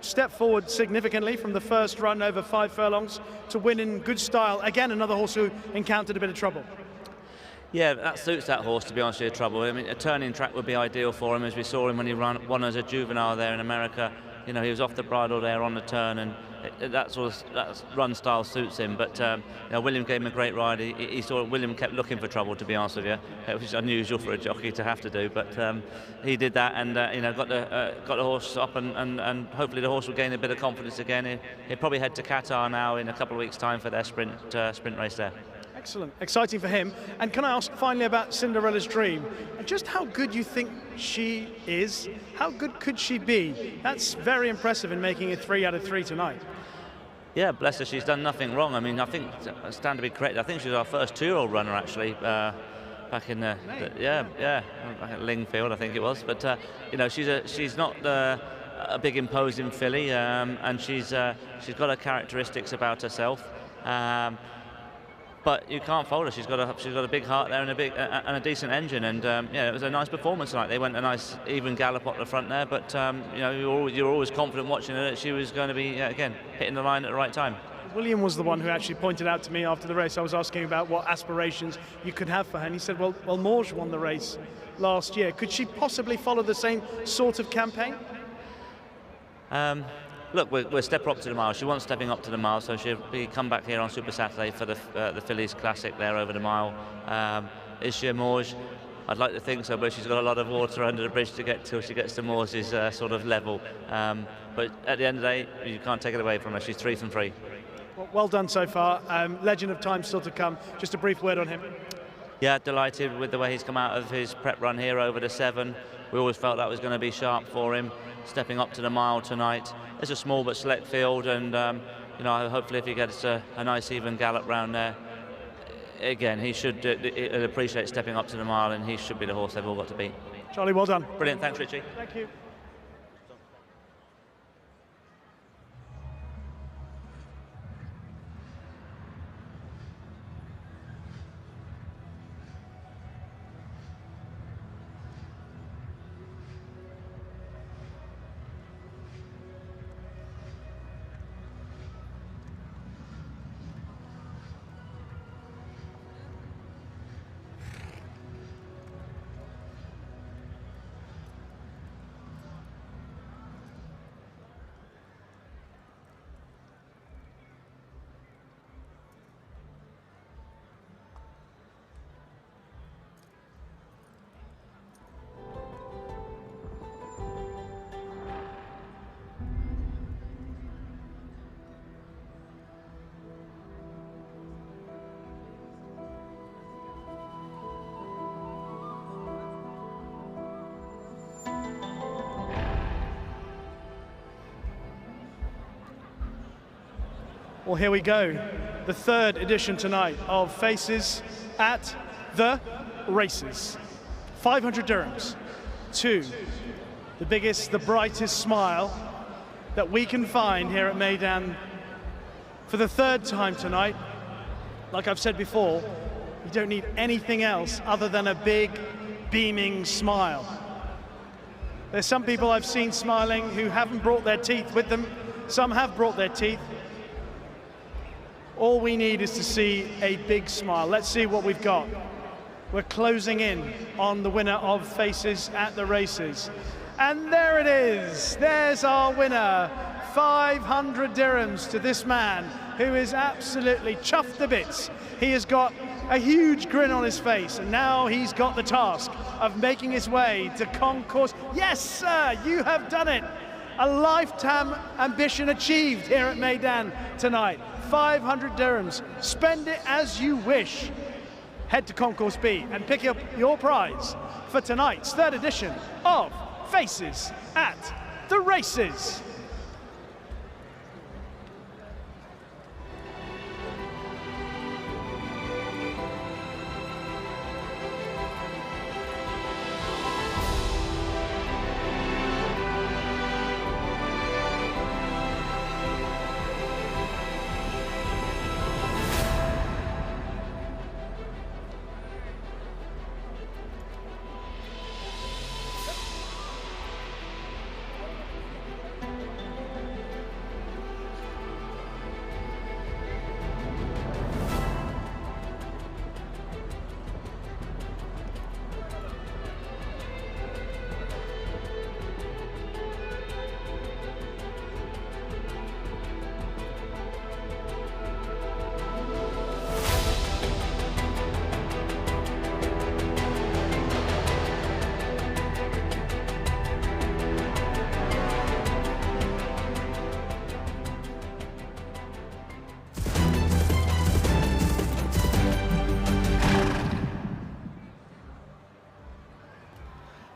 stepped forward significantly from the first run over 5 furlongs to win in good style. Again, another horse who encountered a bit of trouble. Yeah, that suits that horse, to be honest with you, trouble. I mean, a turning track would be ideal for him, as we saw him when he won as a juvenile there in America. He was off the bridle there on the turn, and that run style suits him. But William gave him a great ride. He saw William kept looking for trouble, to be honest with you, which is unusual for a jockey to have to do. But he did that, and got the horse up, and hopefully the horse will gain a bit of confidence again. He'll probably head to Qatar now in a couple of weeks' time for their sprint race there. Excellent, exciting for him. And can I ask finally about Cinderella's Dream? Just how good you think she is? How good could she be? That's very impressive in making it 3 out of 3 tonight. Yeah, bless her, she's done nothing wrong. I mean, I think, stand to be corrected, I think she was our first 2-year-old runner, actually, back in back at Lingfield, I think it was. But she's not a big imposing filly, and she's got her characteristics about herself. But you can't fold her. She's got a big heart there and a decent engine, and it was a nice performance tonight. They went a nice even gallop up the front there, but you're always confident watching her that she was going to be again hitting the line at the right time. William was the one who actually pointed out to me after the race. I was asking about what aspirations you could have for her, and he said, "Well, Morge won the race last year. Could she possibly follow the same sort of campaign?" Look, we're step up to the mile. She wants stepping up to the mile, so she'll come back here on Super Saturday for the Phillies Classic there over the mile. Is she a Morge? I'd like to think so, but she's got a lot of water under the bridge to get till she gets to Moore's sort of level. But at the end of the day, you can't take it away from her. She's 3 from 3. Well done so far. Legend of time still to come. Just a brief word on him. Yeah, delighted with the way he's come out of his prep run here over the 7. We always felt that was going to be sharp for him, stepping up to the mile tonight. It's a small but select field, and you know, hopefully if he gets a nice even gallop round there, again, he should appreciate stepping up to the mile, and he should be the horse they've all got to beat. Charlie, well done. Brilliant, thanks Richie. Thank you. Well, here we go. The 3rd edition tonight of Faces at the Races. 500 dirhams to the biggest, the brightest smile that we can find here at Meydan for the 3rd time tonight. Like I've said before, you don't need anything else other than a big, beaming smile. There's some people I've seen smiling who haven't brought their teeth with them. Some have brought their teeth. All we need is to see a big smile. Let's see what we've got. We're closing in on the winner of Faces at the Races. And there it is. There's our winner. 500 dirhams to this man who is absolutely chuffed to bits. He has got a huge grin on his face, and now he's got the task of making his way to concourse. Yes, sir, you have done it. A lifetime ambition achieved here at Meydan tonight. 500 dirhams. Spend it as you wish. Head to Concourse B and pick up your prize for tonight's 3rd edition of Faces at the Races.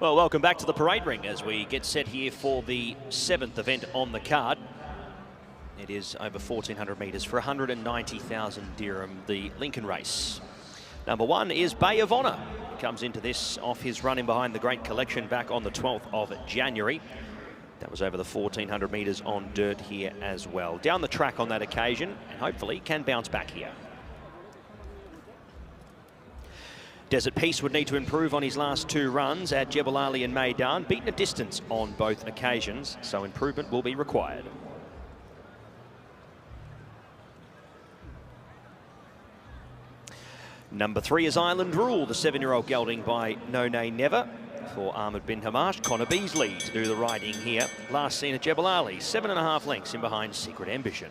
Well, welcome back to the parade ring as we get set here for the 7th event on the card. It is over 1,400 metres for 190,000 dirham, the Lincoln race. Number 1 is Bay of Honour. Comes into this off his run in behind the Great Collection back on the 12th of January. That was over the 1,400 metres on dirt here as well. Down the track on that occasion, and hopefully can bounce back here. Desert Peace would need to improve on his last 2 runs at Jebel Ali and Meydan, beaten a distance on both occasions, so improvement will be required. Number 3 is Island Rule, the 7-year-old gelding by No Nay Never for Ahmed bin Hamash. Connor Beasley to do the riding here. Last seen at Jebel Ali, 7.5 lengths in behind Secret Ambition.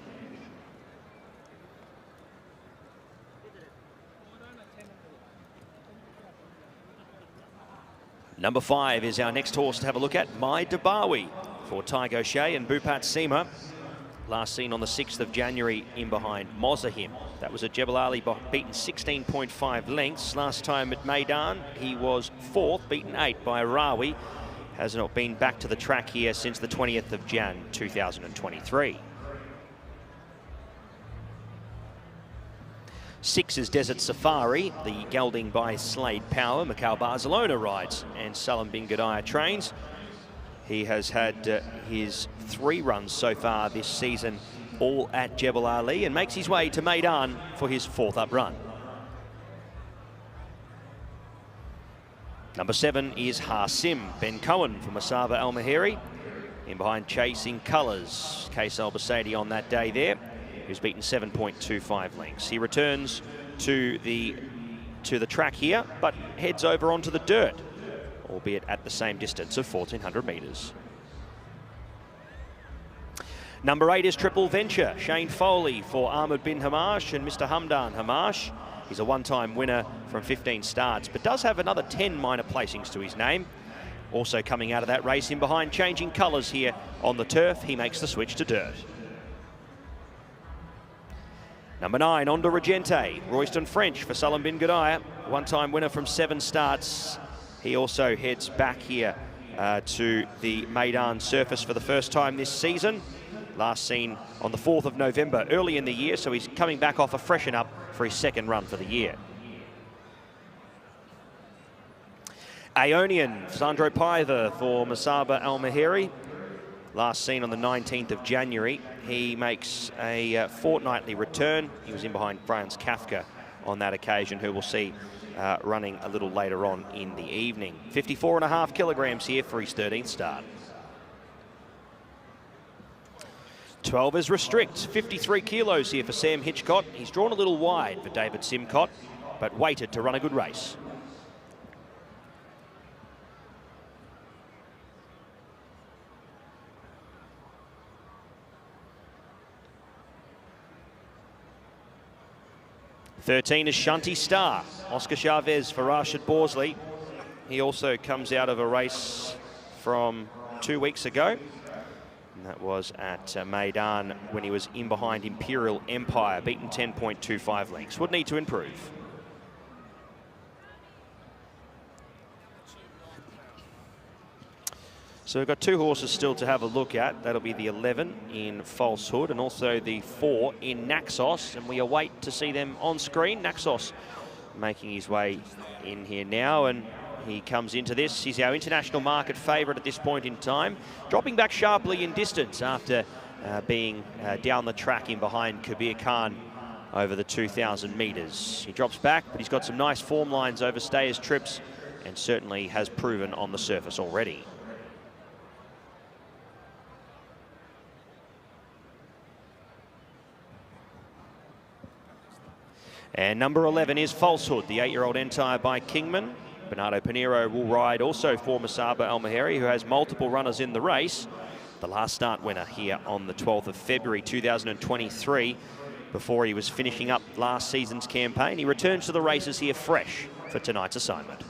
Number 5 is our next horse to have a look at, Meydan for Tygo Shea and Bupat Seema. Last seen on the 6th of January in behind Mozahim. That was at Jebel Ali, beaten 16.5 lengths. Last time at Meydan, he was 4th, beaten 8 by Rawi. Has not been back to the track here since the 20th of Jan 2023. 6 is Desert Safari, the gelding by Slade Power. Mikhail Barcelona rides and Salam bin Gudaya trains. He has had his 3 runs so far this season, all at Jebel Ali, and makes his way to Meydan for his 4th up run. Number 7 is Harsim, Ben Cohen from Masaba Al Mahiri. In behind Chasing Colours, Case Al Basadi on that day there, who's beaten 7.25 lengths. He returns to the track here, but heads over onto the dirt, albeit at the same distance of 1,400 metres. Number 8 is Triple Venture, Shane Foley for Ahmed bin Hamash and Mr. Hamdan Hamash. He's a one-time winner from 15 starts, but does have another 10 minor placings to his name. Also coming out of that race in behind Changing Colours here on the turf, he makes the switch to dirt. Number 9, Onda Regente, Royston French for Salam bin Gudaya, one-time winner from 7 starts. He also heads back here to the Meydan surface for the first time this season. Last seen on the 4th of November, early in the year, so he's coming back off a freshen up for his 2nd run for the year. Aeonian, Sandro Paiva for Masaba Al Mahiri. Last seen on the 19th of January. He makes a fortnightly return. He was in behind Franz Kafka on that occasion, who we'll see running a little later on in the evening. 54.5 kilograms here for his 13th start. 12 is Restrict, 53 kilos here for Sam Hitchcott. He's drawn a little wide for David Simcott, but waited to run a good race. "13 is Shanti Star, Oscar Chavez for Rashid Borsley. He also comes out of a race from 2 weeks ago. And that was at Meydan when he was in behind Imperial Empire, beaten 10.25 lengths. Would need to improve. So we've got 2 horses still to have a look at. That'll be the 11 in Falsehood and also the 4 in Naxos. And we await to see them on screen. Naxos making his way in here now, and he comes into this. He's our international market favourite at this point in time, dropping back sharply in distance after being down the track in behind Kabir Khan over the 2,000 metres. He drops back, but he's got some nice form lines over stayers trips and certainly has proven on the surface already. And number 11 is Falsehood, the 8-year-old Entire by Kingman. Bernardo Pinheiro will ride also for Masaba Al Mahiri, who has multiple runners in the race. The last start winner here on the 12th of February 2023, before he was finishing up last season's campaign. He returns to the races here fresh for tonight's assignment.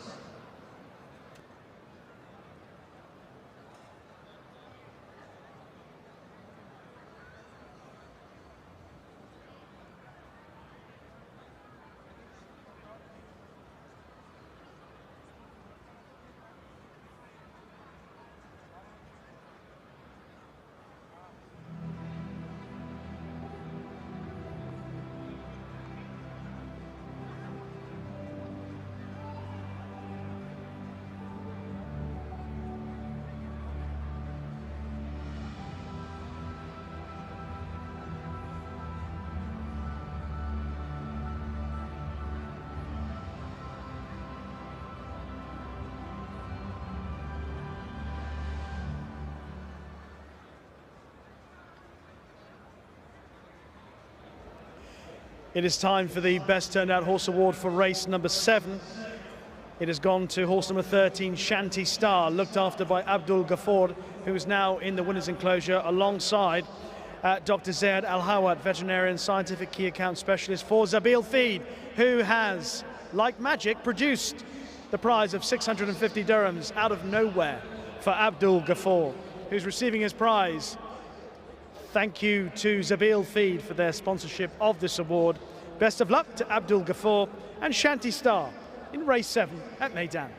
It is time for the Best Turned Out Horse Award for race number 7. It has gone to horse number 13, Shanti Star, looked after by Abdul Ghaffur, who is now in the winner's enclosure alongside Dr. Zayed Al-Hawat, veterinarian scientific key account specialist for Zabil Feed, who has, like magic, produced the prize of 650 dirhams out of nowhere for Abdul Ghaffar, who's receiving his prize. Thank you to Zabil Feed for their sponsorship of this award. Best of luck to Abdul Ghaffar and Shanti Star in race 7 at Meydan.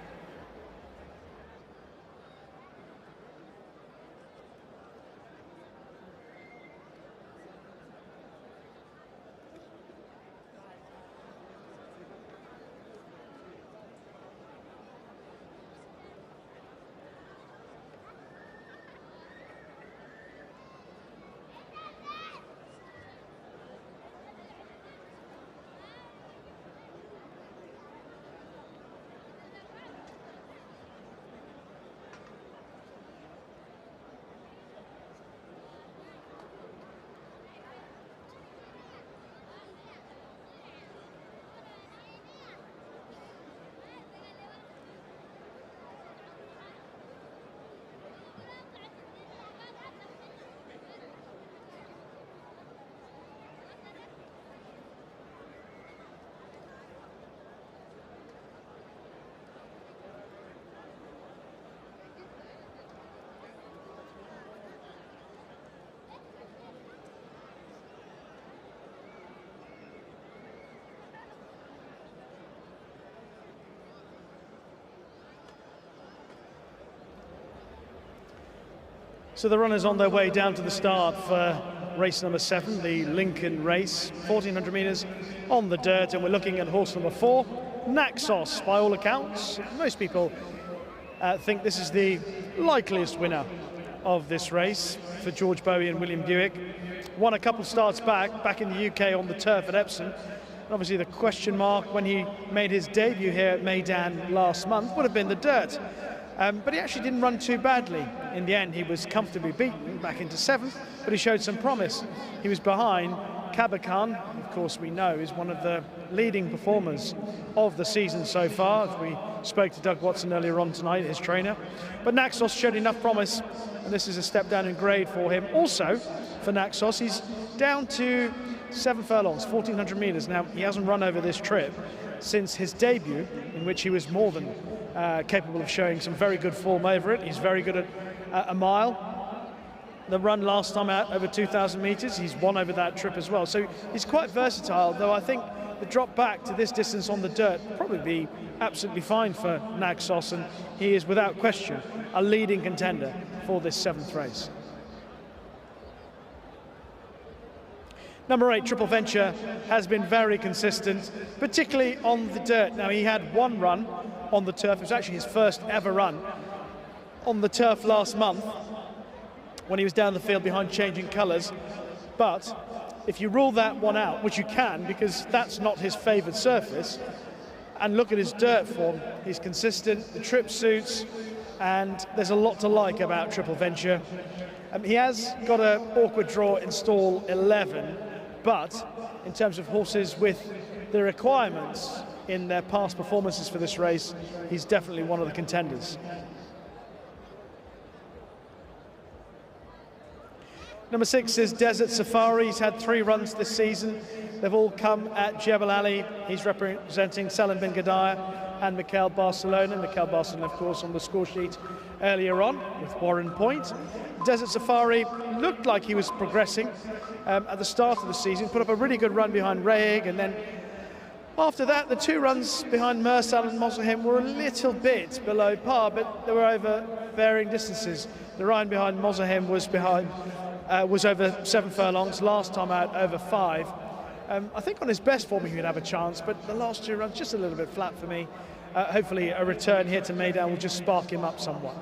So the runners on their way down to the start for race number 7, the Lincoln race, 1400 meters on the dirt, and we're looking at horse number 4, Naxos. By all accounts, most people think this is the likeliest winner of this race for George Bowie and William Buick. Won a couple starts back in the UK on the turf at Epsom. And obviously the question mark when he made his debut here at Meydan last month would have been the dirt. But he actually didn't run too badly. In the end, he was comfortably beaten back into 7th, but he showed some promise. He was behind Kabakan, of course we know, is one of the leading performers of the season so far, as we spoke to Doug Watson earlier on tonight, his trainer. But Naxos showed enough promise, and this is a step down in grade for him. Also, for Naxos, he's down to 7 furlongs, 1400 meters. Now, he hasn't run over this trip since his debut, in which he was more than capable of showing some very good form over it. He's very good at a mile. The run last time out over 2,000 meters, he's won over that trip as well. So he's quite versatile, though I think the drop back to this distance on the dirt will probably be absolutely fine for Naxos, and he is without question a leading contender for this 7th race. Number 8, Triple Venture, has been very consistent, particularly on the dirt. Now, he had one run on the turf. It was actually his first ever run on the turf last month when he was down the field behind Changing Colours. But if you rule that one out, which you can because that's not his favoured surface, and look at his dirt form, he's consistent, the trip suits, and there's a lot to like about Triple Venture. He has got an awkward draw in stall 11, but in terms of horses with the requirements in their past performances for this race, he's definitely one of the contenders. Number 6 is Desert Safari. He's had 3 runs this season. They've all come at Jebel Ali. He's representing Salim bin Gadaya and Mikel Barcelona. Mikel Barcelona, of course, on the score sheet earlier on with Warren Point. Desert Safari looked like he was progressing at the start of the season, put up a really good run behind Rayig, and then after that, the 2 runs behind Mersal and Moslem were a little bit below par, but they were over varying distances. The run behind Moslem was over 7 furlongs, last time out over 5. I think on his best form he would have a chance, but the last 2 runs just a little bit flat for me. Hopefully a return here to Meydan will just spark him up somewhat.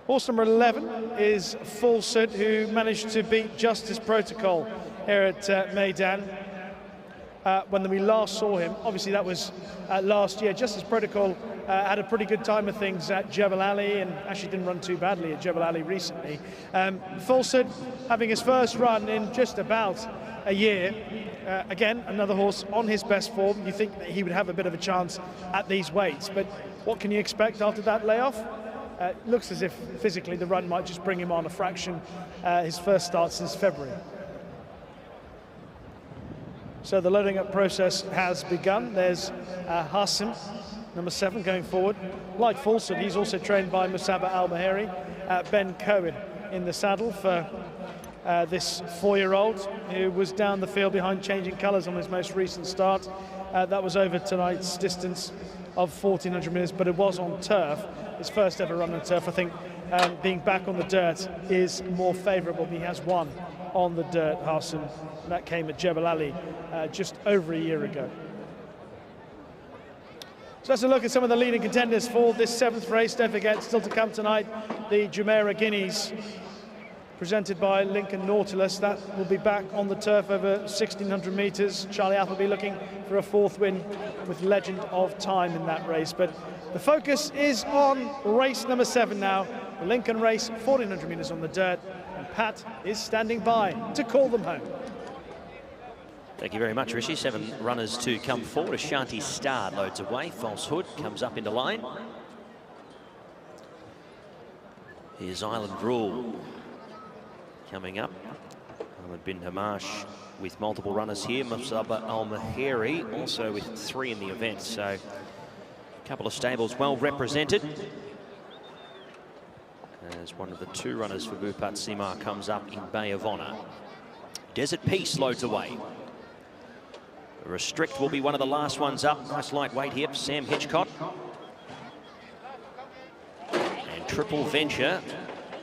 Horse number 11 is Falsehood, who managed to beat Justice Protocol here at Meydan when we last saw him. Obviously that was last year. Justice Protocol had a pretty good time of things at Jebel Ali, and actually didn't run too badly at Jebel Ali recently. Falsehood having his first run in just about a year. Again, another horse on his best form. You think that he would have a bit of a chance at these weights, but what can you expect after that layoff? Looks as if physically the run might just bring him on a fraction, his first start since February. So the loading up process has begun. There's Hassim, number 7, going forward. Like Falsehood, he's also trained by Musaba Al-Mahiri. Ben Cohen in the saddle for this 4-year-old who was down the field behind changing colours on his most recent start. That was over tonight's distance of 1,400 metres, but it was on turf. His first ever run on turf. I think being back on the dirt is more favourable. He has won on the dirt, Hassan, and that came at Jebel Ali just over a year ago. So let's look at some of the leading contenders for this 7th race. Don't forget, still to come tonight, the Jumeirah Guineas, presented by Lincoln Nautilus. That will be back on the turf over 1,600 metres. Charlie Appleby looking for a 4th win with Legend of Time in that race. But the focus is on race number 7 now. The Lincoln race, 1,400 metres on the dirt. And Pat is standing by to call them home. Thank you very much, Rishi. 7 runners to come forward. Ashanti Star loads away. Falsehood comes up into line. Here's Island Rule coming up. Ahmed bin Hamash with multiple runners here. Musaba Al-Mahiri also with 3 in the event. So a couple of stables well represented. As one of the 2 runners for Bhupat Simar comes up in Bay of Honour. Desert Peace loads away. Restrict will be one of the last ones up. Nice lightweight here, Sam Hitchcock. And Triple Venture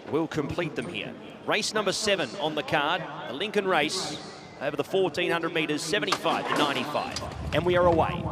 will complete them here. Race number 7 on the card, the Lincoln race over the 1,400 metres, 75 to 95. And we are away.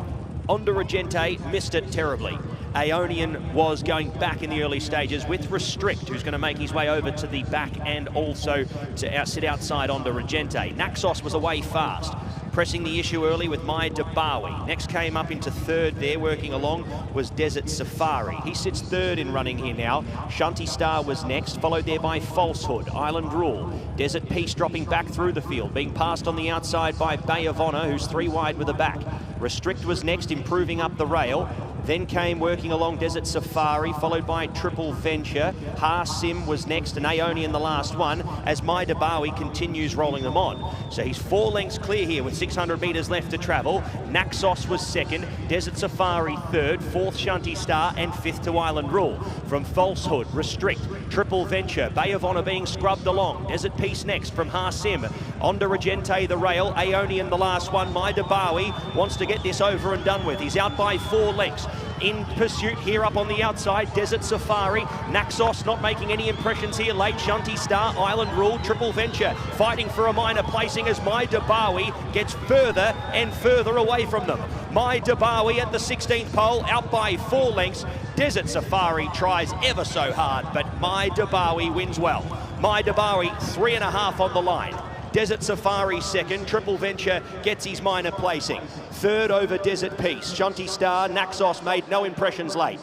Onda Regente missed it terribly. Aeonian was going back in the early stages with Restrict, who's going to make his way over to the back and also to sit outside Onda Regente. Naxos was away fast, pressing the issue early with My Dabawi. Next came up into 3rd there, working along, was Desert Safari. He sits 3rd in running here now. Shanti Star was next, followed there by Falsehood, Island Rule. Desert Peace dropping back through the field, being passed on the outside by Bay of Honour, who's 3 wide with the back. Restrict was next, improving up the rail. Then came working along Desert Safari, followed by Triple Venture. Hassim was next, and Aeonian the last one, as My Dabawi continues rolling them on. So he's 4 lengths clear here with 600 metres left to travel. Naxos was 2nd, Desert Safari 3rd, 4th Shanti Star, and 5th to Island Rule. From Falsehood, Restrict, Triple Venture, Bay of Honour being scrubbed along. Desert Peace next from Hassim. Onda Regente the rail, Aeonian the last one. My Dabawi wants to get this over and done with. He's out by 4 lengths. In pursuit here up on the outside, Desert Safari. Naxos not making any impressions here late. Shanti Star, Island Rule, Triple Venture fighting for a minor placing as My Dabawi gets further and further away from them. My Dabawi at the 16th pole, out by 4 lengths. Desert Safari tries ever so hard, but My Dabawi wins well. My Dabawi 3.5 on the line. Desert Safari 2nd, Triple Venture gets his minor placing. 3rd over Desert Peace. Shanti Star, Naxos made no impressions late.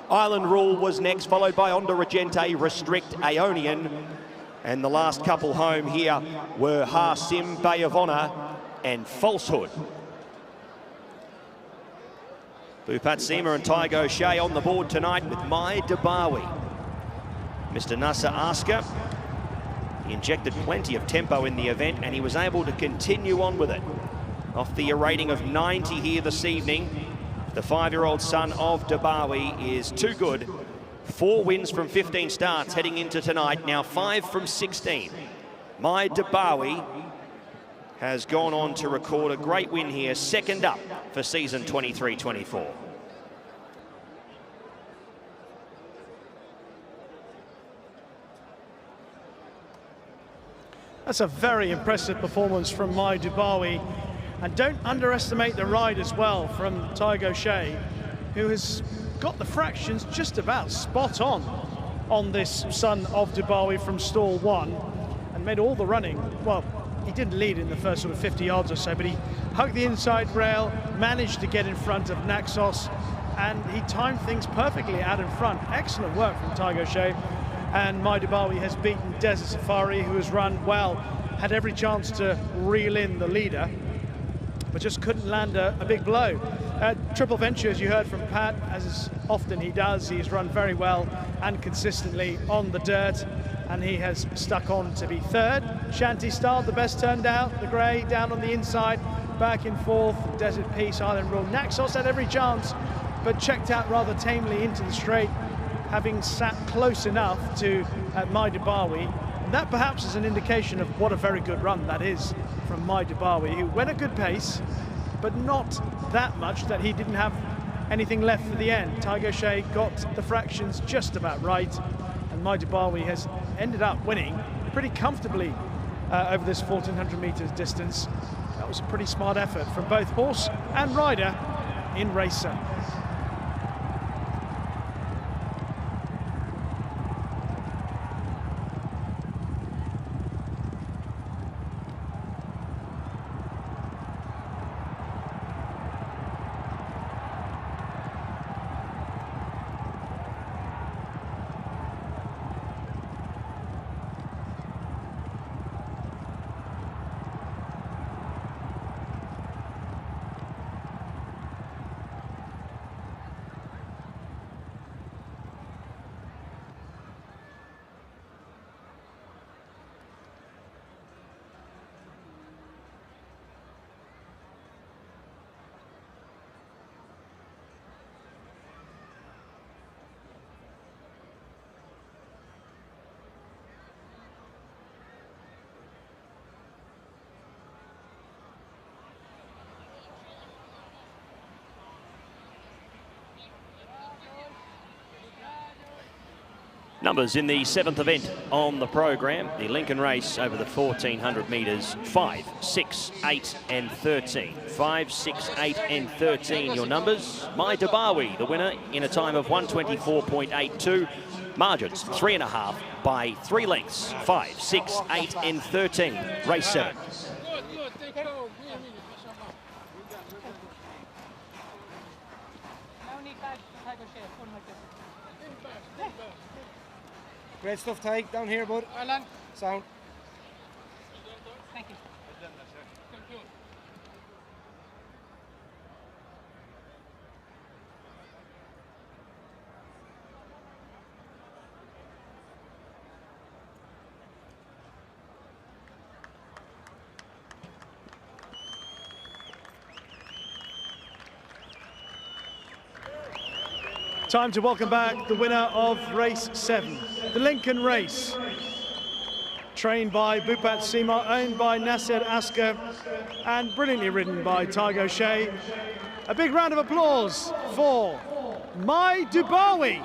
Island Rule was next, followed by Onda Regente, Restrict, Aeonian. And the last couple home here were Hassim, Bay of Honour and Falsehood. Bhupat Simar and Tiger O'Shea on the board tonight with My Dabawi. Mr. Nasser Asker, he injected plenty of tempo in the event and he was able to continue on with it. Off the rating of 90 here this evening, the 5-year-old son of Dabawi is too good. 4 wins from 15 starts heading into tonight, now 5 from 16. My Dabawi has gone on to record a great win here, 2nd up for season 23-24. That's a very impressive performance from My Dabawi. And don't underestimate the ride as well from Tiger O'Shea, who has got the fractions just about spot on this son of Dabawi from stall 1 and made all the running. Well, he didn't lead in the first sort of 50 yards or so, but he hugged the inside rail, managed to get in front of Naxos, and he timed things perfectly out in front. Excellent work from Tiger O'Shea. And My Dabawi has beaten Desert Safari, who has run well, had every chance to reel in the leader, but just couldn't land a big blow. Triple Venture, as you heard from Pat, as often he does, he's run very well and consistently on the dirt, and he has stuck on to be 3rd. Shanti Star, the best turned out, the grey down on the inside, back in fourth, Desert Peace, Island Rule. Naxos had every chance, but checked out rather tamely into the straight, having sat close enough to Meydan. And that perhaps is an indication of what a very good run that is from Meydan, who went a good pace, but not that much that he didn't have anything left for the end. Tiger Shea got the fractions just about right, and Meydan has ended up winning pretty comfortably over this 1400 meters distance. That was a pretty smart effort from both horse and rider in racer. Numbers in the 7th event on the program, the Lincoln race over the 1400 metres, 5, 6, 8 and 13. 5, 6, 8 and 13 your numbers. Meydan, the winner in a time of 124.82. Margins 3.5 by 3 lengths. 5, 6, 8 and 13. Race 7. Great stuff, Ty. Down here, bud. Well done. Sound. Thank you. Time to welcome back the winner of race 7, the Lincoln race. Trained by Bhupat Seema, owned by Nasser Asker, and brilliantly ridden by Tiger Shea. A big round of applause for Meydan.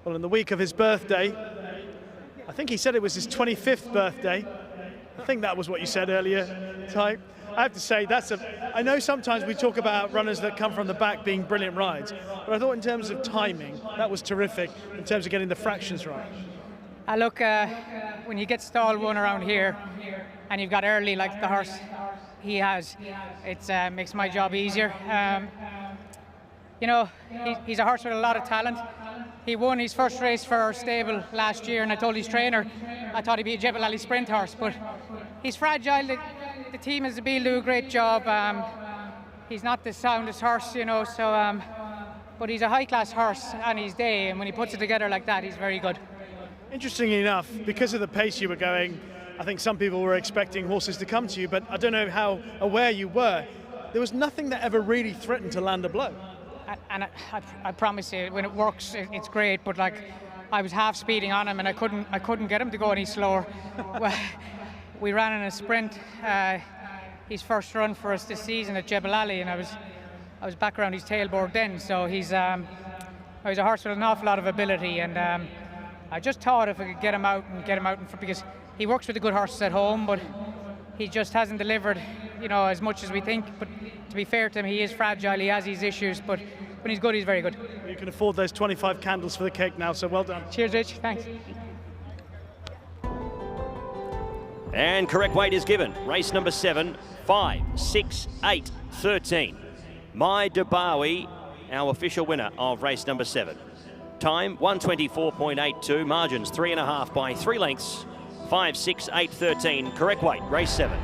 Well, in the week of his birthday, I think he said it was his 25th birthday. I think that was what you said earlier, Ty. I have to say, I know sometimes we talk about runners that come from the back being brilliant rides, but I thought in terms of timing, that was terrific in terms of getting the fractions right. Look, when you get stall one around here and you've got early like the horse he has, it makes my job easier. You know, he's a horse with a lot of talent. He won his first race for our stable last year, and I told his trainer I thought he'd be a Jebel Ali sprint horse, but he's fragile. The team as a Beal do a great job. He's not the soundest horse, you know, so but he's a high-class horse on his day, and when he puts it together like that, he's very good. Interestingly enough, because of the pace you were going, I think some people were expecting horses to come to you, but I don't know how aware you were. there was nothing that ever really threatened to land a blow. And I promise you, when it works, it's great. But like, I was half speeding on him, and I couldn't get him to go any slower. We ran in a sprint, his first run for us this season at Jebel Ali, and I was back around his tailboard then. So he's a horse with an awful lot of ability, and I just thought if I could get him out in front, because he works with the good horses at home, but he just hasn't delivered, as much as we think. But to be fair to him, he is fragile, he has his issues, but when he's good, he's very good. You can afford those 25 candles for the cake now, so well done. Cheers, Rich, thanks. And correct weight is given. Race number 7, 5, 6, 8, 13. Meydan, our official winner of race number 7. Time 124.82, margins 3.5 by 3 lengths. 5, 6, 8, 13. Correct weight, race 7.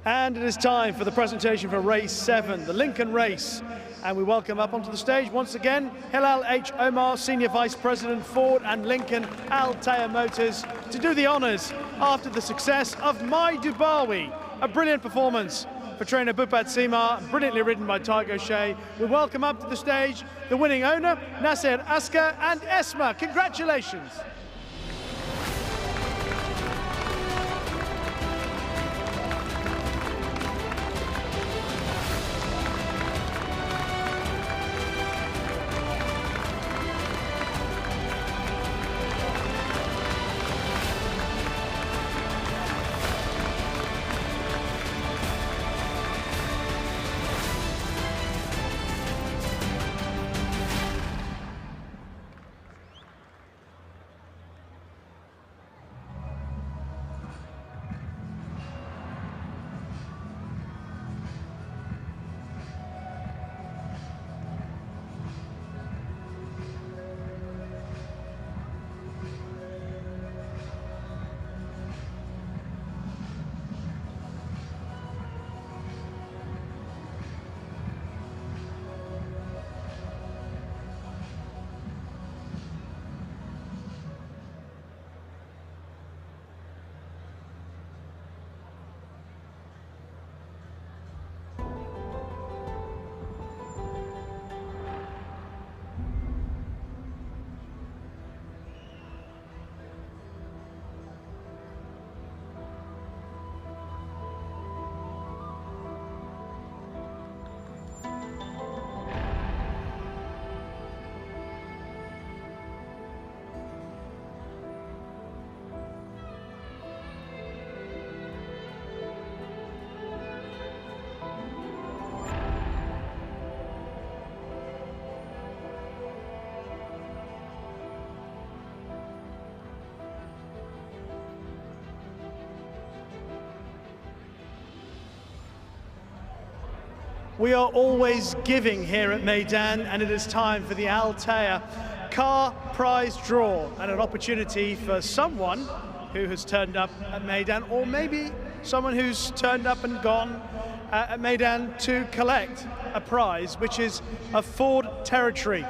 And it is time for the presentation for race 7, the Lincoln race. And we welcome up onto the stage once again Hilal H. Omar, Senior Vice President, Ford and Lincoln Althea Motors, to do the honours after the success of Meydan. A brilliant performance for trainer Bupat Simar, brilliantly ridden by Tiger O'Shea. We welcome up to the stage the winning owner, Nasser Asker and Esma. Congratulations. We are always giving here at Meydan, and it is time for the Althea car prize draw, and an opportunity for someone who has turned up at Meydan, or maybe someone who's turned up and gone at Meydan to collect a prize, which is a Ford Territory.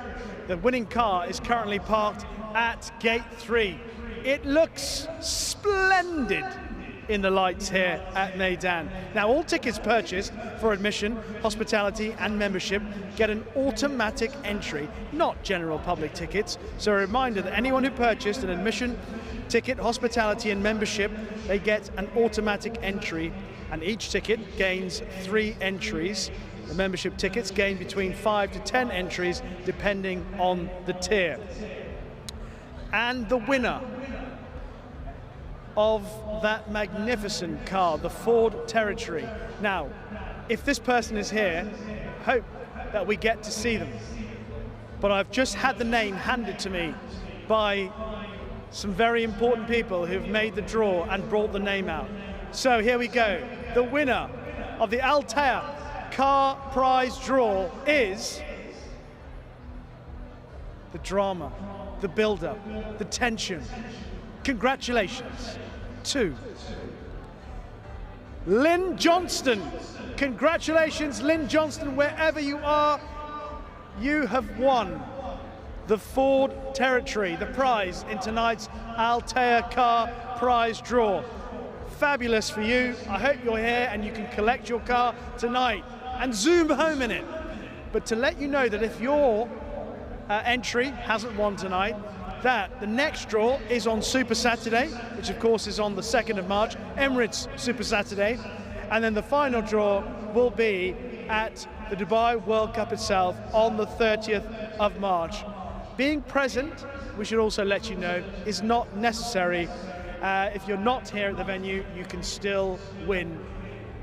The winning car is currently parked at gate 3. It looks splendid in the lights here at Meydan. Now, all tickets purchased for admission, hospitality and membership get an automatic entry, not general public tickets. So a reminder that anyone who purchased an admission ticket, hospitality and membership, they get an automatic entry, and each ticket gains 3 entries. The membership tickets gain between 5 to 10 entries depending on the tier. And the winner of that magnificent car, the Ford Territory. Now, if this person is here, hope that we get to see them. But I've just had the name handed to me by some very important people who've made the draw and brought the name out. So here we go. The winner of the Altea car prize draw is the drama, the build-up, the tension. Congratulations to Lynn Johnston. Congratulations, Lynn Johnston, wherever you are, you have won the Ford Territory, the prize in tonight's Altea car prize draw. Fabulous for you. I hope you're here and you can collect your car tonight and zoom home in it. But to let you know that if your entry hasn't won tonight, that the next draw is on Super Saturday, which of course is on the 2nd of March, Emirates Super Saturday, and then the final draw will be at the Dubai World Cup itself on the 30th of March. Being present, we should also let you know, is not necessary. If you're not here at the venue, you can still win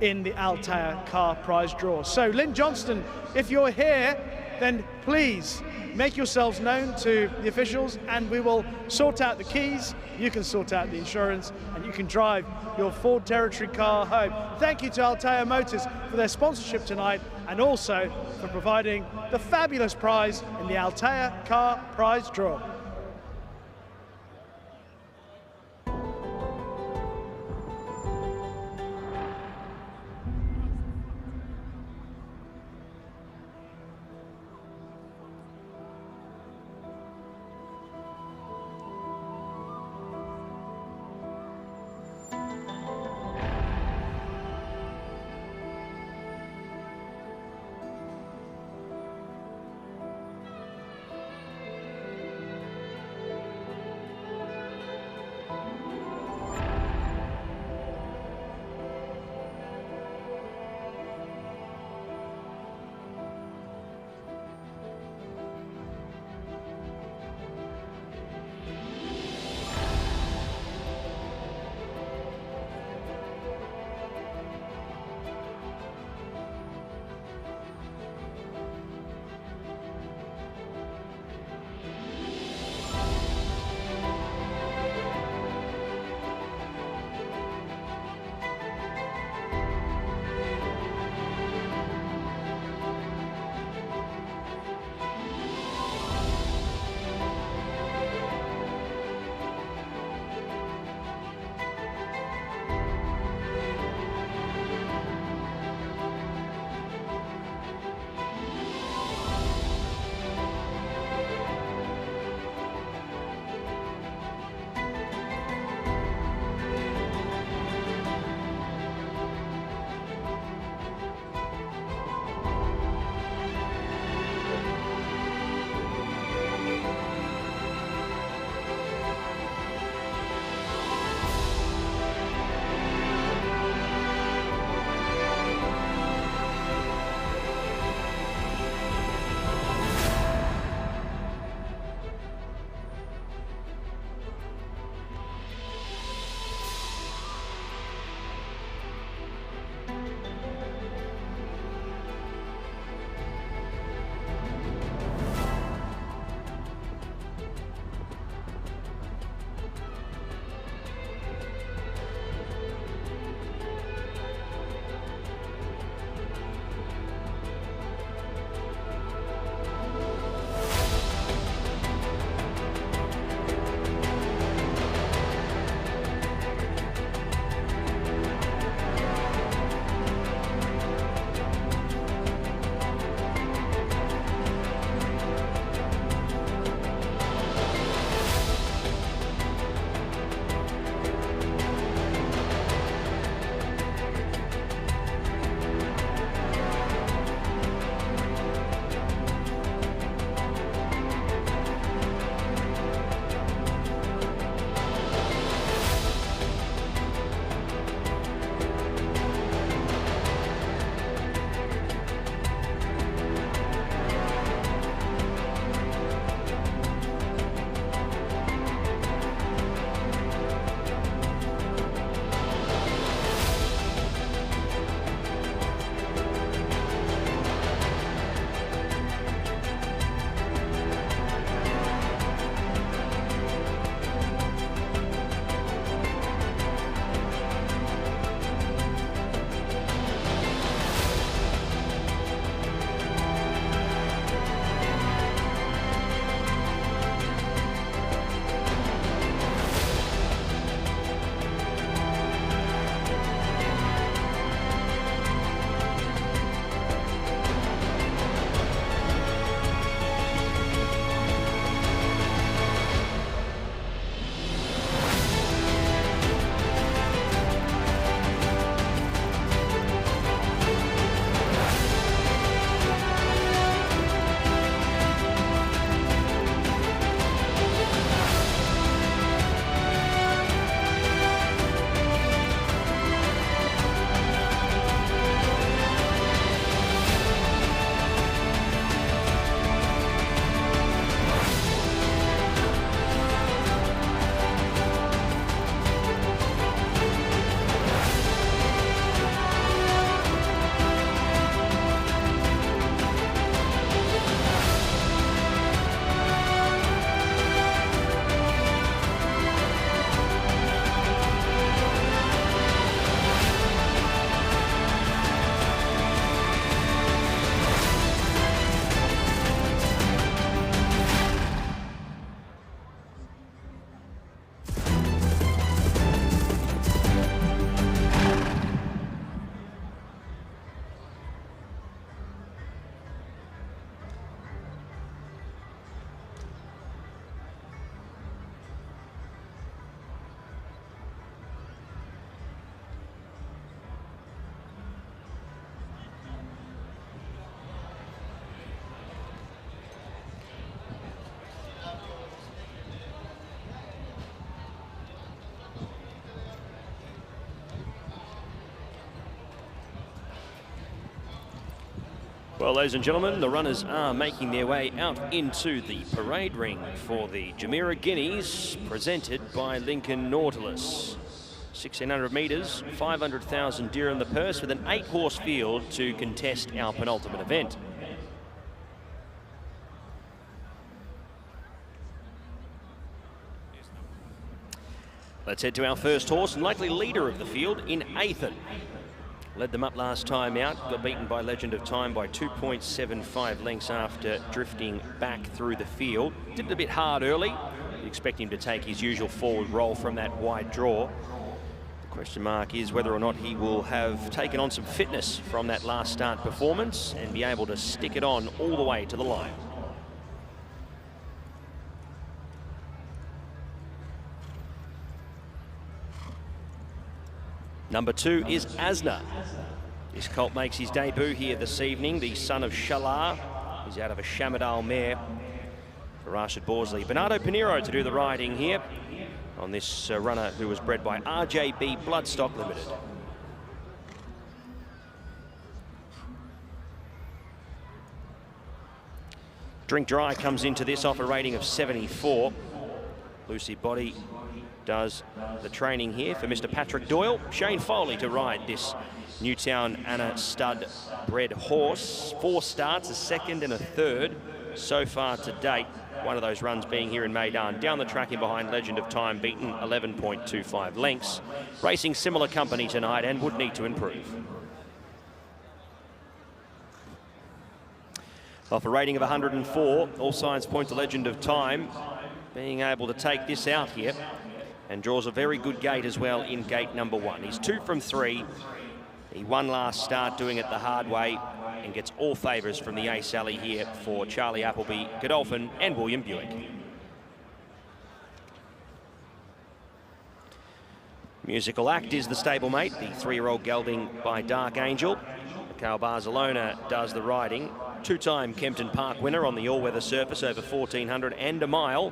in the Altea car prize draw. So Lynn Johnston, if you're here, then please make yourselves known to the officials and we will sort out the keys, you can sort out the insurance, and you can drive your Ford Territory car home. Thank you to Altea Motors for their sponsorship tonight and also for providing the fabulous prize in the Altea car prize draw. Well, ladies and gentlemen, the runners are making their way out into the parade ring for the Jumeirah Guineas, presented by Lincoln Nautilus. 1,600 metres, 500,000 dirham the purse, with an 8-horse field to contest our penultimate event. Let's head to our first horse and likely leader of the field in Athan. Led them up last time out, got beaten by Legend of Time by 2.75 lengths after drifting back through the field. Did it a bit hard early. You'd expect him to take his usual forward roll from that wide draw. The question mark is whether or not he will have taken on some fitness from that last start performance and be able to stick it on all the way to the line. Number 2 is Asna. This colt makes his debut here this evening, the son of Shalar. He's out of a Shamadal mare for Rashid Borsley. Bernardo Pinheiro to do the riding here on this runner who was bred by RJB Bloodstock Limited. Drink Dry comes into this off a rating of 74. Lucy Body does the training here for Mr. Patrick Doyle. Shane Foley to ride this Newtown Anna stud bred horse. 4 starts, a second and a third so far to date. One of those runs being here in Meydan. Down the track in behind Legend of Time, beaten 11.25 lengths. Racing similar company tonight and would need to improve. Off a rating of 104, all signs point to Legend of Time being able to take this out here, and draws a very good gate as well in gate number 1. He's 2 from 3. He won last start doing it the hard way and gets all favours from the Ace Alley here for Charlie Appleby, Godolphin and William Buick. Musical Act is the stablemate, the 3-year-old gelding by Dark Angel. Mikhail Barcelona does the riding. 2-time Kempton Park winner on the all-weather surface over 1,400 and a mile.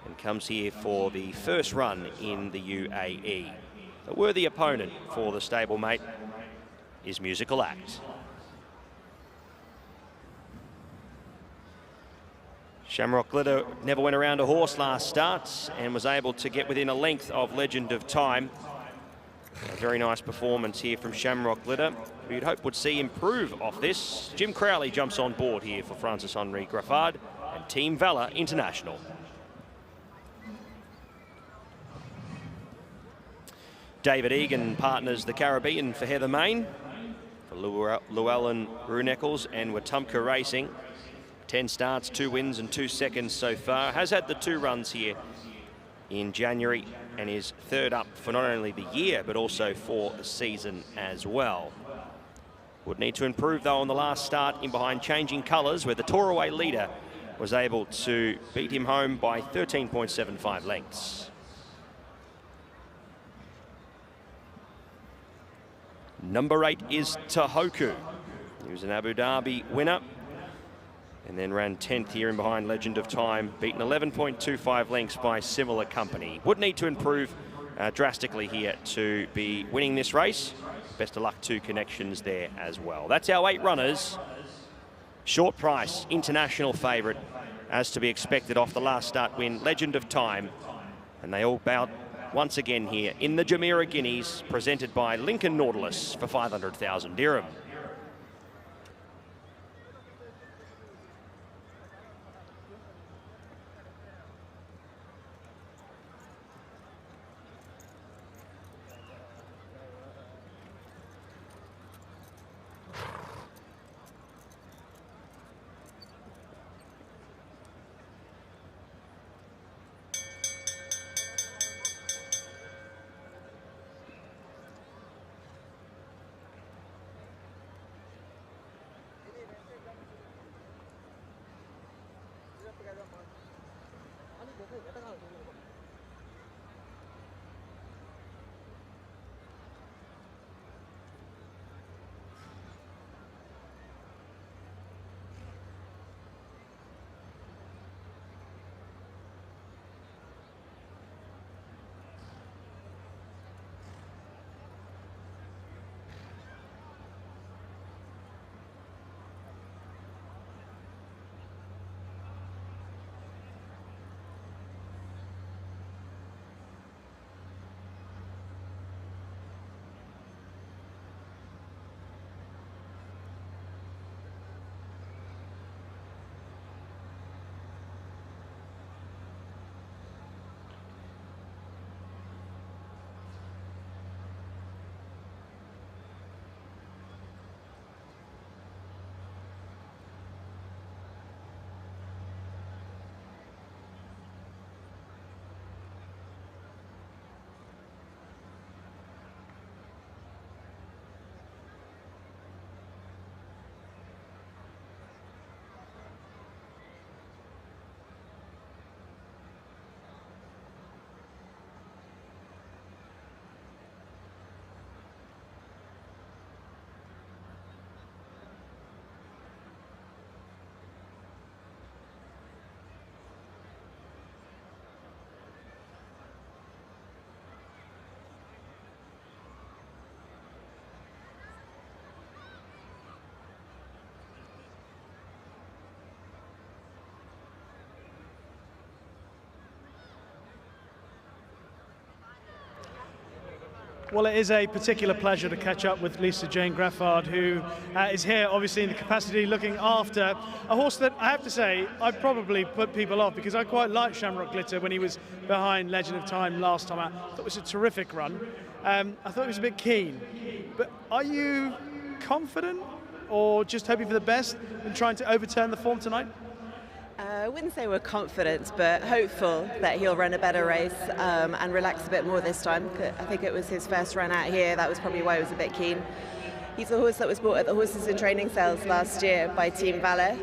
And comes here for the first run in the UAE. A worthy opponent for the stablemate is Musical Act. Shamrock Glitter never went around a horse last start and was able to get within a length of Legend of Time. A very nice performance here from Shamrock Glitter, who you'd hope would see improve off this. Jim Crowley jumps on board here for Francis Henri Graffard and Team Valor International. David Egan partners the Caribbean for Heather Main, for Llewellyn Runeckles and Wetumpka Racing. 10 starts, 2 wins and 2 seconds so far. Has had the 2 runs here in January and is 3rd up for not only the year but also for the season as well. Would need to improve though on the last start in behind Changing Colours, where the Toraway leader was able to beat him home by 13.75 lengths. Number 8 is Tahoku. He was an Abu Dhabi winner and then ran 10th here in behind Legend of Time, beaten 11.25 lengths by similar company. Would need to improve drastically here to be winning this race. Best of luck to Connections there as well. That's our 8 runners. Short price, international favourite, as to be expected off the last start win, Legend of Time. And they all bout once again here in the Jumeirah Guineas, presented by Lincoln Nautilus for 500,000 dirham. Well, it is a particular pleasure to catch up with Lisa Jane Graffard, who is here obviously in the capacity looking after a horse that I have to say I probably put people off, because I quite liked Shamrock Glitter when he was behind Legend of Time last time out. I thought it was a terrific run. I thought he was a bit keen. But are you confident or just hoping for the best and trying to overturn the form tonight? I wouldn't say we're confident, but hopeful that he'll run a better race and relax a bit more this time. I think it was his first run out here. That was probably why he was a bit keen. He's a horse that was bought at the Horses and Training Sales last year by Team Valor,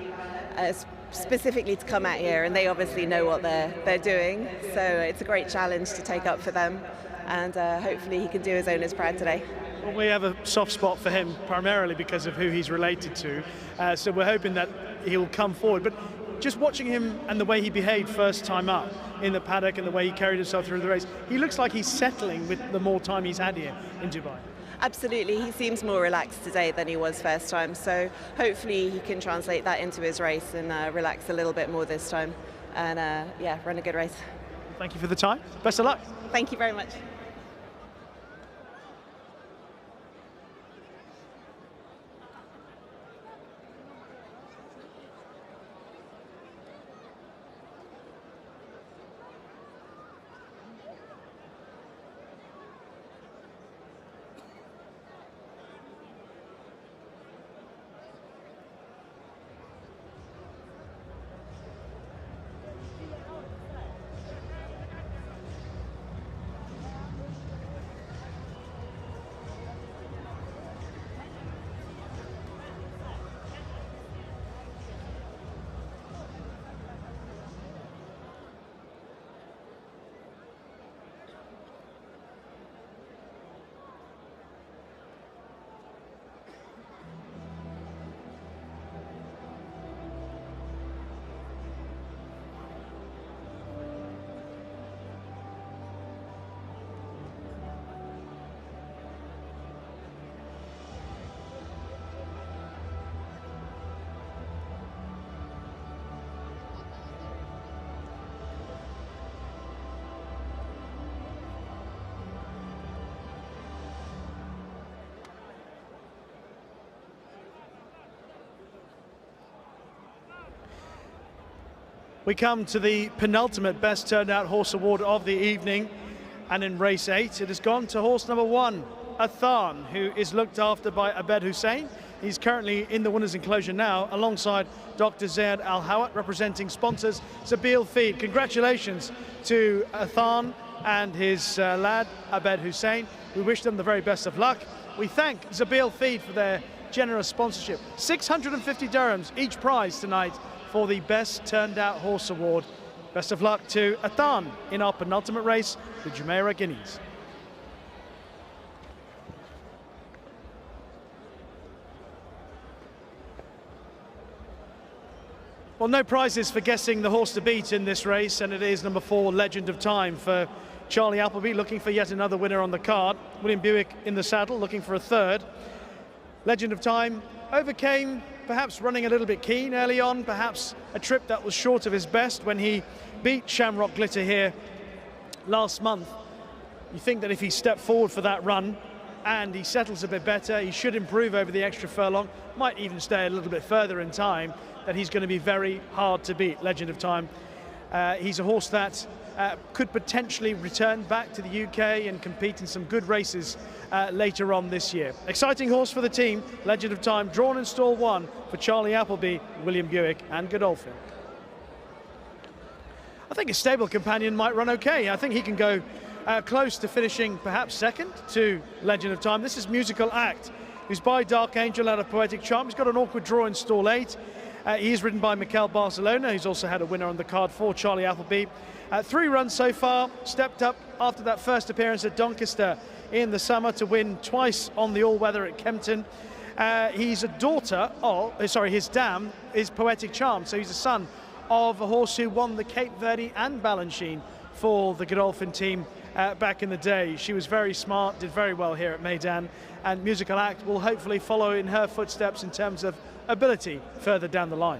specifically to come out here, and they obviously know what they're doing. So it's a great challenge to take up for them, and hopefully he can do his owners proud today. Well, we have a soft spot for him primarily because of who he's related to. So we're hoping that he'll come forward. But just watching him and the way he behaved first time up in the paddock and the way he carried himself through the race, he looks like he's settling with the more time he's had here in Dubai. Absolutely, he seems more relaxed today than he was first time, so hopefully he can translate that into his race and relax a little bit more this time and yeah, run a good race. Thank you for the time. Best of luck. Thank you very much. We come to the penultimate best turned out horse award of the evening, and in race 8 it has gone to horse number 1, Athan, who is looked after by Abed Hussein. He's currently in the winner's enclosure now alongside Dr. Zayed Al Hawat, representing sponsors Zabil Feed. Congratulations to Athan and his lad Abed Hussein. We wish them the very best of luck. We thank Zabil Feed for their generous sponsorship. 650 dirhams each prize tonight for the Best Turned Out Horse Award. Best of luck to Athan in our penultimate race, the Jumeirah Guineas. Well, no prizes for guessing the horse to beat in this race, and it is number 4, Legend of Time, for Charlie Appleby, looking for yet another winner on the card. William Buick in the saddle, looking for a third. Legend of Time overcame, perhaps running a little bit keen early on, perhaps a trip that was short of his best when he beat Shamrock Glitter here last month. You think that if he stepped forward for that run and he settles a bit better, he should improve over the extra furlong, might even stay a little bit further in time, that he's going to be very hard to beat, Legend of Time. He's a horse that could potentially return back to the UK and compete in some good races later on this year. Exciting horse for the team, Legend of Time, drawn in stall 1 for Charlie Appleby, William Buick and Godolphin. I think his stable companion might run okay. I think he can go close to finishing perhaps second to Legend of Time. This is Musical Act, who's by Dark Angel out of Poetic Charm. He's got an awkward draw in stall 8. He is ridden by Mikel Barcelona, who's also had a winner on the card for Charlie Appleby. 3 runs so far, stepped up after that first appearance at Doncaster in the summer to win twice on the all-weather at Kempton. He's a daughter of, his dam is Poetic Charm, so he's a son of a horse who won the Cape Verde and Balanchine for the Godolphin team back in the day. She was very smart, did very well here at Meydan, and Musical Act will hopefully follow in her footsteps in terms of ability further down the line.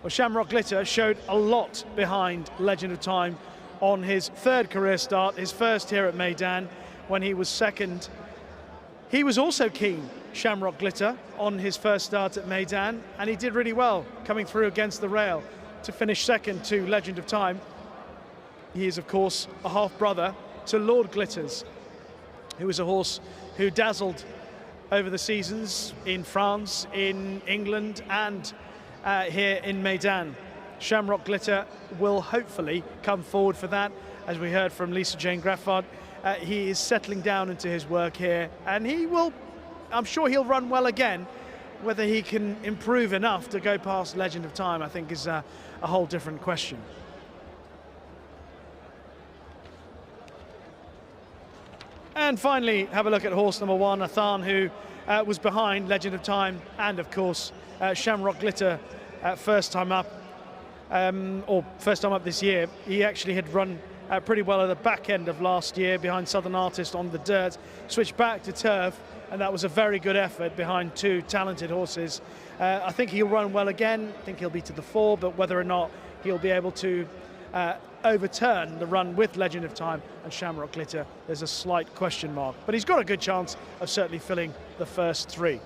Well, Shamrock Glitter showed a lot behind Legend of Time on his third career start, his first here at Meydan when he was second. He was also keen, Shamrock Glitter, on his first start at Meydan, and he did really well coming through against the rail to finish second to Legend of Time. He is, of course, a half-brother to Lord Glitters, who is a horse who dazzled over the seasons in France, in England, and here in Meydan. Shamrock Glitter will hopefully come forward for that. As we heard from Lisa Jane Graffard, he is settling down into his work here, and he will, I'm sure he'll run well again. Whether he can improve enough to go past Legend of Time, I think, is a whole different question. And finally, have a look at horse number 1, Athan, who was behind Legend of Time and, of course, Shamrock Glitter first time up, or first time up this year. He actually had run pretty well at the back end of last year behind Southern Artist on the dirt, switched back to turf, and that was a very good effort behind two talented horses. I think he'll run well again. I think he'll be to the fore, but whether or not he'll be able to overturn the run with Legend of Time and Shamrock Glitter, there's a slight question mark. But he's got a good chance of certainly filling the first 3.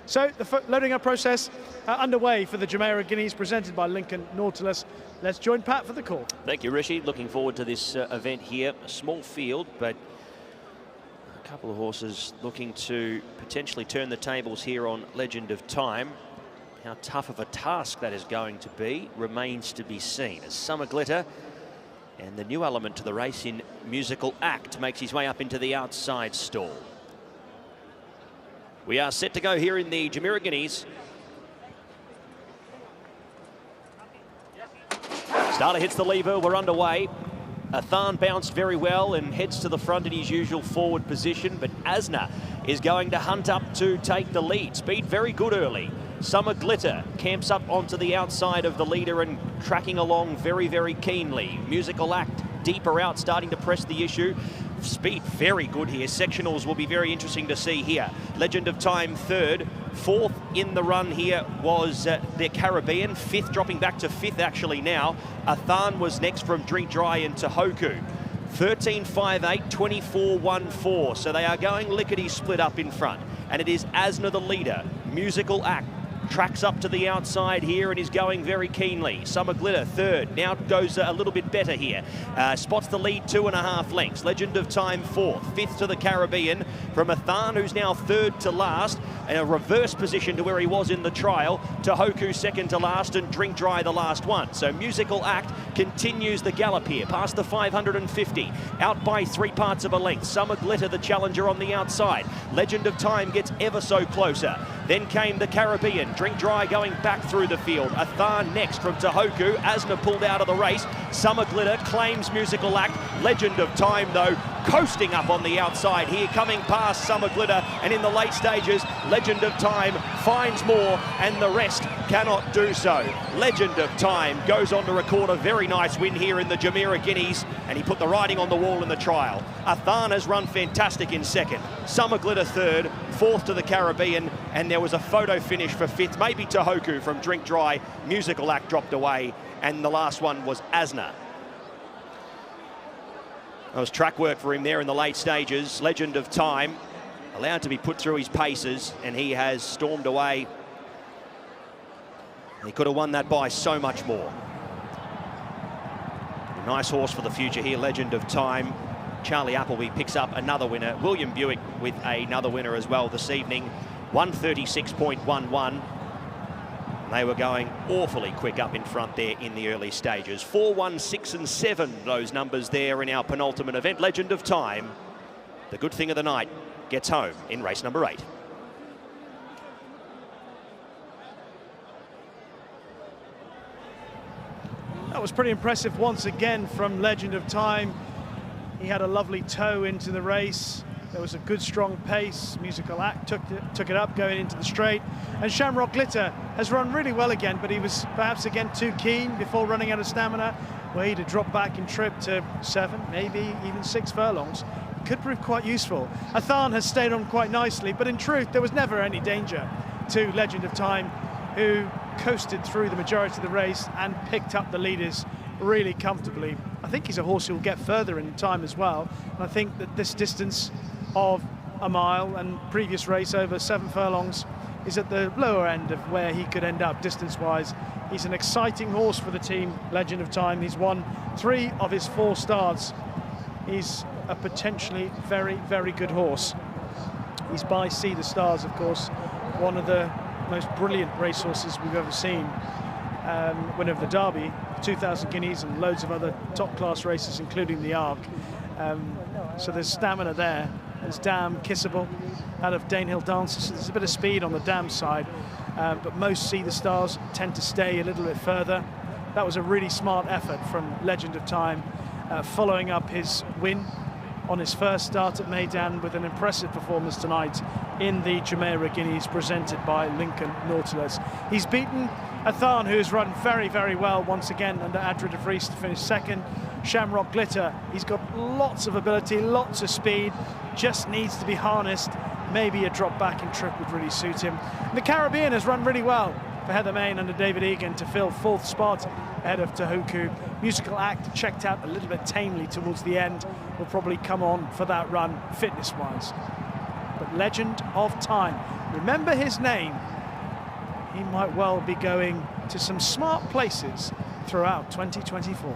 So the loading up process underway for the Jumeirah Guineas presented by Lincoln Nautilus. Let's join Pat for the call. Thank you, Rishi. Looking forward to this event here. A small field, but a couple of horses looking to potentially turn the tables here on Legend of Time. How tough of a task that is going to be remains to be seen, as Summer Glitter and the new element to the race in Musical Act makes his way up into the outside stall. We are set to go here in the Jumeirah Guineas. Starter hits the lever, we're underway. Athan bounced very well and heads to the front in his usual forward position, but Asna is going to hunt up to take the lead. Speed very good early. Summer Glitter camps up onto the outside of the leader and tracking along very, very keenly. Musical Act deeper out, starting to press the issue. Speed very good here. Sectionals will be very interesting to see here. Legend of Time third. Fourth in the run here was the Caribbean. Fifth, dropping back to fifth actually now. Athan was next from Drink Dry and Tohoku. 13.58, 24.14. So they are going lickety split up in front. And it is Asna the leader. Musical Act tracks up to the outside here and is going very keenly. Summer Glitter third, now goes a little bit better here. Spots the lead 2.5 lengths. Legend of Time fourth, fifth to the Caribbean from Athan, who's now third to last, in a reverse position to where he was in the trial. Tohoku second to last and Drink Dry the last one. So Musical Act continues the gallop here, past the 550, out by 3 parts of a length. Summer Glitter the challenger on the outside. Legend of Time gets ever so closer. Then came the Caribbean. Drink Dry going back through the field. Athan next from Tohoku. Asna pulled out of the race. Summer Glitter claims Musical Act. Legend of Time, though, coasting up on the outside here, coming past Summer Glitter. And in the late stages, Legend of Time finds more, and the rest cannot do so. Legend of Time goes on to record a very nice win here in the Jumeirah Guineas, and he put the writing on the wall in the trial. Athan has run fantastic in second. Summer Glitter third, fourth to the Caribbean, and there was a photo finish for fifth, maybe Tohoku from Drink Dry. Musical Act dropped away, and the last one was Asna. That was track work for him there in the late stages. Legend of Time allowed to be put through his paces, and he has stormed away. He could have won that by so much more. A nice horse for the future here, Legend of Time. Charlie Appleby picks up another winner. William Buick with another winner as well this evening. 136.11. They were going awfully quick up in front there in the early stages. 4, 1, 6 and 7, those numbers there in our penultimate event. Legend of Time, the good thing of the night, gets home in race number 8. That was pretty impressive once again from Legend of Time. He had a lovely toe into the race. There was a good strong pace. Musical Act took it up going into the straight. And Shamrock Glitter has run really well again, but he was perhaps again too keen before running out of stamina, where he'd have dropped back in trip to 7, maybe even 6 furlongs. Could prove quite useful. Athan has stayed on quite nicely, but in truth, there was never any danger to Legend of Time, who coasted through the majority of the race and picked up the leaders really comfortably. I think he's a horse who will get further in time as well. And I think that this distance of a mile and previous race over 7 furlongs is at the lower end of where he could end up distance-wise. He's an exciting horse for the team, Legend of Time. He's won 3 of his 4 starts. He's a potentially very, very good horse. He's by Sea the Stars, of course, one of the most brilliant racehorses we've ever seen. Winner of the Derby, 2,000 guineas and loads of other top-class races, including the Arc. So there's stamina there. There's Dam Kissable out of Danehill Dances. There's a bit of speed on the Dam side, but most Sea the Stars tend to stay a little bit further. That was a really smart effort from Legend of Time, following up his win on his first start at Meydan with an impressive performance tonight in the Jumeirah Guineas presented by Lincoln Nautilus. He's beaten Athan, who's run very, very well once again under Adra de Vries to finish second. Shamrock Glitter, he's got lots of ability, lots of speed, just needs to be harnessed. Maybe a drop back in trip would really suit him. And the Caribbean has run really well for Heather Main under David Egan to fill 4th spot ahead of Tahuku. Musical Act checked out a little bit tamely towards the end, will probably come on for that run fitness-wise. But Legend of Time, remember his name. He might well be going to some smart places throughout 2024.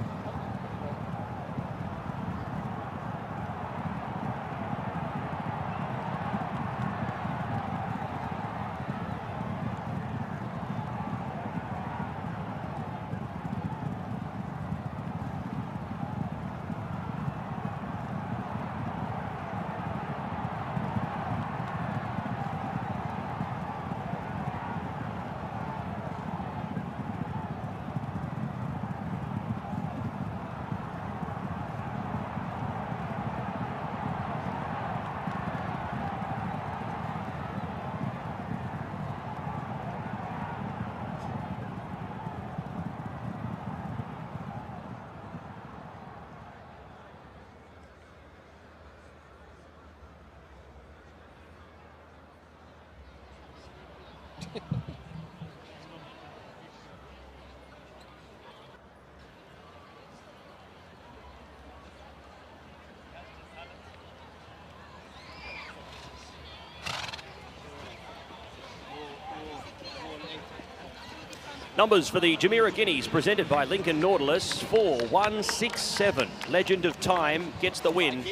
Numbers for the Jumeirah Guineas presented by Lincoln Nautilus. 4, 1, 6, 7. Legend of Time gets the win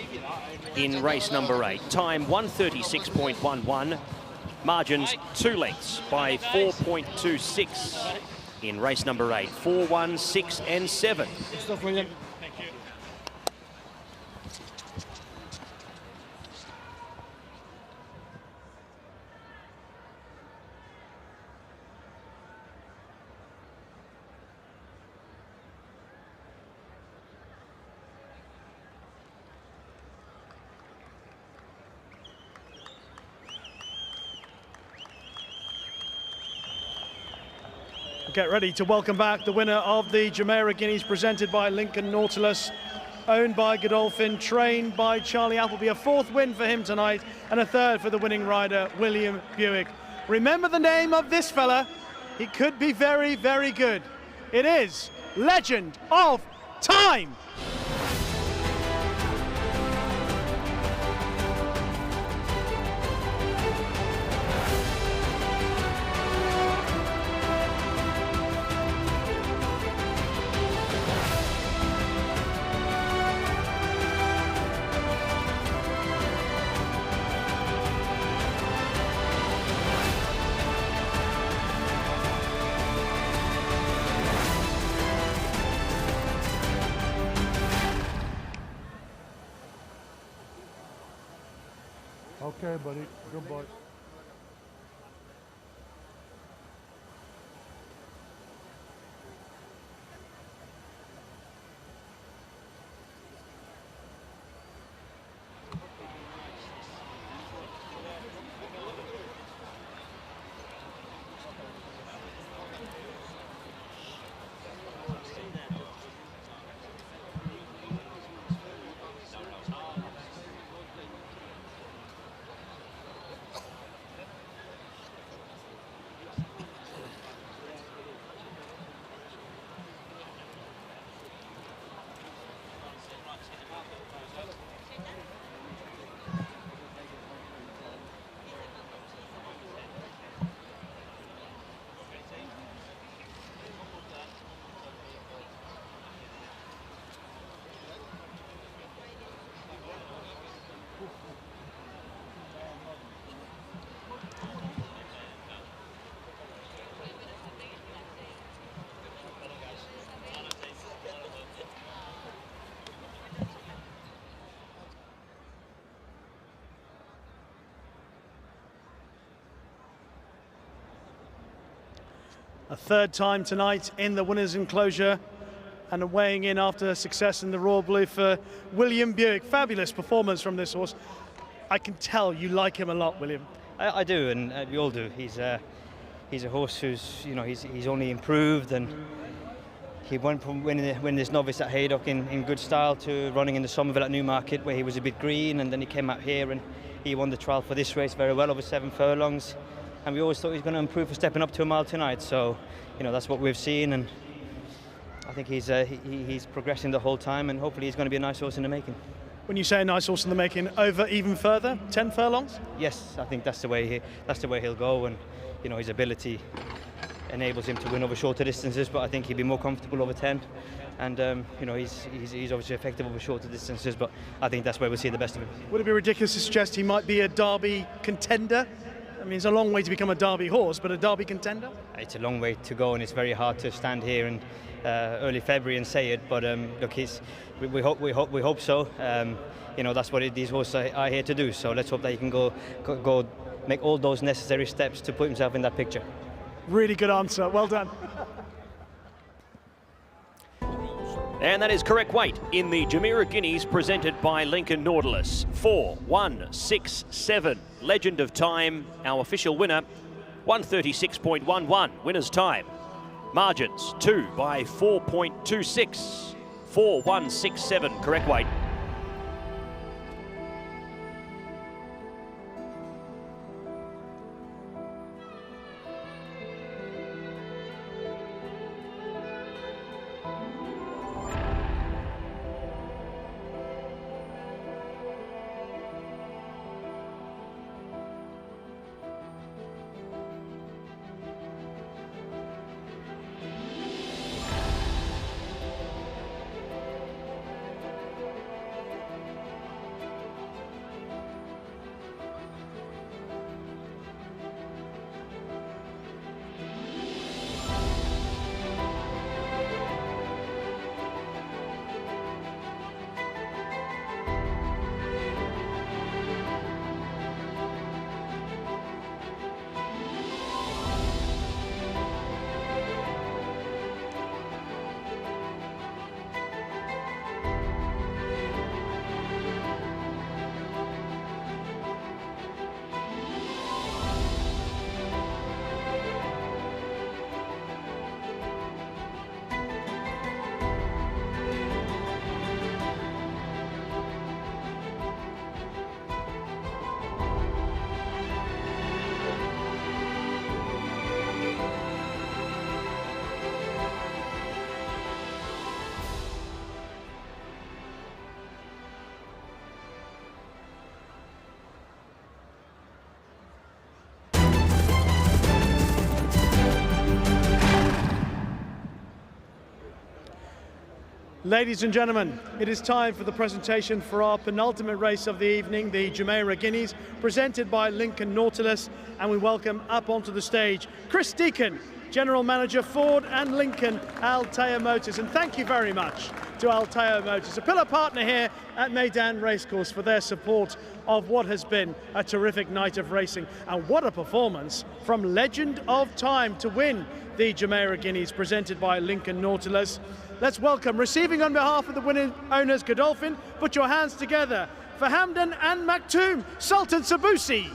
in race number 8. Time 136.11. Margins 2 lengths by 4.26 in race number 8. 4, 1, 6 and 7. Get ready to welcome back the winner of the Jumeirah Guineas presented by Lincoln Nautilus, owned by Godolphin, trained by Charlie Appleby. A 4th win for him tonight and a 3rd for the winning rider, William Buick. Remember the name of this fella. He could be very, very good. It is Legend of Time. Okay, buddy. Good boy. A third time tonight in the winner's enclosure, and weighing in after success in the Royal Blue for William Buick. Fabulous performance from this horse. I can tell you like him a lot, William. I do, and we all do. He's a horse who's, you know, he's only improved, and he went from winning this novice at Haydock in good style to running in the Somerville at Newmarket, where he was a bit green, and then he came out here and he won the trial for this race very well over 7 furlongs. And we always thought he was going to improve for stepping up to a mile tonight. So, you know, that's what we've seen, and I think he's progressing the whole time, and hopefully he's going to be a nice horse in the making. When you say a nice horse in the making, over even further, 10 furlongs? Yes, I think that's the way he'll go, and you know, his ability enables him to win over shorter distances, but I think he'd be more comfortable over 10. And you know, he's obviously effective over shorter distances, but I think that's where we'll see the best of him. Would it be ridiculous to suggest he might be a Derby contender? I mean, it's a long way to become a Derby horse, but a Derby contender? It's a long way to go, and it's very hard to stand here in early February and say it. But look, we hope so. You know, that's what these horses are here to do. So let's hope that he can go make all those necessary steps to put himself in that picture. Really good answer. Well done. And that is correct weight in the Jumeirah Guineas presented by Lincoln Nautilus. 4-1-6-7. Legend of Time, our official winner, 136.11. Winner's time. Margins 2 by 4.26. 4-1-6-7. Correct weight. Ladies and gentlemen, it is time for the presentation for our penultimate race of the evening, the Jumeirah Guineas, presented by Lincoln Nautilus, and we welcome up onto the stage Chris Deacon, General Manager Ford and Lincoln Altea Motors. And thank you very much to Altea Motors, a pillar partner here at Meydan Racecourse, for their support of what has been a terrific night of racing. And what a performance from Legend of Time to win the Jumeirah Guineas, presented by Lincoln Nautilus. Let's welcome, receiving on behalf of the winning owners, Godolphin, put your hands together for Hamdan and Maktoum, Sultan Sabusi.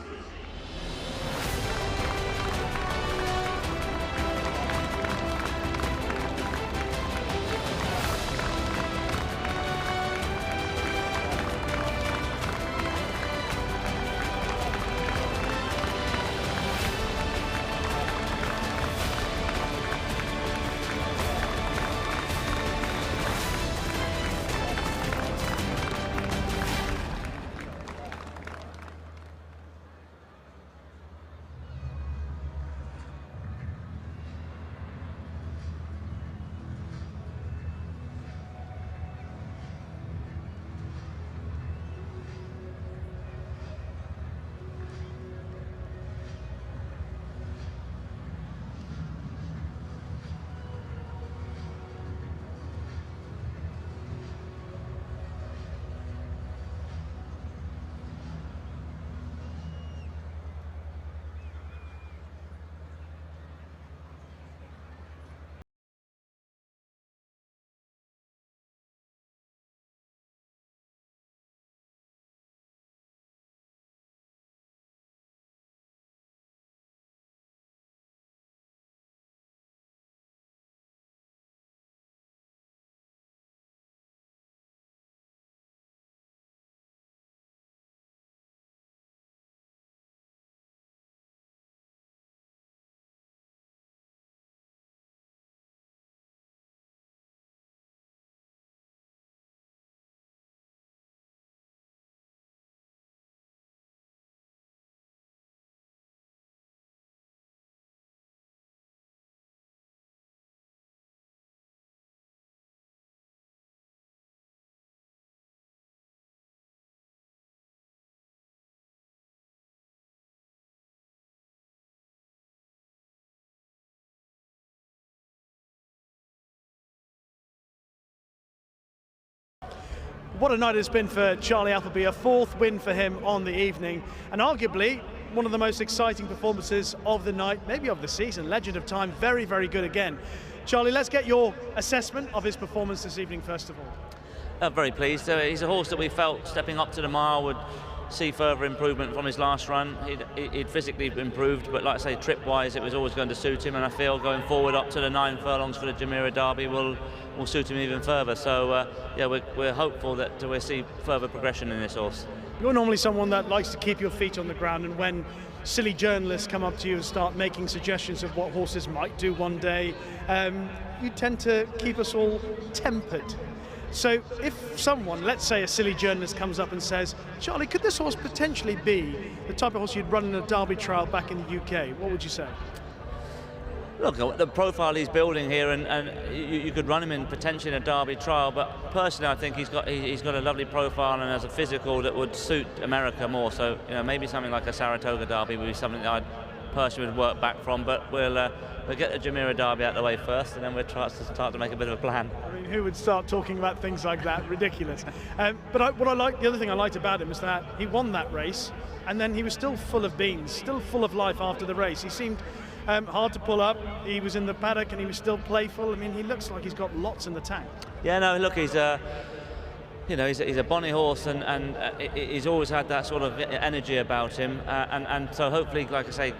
what a night it's been for Charlie Appleby, a 4th win for him on the evening, and arguably one of the most exciting performances of the night, maybe of the season. Legend of Time, very, very good again. Charlie, let's get your assessment of his performance this evening, first of all. Very pleased. He's a horse that we felt stepping up to the mile would see further improvement from his last run. He'd physically improved, but like I say, trip-wise, it was always going to suit him, and I feel going forward up to the 9 furlongs for the Jumeirah Derby will suit him even further. So, yeah, we're hopeful that we'll see further progression in this horse. You're normally someone that likes to keep your feet on the ground, and when silly journalists come up to you and start making suggestions of what horses might do one day, you tend to keep us all tempered. So if someone, let's say a silly journalist, comes up and says, Charlie, could this horse potentially be the type of horse you'd run in a Derby trial back in the UK, what would you say? Look, the profile he's building here, and you could run him in potentially in a Derby trial, but personally I think he's got a lovely profile and has a physical that would suit America more. So, you know, maybe something like a Saratoga Derby would be something that I personally would work back from, but we'll get the Jumeirah Derby out of the way first, and then we'll start to make a bit of a plan. I mean, who would start talking about things like that? Ridiculous. But the other thing I liked about him is that he won that race, and then he was still full of beans, still full of life after the race. He seemed hard to pull up. He was in the paddock and he was still playful. I mean, he looks like he's got lots in the tank. Yeah, no, look, he's a bonny horse, and he's always had that sort of energy about him, and so hopefully, like I say,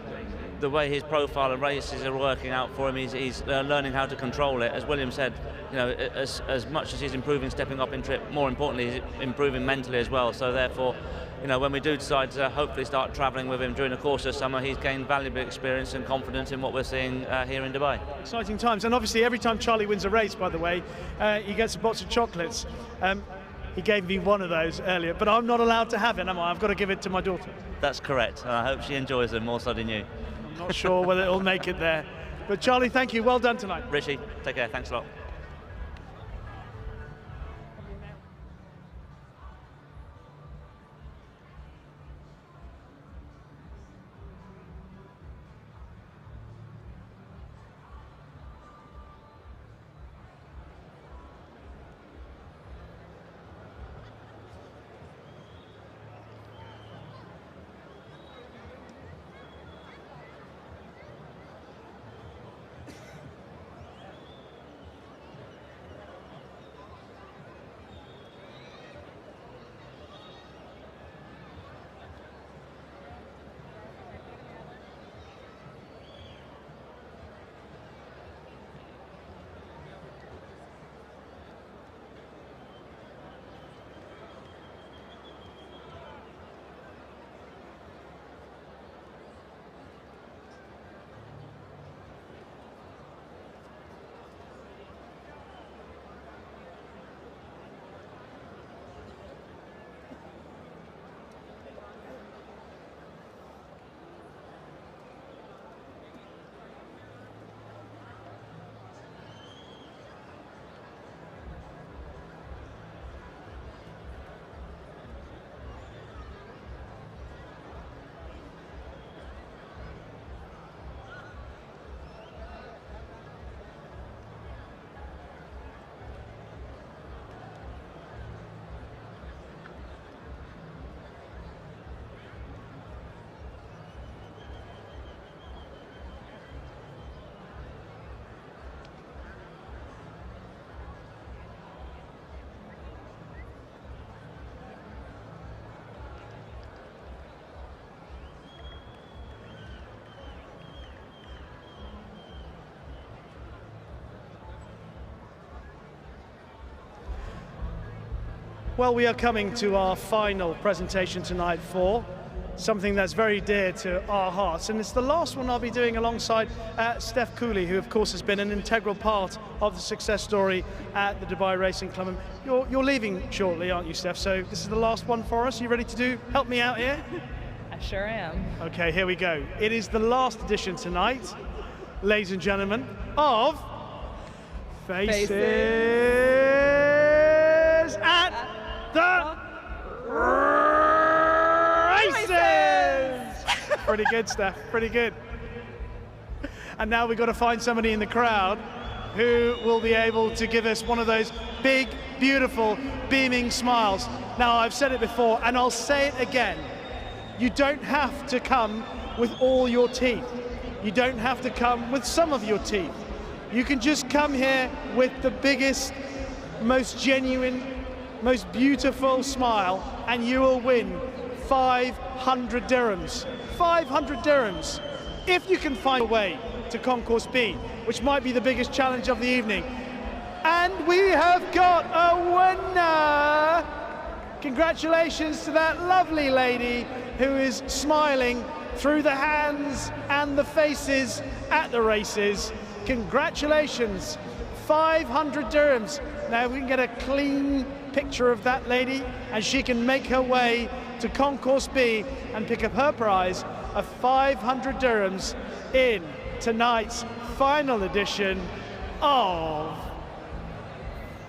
the way his profile and races are working out for him, he's learning how to control it. As William said, you know, as much as he's improving, stepping up in trip, more importantly, he's improving mentally as well. So therefore, you know, when we do decide to hopefully start travelling with him during the course of summer, he's gained valuable experience and confidence in what we're seeing here in Dubai. Exciting times, and obviously every time Charlie wins a race, by the way, he gets a box of chocolates. He gave me one of those earlier, but I'm not allowed to have it, am I? I've got to give it to my daughter. That's correct, and I hope she enjoys them more so than you. I'm not sure whether it'll make it there. But Charlie, thank you. Well done tonight. Richie, take care. Thanks a lot. Well, we are coming to our final presentation tonight for something that's very dear to our hearts, and it's the last one I'll be doing alongside Steph Cooley, who of course has been an integral part of the success story at the Dubai Racing Club. And you're leaving shortly, aren't you, Steph? So this is the last one for us. Are you ready to help me out here? I sure am. Okay, here we go. It is the last edition tonight, ladies and gentlemen, of Faces at the Races! Pretty good, Steph, pretty good. And now we've got to find somebody in the crowd who will be able to give us one of those big, beautiful, beaming smiles. Now, I've said it before, and I'll say it again. You don't have to come with all your teeth. You don't have to come with some of your teeth. You can just come here with the biggest, most genuine, most beautiful smile, and you will win 500 dirhams. 500 dirhams. If you can find a way to Concourse B, which might be the biggest challenge of the evening. And we have got a winner! Congratulations to that lovely lady who is smiling through the hands and the faces at the races. Congratulations, 500 dirhams. Now we can get a clean picture of that lady and she can make her way to Concourse B and pick up her prize of 500 dirhams in tonight's final edition of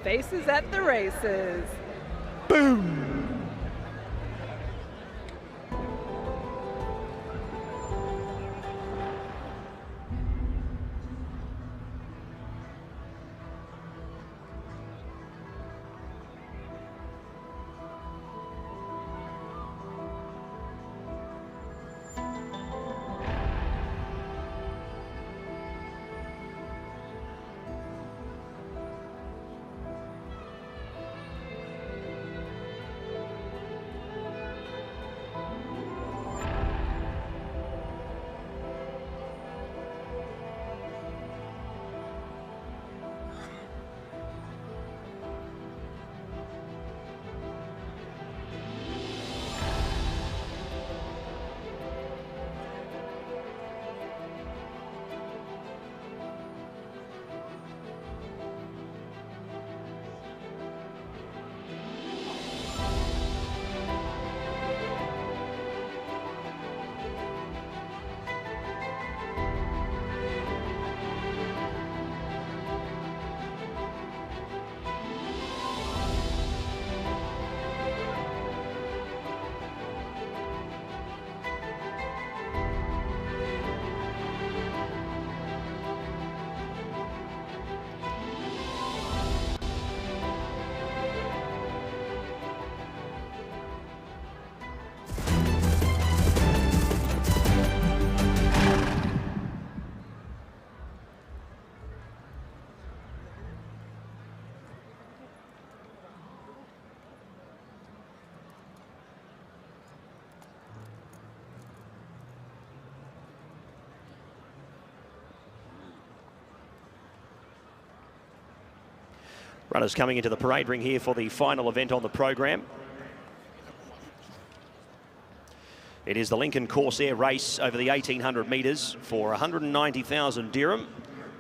Faces at the Races. Boom! Runners coming into the parade ring here for the final event on the program. It is the Lincoln Corsair race over the 1800 metres for 190,000 dirham.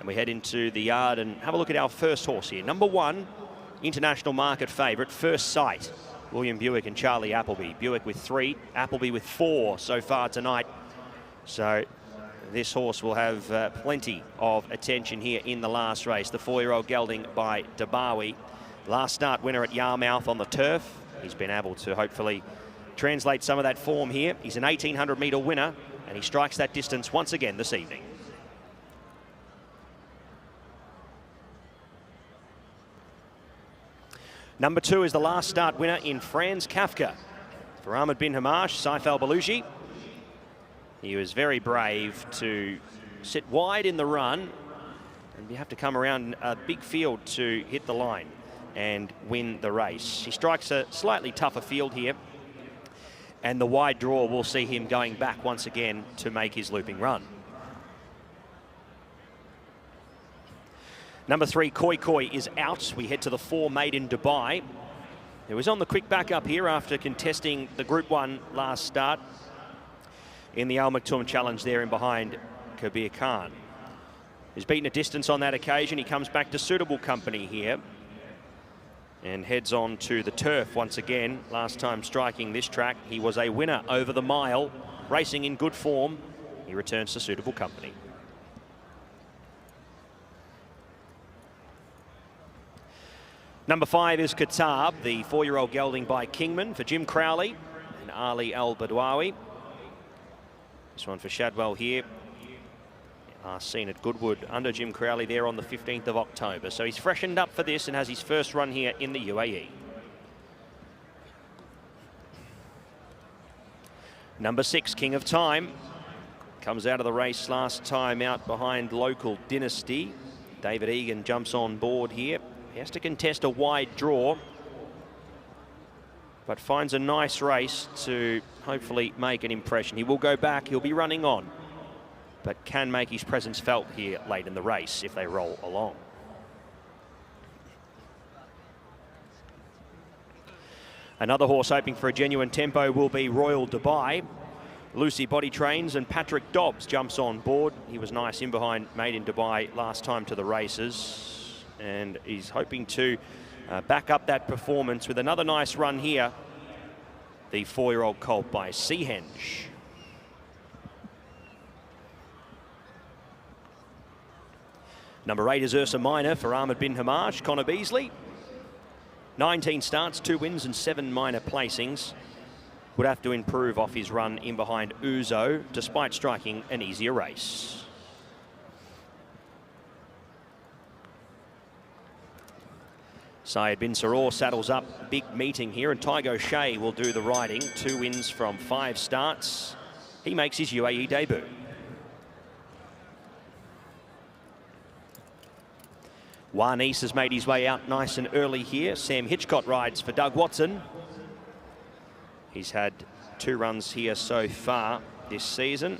And we head into the yard and have a look at our first horse here. Number 1, international market favourite, First Sight. William Buick and Charlie Appleby. Buick with 3, Appleby with 4 so far tonight. So this horse will have plenty of attention here in the last race. The 4-year-old gelding by Dabawi. Last start winner at Yarmouth on the turf. He's been able to hopefully translate some of that form here. He's an 1800 metre winner and he strikes that distance once again this evening. Number 2 is the last start winner in Franz Kafka. For Ahmed bin Hamash, Saif al-Baluchi. He was very brave to sit wide in the run, and you have to come around a big field to hit the line and win the race. He strikes a slightly tougher field here, and the wide draw will see him going back once again to make his looping run. Number 3, Koi Koi, is out. We head to the 4, Meydan Dubai. He was on the quick backup here after contesting the Group 1 last start in the Al Maktoum Challenge there in behind Kabir Khan. He's beaten a distance on that occasion. He comes back to suitable company here and heads on to the turf once again. Last time striking this track, he was a winner over the mile, racing in good form. He returns to suitable company. Number 5 is Katab, the 4-year-old gelding by Kingman for Jim Crowley and Ali Al-Badwawi. This one for Shadwell here. are seen at Goodwood under Jim Crowley there on the 15th of October. So he's freshened up for this and has his first run here in the UAE. Number 6, King of Time, comes out of the race last time out behind Local Dynasty. David Egan jumps on board here. He has to contest a wide draw, but finds a nice race to hopefully make an impression. He will go back, he'll be running on, but can make his presence felt here late in the race if they roll along. Another horse hoping for a genuine tempo will be Royal Dubai. Lucy Body trains and Patrick Dobbs jumps on board. He was nice in behind Meydan Dubai last time to the races, and he's hoping to back up that performance with another nice run here. The 4-year-old colt by Seahenge. Number 8 is Ursa Minor for Ahmed bin Hamaj, Connor Beasley. 19 starts, 2 wins and 7 minor placings. Would have to improve off his run in behind Uzo, despite striking an easier race. Syed bin Saror saddles up, big meeting here, and Tygo Shea will do the riding. 2 wins from 5 starts. He makes his UAE debut. Warnice has made his way out nice and early here. Sam Hitchcott rides for Doug Watson. He's had 2 runs here so far this season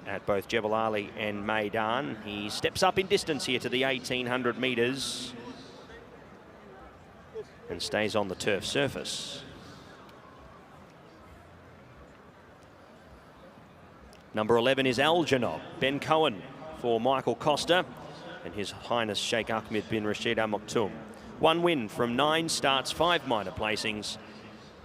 at both Jebel Ali and Meydan. He steps up in distance here to the 1800 metres and stays on the turf surface. Number 11 is Algernob, Ben Cohen for Michael Costa and His Highness Sheikh Ahmed bin Rashid Al Maktoum. 1 win from 9 starts, 5 minor placings.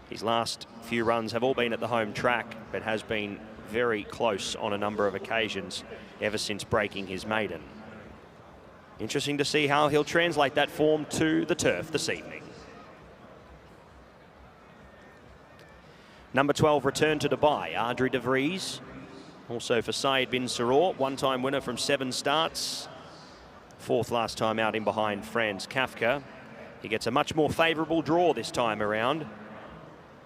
His last few runs have all been at the home track, but has been very close on a number of occasions ever since breaking his maiden. Interesting to see how he'll translate that form to the turf this evening. Number 12, Return to Dubai, Ardri de Vries. Also for Syed bin Saror, 1-time winner from 7 starts. 4th last time out in behind Franz Kafka. He gets a much more favourable draw this time around.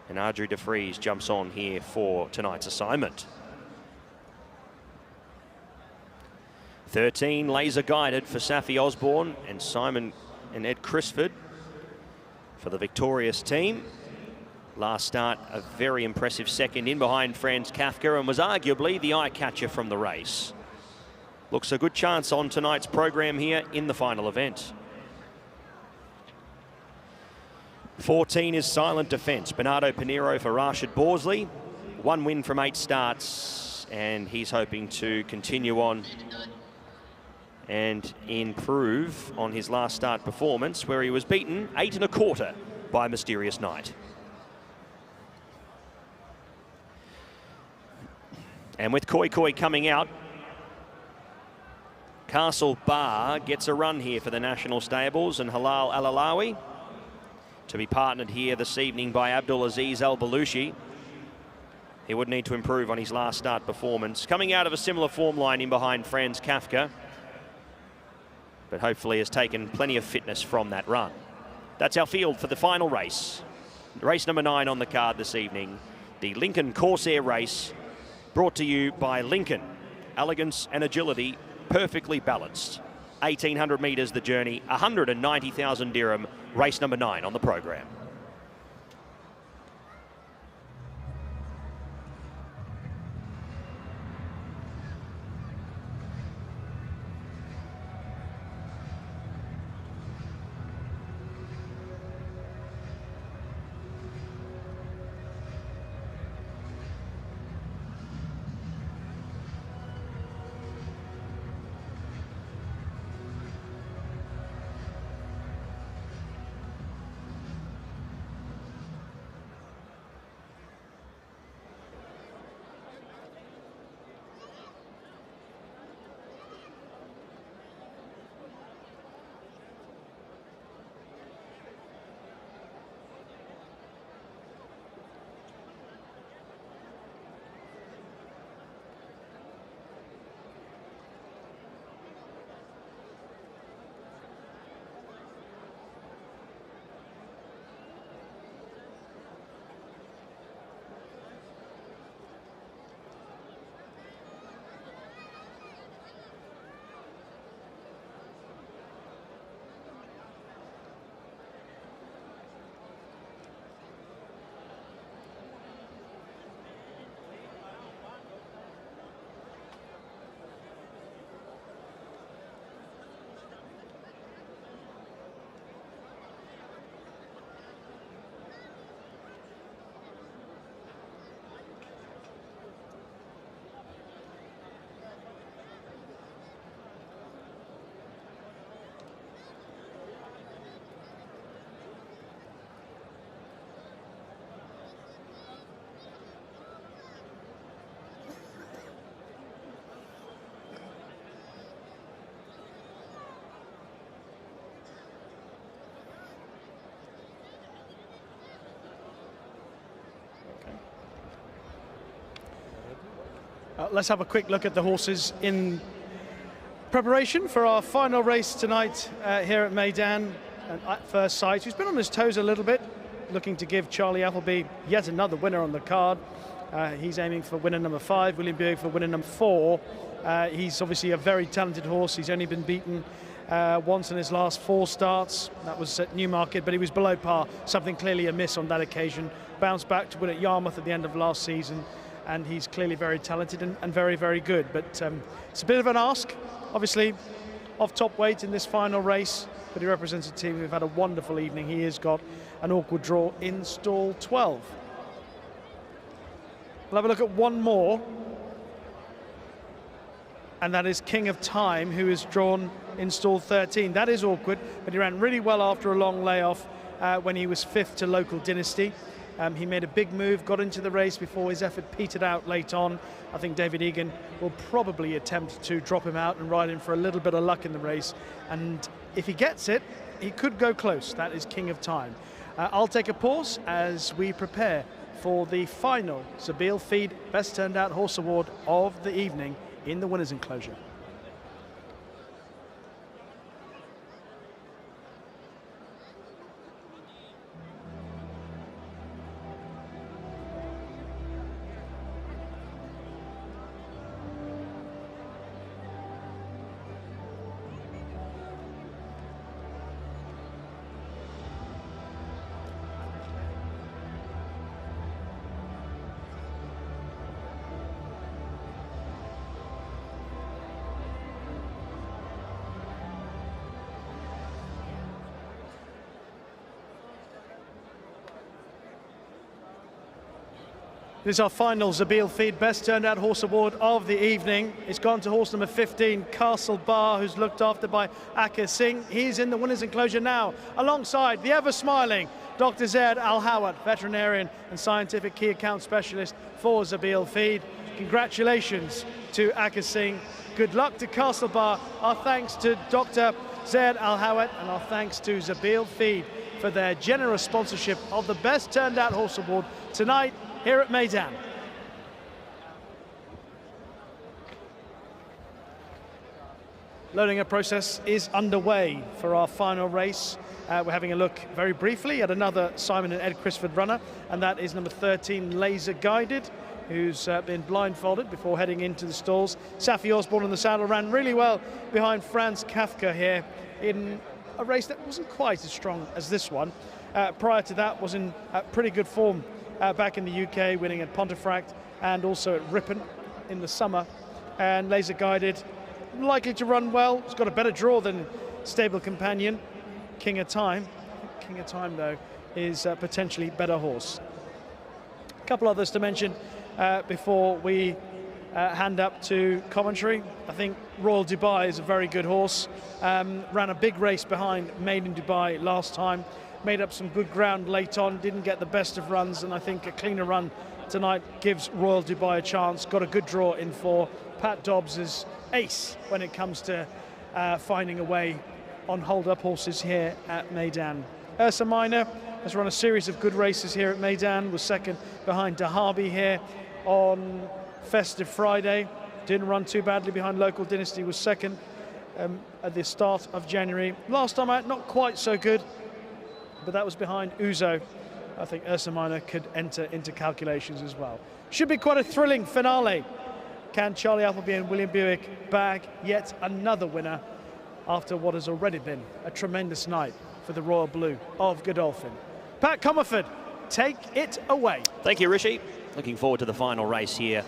And Ardri de Vries jumps on here for tonight's assignment. 13, Laser Guided for Safi Osborne and Simon and Ed Crisford for the victorious team. Last start, a very impressive second in behind Franz Kafka, and was arguably the eye-catcher from the race. Looks a good chance on tonight's program here in the final event. 14 is Silent Defence, Bernardo Pinheiro for Rashid Borsley. 1 win from 8 starts, and he's hoping to continue on and improve on his last start performance, where he was beaten 8 1/4 by Mysterious Knight. And with Koi Koi coming out, Castle Bar gets a run here for the National Stables, and Halal Al-Alawi to be partnered here this evening by Abdul Aziz Al Balushi. He would need to improve on his last start performance. Coming out of a similar form line in behind Franz Kafka, but hopefully has taken plenty of fitness from that run. That's our field for the final race. Race number 9 on the card this evening, the Lincoln Corsair race, brought to you by Lincoln. Elegance and agility, perfectly balanced. 1800 metres the journey, 190,000 dirham, race number 9 on the program. Let's have a quick look at the horses in preparation for our final race tonight here at Meydan. And at first sight, who's been on his toes a little bit, looking to give Charlie Appleby yet another winner on the card. He's aiming for winner number 5, William Buick for winner number 4. He's obviously a very talented horse. He's only been beaten once in his last 4 starts. That was at Newmarket, but he was below par, something clearly amiss on that occasion. Bounced back to win at Yarmouth at the end of last season, and he's clearly very talented and very, very good. But it's a bit of an ask, obviously, off top weight in this final race, but he represents a team who've had a wonderful evening. He has got an awkward draw in stall 12. We'll have a look at one more, and that is King of Time, who is drawn in stall 13. That is awkward, but he ran really well after a long layoff when he was 5th to Local Dynasty. He made a big move, got into the race before his effort petered out late on. I think David Egan will probably attempt to drop him out and ride him for a little bit of luck in the race. And if he gets it, he could go close. That is King of Time. I'll take a pause as we prepare for the final Zabeel Feed Best Turned Out Horse Award of the evening in the winner's enclosure. This is our final Zabeel Feed Best Turned Out Horse Award of the evening. It's gone to horse number 15, Castle Bar, who's looked after by Akka Singh. He's in the winner's enclosure now, alongside the ever-smiling Dr. Zaid Al-Hawat, veterinarian and scientific key account specialist for Zabeel Feed. Congratulations to Akka Singh. Good luck to Castle Bar. Our thanks to Dr. Zaid Al-Hawat, and our thanks to Zabeel Feed for their generous sponsorship of the Best Turned Out Horse Award tonight here at Meydan. Loading up process is underway for our final race. We're having a look very briefly at another Simon and Ed Crisford runner, and that is number 13, Laser Guided, who's been blindfolded before heading into the stalls. Safi Osborne in the saddle ran really well behind Franz Kafka here in a race that wasn't quite as strong as this one. Prior to that was in pretty good form back in the UK, winning at Pontefract and also at Ripon in the summer. And Laser Guided, likely to run well. It's got a better draw than stable companion, King of Time. King of Time, though, is a potentially better horse. A couple others to mention before we hand up to commentary. I think Royal Dubai is a very good horse. Ran a big race behind Meydan Dubai last time. Made up some good ground late on, didn't get the best of runs, and I think a cleaner run tonight gives Royal Dubai a chance. Got a good draw in for Pat Dobbs' ace when it comes to finding a way on hold-up horses here at Meydan. Ursa Minor has run a series of good races here at Meydan, was second behind Dahabi here on Festive Friday. Didn't run too badly behind Local Dynasty, was second at the start of January. Last time out, not quite so good, but that was behind Uzo. I think Ursa Minor could enter into calculations as well. Should be quite a thrilling finale. Can Charlie Appleby and William Buick bag yet another winner after what has already been a tremendous night for the Royal Blue of Godolphin? Pat Comerford, take it away. Thank you, Rishi. Looking forward to the final race here.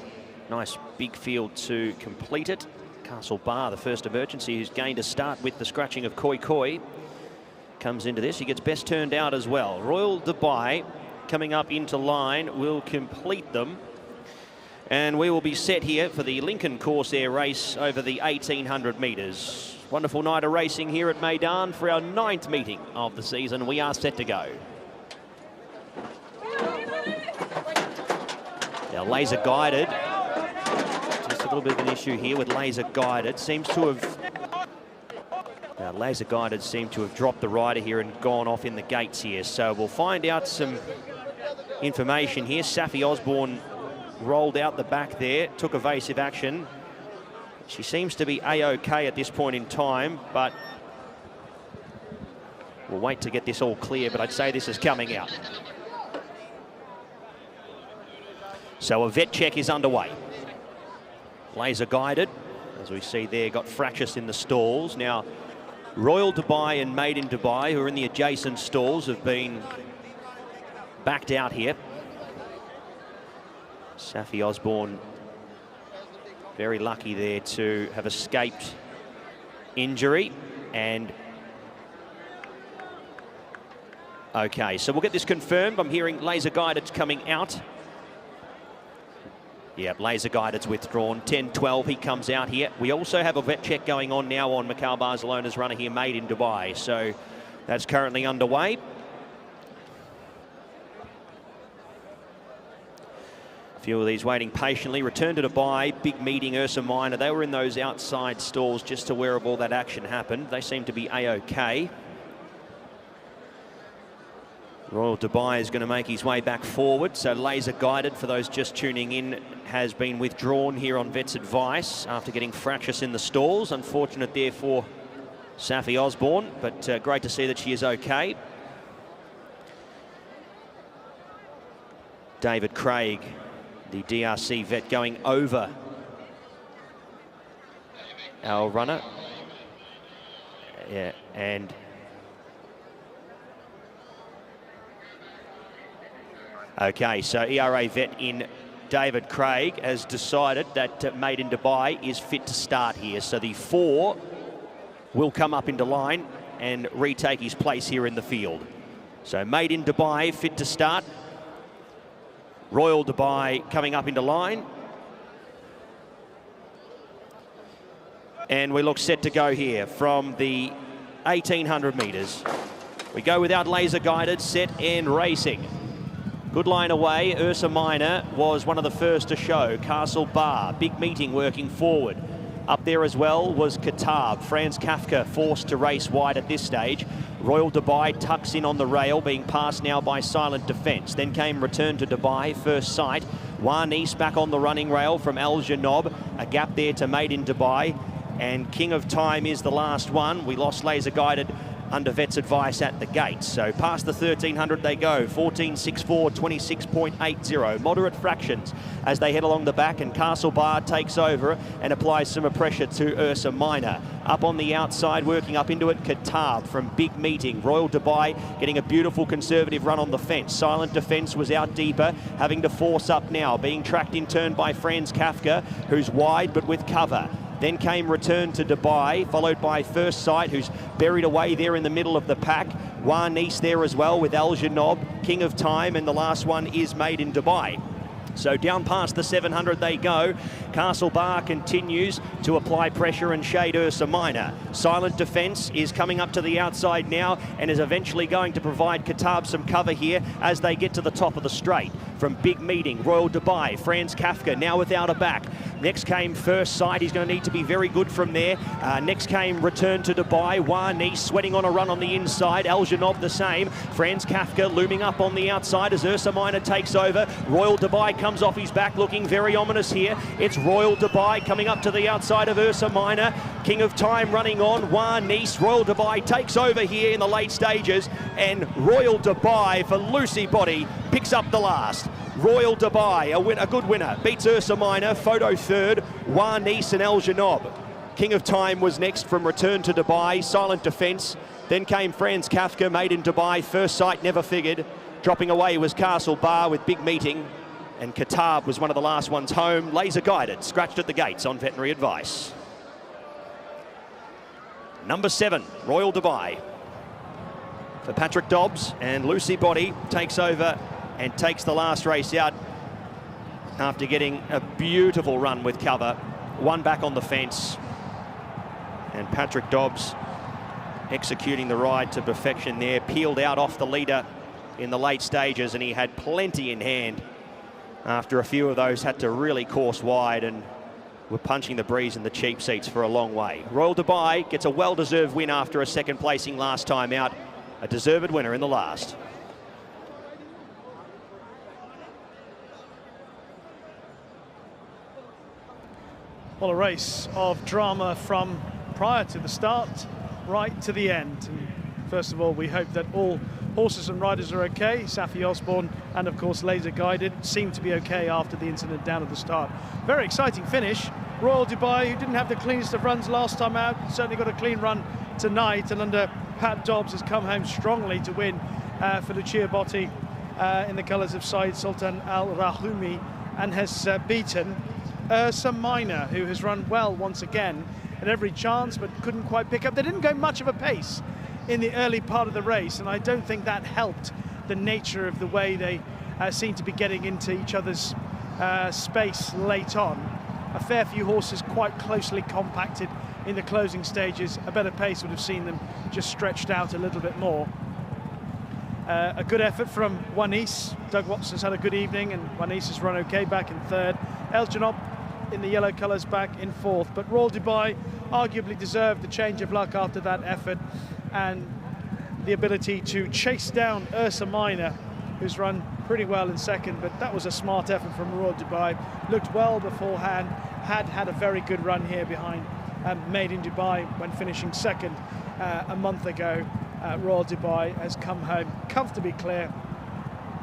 Nice big field to complete it. Castle Bar, the first emergency, who's gained a start with the scratching of Koi Koi, comes into this. He gets best turned out as well. Royal Dubai coming up into line will complete them. And we will be set here for the Lincoln Corsair race over the 1800 metres. Wonderful night of racing here at Meydan for our 9th meeting of the season. We are set to go. Now Laser Guided. Just a little bit of an issue here with Laser Guided. Seems to have... Now, Laser Guided seemed to have dropped the rider here and gone off in the gates here. So we'll find out some information here. Safi Osborne rolled out the back there, took evasive action. She seems to be A-OK at this point in time, but we'll wait to get this all clear, but I'd say this is coming out. So a vet check is underway. Laser guided, as we see there, got fractious in the stalls. Now, Royal Dubai and Made in Dubai, who are in the adjacent stalls, have been backed out here. Safi Osborne, very lucky there to have escaped injury. And okay, so we'll get this confirmed. I'm hearing laser guided coming out. Yeah, laser guided's withdrawn. 10-12, he comes out here. We also have a vet check going on now on Mikhail Barcelona's runner here, Made in Dubai. So that's currently underway. A few of these waiting patiently. Return to Dubai, big meeting, Ursa Minor. They were in those outside stalls just to where all that action happened. They seem to be A-OK. Royal Dubai is going to make his way back forward. So laser guided, for those just tuning in, has been withdrawn here on vet's advice after getting fractious in the stalls. Unfortunate there for Safi Osborne, but great to see that she is okay. David Craig, the DRC vet, going over our runner. Yeah, and okay, so ERA vet in David Craig has decided that Made in Dubai is fit to start here. So the 4 will come up into line and retake his place here in the field. So Made in Dubai fit to start. Royal Dubai coming up into line. And we look set to go here from the 1800 metres. We go without laser guided, set and racing. Good line away. Ursa Minor was one of the first to show. Castle Bar, big meeting working forward. Up there as well was Katab. Franz Kafka forced to race wide at this stage. Royal Dubai tucks in on the rail, being passed now by Silent Defence. Then came Return to Dubai, First Sight. Warnice back on the running rail from Al Janob. A gap there to Made in Dubai. And King of Time is the last one. We lost laser guided under vet's advice at the gate. So past the 1300 they go. 14.64, 26.80. Moderate fractions as they head along the back, and Castle Bar takes over and applies some pressure to Ursa Minor. Up on the outside, working up into it, Katab from Big Meeting. Royal Dubai getting a beautiful conservative run on the fence. Silent Defence was out deeper, having to force up now, being tracked in turn by Franz Kafka, who's wide but with cover. Then came Return to Dubai, followed by First Sight, who's buried away there in the middle of the pack. Warnice there as well with Al Janob, King of Time, and the last one is Made in Dubai. So down past the 700 they go. Castle Bar continues to apply pressure and shade Ursa Minor. Silent Defence is coming up to the outside now and is eventually going to provide Katab some cover here as they get to the top of the straight. From Big Meeting, Royal Dubai, Franz Kafka now without a back. Next came First Sight. He's going to need to be very good from there. Next came Return to Dubai. Warnice sweating on a run on the inside. Al Janob the same. Franz Kafka looming up on the outside as Ursa Minor takes over. Royal Dubai comes off his back, looking very ominous here. It's Royal Dubai coming up to the outside of Ursa Minor. King of Time running on. Warnice. Royal Dubai takes over here in the late stages, and Royal Dubai for Lucy Body picks up the last. Royal Dubai, a good winner, beats Ursa Minor. Photo third, Warnice and Al Janob. King of Time was next from Return to Dubai. Silent Defence. Then came Franz Kafka, Made in Dubai. First Sight never figured. Dropping away was Castle Bar with Big Meeting. And Katab was one of the last ones home. Laser guided, scratched at the gates on veterinary advice. Number 7, Royal Dubai. For Patrick Dobbs, and Lucy Body takes over and takes the last race out after getting a beautiful run with cover. One back on the fence. And Patrick Dobbs executing the ride to perfection there. Peeled out off the leader in the late stages, and he had plenty in hand. After a few of those had to really course wide and were punching the breeze in the cheap seats for a long way. Royal Dubai gets a well-deserved win after a second placing last time out. A deserved winner in the last. Well, a race of drama from prior to the start right to the end. And first of all, we hope that all horses and riders are okay. Safi Osborne and of course Laser Guided seem to be okay after the incident down at the start. Very exciting finish. Royal Dubai, who didn't have the cleanest of runs last time out, certainly got a clean run tonight, and under Pat Dobbs has come home strongly to win for Lucia Botti in the colours of Saeed Sultan Al Rahumi, and has beaten Ursa Minor, who has run well once again at every chance but couldn't quite pick up. They didn't go much of a pace in the early part of the race, and I don't think that helped the nature of the way they seemed to be getting into each other's space late on. A fair few horses quite closely compacted in the closing stages. A better pace would have seen them just stretched out a little bit more. A good effort from Wanis. Doug Watson's had a good evening, and Wanis has run okay back in third. El Janob in the yellow colours back in fourth, but Royal Dubai arguably deserved the change of luck after that effort and the ability to chase down Ursa Minor, who's run pretty well in second, but that was a smart effort from Royal Dubai. Looked well beforehand, had a very good run here behind Meydan Dubai when finishing second a month ago. Royal Dubai has come home comfortably clear.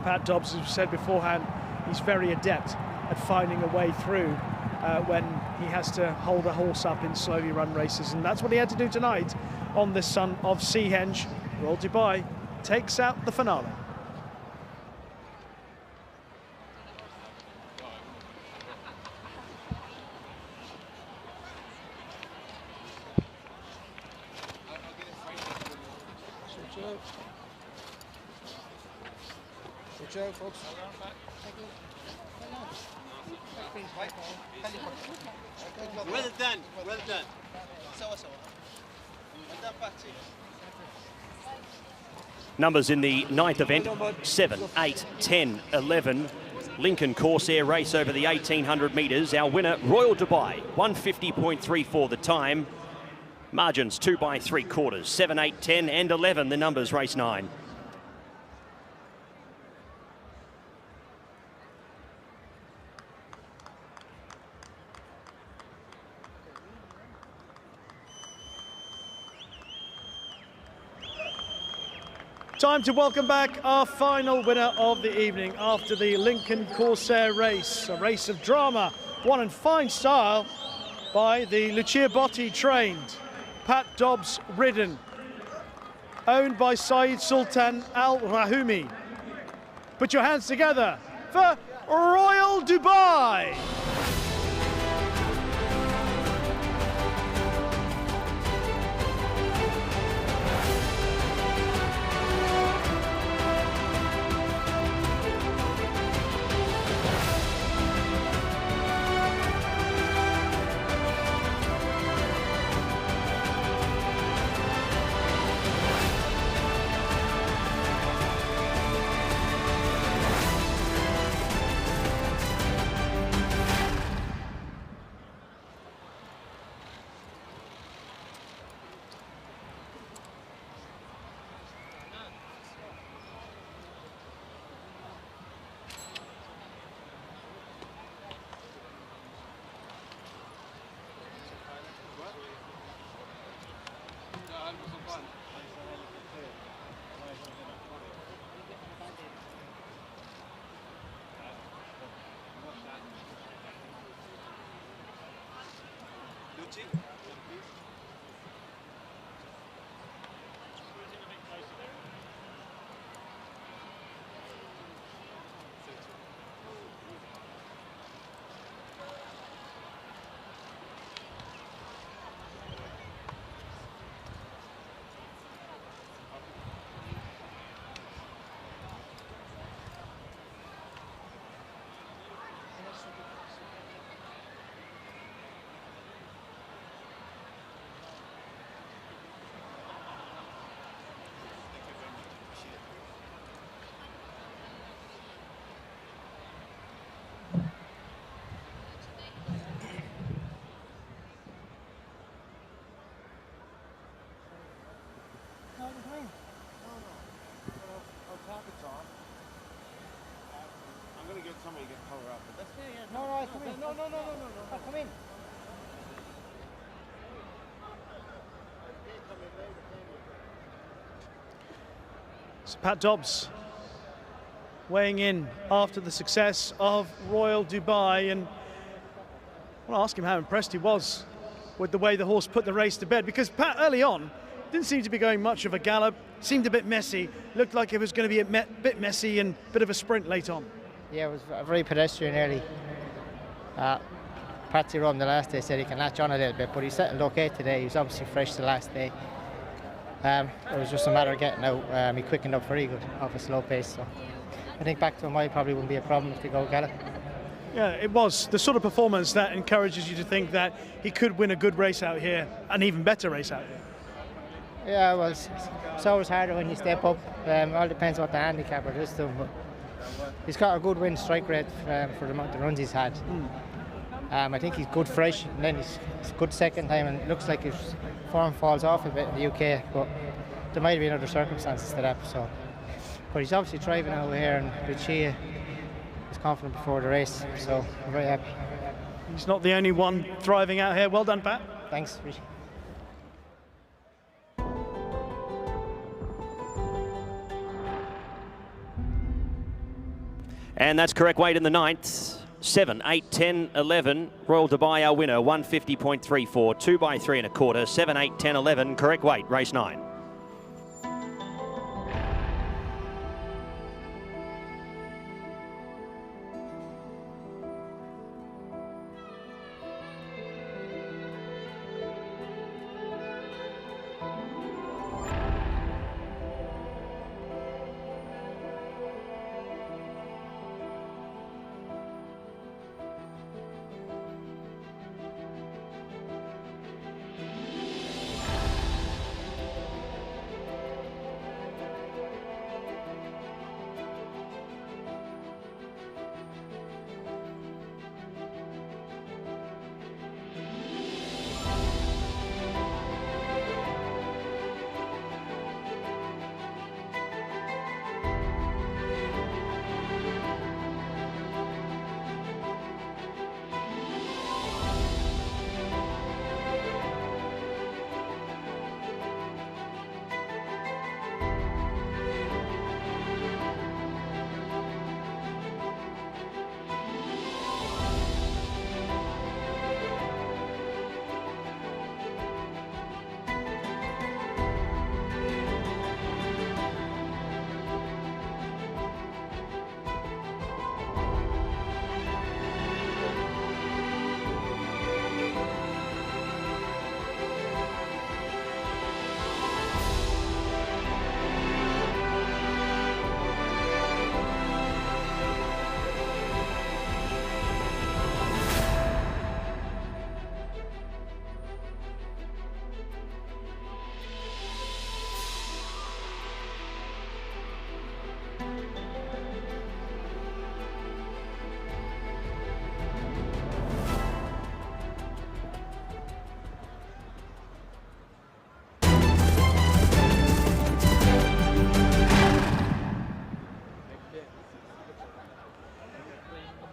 Pat Dobbs, as said beforehand, he's very adept at finding a way through when he has to hold a horse up in slowly run races, and that's what he had to do tonight on the Son of Seahenge. Royal Dubai takes out the finale. Switch out, folks. Well done, well done. Numbers in the ninth event, 7, 8, 10, 11. Lincoln Corsair race over the 1,800 metres. Our winner, Royal Dubai, 150.34 the time. Margins 2 by 3/4, 7, 8, 10 and 11, the numbers, race 9. Time to welcome back our final winner of the evening after the Lincoln Corsair race. A race of drama, won in fine style by the Lucia Botti trained, Pat Dobbs ridden, owned by Saeed Sultan Al Rahumi. Put your hands together for Royal Dubai. Somebody get color up. But that's no, come in. No, come in. It's Pat Dobbs weighing in after the success of Royal Dubai, and I want to ask him how impressed he was with the way the horse put the race to bed, because Pat early on didn't seem to be going much of a gallop, seemed a bit messy, looked like it was going to be a bit messy and a bit of a sprint late on. Yeah, it was very pedestrian early. Patsy Rum the last day said he can latch on a little bit, but he settled okay today. He was obviously fresh the last day. It was just a matter of getting out. He quickened up very good off a slow pace, so I think back to a mile probably wouldn't be a problem if they go gallop. Yeah, it was the sort of performance that encourages you to think that he could win a good race out here, an even better race out here. Yeah, well, it's always harder when you step up. All depends what the handicapper does to him, but he's got a good win strike rate for the amount of runs he's had. I think he's good fresh, and then he's good second time, and it looks like his form falls off a bit in the UK, but there might be other circumstances to that. So, but he's obviously thriving out here, and Lucia was confident before the race, so I'm very happy. He's not the only one thriving out here. Well done, Pat. Thanks, Richie. And that's correct weight in the 9th. 7, 8, 10, 11. Royal Dubai, our winner, 150.34. 2 by 3 1/4. 7, 8, 10, 11. Correct weight, race 9.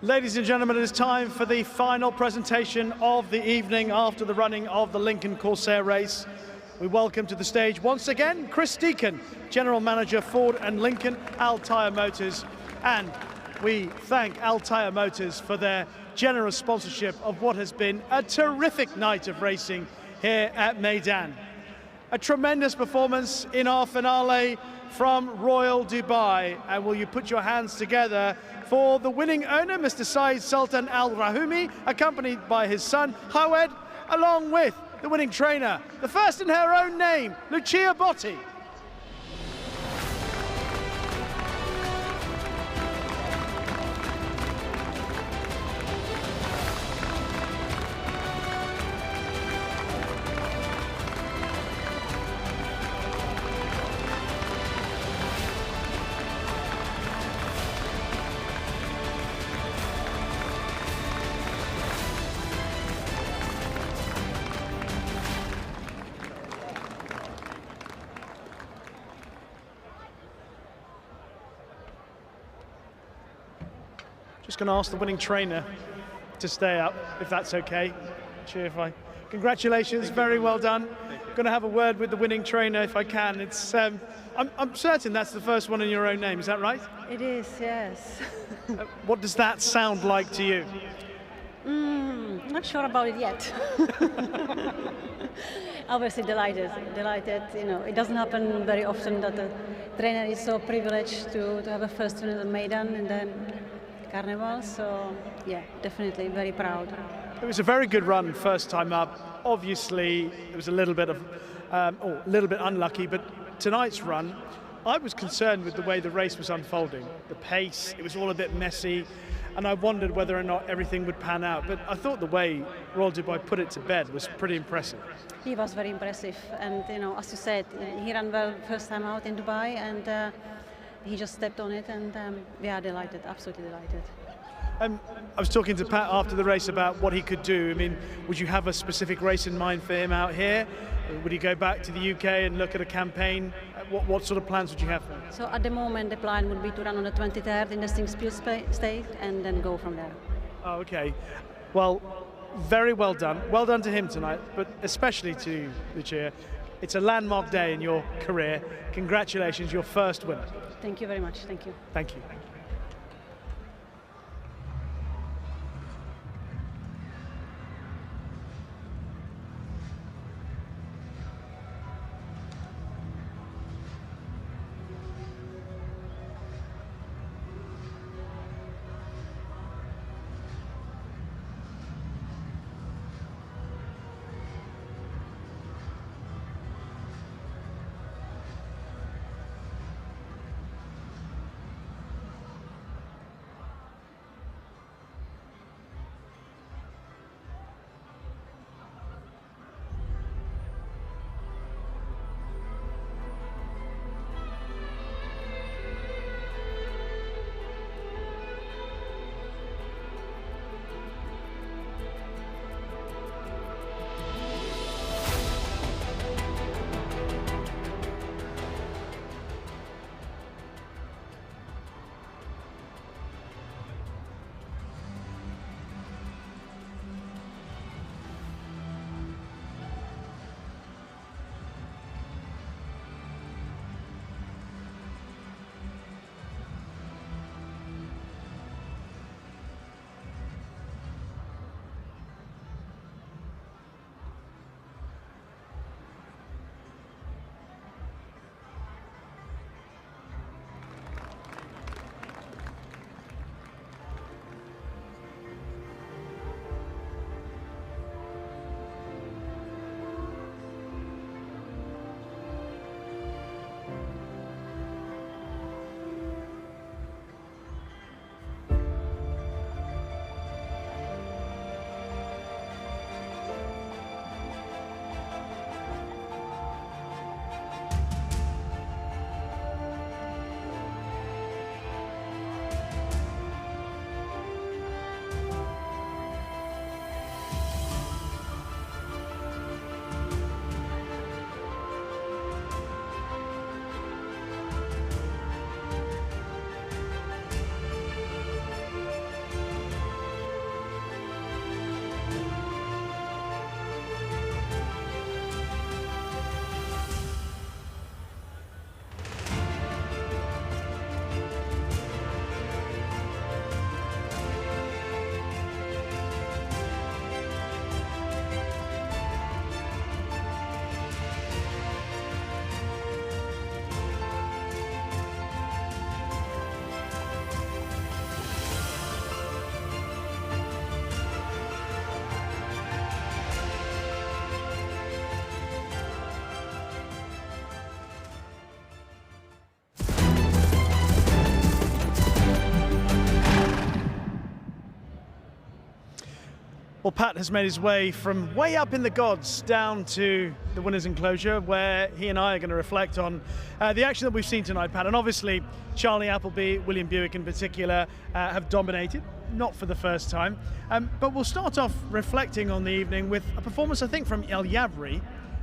Ladies and gentlemen, it is time for the final presentation of the evening after the running of the Lincoln Corsair race. We welcome to the stage once again Chris Deacon, General Manager Ford and Lincoln Altyre Motors, and we thank Altyre Motors for their generous sponsorship of what has been a terrific night of racing here at Meydan. A tremendous performance in our finale from Royal Dubai, and will you put your hands together for the winning owner, Mr. Saeed Sultan Al Rahumi, accompanied by his son Hawed, along with the winning trainer, the first in her own name, Lucia Botti. Just going to ask the winning trainer to stay up, if that's okay. Congratulations, very well done. going to have a word with the winning trainer if I can. It's I'm certain that's the first one in your own name. Is that right? It is, yes. What does that sound like to you? Not sure about it yet. Obviously delighted. You know, it doesn't happen very often that the trainer is so privileged to have a first win in the Meydan and then Carnival. So yeah, definitely very proud. It was a very good run first time up. Obviously, it was a little bit unlucky, but tonight's run, I was concerned with the way the race was unfolding. The pace, it was all a bit messy, and I wondered whether or not everything would pan out. But I thought the way Royal Dubai put it to bed was pretty impressive. He was very impressive, and you know, as you said, he ran well first time out in Dubai, and he just stepped on it, and we are delighted, absolutely delighted. I was talking to Pat after the race about what he could do. I mean, would you have a specific race in mind for him out here? Would he go back to the UK and look at a campaign? What sort of plans would you have for him? So at the moment, the plan would be to run on the 23rd in the Sting State and then go from there. Oh, okay. Well, very well done. Well done to him tonight, but especially to Lucia. It's a landmark day in your career. Congratulations, your first winner. Thank you very much. Thank you. Thank you. Well, Pat has made his way from way up in the gods down to the winners' enclosure, where he and I are going to reflect on the action that we've seen tonight, Pat. And obviously, Charlie Appleby, William Buick in particular, have dominated, not for the first time. But we'll start off reflecting on the evening with a performance, I think, from El Yabri,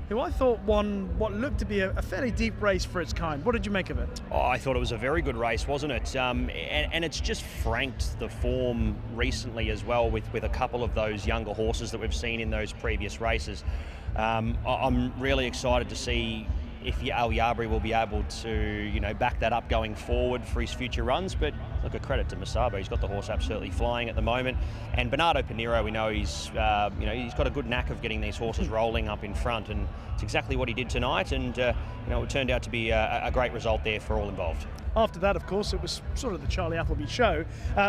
who I thought won what looked to be a fairly deep race for its kind. What did you make of it? Oh, I thought it was a very good race, wasn't it? And it's just franked the form recently as well with a couple of those younger horses that we've seen in those previous races. I'm really excited to see if Al Yabri will be able to, back that up going forward for his future runs. But look, a credit to Masabo. He's got the horse absolutely flying at the moment. And Bernardo Pinheiro, we know he's got a good knack of getting these horses rolling up in front, and it's exactly what he did tonight. And it turned out to be a great result there for all involved. After that, of course, it was sort of the Charlie Appleby show.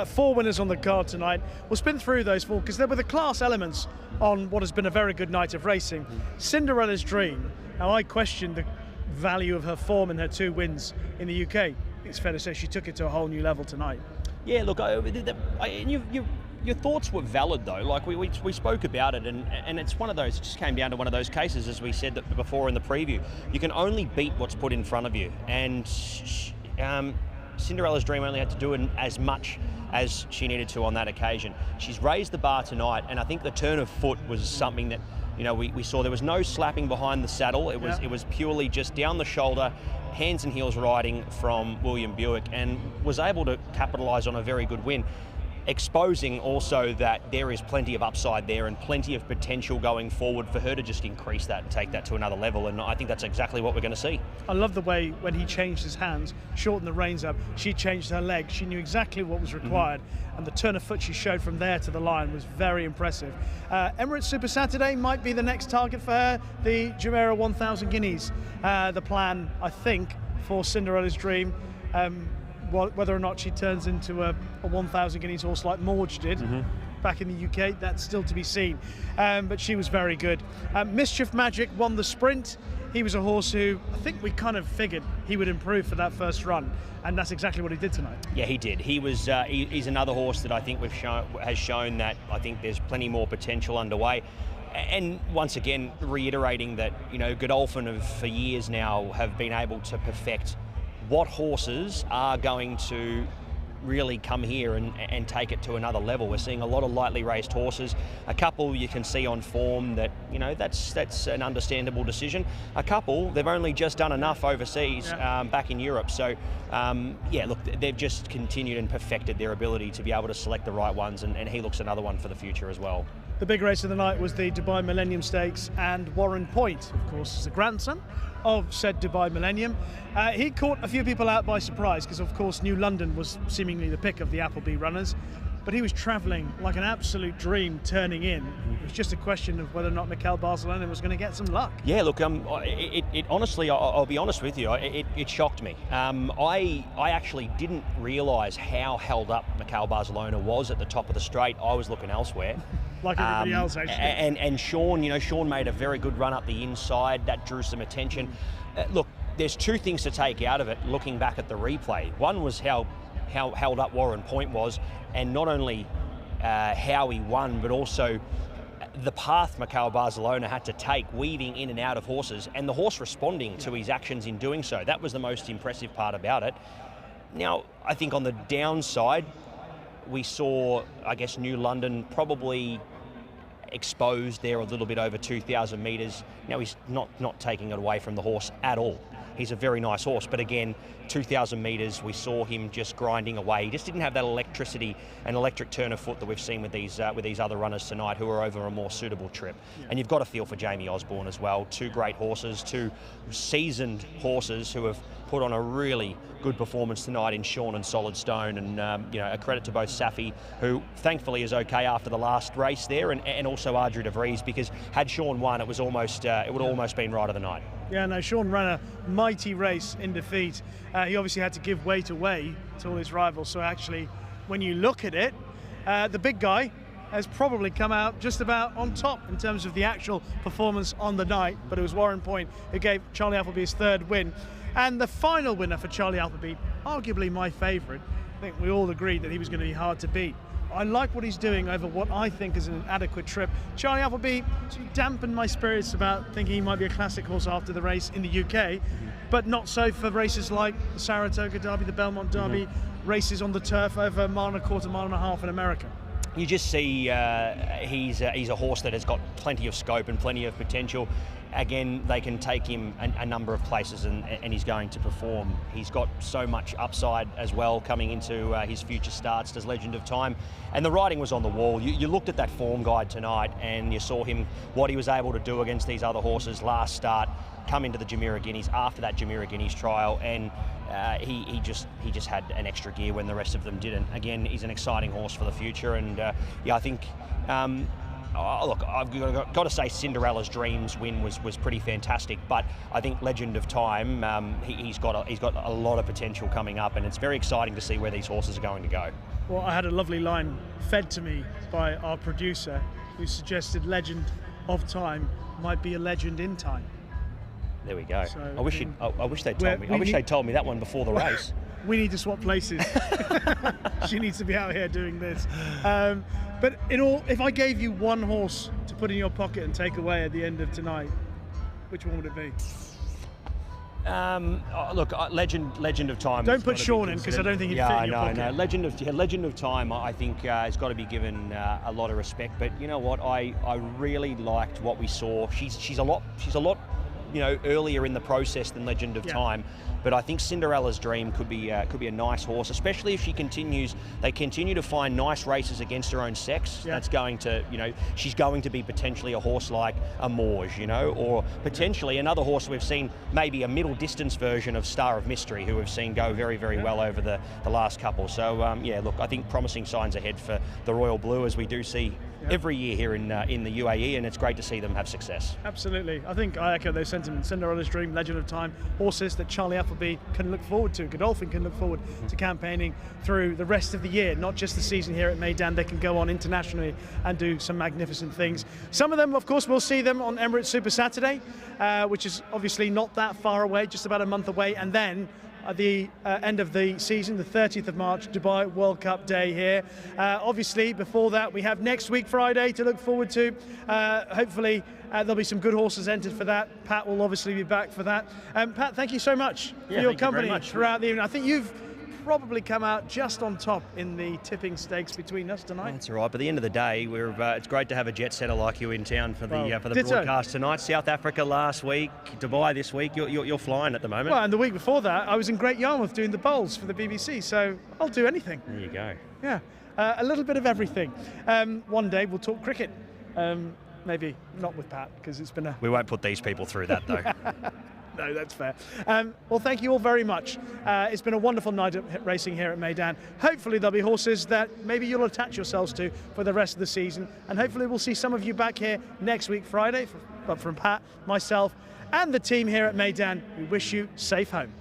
4 winners on the card tonight. We'll spin through those 4 because there were the class elements on what has been a very good night of racing. Cinderella's Dream. Now, I questioned the value of her form in her 2 wins in the UK. It's fair to say she took it to a whole new level tonight. Yeah, look, your thoughts were valid though. Like we spoke about it, and it's one of those. It just came down to one of those cases, as we said that before in the preview. You can only beat what's put in front of you, and Cinderella's Dream only had to do as much as she needed to on that occasion. She's raised the bar tonight, and I think the turn of foot was something that we saw. There was no slapping behind the saddle. It was purely just down the shoulder, hands and heels riding from William Buick, and was able to capitalise on a very good win, exposing also that there is plenty of upside there and plenty of potential going forward for her to just increase that and take that to another level. And I think that's exactly what we're going to see. I love the way when he changed his hands, shortened the reins up, she changed her leg. She knew exactly what was required. And the turn of foot she showed from there to the line was very impressive. Emirates Super Saturday might be the next target for her, the Jumeirah 1000 Guineas. The plan, I think, for Cinderella's Dream, whether or not she turns into a 1,000 guineas horse like Morge did back in the UK, that's still to be seen. But she was very good. Mischief Magic won the sprint. He was a horse who I think we kind of figured he would improve for that first run, and that's exactly what he did tonight. Yeah, he did. He was. He's another horse that I think has shown that I think there's plenty more potential underway. And once again, reiterating that Godolphin for years now have been able to perfect what horses are going to really come here and take it to another level. We're seeing a lot of lightly raced horses. A couple you can see on form that, that's an understandable decision. A couple, they've only just done enough overseas back in Europe. So, look, they've just continued and perfected their ability to be able to select the right ones, and he looks another one for the future as well. The big race of the night was the Dubai Millennium Stakes, and Warren Point, of course, is the grandson of said Dubai Millennium. He caught a few people out by surprise because, of course, New London was seemingly the pick of the Appleby runners, but he was travelling like an absolute dream turning in. It was just a question of whether or not Mikel Barcelona was going to get some luck. Yeah, look, it honestly, I'll be honest with you, it shocked me. I actually didn't realise how held up Mikel Barcelona was at the top of the straight. I was looking elsewhere. Like everybody else, actually. And Sean, Sean made a very good run up the inside. That drew some attention. Look, there's 2 things to take out of it looking back at the replay. One was how held up Warren Point was, and not only how he won, but also the path Mikel Barcelona had to take, weaving in and out of horses, and the horse responding to his actions in doing so. That was the most impressive part about it. Now, I think on the downside, we saw, I guess, New London probably exposed there a little bit over 2,000 metres. Now, he's not taking it away from the horse at all. He's a very nice horse, but again, 2,000 metres, we saw him just grinding away. He just didn't have that electricity and electric turn of foot that we've seen with these other runners tonight who are over a more suitable trip. And you've got to feel for Jamie Osborne as well. 2 great horses, 2 seasoned horses who have put on a really good performance tonight in Sean and Solid Stone, and a credit to both Safi, who thankfully is okay after the last race there, and also Ardrew de Vries, because had Sean won, it would almost been right of the night. Yeah, no, Sean ran a mighty race in defeat. He obviously had to give weight away to all his rivals, so actually, when you look at it, the big guy has probably come out just about on top in terms of the actual performance on the night, but it was Warren Point who gave Charlie Appleby his 3rd win. And the final winner for Charlie Appleby, arguably my favourite. I think we all agreed that he was going to be hard to beat. I like what he's doing over what I think is an adequate trip. Charlie Appleby sort of dampened my spirits about thinking he might be a classic horse after the race in the UK, but not so for races like the Saratoga Derby, the Belmont Derby, races on the turf over a mile and a quarter, mile and a half in America. You just see he's a horse that has got plenty of scope and plenty of potential. again, they can take him a number of places and he's going to perform. He's got so much upside as well coming into his future starts as Legend of Time. And the writing was on the wall. You looked at that form guide tonight and you saw him, what he was able to do against these other horses last start, come into the Jumeirah Guineas after that Jumeirah Guineas trial, and he just had an extra gear when the rest of them didn't. Again, he's an exciting horse for the future, and yeah, I think look, I've got to say Cinderella's Dreams win was pretty fantastic, but I think Legend of Time, he's got a lot of potential coming up, and it's very exciting to see where these horses are going to go. Well, I had a lovely line fed to me by our producer who suggested Legend of Time might be a legend in time. There we go. So, I wish they'd told me. I wish they'd told me that one before the race. We need to swap places. She needs to be out here doing this. But if I gave you one horse to put in your pocket and take away at the end of tonight, which one would it be? Look, Legend of Time. Don't put Sean in, because I don't think he'd fit in your pocket. No. Legend of Time, I think has got to be given a lot of respect. But you know what? I really liked what we saw. She's a lot earlier in the process than Legend of Time. But I think Cinderella's Dream could be a nice horse, especially if they continue to find nice races against her own sex. Yeah. That's going to, she's going to be potentially a horse like a Morge, or potentially another horse we've seen, maybe a middle distance version of Star of Mystery, who we've seen go very, very well over the last couple. So yeah, look, I think promising signs ahead for the Royal Blue, as we do see every year here in the UAE, and it's great to see them have success. Absolutely. I think I echo those sentiments. Cinderella's Dream, Legend of Time, horses that Charlie Appleby can look forward to, Godolphin can look forward to campaigning through the rest of the year, not just the season here at Meydan. They can go on internationally and do some magnificent things. Some of them, of course, we'll see them on Emirates Super Saturday, which is obviously not that far away, just about a month away, and then at the end of the season, the 30th of March, Dubai World Cup Day here. Obviously, before that, we have next week, Friday, to look forward to. Hopefully, there'll be some good horses entered for that. Pat will obviously be back for that. Pat, thank you so much for your company throughout the evening. I think you've probably come out just on top in the tipping stakes between us tonight. That's all right. But at the end of the day, it's great to have a jet setter like you in town for the broadcast tonight. South Africa last week, Dubai this week. You're flying at the moment. Well, and the week before that, I was in Great Yarmouth doing the bowls for the BBC. So I'll do anything. There you go. Yeah, a little bit of everything. One day we'll talk cricket. Maybe not with Pat, because it's been a... We won't put these people through that, though. No, that's fair. Well, thank you all very much. It's been a wonderful night of racing here at Meydan. Hopefully there'll be horses that maybe you'll attach yourselves to for the rest of the season, and hopefully we'll see some of you back here next week, Friday. But from Pat, myself, and the team here at Meydan, we wish you safe home.